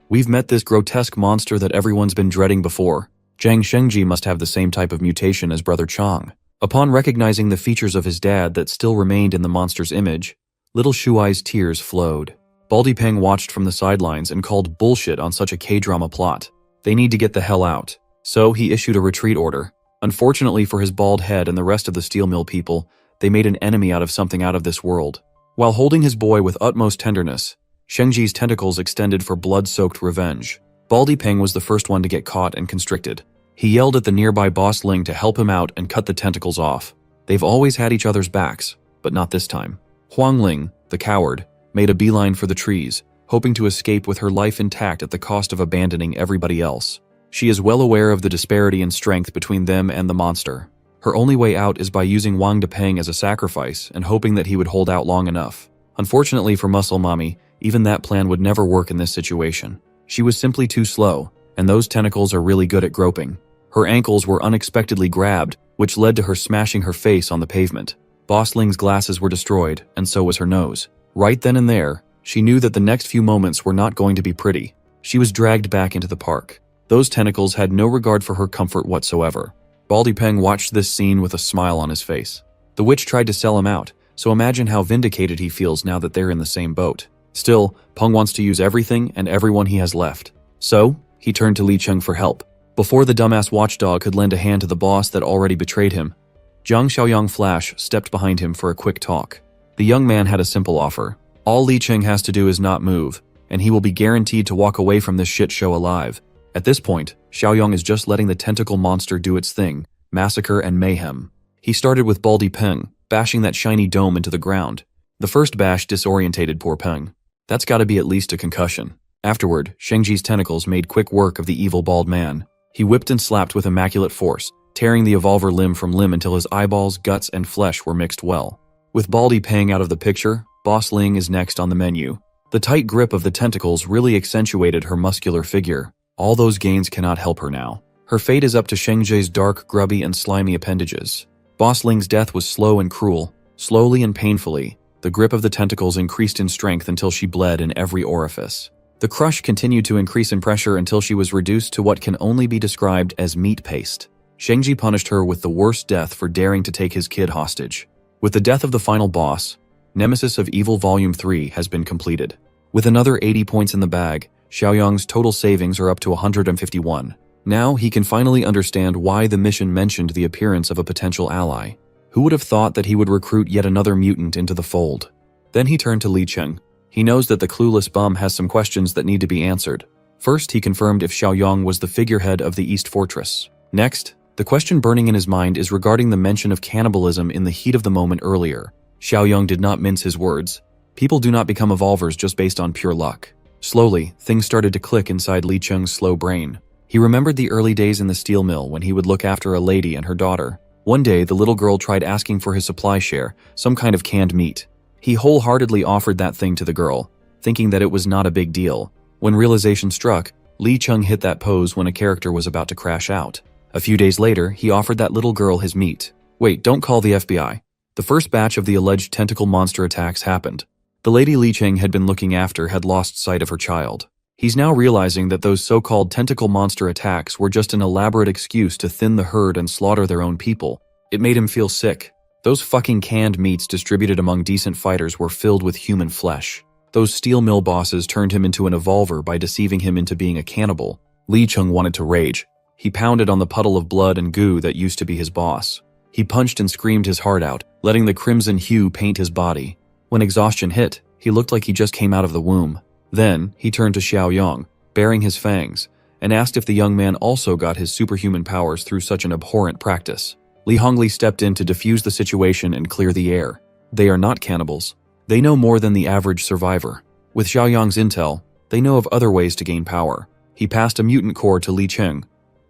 we've met this grotesque monster that everyone's been dreading before. Zhang Shengji must have the same type of mutation as Brother Chang. Upon recognizing the features of his dad that still remained in the monster's image, little Shuai's tears flowed. Baldy Peng watched from the sidelines and called bullshit on such a K-drama plot. They need to get the hell out. So he issued a retreat order. Unfortunately for his bald head and the rest of the steel mill people, they made an enemy out of something out of this world. While holding his boy with utmost tenderness, Shengji's tentacles extended for blood-soaked revenge. Baldy Peng was the first one to get caught and constricted. He yelled at the nearby Boss Ling to help him out and cut the tentacles off. They've always had each other's backs, but not this time. Huang Ling, the coward, made a beeline for the trees, hoping to escape with her life intact at the cost of abandoning everybody else. She is well aware of the disparity in strength between them and the monster. Her only way out is by using Wang Depeng as a sacrifice and hoping that he would hold out long enough. Unfortunately for Muscle Mommy, even that plan would never work in this situation. She was simply too slow, and those tentacles are really good at groping. Her ankles were unexpectedly grabbed, which led to her smashing her face on the pavement. Boss Ling's glasses were destroyed, and so was her nose. Right then and there, she knew that the next few moments were not going to be pretty. She was dragged back into the park. Those tentacles had no regard for her comfort whatsoever. Baldy Peng watched this scene with a smile on his face. The witch tried to sell him out, so imagine how vindicated he feels now that they're in the same boat. Still, Peng wants to use everything and everyone he has left. So, he turned to Li Cheng for help. Before the dumbass watchdog could lend a hand to the boss that already betrayed him, Jiang Xiaoyang Flash stepped behind him for a quick talk. The young man had a simple offer. All Li Cheng has to do is not move, and he will be guaranteed to walk away from this shit show alive. At this point, Xiaoyang is just letting the tentacle monster do its thing, massacre and mayhem. He started with Baldy Peng, bashing that shiny dome into the ground. The first bash disorientated poor Peng. That's gotta be at least a concussion. Afterward, Shengji's tentacles made quick work of the evil bald man. He whipped and slapped with immaculate force, tearing the evolver limb from limb until his eyeballs, guts, and flesh were mixed well. With Baldy Peng out of the picture, Boss Ling is next on the menu. The tight grip of the tentacles really accentuated her muscular figure. All those gains cannot help her now. Her fate is up to Shengji's dark, grubby, and slimy appendages. Boss Ling's death was slow and cruel. Slowly and painfully, the grip of the tentacles increased in strength until she bled in every orifice. The crush continued to increase in pressure until she was reduced to what can only be described as meat paste. Shengji punished her with the worst death for daring to take his kid hostage. With the death of the final boss, Nemesis of Evil Volume 3 has been completed. With another 80 points in the bag, Xiaoyang's total savings are up to 151. Now he can finally understand why the mission mentioned the appearance of a potential ally. Who would have thought that he would recruit yet another mutant into the fold? Then he turned to Li Cheng. He knows that the clueless bum has some questions that need to be answered. First, he confirmed if Xiaoyang was the figurehead of the East Fortress. Next, the question burning in his mind is regarding the mention of cannibalism in the heat of the moment earlier. Xiaoyang did not mince his words. People do not become evolvers just based on pure luck. Slowly, things started to click inside Li Cheng's slow brain. He remembered the early days in the steel mill when he would look after a lady and her daughter. One day, the little girl tried asking for his supply share, some kind of canned meat. He wholeheartedly offered that thing to the girl, thinking that it was not a big deal. When realization struck, Li Cheng hit that pose when a character was about to crash out. A few days later, he offered that little girl his meat. Wait, don't call the FBI. The first batch of the alleged tentacle monster attacks happened. The lady Li Cheng had been looking after had lost sight of her child. He's now realizing that those so-called tentacle monster attacks were just an elaborate excuse to thin the herd and slaughter their own people. It made him feel sick. Those fucking canned meats distributed among decent fighters were filled with human flesh. Those steel mill bosses turned him into an evolver by deceiving him into being a cannibal. Li Cheng wanted to rage. He pounded on the puddle of blood and goo that used to be his boss. He punched and screamed his heart out, letting the crimson hue paint his body. When exhaustion hit, he looked like he just came out of the womb. Then, he turned to Xiaoyang, baring his fangs, and asked if the young man also got his superhuman powers through such an abhorrent practice. Li Hongli stepped in to defuse the situation and clear the air. They are not cannibals. They know more than the average survivor. With Xiaoyang's intel, they know of other ways to gain power. He passed a mutant core to Li Cheng.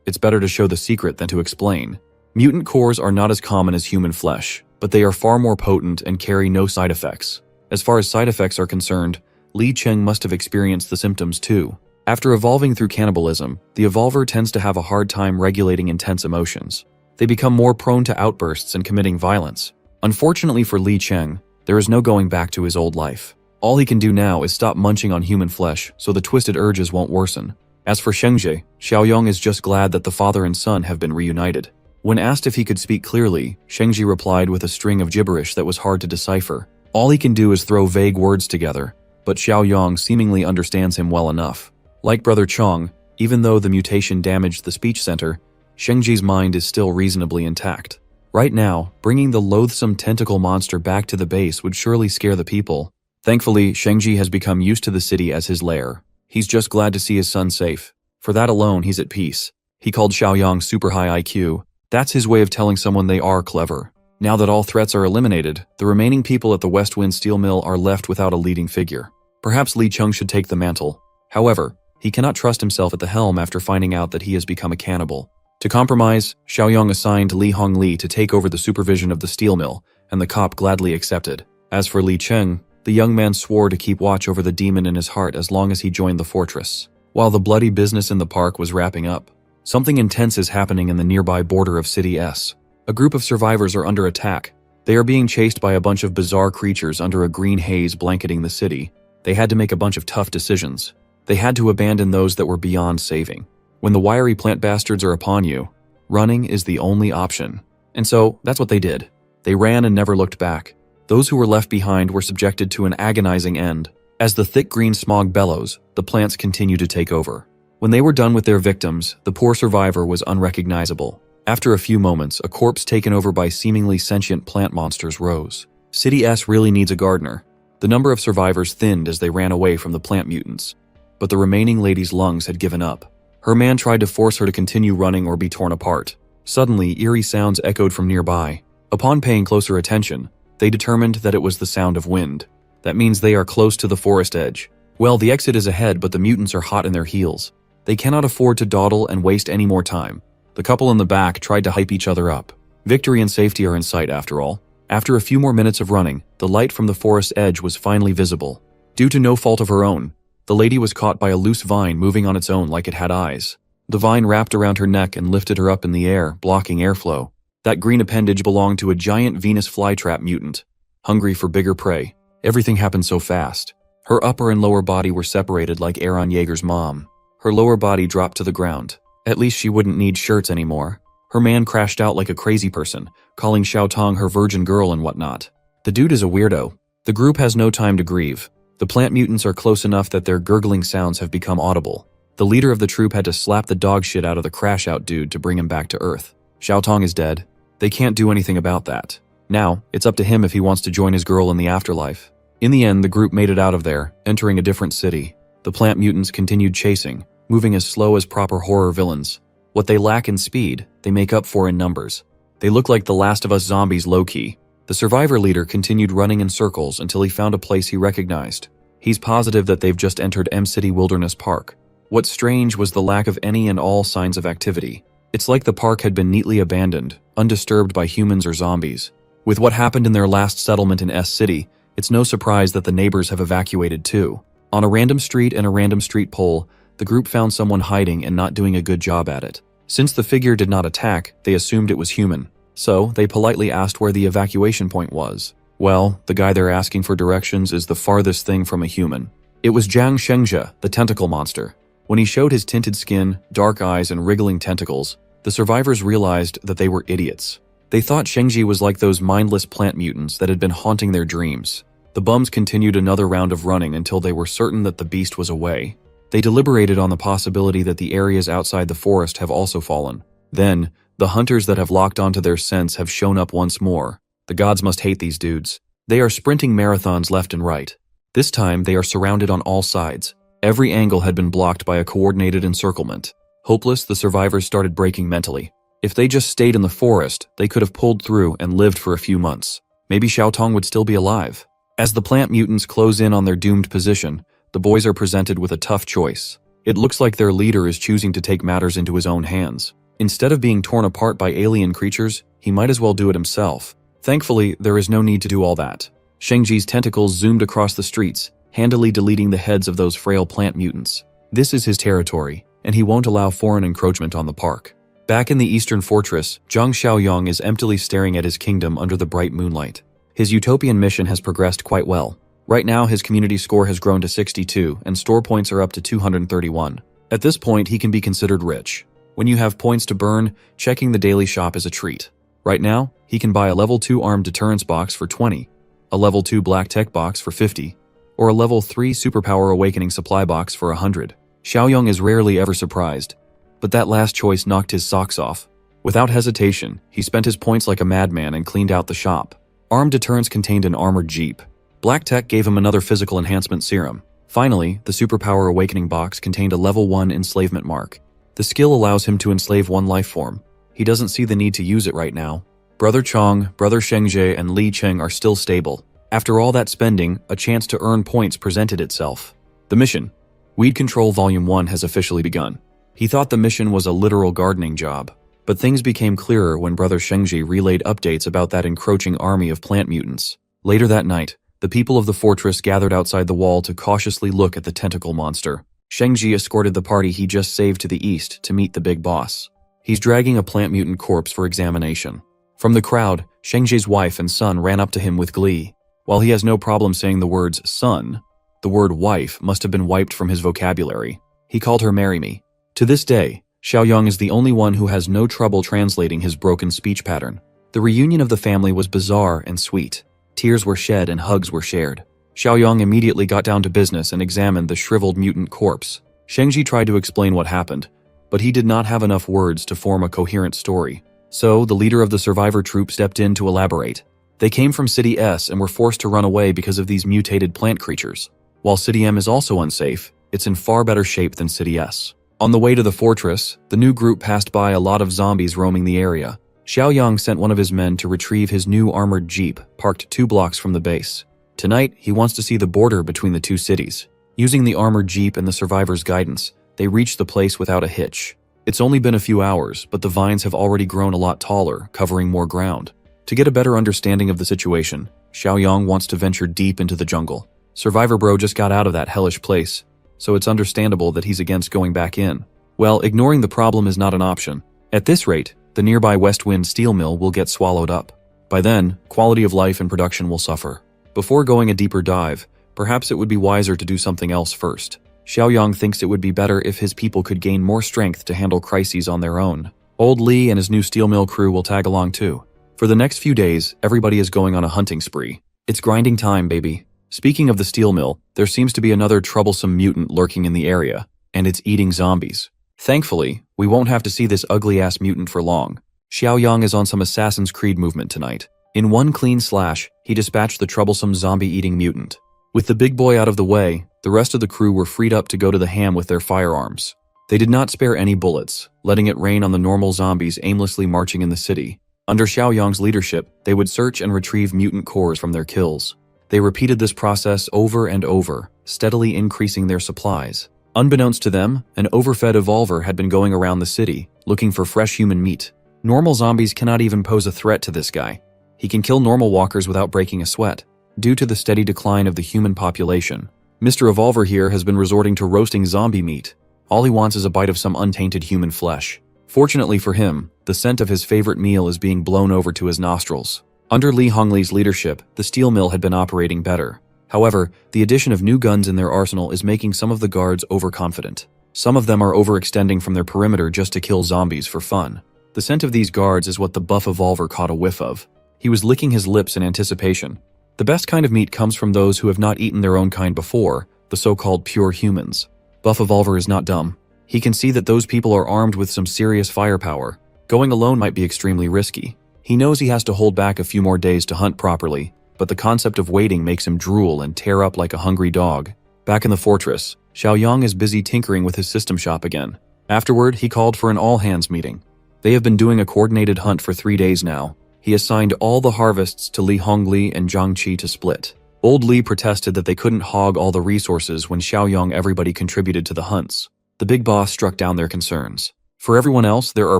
It's better to show the secret than to explain. Mutant cores are not as common as human flesh, but they are far more potent and carry no side effects. As far as side effects are concerned, Li Cheng must have experienced the symptoms too. After evolving through cannibalism, the evolver tends to have a hard time regulating intense emotions. They become more prone to outbursts and committing violence. Unfortunately for Li Cheng, there is no going back to his old life. All he can do now is stop munching on human flesh so the twisted urges won't worsen. As for Shengji, Xiaoyang is just glad that the father and son have been reunited. When asked if he could speak clearly, Shengji replied with a string of gibberish that was hard to decipher. All he can do is throw vague words together, but Xiaoyang seemingly understands him well enough. Like Brother Chong, even though the mutation damaged the speech center, Shengji's mind is still reasonably intact. Right now, bringing the loathsome tentacle monster back to the base would surely scare the people. Thankfully, Shengji has become used to the city as his lair. He's just glad to see his son safe. For that alone, he's at peace. He called Xiaoyang super high IQ. That's his way of telling someone they are clever. Now that all threats are eliminated, the remaining people at the West Wind Steel Mill are left without a leading figure. Perhaps Li Cheng should take the mantle. However, he cannot trust himself at the helm after finding out that he has become a cannibal. To compromise, Xiaoyang assigned Li Hongli to take over the supervision of the steel mill, and the cop gladly accepted. As for Li Cheng, the young man swore to keep watch over the demon in his heart as long as he joined the fortress. While the bloody business in the park was wrapping up, something intense is happening in the nearby border of City S. A group of survivors are under attack. They are being chased by a bunch of bizarre creatures under a green haze blanketing the city. They had to make a bunch of tough decisions. They had to abandon those that were beyond saving. When the wiry plant bastards are upon you, running is the only option. And so, that's what they did. They ran and never looked back. Those who were left behind were subjected to an agonizing end. As the thick green smog bellows, the plants continue to take over. When they were done with their victims, the poor survivor was unrecognizable. After a few moments, a corpse taken over by seemingly sentient plant monsters rose. City S really needs a gardener. The number of survivors thinned as they ran away from the plant mutants. But the remaining lady's lungs had given up. Her man tried to force her to continue running or be torn apart. Suddenly, eerie sounds echoed from nearby. Upon paying closer attention, they determined that it was the sound of wind. That means they are close to the forest edge. Well, the exit is ahead, but the mutants are hot in their heels. They cannot afford to dawdle and waste any more time. The couple in the back tried to hype each other up. Victory and safety are in sight after all. After a few more minutes of running, the light from the forest edge was finally visible. Due to no fault of her own, the lady was caught by a loose vine moving on its own like it had eyes. The vine wrapped around her neck and lifted her up in the air, blocking airflow. That green appendage belonged to a giant Venus flytrap mutant, hungry for bigger prey. Everything happened so fast. Her upper and lower body were separated like Aaron Yeager's mom. Her lower body dropped to the ground. At least she wouldn't need shirts anymore. Her man crashed out like a crazy person, calling Xiaotong her virgin girl and whatnot. The dude is a weirdo. The group has no time to grieve. The plant mutants are close enough that their gurgling sounds have become audible. The leader of the troop had to slap the dog shit out of the crash-out dude to bring him back to Earth. Xiaotong is dead. They can't do anything about that. Now, it's up to him if he wants to join his girl in the afterlife. In the end, the group made it out of there, entering a different city. The plant mutants continued chasing, moving as slow as proper horror villains. What they lack in speed, they make up for in numbers. They look like the Last of Us zombies low-key. The survivor leader continued running in circles until he found a place he recognized. He's positive that they've just entered M City Wilderness Park. What's strange was the lack of any and all signs of activity. It's like the park had been neatly abandoned, undisturbed by humans or zombies. With what happened in their last settlement in S City, it's no surprise that the neighbors have evacuated too. On a random street and a random street pole, the group found someone hiding and not doing a good job at it. Since the figure did not attack, they assumed it was human. So, they politely asked where the evacuation point was. Well, the guy they're asking for directions is the farthest thing from a human. It was Jiang Shengzhe, the tentacle monster. When he showed his tinted skin, dark eyes, and wriggling tentacles, the survivors realized that they were idiots. They thought Shengji was like those mindless plant mutants that had been haunting their dreams. The bums continued another round of running until they were certain that the beast was away. They deliberated on the possibility that the areas outside the forest have also fallen. Then, the hunters that have locked onto their scents have shown up once more. The gods must hate these dudes. They are sprinting marathons left and right. This time, they are surrounded on all sides. Every angle had been blocked by a coordinated encirclement. Hopeless, the survivors started breaking mentally. If they just stayed in the forest, they could have pulled through and lived for a few months. Maybe Xiaotong would still be alive. As the plant mutants close in on their doomed position, the boys are presented with a tough choice. It looks like their leader is choosing to take matters into his own hands. Instead of being torn apart by alien creatures, he might as well do it himself. Thankfully, there is no need to do all that. Shengji's tentacles zoomed across the streets, handily deleting the heads of those frail plant mutants. This is his territory, and he won't allow foreign encroachment on the park. Back in the eastern fortress, Zhang Xiaoyong is emptily staring at his kingdom under the bright moonlight. His utopian mission has progressed quite well. Right now, his community score has grown to 62, and store points are up to 231. At this point, he can be considered rich. When you have points to burn, checking the daily shop is a treat. Right now, he can buy a level 2 armed deterrence box for 20, a level 2 black tech box for 50, or a level 3 superpower awakening supply box for 100. Xiaoyong is rarely ever surprised, but that last choice knocked his socks off. Without hesitation, he spent his points like a madman and cleaned out the shop. Armed deterrence contained an armored jeep. Black tech gave him another physical enhancement serum. Finally, the superpower awakening box contained a level 1 enslavement mark. The skill allows him to enslave one life form. He doesn't see the need to use it right now. Brother Chong, Brother Shengzhe, and Li Cheng are still stable. After all that spending, a chance to earn points presented itself. The mission. Weed Control Volume 1 has officially begun. He thought the mission was a literal gardening job, but things became clearer when Brother Shengji relayed updates about that encroaching army of plant mutants. Later that night, the people of the fortress gathered outside the wall to cautiously look at the tentacle monster. Shengji escorted the party he just saved to the east to meet the big boss. He's dragging a plant mutant corpse for examination. From the crowd, Shengji's wife and son ran up to him with glee. While he has no problem saying the words son, the word wife must have been wiped from his vocabulary. He called her marry me. To this day, Xiaoyong is the only one who has no trouble translating his broken speech pattern. The reunion of the family was bizarre and sweet. Tears were shed and hugs were shared. Xiaoyong immediately got down to business and examined the shriveled mutant corpse. Shengji tried to explain what happened, but he did not have enough words to form a coherent story. So, the leader of the survivor troop stepped in to elaborate. They came from City S and were forced to run away because of these mutated plant creatures. While City M is also unsafe, it's in far better shape than City S. On the way to the fortress, the new group passed by a lot of zombies roaming the area. Xiaoyong sent one of his men to retrieve his new armored jeep, parked 2 blocks from the base. Tonight, he wants to see the border between the two cities. Using the armored jeep and the survivors' guidance, they reached the place without a hitch. It's only been a few hours, but the vines have already grown a lot taller, covering more ground. To get a better understanding of the situation, Xiaoyong wants to venture deep into the jungle. Survivor Bro just got out of that hellish place, so it's understandable that he's against going back in. Well, ignoring the problem is not an option. At this rate, the nearby West Wind steel mill will get swallowed up. By then, quality of life and production will suffer. Before going a deeper dive, perhaps it would be wiser to do something else first. Xiaoyong thinks it would be better if his people could gain more strength to handle crises on their own. Old Lee and his new steel mill crew will tag along too. For the next few days, everybody is going on a hunting spree. It's grinding time, baby. Speaking of the steel mill, there seems to be another troublesome mutant lurking in the area, and it's eating zombies. Thankfully, we won't have to see this ugly-ass mutant for long. Xiaoyang is on some Assassin's Creed movement tonight. In one clean slash, he dispatched the troublesome zombie-eating mutant. With the big boy out of the way, the rest of the crew were freed up to go to the ham with their firearms. They did not spare any bullets, letting it rain on the normal zombies aimlessly marching in the city. Under Xiaoyang's leadership, they would search and retrieve mutant cores from their kills. They repeated this process over and over, steadily increasing their supplies. Unbeknownst to them, an overfed evolver had been going around the city, looking for fresh human meat. Normal zombies cannot even pose a threat to this guy. He can kill normal walkers without breaking a sweat. Due to the steady decline of the human population, Mr. Evolver here has been resorting to roasting zombie meat. All he wants is a bite of some untainted human flesh. Fortunately for him, the scent of his favorite meal is being blown over to his nostrils. Under Li Hongli's leadership, the steel mill had been operating better. However, the addition of new guns in their arsenal is making some of the guards overconfident. Some of them are overextending from their perimeter just to kill zombies for fun. The scent of these guards is what the buff evolver caught a whiff of. He was licking his lips in anticipation. The best kind of meat comes from those who have not eaten their own kind before, the so-called pure humans. Buff evolver is not dumb. He can see that those people are armed with some serious firepower. Going alone might be extremely risky. He knows he has to hold back a few more days to hunt properly, but the concept of waiting makes him drool and tear up like a hungry dog. Back in the fortress, Xiaoyang is busy tinkering with his system shop again. Afterward, he called for an all-hands meeting. They have been doing a coordinated hunt for 3 days now. He assigned all the harvests to Li Hongli and Zhang Qi to split. Old Li protested that they couldn't hog all the resources when Xiaoyang everybody contributed to the hunts. The big boss struck down their concerns. For everyone else, there are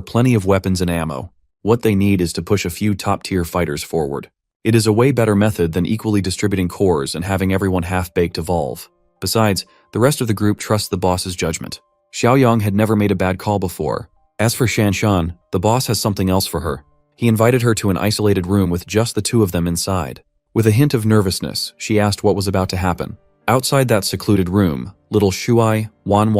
plenty of weapons and ammo. What they need is to push a few top-tier fighters forward. It is a way better method than equally distributing cores and having everyone half-baked evolve. Besides, the rest of the group trusts the boss's judgment. Xiaoyang had never made a bad call before. As for Shanshan, the boss has something else for her. He invited her to an isolated room with just the two of them inside. With a hint of nervousness, she asked what was about to happen. Outside that secluded room, little Shuai, Wan,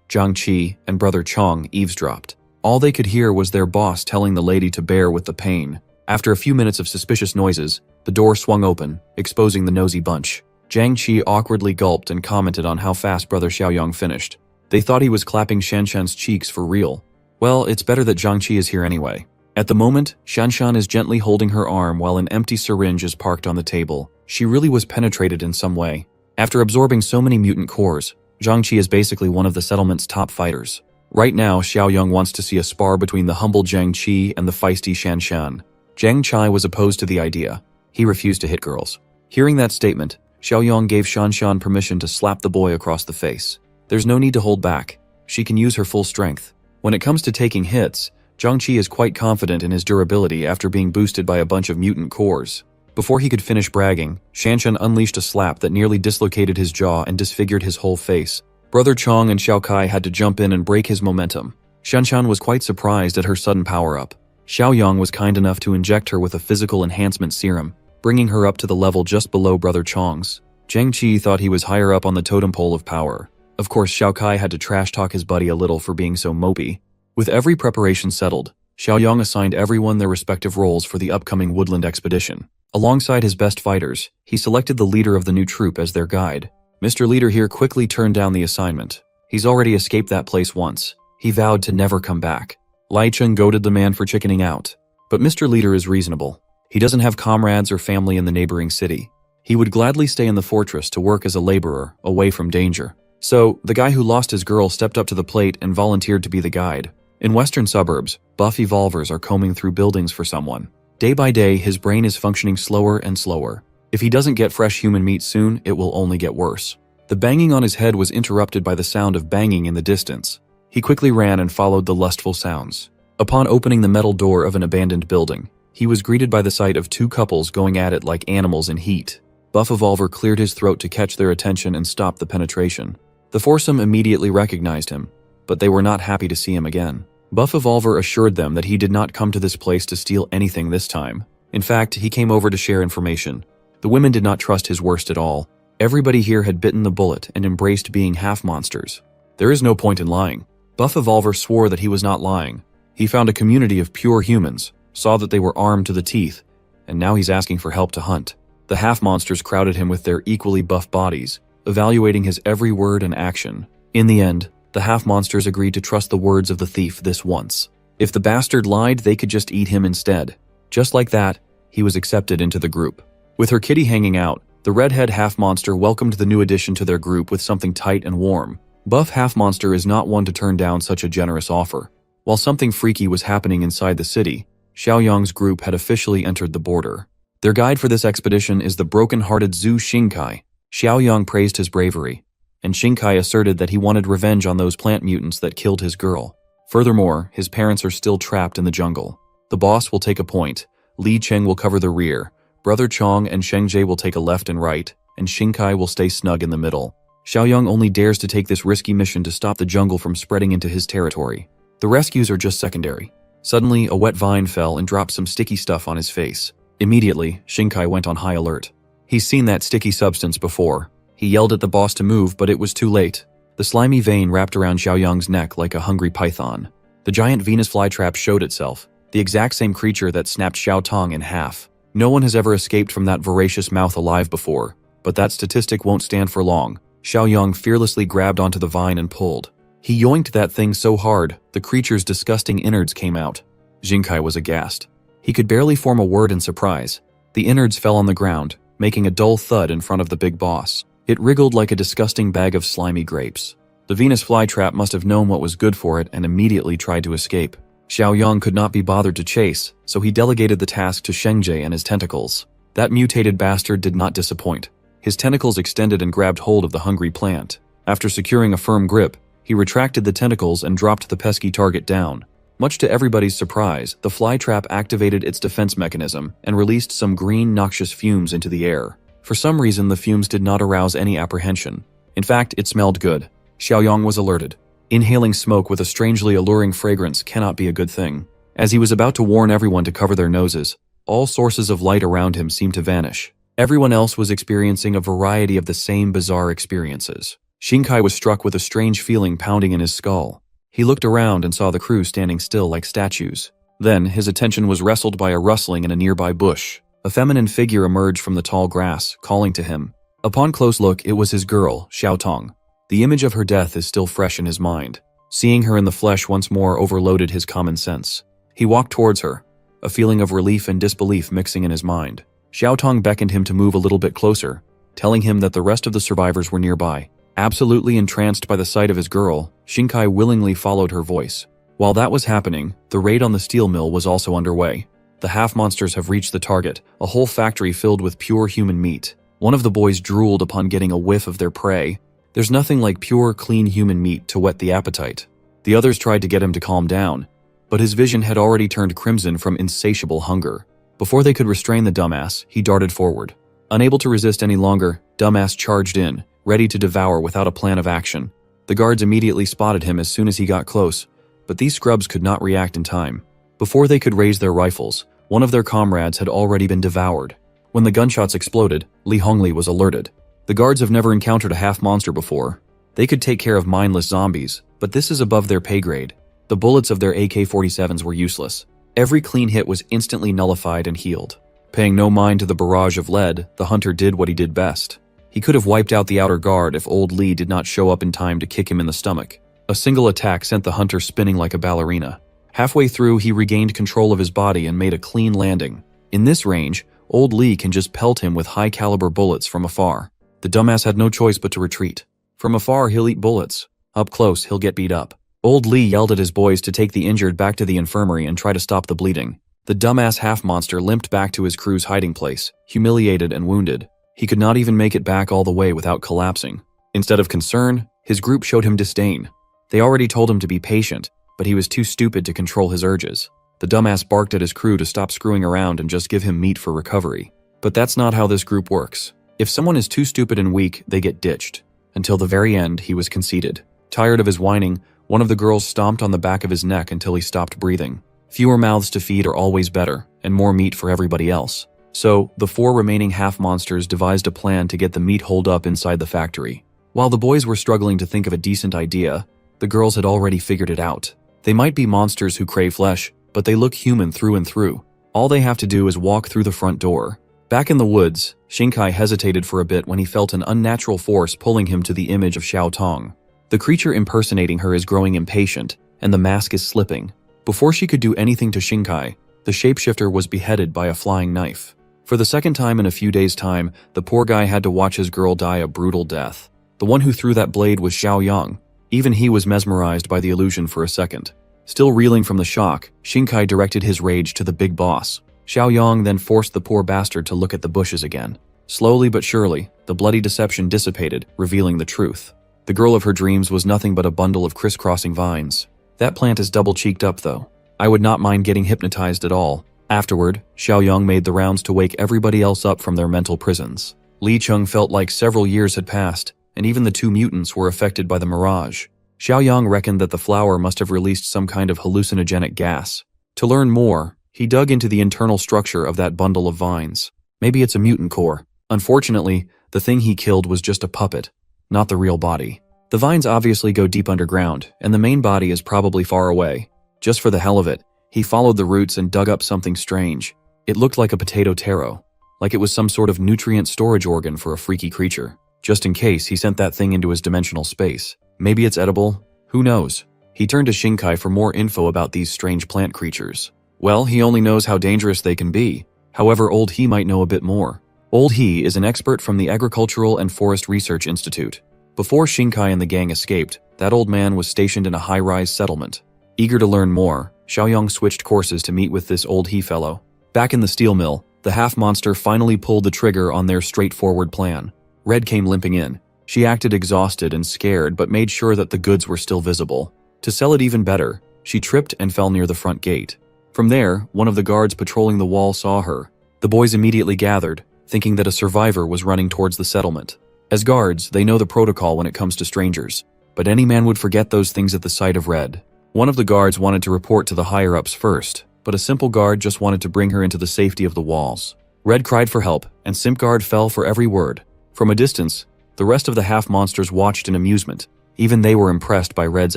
Zhang Qi, and brother Chong eavesdropped. All they could hear was their boss telling the lady to bear with the pain. After a few minutes of suspicious noises, the door swung open, exposing the nosy bunch. Zhang Qi awkwardly gulped and commented on how fast brother Xiaoyang finished. They thought he was clapping Shanshan's cheeks for real. Well, it's better that Zhang Qi is here anyway. At the moment, Shanshan is gently holding her arm while an empty syringe is parked on the table. She really was penetrated in some way. After absorbing so many mutant cores, Zhang Qi is basically one of the settlement's top fighters. Right now, Xiaoyang wants to see a spar between the humble Zhang Qi and the feisty Shanshan. Zhang Chai was opposed to the idea. He refused to hit girls. Hearing that statement, Xiaoyang gave Shanshan permission to slap the boy across the face. There's no need to hold back. She can use her full strength. When it comes to taking hits, Zhang Qi is quite confident in his durability after being boosted by a bunch of mutant cores. Before he could finish bragging, Shanshan unleashed a slap that nearly dislocated his jaw and disfigured his whole face. Brother Chong and Xiao Kai had to jump in and break his momentum. Shanshan was quite surprised at her sudden power-up. Xiaoyang was kind enough to inject her with a physical enhancement serum, bringing her up to the level just below brother Chong's. Zhang Qi thought he was higher up on the totem pole of power. Of course, Xiao Kai had to trash-talk his buddy a little for being so mopey. With every preparation settled, Xiaoyang assigned everyone their respective roles for the upcoming woodland expedition. Alongside his best fighters, he selected the leader of the new troop as their guide. Mr. Leader here quickly turned down the assignment. He's already escaped that place once. He vowed to never come back. Lai Cheng goaded the man for chickening out. But Mr. Leader is reasonable. He doesn't have comrades or family in the neighboring city. He would gladly stay in the fortress to work as a laborer, away from danger. So, the guy who lost his girl stepped up to the plate and volunteered to be the guide. In western suburbs, buff evolvers are combing through buildings for someone. Day by day, his brain is functioning slower and slower. If he doesn't get fresh human meat soon, it will only get worse. The banging on his head was interrupted by the sound of banging in the distance. He quickly ran and followed the lustful sounds. Upon opening the metal door of an abandoned building, he was greeted by the sight of two couples going at it like animals in heat. Buff Evolver cleared his throat to catch their attention and stop the penetration. The foursome immediately recognized him, but they were not happy to see him again. Buff Evolver assured them that he did not come to this place to steal anything this time. In fact, he came over to share information. The women did not trust his worst at all. Everybody here had bitten the bullet and embraced being half monsters. There is no point in lying. Buff Evolver swore that he was not lying. He found a community of pure humans, saw that they were armed to the teeth, and now he's asking for help to hunt. The half-monsters crowded him with their equally buff bodies, evaluating his every word and action. In the end, the half-monsters agreed to trust the words of the thief this once. If the bastard lied, they could just eat him instead. Just like that, he was accepted into the group. With her kitty hanging out, the redhead half-monster welcomed the new addition to their group with something tight and warm. Buff half-monster is not one to turn down such a generous offer. While something freaky was happening inside the city, Xiaoyang's group had officially entered the border. Their guide for this expedition is the broken-hearted Zhu Xingkai. Xiaoyang praised his bravery, and Xingkai asserted that he wanted revenge on those plant mutants that killed his girl. Furthermore, his parents are still trapped in the jungle. The boss will take a point, Li Cheng will cover the rear, Brother Chong and Shengji will take a left and right, and Xingkai will stay snug in the middle. Xiaoyang only dares to take this risky mission to stop the jungle from spreading into his territory. The rescues are just secondary. Suddenly, a wet vine fell and dropped some sticky stuff on his face. Immediately, Xingkai went on high alert. He's seen that sticky substance before. He yelled at the boss to move, but it was too late. The slimy vein wrapped around Xiaoyang's neck like a hungry python. The giant Venus flytrap showed itself, the exact same creature that snapped Xiao Tong in half. No one has ever escaped from that voracious mouth alive before, but that statistic won't stand for long. Xiaoyang fearlessly grabbed onto the vine and pulled. He yoinked that thing so hard, the creature's disgusting innards came out. Xingkai was aghast. He could barely form a word in surprise. The innards fell on the ground, making a dull thud in front of the big boss. It wriggled like a disgusting bag of slimy grapes. The Venus flytrap must have known what was good for it and immediately tried to escape. Xiaoyang could not be bothered to chase, so he delegated the task to Shengji and his tentacles. That mutated bastard did not disappoint. His tentacles extended and grabbed hold of the hungry plant. After securing a firm grip, he retracted the tentacles and dropped the pesky target down. Much to everybody's surprise, the flytrap activated its defense mechanism and released some green, noxious fumes into the air. For some reason, the fumes did not arouse any apprehension. In fact, it smelled good. Xiaoyang was alerted. Inhaling smoke with a strangely alluring fragrance cannot be a good thing. As he was about to warn everyone to cover their noses, all sources of light around him seemed to vanish. Everyone else was experiencing a variety of the same bizarre experiences. Xingkai was struck with a strange feeling pounding in his skull. He looked around and saw the crew standing still like statues. Then, his attention was wrestled by a rustling in a nearby bush. A feminine figure emerged from the tall grass, calling to him. Upon close look, it was his girl, Xiao Tong. The image of her death is still fresh in his mind. Seeing her in the flesh once more overloaded his common sense. He walked towards her, a feeling of relief and disbelief mixing in his mind. Xiao Tong beckoned him to move a little bit closer, telling him that the rest of the survivors were nearby. Absolutely entranced by the sight of his girl, Xingkai willingly followed her voice. While that was happening, the raid on the steel mill was also underway. The half-monsters have reached the target, a whole factory filled with pure human meat. One of the boys drooled upon getting a whiff of their prey. There's nothing like pure, clean human meat to whet the appetite. The others tried to get him to calm down, but his vision had already turned crimson from insatiable hunger. Before they could restrain the dumbass, he darted forward. Unable to resist any longer, dumbass charged in, ready to devour without a plan of action. The guards immediately spotted him as soon as he got close, but these scrubs could not react in time. Before they could raise their rifles, one of their comrades had already been devoured. When the gunshots exploded, Li Hongli was alerted. The guards have never encountered a half-monster before. They could take care of mindless zombies, but this is above their pay grade. The bullets of their AK-47s were useless. Every clean hit was instantly nullified and healed. Paying no mind to the barrage of lead, the hunter did what he did best. He could have wiped out the outer guard if old Li did not show up in time to kick him in the stomach. A single attack sent the hunter spinning like a ballerina. Halfway through, he regained control of his body and made a clean landing. In this range, old Li can just pelt him with high-caliber bullets from afar. The dumbass had no choice but to retreat. From afar, he'll eat bullets. Up close, he'll get beat up. Old Li yelled at his boys to take the injured back to the infirmary and try to stop the bleeding. The dumbass half-monster limped back to his crew's hiding place, humiliated and wounded. He could not even make it back all the way without collapsing. Instead of concern, his group showed him disdain. They already told him to be patient, but he was too stupid to control his urges. The dumbass barked at his crew to stop screwing around and just give him meat for recovery. But that's not how this group works. If someone is too stupid and weak, they get ditched. Until the very end, he was conceited. Tired of his whining, one of the girls stomped on the back of his neck until he stopped breathing. Fewer mouths to feed are always better, and more meat for everybody else. So, the 4 remaining half-monsters devised a plan to get the meat holed up inside the factory. While the boys were struggling to think of a decent idea, the girls had already figured it out. They might be monsters who crave flesh, but they look human through and through. All they have to do is walk through the front door. Back in the woods, Shinkai hesitated for a bit when he felt an unnatural force pulling him to the image of Xiao Tong. The creature impersonating her is growing impatient, and the mask is slipping. Before she could do anything to Shinkai, the shapeshifter was beheaded by a flying knife. For the second time in a few days' time, the poor guy had to watch his girl die a brutal death. The one who threw that blade was Xiao Yang. Even he was mesmerized by the illusion for a second. Still reeling from the shock, Shinkai directed his rage to the big boss. Xiao Yang then forced the poor bastard to look at the bushes again. Slowly but surely, the bloody deception dissipated, revealing the truth. The girl of her dreams was nothing but a bundle of crisscrossing vines. That plant is double-cheeked up though. I would not mind getting hypnotized at all. Afterward, Xiao Yang made the rounds to wake everybody else up from their mental prisons. Li Chung felt like several years had passed, and even the two mutants were affected by the mirage. Xiao Yang reckoned that the flower must have released some kind of hallucinogenic gas. To learn more, he dug into the internal structure of that bundle of vines. Maybe it's a mutant core. Unfortunately, the thing he killed was just a puppet, not the real body. The vines obviously go deep underground, and the main body is probably far away. Just for the hell of it, he followed the roots and dug up something strange. It looked like a potato taro, like it was some sort of nutrient storage organ for a freaky creature. Just in case, he sent that thing into his dimensional space. Maybe it's edible? Who knows? He turned to Shinkai for more info about these strange plant creatures. Well, he only knows how dangerous they can be. However, Old He might know a bit more. Old He is an expert from the Agricultural and Forest Research Institute. Before Shinkai and the gang escaped, that old man was stationed in a high-rise settlement. Eager to learn more, Xiao Yang switched courses to meet with this Old He fellow. Back in the steel mill, the half-monster finally pulled the trigger on their straightforward plan. Red came limping in. She acted exhausted and scared but made sure that the goods were still visible. To sell it even better, she tripped and fell near the front gate. From there, one of the guards patrolling the wall saw her. The boys immediately gathered, thinking that a survivor was running towards the settlement. As guards, they know the protocol when it comes to strangers, but any man would forget those things at the sight of Red. One of the guards wanted to report to the higher-ups first, but a simple guard just wanted to bring her into the safety of the walls. Red cried for help, and Simp Guard fell for every word. From a distance, the rest of the half-monsters watched in amusement. Even they were impressed by Red's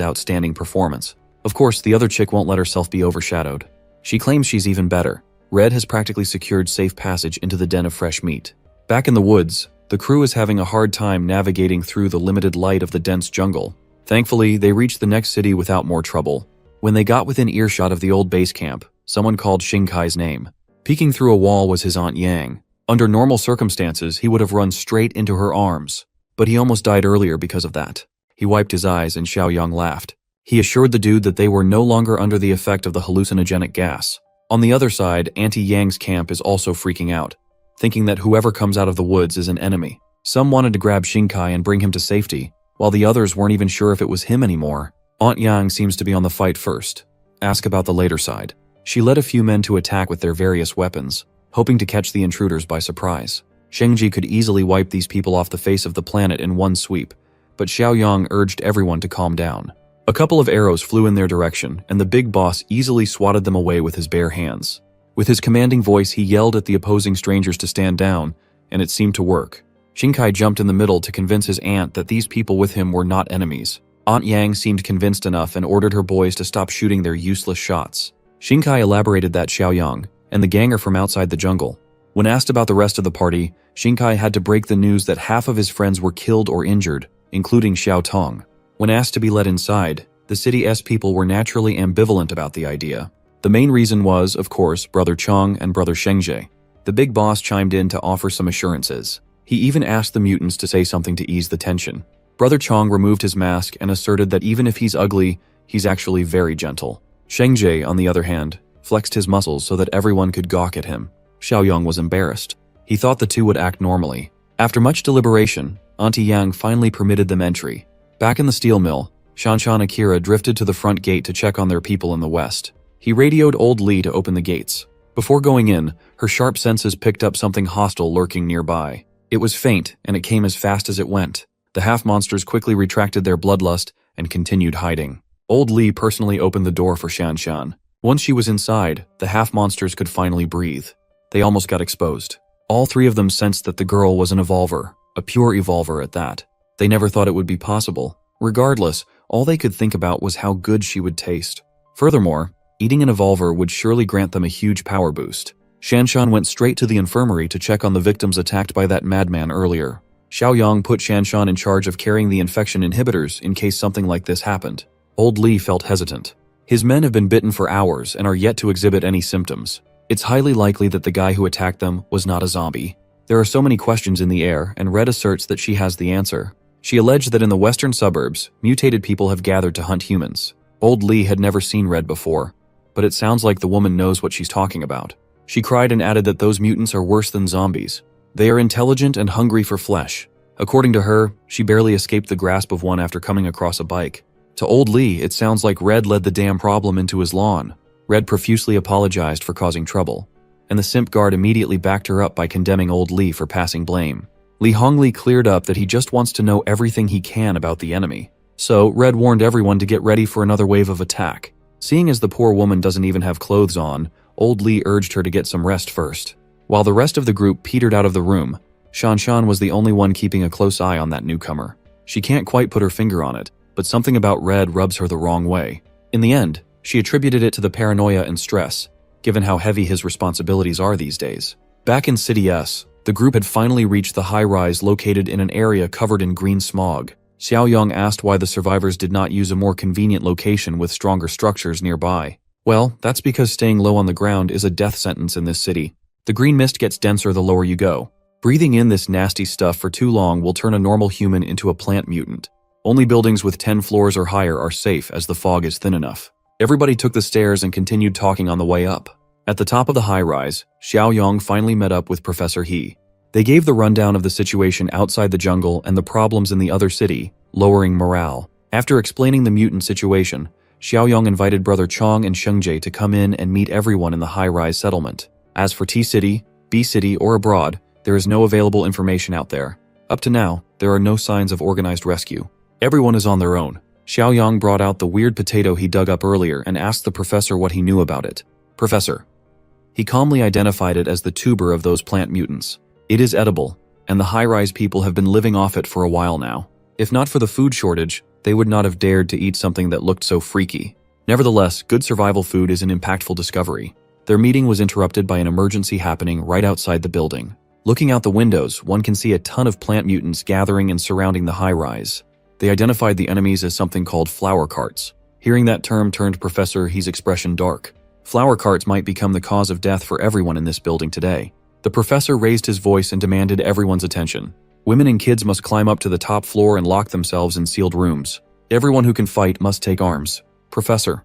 outstanding performance. Of course, the other chick won't let herself be overshadowed. She claims she's even better. Red has practically secured safe passage into the den of fresh meat. Back in the woods, the crew is having a hard time navigating through the limited light of the dense jungle. Thankfully, they reached the next city without more trouble. When they got within earshot of the old base camp, someone called Shinkai's name. Peeking through a wall was his Aunt Yang. Under normal circumstances, he would have run straight into her arms, but he almost died earlier because of that. He wiped his eyes and Xiao Yang laughed. He assured the dude that they were no longer under the effect of the hallucinogenic gas. On the other side, Auntie Yang's camp is also freaking out, thinking that whoever comes out of the woods is an enemy. Some wanted to grab Shinkai and bring him to safety, while the others weren't even sure if it was him anymore. Aunt Yang seems to be on the fight first. Ask about the later side. She led a few men to attack with their various weapons, hoping to catch the intruders by surprise. Shengji could easily wipe these people off the face of the planet in one sweep, but Xiao Yang urged everyone to calm down. A couple of arrows flew in their direction, and the big boss easily swatted them away with his bare hands. With his commanding voice, he yelled at the opposing strangers to stand down, and it seemed to work. Shinkai jumped in the middle to convince his aunt that these people with him were not enemies. Aunt Yang seemed convinced enough and ordered her boys to stop shooting their useless shots. Shinkai elaborated that Xiao Yang and the gang are from outside the jungle. When asked about the rest of the party, Shinkai had to break the news that half of his friends were killed or injured, including Xiao Tong. When asked to be let inside, the city's people were naturally ambivalent about the idea. The main reason was, of course, Brother Chong and Brother Shengji. The big boss chimed in to offer some assurances. He even asked the mutants to say something to ease the tension. Brother Chong removed his mask and asserted that even if he's ugly, he's actually very gentle. Shengji, on the other hand, flexed his muscles so that everyone could gawk at him. Xiao Yang was embarrassed. He thought the two would act normally. After much deliberation, Auntie Yang finally permitted them entry. Back in the steel mill, Shanshan Akira drifted to the front gate to check on their people in the west. He radioed Old Li to open the gates. Before going in, her sharp senses picked up something hostile lurking nearby. It was faint, and it came as fast as it went. The half-monsters quickly retracted their bloodlust and continued hiding. Old Li personally opened the door for Shanshan. Once she was inside, the half-monsters could finally breathe. They almost got exposed. All three of them sensed that the girl was an evolver, a pure evolver at that. They never thought it would be possible. Regardless, all they could think about was how good she would taste. Furthermore, eating an evolver would surely grant them a huge power boost. Shanshan went straight to the infirmary to check on the victims attacked by that madman earlier. Xiaoyang put Shanshan in charge of carrying the infection inhibitors in case something like this happened. Old Li felt hesitant. His men have been bitten for hours and are yet to exhibit any symptoms. It's highly likely that the guy who attacked them was not a zombie. There are so many questions in the air, and Red asserts that she has the answer. She alleged that in the western suburbs, mutated people have gathered to hunt humans. Old Li had never seen Red before, but it sounds like the woman knows what she's talking about. She cried and added that those mutants are worse than zombies. They are intelligent and hungry for flesh. According to her, she barely escaped the grasp of one after coming across a bike. To Old Li, it sounds like Red led the damn problem into his lawn. Red profusely apologized for causing trouble, and the simp guard immediately backed her up by condemning Old Li for passing blame. Li Hongli cleared up that he just wants to know everything he can about the enemy. So, Red warned everyone to get ready for another wave of attack. Seeing as the poor woman doesn't even have clothes on, Old Li urged her to get some rest first. While the rest of the group petered out of the room, Shanshan was the only one keeping a close eye on that newcomer. She can't quite put her finger on it, but something about Red rubs her the wrong way. In the end, she attributed it to the paranoia and stress, given how heavy his responsibilities are these days. Back in City S, the group had finally reached the high-rise located in an area covered in green smog. Xiaoyang asked why the survivors did not use a more convenient location with stronger structures nearby. Well, that's because staying low on the ground is a death sentence in this city. The green mist gets denser the lower you go. Breathing in this nasty stuff for too long will turn a normal human into a plant mutant. Only buildings with 10 floors or higher are safe as the fog is thin enough. Everybody took the stairs and continued talking on the way up. At the top of the high-rise, Xiaoyang finally met up with Professor He. They gave the rundown of the situation outside the jungle and the problems in the other city, lowering morale. After explaining the mutant situation, Xiaoyang invited Brother Chong and Shengji to come in and meet everyone in the high-rise settlement. As for T-City, B-City, or abroad, there is no available information out there. Up to now, there are no signs of organized rescue. Everyone is on their own. Xiaoyang brought out the weird potato he dug up earlier and asked the professor what he knew about it. Professor. He calmly identified it as the tuber of those plant mutants. It is edible, and the high-rise people have been living off it for a while now. If not for the food shortage, they would not have dared to eat something that looked so freaky. Nevertheless, good survival food is an impactful discovery. Their meeting was interrupted by an emergency happening right outside the building. Looking out the windows, one can see a ton of plant mutants gathering and surrounding the high-rise. They identified the enemies as something called flower carts. Hearing that term turned Professor He's expression dark. Flower carts might become the cause of death for everyone in this building today. The professor raised his voice and demanded everyone's attention. Women and kids must climb up to the top floor and lock themselves in sealed rooms. Everyone who can fight must take arms. Professor.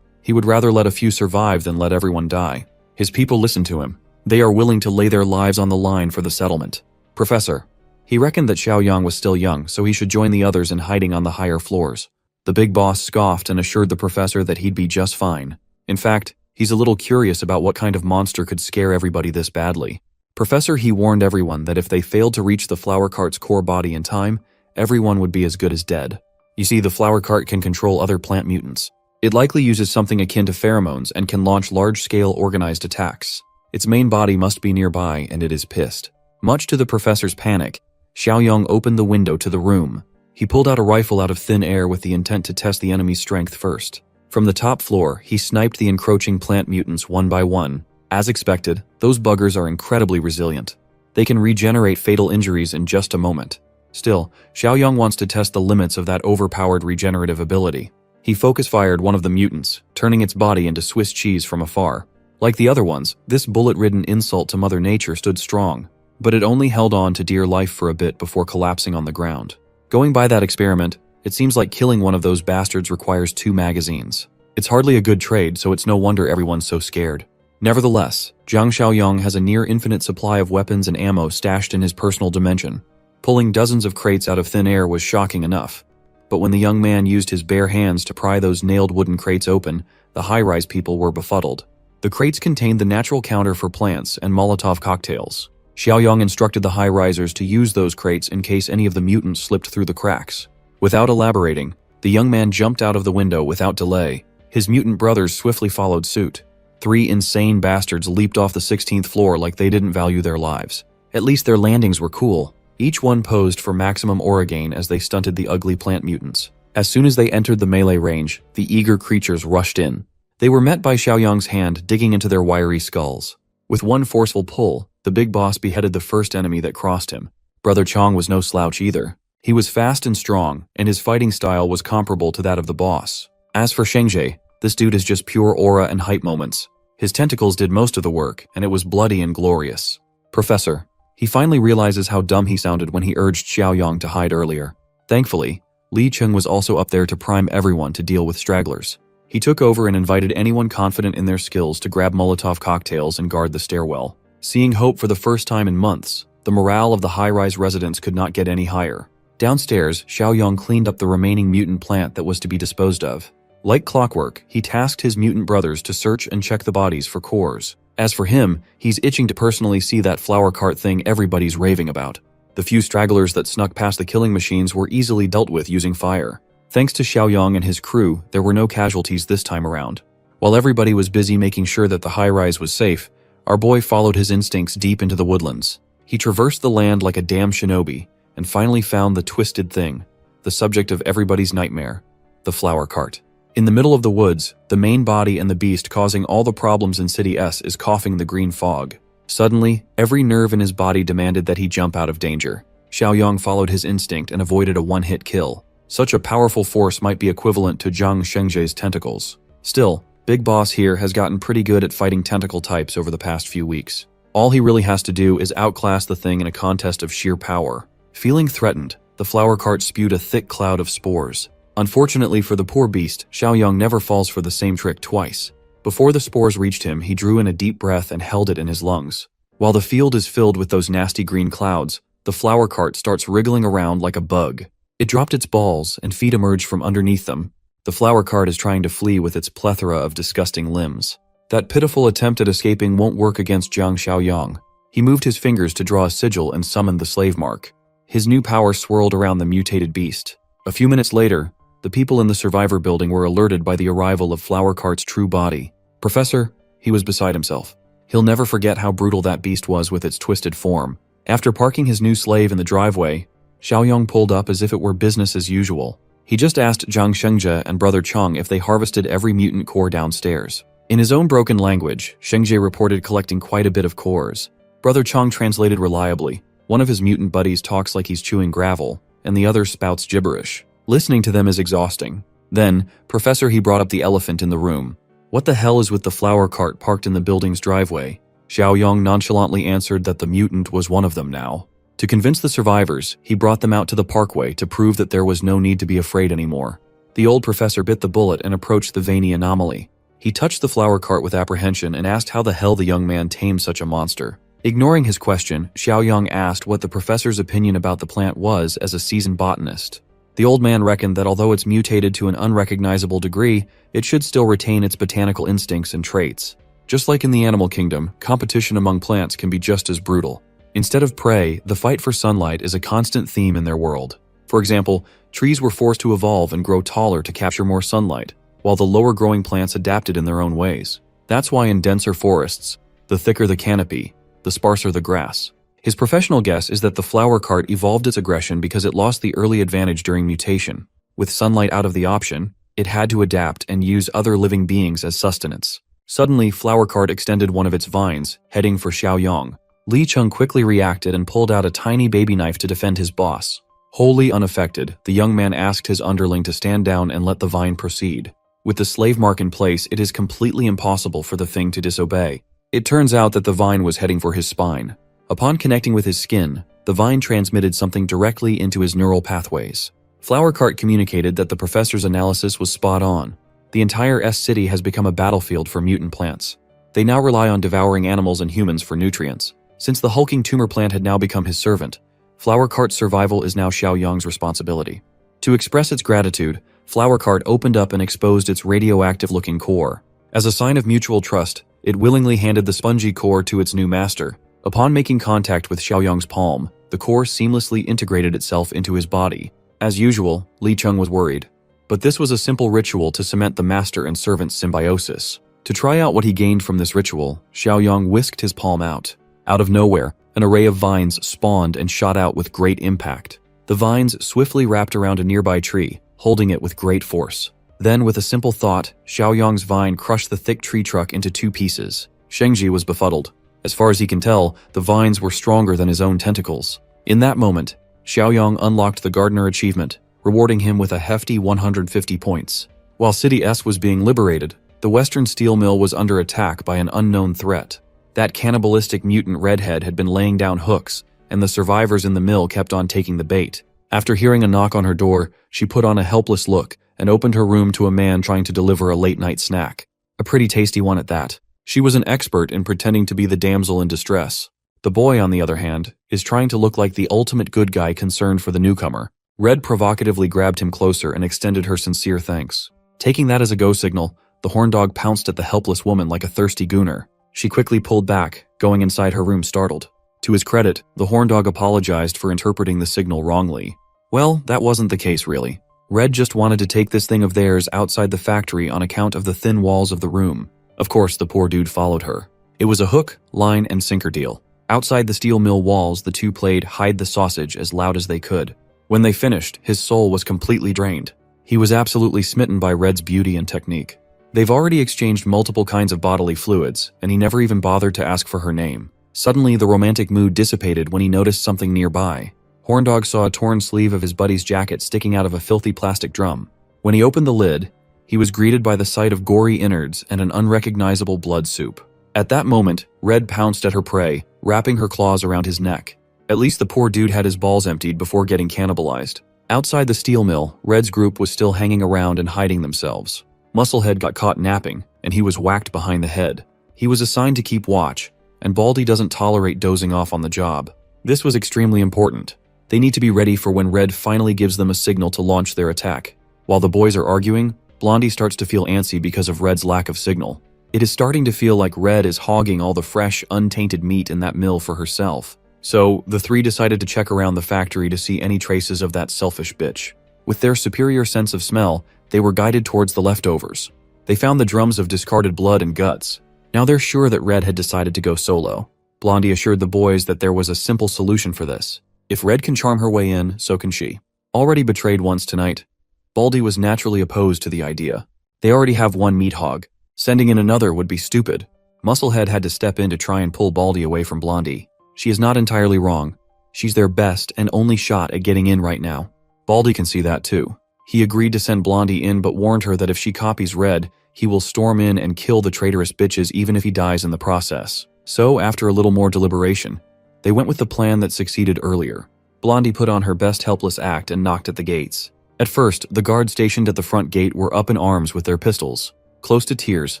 He would rather let a few survive than let everyone die. His people listen to him. They are willing to lay their lives on the line for the settlement. Professor. He reckoned that Xiaoyang was still young, so he should join the others in hiding on the higher floors. The big boss scoffed and assured the professor that he'd be just fine. In fact, he's a little curious about what kind of monster could scare everybody this badly. Professor He warned everyone that if they failed to reach the flower cart's core body in time, everyone would be as good as dead. You see, the flower cart can control other plant mutants. It likely uses something akin to pheromones and can launch large-scale organized attacks. Its main body must be nearby, and it is pissed. Much to the professor's panic, Xiaoyang opened the window to the room. He pulled out a rifle out of thin air with the intent to test the enemy's strength first. From the top floor, he sniped the encroaching plant mutants one by one. As expected, those buggers are incredibly resilient. They can regenerate fatal injuries in just a moment. Still, Xiaoyang wants to test the limits of that overpowered regenerative ability. He focus-fired one of the mutants, turning its body into Swiss cheese from afar. Like the other ones, this bullet-ridden insult to Mother Nature stood strong, but it only held on to dear life for a bit before collapsing on the ground. Going by that experiment, it seems like killing one of those bastards requires 2 magazines. It's hardly a good trade, so it's no wonder everyone's so scared. Nevertheless, Zhang Xiaoyang has a near-infinite supply of weapons and ammo stashed in his personal dimension. Pulling dozens of crates out of thin air was shocking enough. But when the young man used his bare hands to pry those nailed wooden crates open, the high-rise people were befuddled. The crates contained the natural counter for plants and Molotov cocktails. Xiaoyang instructed the high-risers to use those crates in case any of the mutants slipped through the cracks. Without elaborating, the young man jumped out of the window without delay. His mutant brothers swiftly followed suit. 3 insane bastards leaped off the 16th floor like they didn't value their lives. At least their landings were cool. Each one posed for maximum aura gain as they stunted the ugly plant mutants. As soon as they entered the melee range, the eager creatures rushed in. They were met by Xiaoyang's hand digging into their wiry skulls. With one forceful pull, the big boss beheaded the first enemy that crossed him. Brother Chong was no slouch either. He was fast and strong, and his fighting style was comparable to that of the boss. As for Shengji, this dude is just pure aura and hype moments. His tentacles did most of the work, and it was bloody and glorious. Professor. He finally realizes how dumb he sounded when he urged Xiaoyang to hide earlier. Thankfully, Li Cheng was also up there to prime everyone to deal with stragglers. He took over and invited anyone confident in their skills to grab Molotov cocktails and guard the stairwell. Seeing hope for the first time in months, the morale of the high-rise residents could not get any higher. Downstairs, Xiaoyang cleaned up the remaining mutant plant that was to be disposed of. Like clockwork, he tasked his mutant brothers to search and check the bodies for cores. As for him, he's itching to personally see that flower cart thing everybody's raving about. The few stragglers that snuck past the killing machines were easily dealt with using fire. Thanks to Xiaoyang and his crew, there were no casualties this time around. While everybody was busy making sure that the high-rise was safe, our boy followed his instincts deep into the woodlands. He traversed the land like a damn shinobi, and finally found the twisted thing, the subject of everybody's nightmare, the flower cart. In the middle of the woods, the main body and the beast causing all the problems in City S is coughing the green fog. Suddenly, every nerve in his body demanded that he jump out of danger. Xiaoyang followed his instinct and avoided a one-hit kill. Such a powerful force might be equivalent to Zhang Shengzhe's tentacles. Still, Big Boss here has gotten pretty good at fighting tentacle types over the past few weeks. All he really has to do is outclass the thing in a contest of sheer power. Feeling threatened, the flower cart spewed a thick cloud of spores. Unfortunately for the poor beast, Xiaoyang never falls for the same trick twice. Before the spores reached him, he drew in a deep breath and held it in his lungs. While the field is filled with those nasty green clouds, the flower cart starts wriggling around like a bug. It dropped its balls, and feet emerged from underneath them. The flower cart is trying to flee with its plethora of disgusting limbs. That pitiful attempt at escaping won't work against Zhang Xiaoyang. He moved his fingers to draw a sigil and summoned the slave mark. His new power swirled around the mutated beast. A few minutes later, the people in the survivor building were alerted by the arrival of Flower Cart's true body. Professor, he was beside himself. He'll never forget how brutal that beast was with its twisted form. After parking his new slave in the driveway, Xiaoyang pulled up as if it were business as usual. He just asked Zhang Shengzhe and Brother Chong if they harvested every mutant core downstairs. In his own broken language, Shengzhe reported collecting quite a bit of cores. Brother Chong translated reliably. One of his mutant buddies talks like he's chewing gravel, and the other spouts gibberish. Listening to them is exhausting. Then, Professor, he brought up the elephant in the room. What the hell is with the flower cart parked in the building's driveway? Xiaoyang nonchalantly answered that the mutant was one of them now. To convince the survivors, he brought them out to the parkway to prove that there was no need to be afraid anymore. The old professor bit the bullet and approached the veiny anomaly. He touched the flower cart with apprehension and asked how the hell the young man tamed such a monster. Ignoring his question, Xiaoyang asked what the professor's opinion about the plant was as a seasoned botanist. The old man reckoned that although it's mutated to an unrecognizable degree, it should still retain its botanical instincts and traits. Just like in the animal kingdom, competition among plants can be just as brutal. Instead of prey, the fight for sunlight is a constant theme in their world. For example, trees were forced to evolve and grow taller to capture more sunlight, while the lower growing plants adapted in their own ways. That's why in denser forests, the thicker the canopy, the sparser the grass. His professional guess is that the flower cart evolved its aggression because it lost the early advantage during mutation. With sunlight out of the option, it had to adapt and use other living beings as sustenance. Suddenly, flower cart extended one of its vines, heading for Xiaoyang. Li Cheng quickly reacted and pulled out a tiny baby knife to defend his boss. Wholly unaffected, the young man asked his underling to stand down and let the vine proceed. With the slave mark in place, it is completely impossible for the thing to disobey. It turns out that the vine was heading for his spine. Upon connecting with his skin, the vine transmitted something directly into his neural pathways. Flower Cart communicated that the professor's analysis was spot on. The entire S-City has become a battlefield for mutant plants. They now rely on devouring animals and humans for nutrients. Since the hulking tumor plant had now become his servant, Flower Cart's survival is now Xiaoyang's responsibility. To express its gratitude, Flower Cart opened up and exposed its radioactive-looking core. As a sign of mutual trust, it willingly handed the spongy core to its new master. Upon making contact with Xiaoyang's palm, the core seamlessly integrated itself into his body. As usual, Li Cheng was worried. But this was a simple ritual to cement the master and servant symbiosis. To try out what he gained from this ritual, Xiaoyang whisked his palm out. Out of nowhere, an array of vines spawned and shot out with great impact. The vines swiftly wrapped around a nearby tree, holding it with great force. Then, with a simple thought, Xiaoyang's vine crushed the thick tree trunk into 2 pieces. Shengji was befuddled. As far as he can tell, the vines were stronger than his own tentacles. In that moment, Xiaoyang unlocked the gardener achievement, rewarding him with a hefty 150 points. While City S was being liberated, the Western steel mill was under attack by an unknown threat. That cannibalistic mutant redhead had been laying down hooks, and the survivors in the mill kept on taking the bait. After hearing a knock on her door, she put on a helpless look and opened her room to a man trying to deliver a late-night snack. A pretty tasty one at that. She was an expert in pretending to be the damsel in distress. The boy, on the other hand, is trying to look like the ultimate good guy concerned for the newcomer. Red provocatively grabbed him closer and extended her sincere thanks. Taking that as a go signal, the horn dog pounced at the helpless woman like a thirsty gooner. She quickly pulled back, going inside her room startled. To his credit, the horn dog apologized for interpreting the signal wrongly. Well, that wasn't the case really. Red just wanted to take this thing of theirs outside the factory on account of the thin walls of the room. Of course, the poor dude followed her. It was a hook, line, and sinker deal. Outside the steel mill walls, the two played hide the sausage as loud as they could. When they finished, his soul was completely drained. He was absolutely smitten by Red's beauty and technique. They've already exchanged multiple kinds of bodily fluids, and he never even bothered to ask for her name. Suddenly, the romantic mood dissipated when he noticed something nearby. Horndog saw a torn sleeve of his buddy's jacket sticking out of a filthy plastic drum. When he opened the lid, he was greeted by the sight of gory innards and an unrecognizable blood soup. At that moment, Red pounced at her prey, wrapping her claws around his neck. At least the poor dude had his balls emptied before getting cannibalized. Outside the steel mill, Red's group was still hanging around and hiding themselves. Musclehead got caught napping, and he was whacked behind the head. He was assigned to keep watch, and Baldy doesn't tolerate dozing off on the job. This was extremely important. They need to be ready for when Red finally gives them a signal to launch their attack. While the boys are arguing, Blondie starts to feel antsy because of Red's lack of signal. It is starting to feel like Red is hogging all the fresh, untainted meat in that mill for herself. So, the three decided to check around the factory to see any traces of that selfish bitch. With their superior sense of smell, they were guided towards the leftovers. They found the drums of discarded blood and guts. Now they're sure that Red had decided to go solo. Blondie assured the boys that there was a simple solution for this. If Red can charm her way in, so can she. Already betrayed once tonight, Baldy was naturally opposed to the idea. They already have one meat hog. Sending in another would be stupid. Musclehead had to step in to try and pull Baldy away from Blondie. She is not entirely wrong. She's their best and only shot at getting in right now. Baldy can see that too. He agreed to send Blondie in but warned her that if she copies Red, he will storm in and kill the traitorous bitches even if he dies in the process. So, after a little more deliberation, they went with the plan that succeeded earlier. Blondie put on her best helpless act and knocked at the gates. At first, the guards stationed at the front gate were up in arms with their pistols. Close to tears,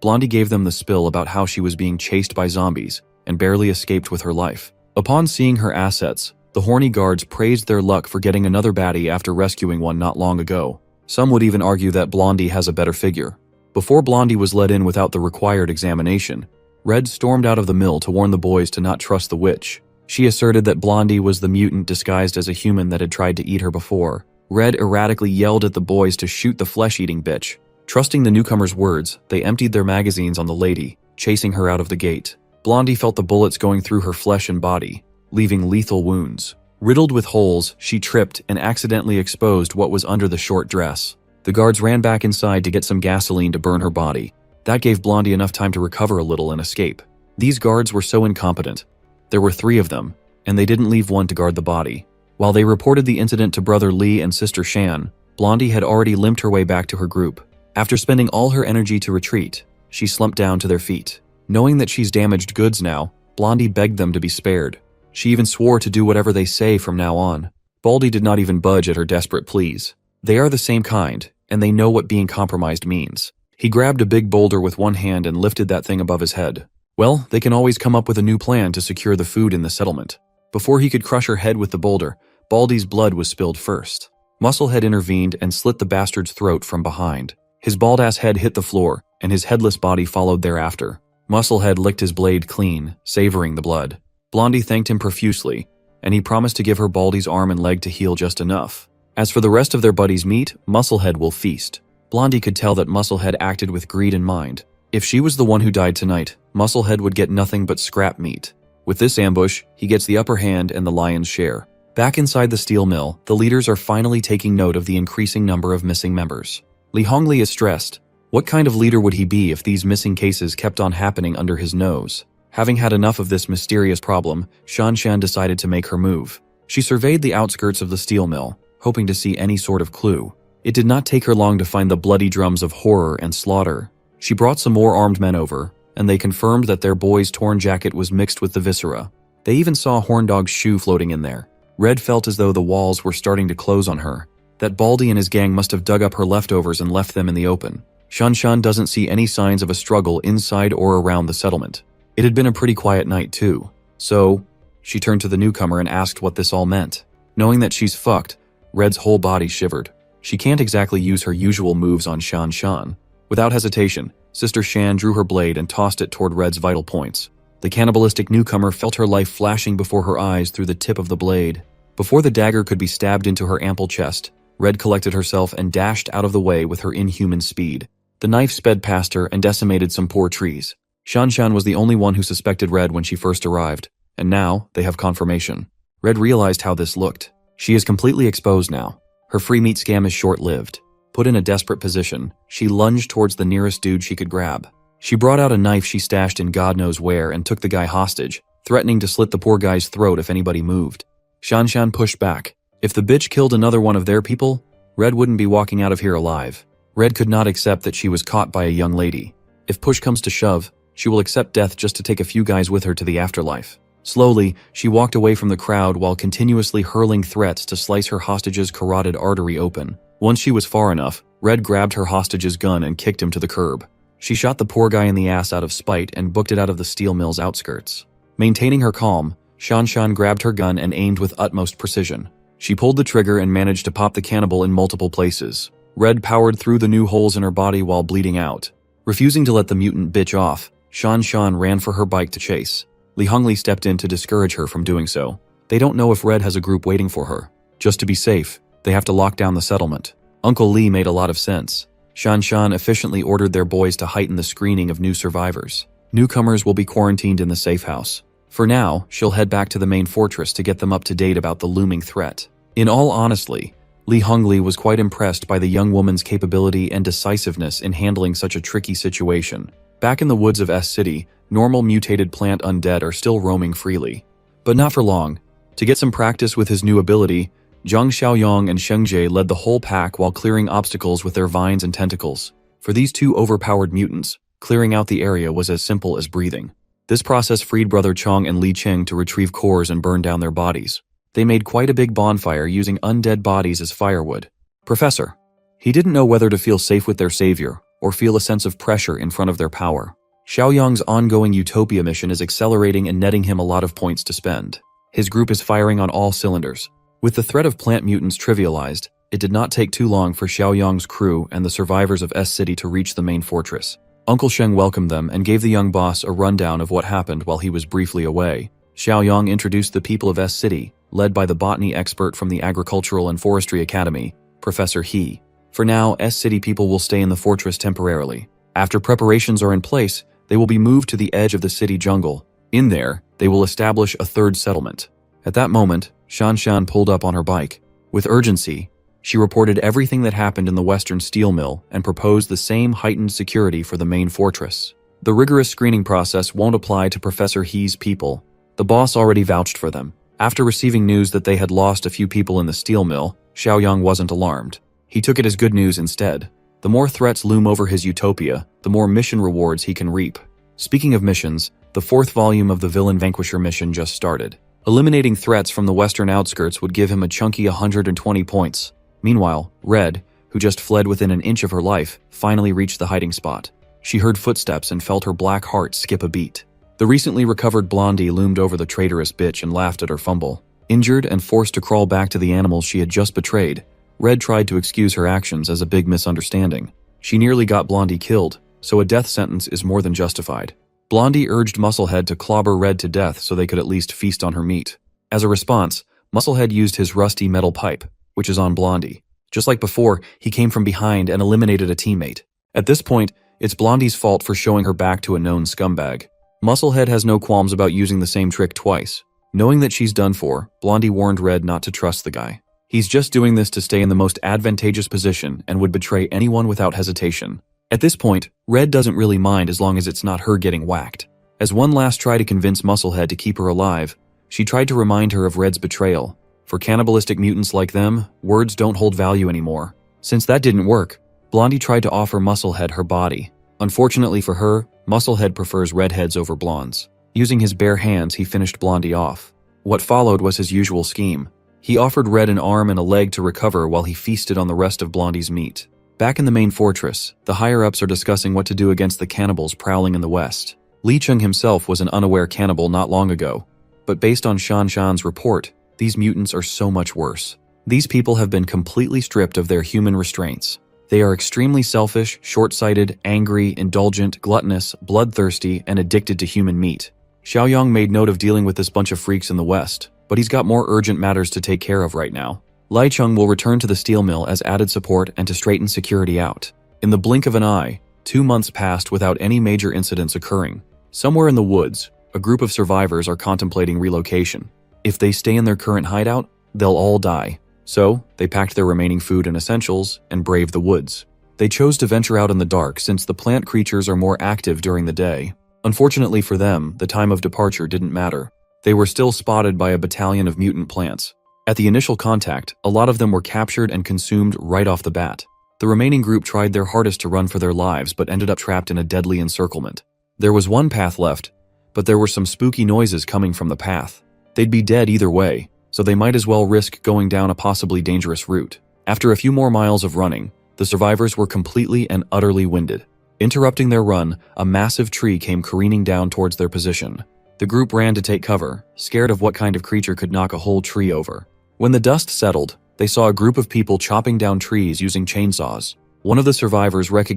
Blondie gave them the spill about how she was being chased by zombies and barely escaped with her life. Upon seeing her assets, the horny guards praised their luck for getting another baddie after rescuing one not long ago. Some would even argue that Blondie has a better figure. Before Blondie was let in without the required examination, Red stormed out of the mill to warn the boys to not trust the witch. She asserted that Blondie was the mutant disguised as a human that had tried to eat her before. Red erratically yelled at the boys to shoot the flesh-eating bitch. Trusting the newcomer's words, they emptied their magazines on the lady, chasing her out of the gate. Blondie felt the bullets going through her flesh and body, leaving lethal wounds. Riddled with holes, she tripped and accidentally exposed what was under the short dress. The guards ran back inside to get some gasoline to burn her body. That gave Blondie enough time to recover a little and escape. These guards were so incompetent. There were 3 of them, and they didn't leave one to guard the body. While they reported the incident to Brother Lee and Sister Shan, Blondie had already limped her way back to her group. After spending all her energy to retreat, she slumped down to their feet. Knowing that she's damaged goods now, Blondie begged them to be spared. She even swore to do whatever they say from now on. Baldy did not even budge at her desperate pleas. They are the same kind, and they know what being compromised means. He grabbed a big boulder with one hand and lifted that thing above his head. Well, they can always come up with a new plan to secure the food in the settlement. Before he could crush her head with the boulder, Baldy's blood was spilled first. Musclehead intervened and slit the bastard's throat from behind. His bald-ass head hit the floor, and his headless body followed thereafter. Musclehead licked his blade clean, savoring the blood. Blondie thanked him profusely, and he promised to give her Baldy's arm and leg to heal just enough. As for the rest of their buddy's meat, Musclehead will feast. Blondie could tell that Musclehead acted with greed in mind. If she was the one who died tonight, Musclehead would get nothing but scrap meat. With this ambush, he gets the upper hand and the lion's share. Back inside the steel mill, the leaders are finally taking note of the increasing number of missing members. Li Hongli is stressed. What kind of leader would he be if these missing cases kept on happening under his nose? Having had enough of this mysterious problem, Shanshan decided to make her move. She surveyed the outskirts of the steel mill, hoping to see any sort of clue. It did not take her long to find the bloody drums of horror and slaughter. She brought some more armed men over, and they confirmed that their boy's torn jacket was mixed with the viscera. They even saw Horndog's shoe floating in there. Red felt as though the walls were starting to close on her. That Baldy and his gang must have dug up her leftovers and left them in the open. Shanshan doesn't see any signs of a struggle inside or around the settlement. It had been a pretty quiet night too. So, she turned to the newcomer and asked what this all meant. Knowing that she's fucked, Red's whole body shivered. She can't exactly use her usual moves on Shanshan. Without hesitation, Sister Shan drew her blade and tossed it toward Red's vital points. The cannibalistic newcomer felt her life flashing before her eyes through the tip of the blade. Before the dagger could be stabbed into her ample chest, Red collected herself and dashed out of the way with her inhuman speed. The knife sped past her and decimated some poor trees. Shanshan was the only one who suspected Red when she first arrived, and now they have confirmation. Red realized how this looked. She is completely exposed now. Her free meat scam is short-lived. Put in a desperate position, she lunged towards the nearest dude she could grab. She brought out a knife she stashed in God knows where and took the guy hostage, threatening to slit the poor guy's throat if anybody moved. Shanshan pushed back. If the bitch killed another one of their people, Red wouldn't be walking out of here alive. Red could not accept that she was caught by a young lady. If push comes to shove, she will accept death just to take a few guys with her to the afterlife. Slowly, she walked away from the crowd while continuously hurling threats to slice her hostage's carotid artery open. Once she was far enough, Red grabbed her hostage's gun and kicked him to the curb. She shot the poor guy in the ass out of spite and booked it out of the steel mill's outskirts. Maintaining her calm, Shanshan grabbed her gun and aimed with utmost precision. She pulled the trigger and managed to pop the cannibal in multiple places. Red powered through the new holes in her body while bleeding out. Refusing to let the mutant bitch off, Shanshan ran for her bike to chase. Li Hongli stepped in to discourage her from doing so. They don't know if Red has a group waiting for her. Just to be safe, they have to lock down the settlement. Uncle Li made a lot of sense. Shanshan efficiently ordered their boys to heighten the screening of new survivors. Newcomers will be quarantined in the safe house. For now, she'll head back to the main fortress to get them up to date about the looming threat. In all honesty, Li Hongli was quite impressed by the young woman's capability and decisiveness in handling such a tricky situation. Back in the woods of S City, normal mutated plant undead are still roaming freely. But not for long. To get some practice with his new ability, Zhang Xiaoyong and Sheng Jie led the whole pack while clearing obstacles with their vines and tentacles. For these two overpowered mutants, clearing out the area was as simple as breathing. This process freed Brother Chong and Li Cheng to retrieve cores and burn down their bodies. They made quite a big bonfire using undead bodies as firewood. Professor. He didn't know whether to feel safe with their savior or feel a sense of pressure in front of their power. Xiaoyong's ongoing Utopia mission is accelerating and netting him a lot of points to spend. His group is firing on all cylinders. With the threat of plant mutants trivialized, it did not take too long for Xiaoyong's crew and the survivors of S City to reach the main fortress. Uncle Sheng welcomed them and gave the young boss a rundown of what happened while he was briefly away. Xiaoyong introduced the people of S City, led by the botany expert from the Agricultural and Forestry Academy, Professor He. For now, S City people will stay in the fortress temporarily. After preparations are in place, they will be moved to the edge of the city jungle. In there, they will establish a third settlement. At that moment, Shanshan pulled up on her bike. With urgency, she reported everything that happened in the western steel mill and proposed the same heightened security for the main fortress. The rigorous screening process won't apply to Professor He's people. The boss already vouched for them. After receiving news that they had lost a few people in the steel mill, Xiaoyong wasn't alarmed. He took it as good news instead. The more threats loom over his utopia, the more mission rewards he can reap. Speaking of missions, the 4th volume of the Villain Vanquisher mission just started. Eliminating threats from the western outskirts would give him a chunky 120 points. Meanwhile, Red, who just fled within an inch of her life, finally reached the hiding spot. She heard footsteps and felt her black heart skip a beat. The recently recovered Blondie loomed over the traitorous bitch and laughed at her fumble. Injured and forced to crawl back to the animals she had just betrayed, Red tried to excuse her actions as a big misunderstanding. She nearly got Blondie killed, so a death sentence is more than justified. Blondie urged Musclehead to clobber Red to death so they could at least feast on her meat. As a response, Musclehead used his rusty metal pipe, which is on Blondie. Just like before, he came from behind and eliminated a teammate. At this point, it's Blondie's fault for showing her back to a known scumbag. Musclehead has no qualms about using the same trick twice. Knowing that she's done for, Blondie warned Red not to trust the guy. He's just doing this to stay in the most advantageous position and would betray anyone without hesitation. At this point, Red doesn't really mind as long as it's not her getting whacked. As one last try to convince Musclehead to keep her alive, she tried to remind her of Red's betrayal. For cannibalistic mutants like them, words don't hold value anymore. Since that didn't work, Blondie tried to offer Musclehead her body. Unfortunately for her, Musclehead prefers redheads over blondes. Using his bare hands, he finished Blondie off. What followed was his usual scheme. He offered Red an arm and a leg to recover while he feasted on the rest of Blondie's meat. Back in the main fortress, the higher-ups are discussing what to do against the cannibals prowling in the west. Li Chung himself was an unaware cannibal not long ago, but based on Shan Shan's report, these mutants are so much worse. These people have been completely stripped of their human restraints. They are extremely selfish, short-sighted, angry, indulgent, gluttonous, bloodthirsty, and addicted to human meat. Xiaoyang made note of dealing with this bunch of freaks in the west, but he's got more urgent matters to take care of right now. Lai Chung will return to the steel mill as added support and to straighten security out. In the blink of an eye, 2 months passed without any major incidents occurring. Somewhere in the woods, a group of survivors are contemplating relocation. If they stay in their current hideout, they'll all die. So, they packed their remaining food and essentials and braved the woods. They chose to venture out in the dark since the plant creatures are more active during the day. Unfortunately for them, the time of departure didn't matter. They were still spotted by a battalion of mutant plants. At the initial contact, a lot of them were captured and consumed right off the bat. The remaining group tried their hardest to run for their lives but ended up trapped in a deadly encirclement. There was one path left, but there were some spooky noises coming from the path. They'd be dead either way, so they might as well risk going down a possibly dangerous route. After a few more miles of running, the survivors were completely and utterly winded. Interrupting their run, a massive tree came careening down towards their position. The group ran to take cover, scared of what kind of creature could knock a whole tree over. When the dust settled, they saw a group of people chopping down trees using chainsaws. One of the survivors recognized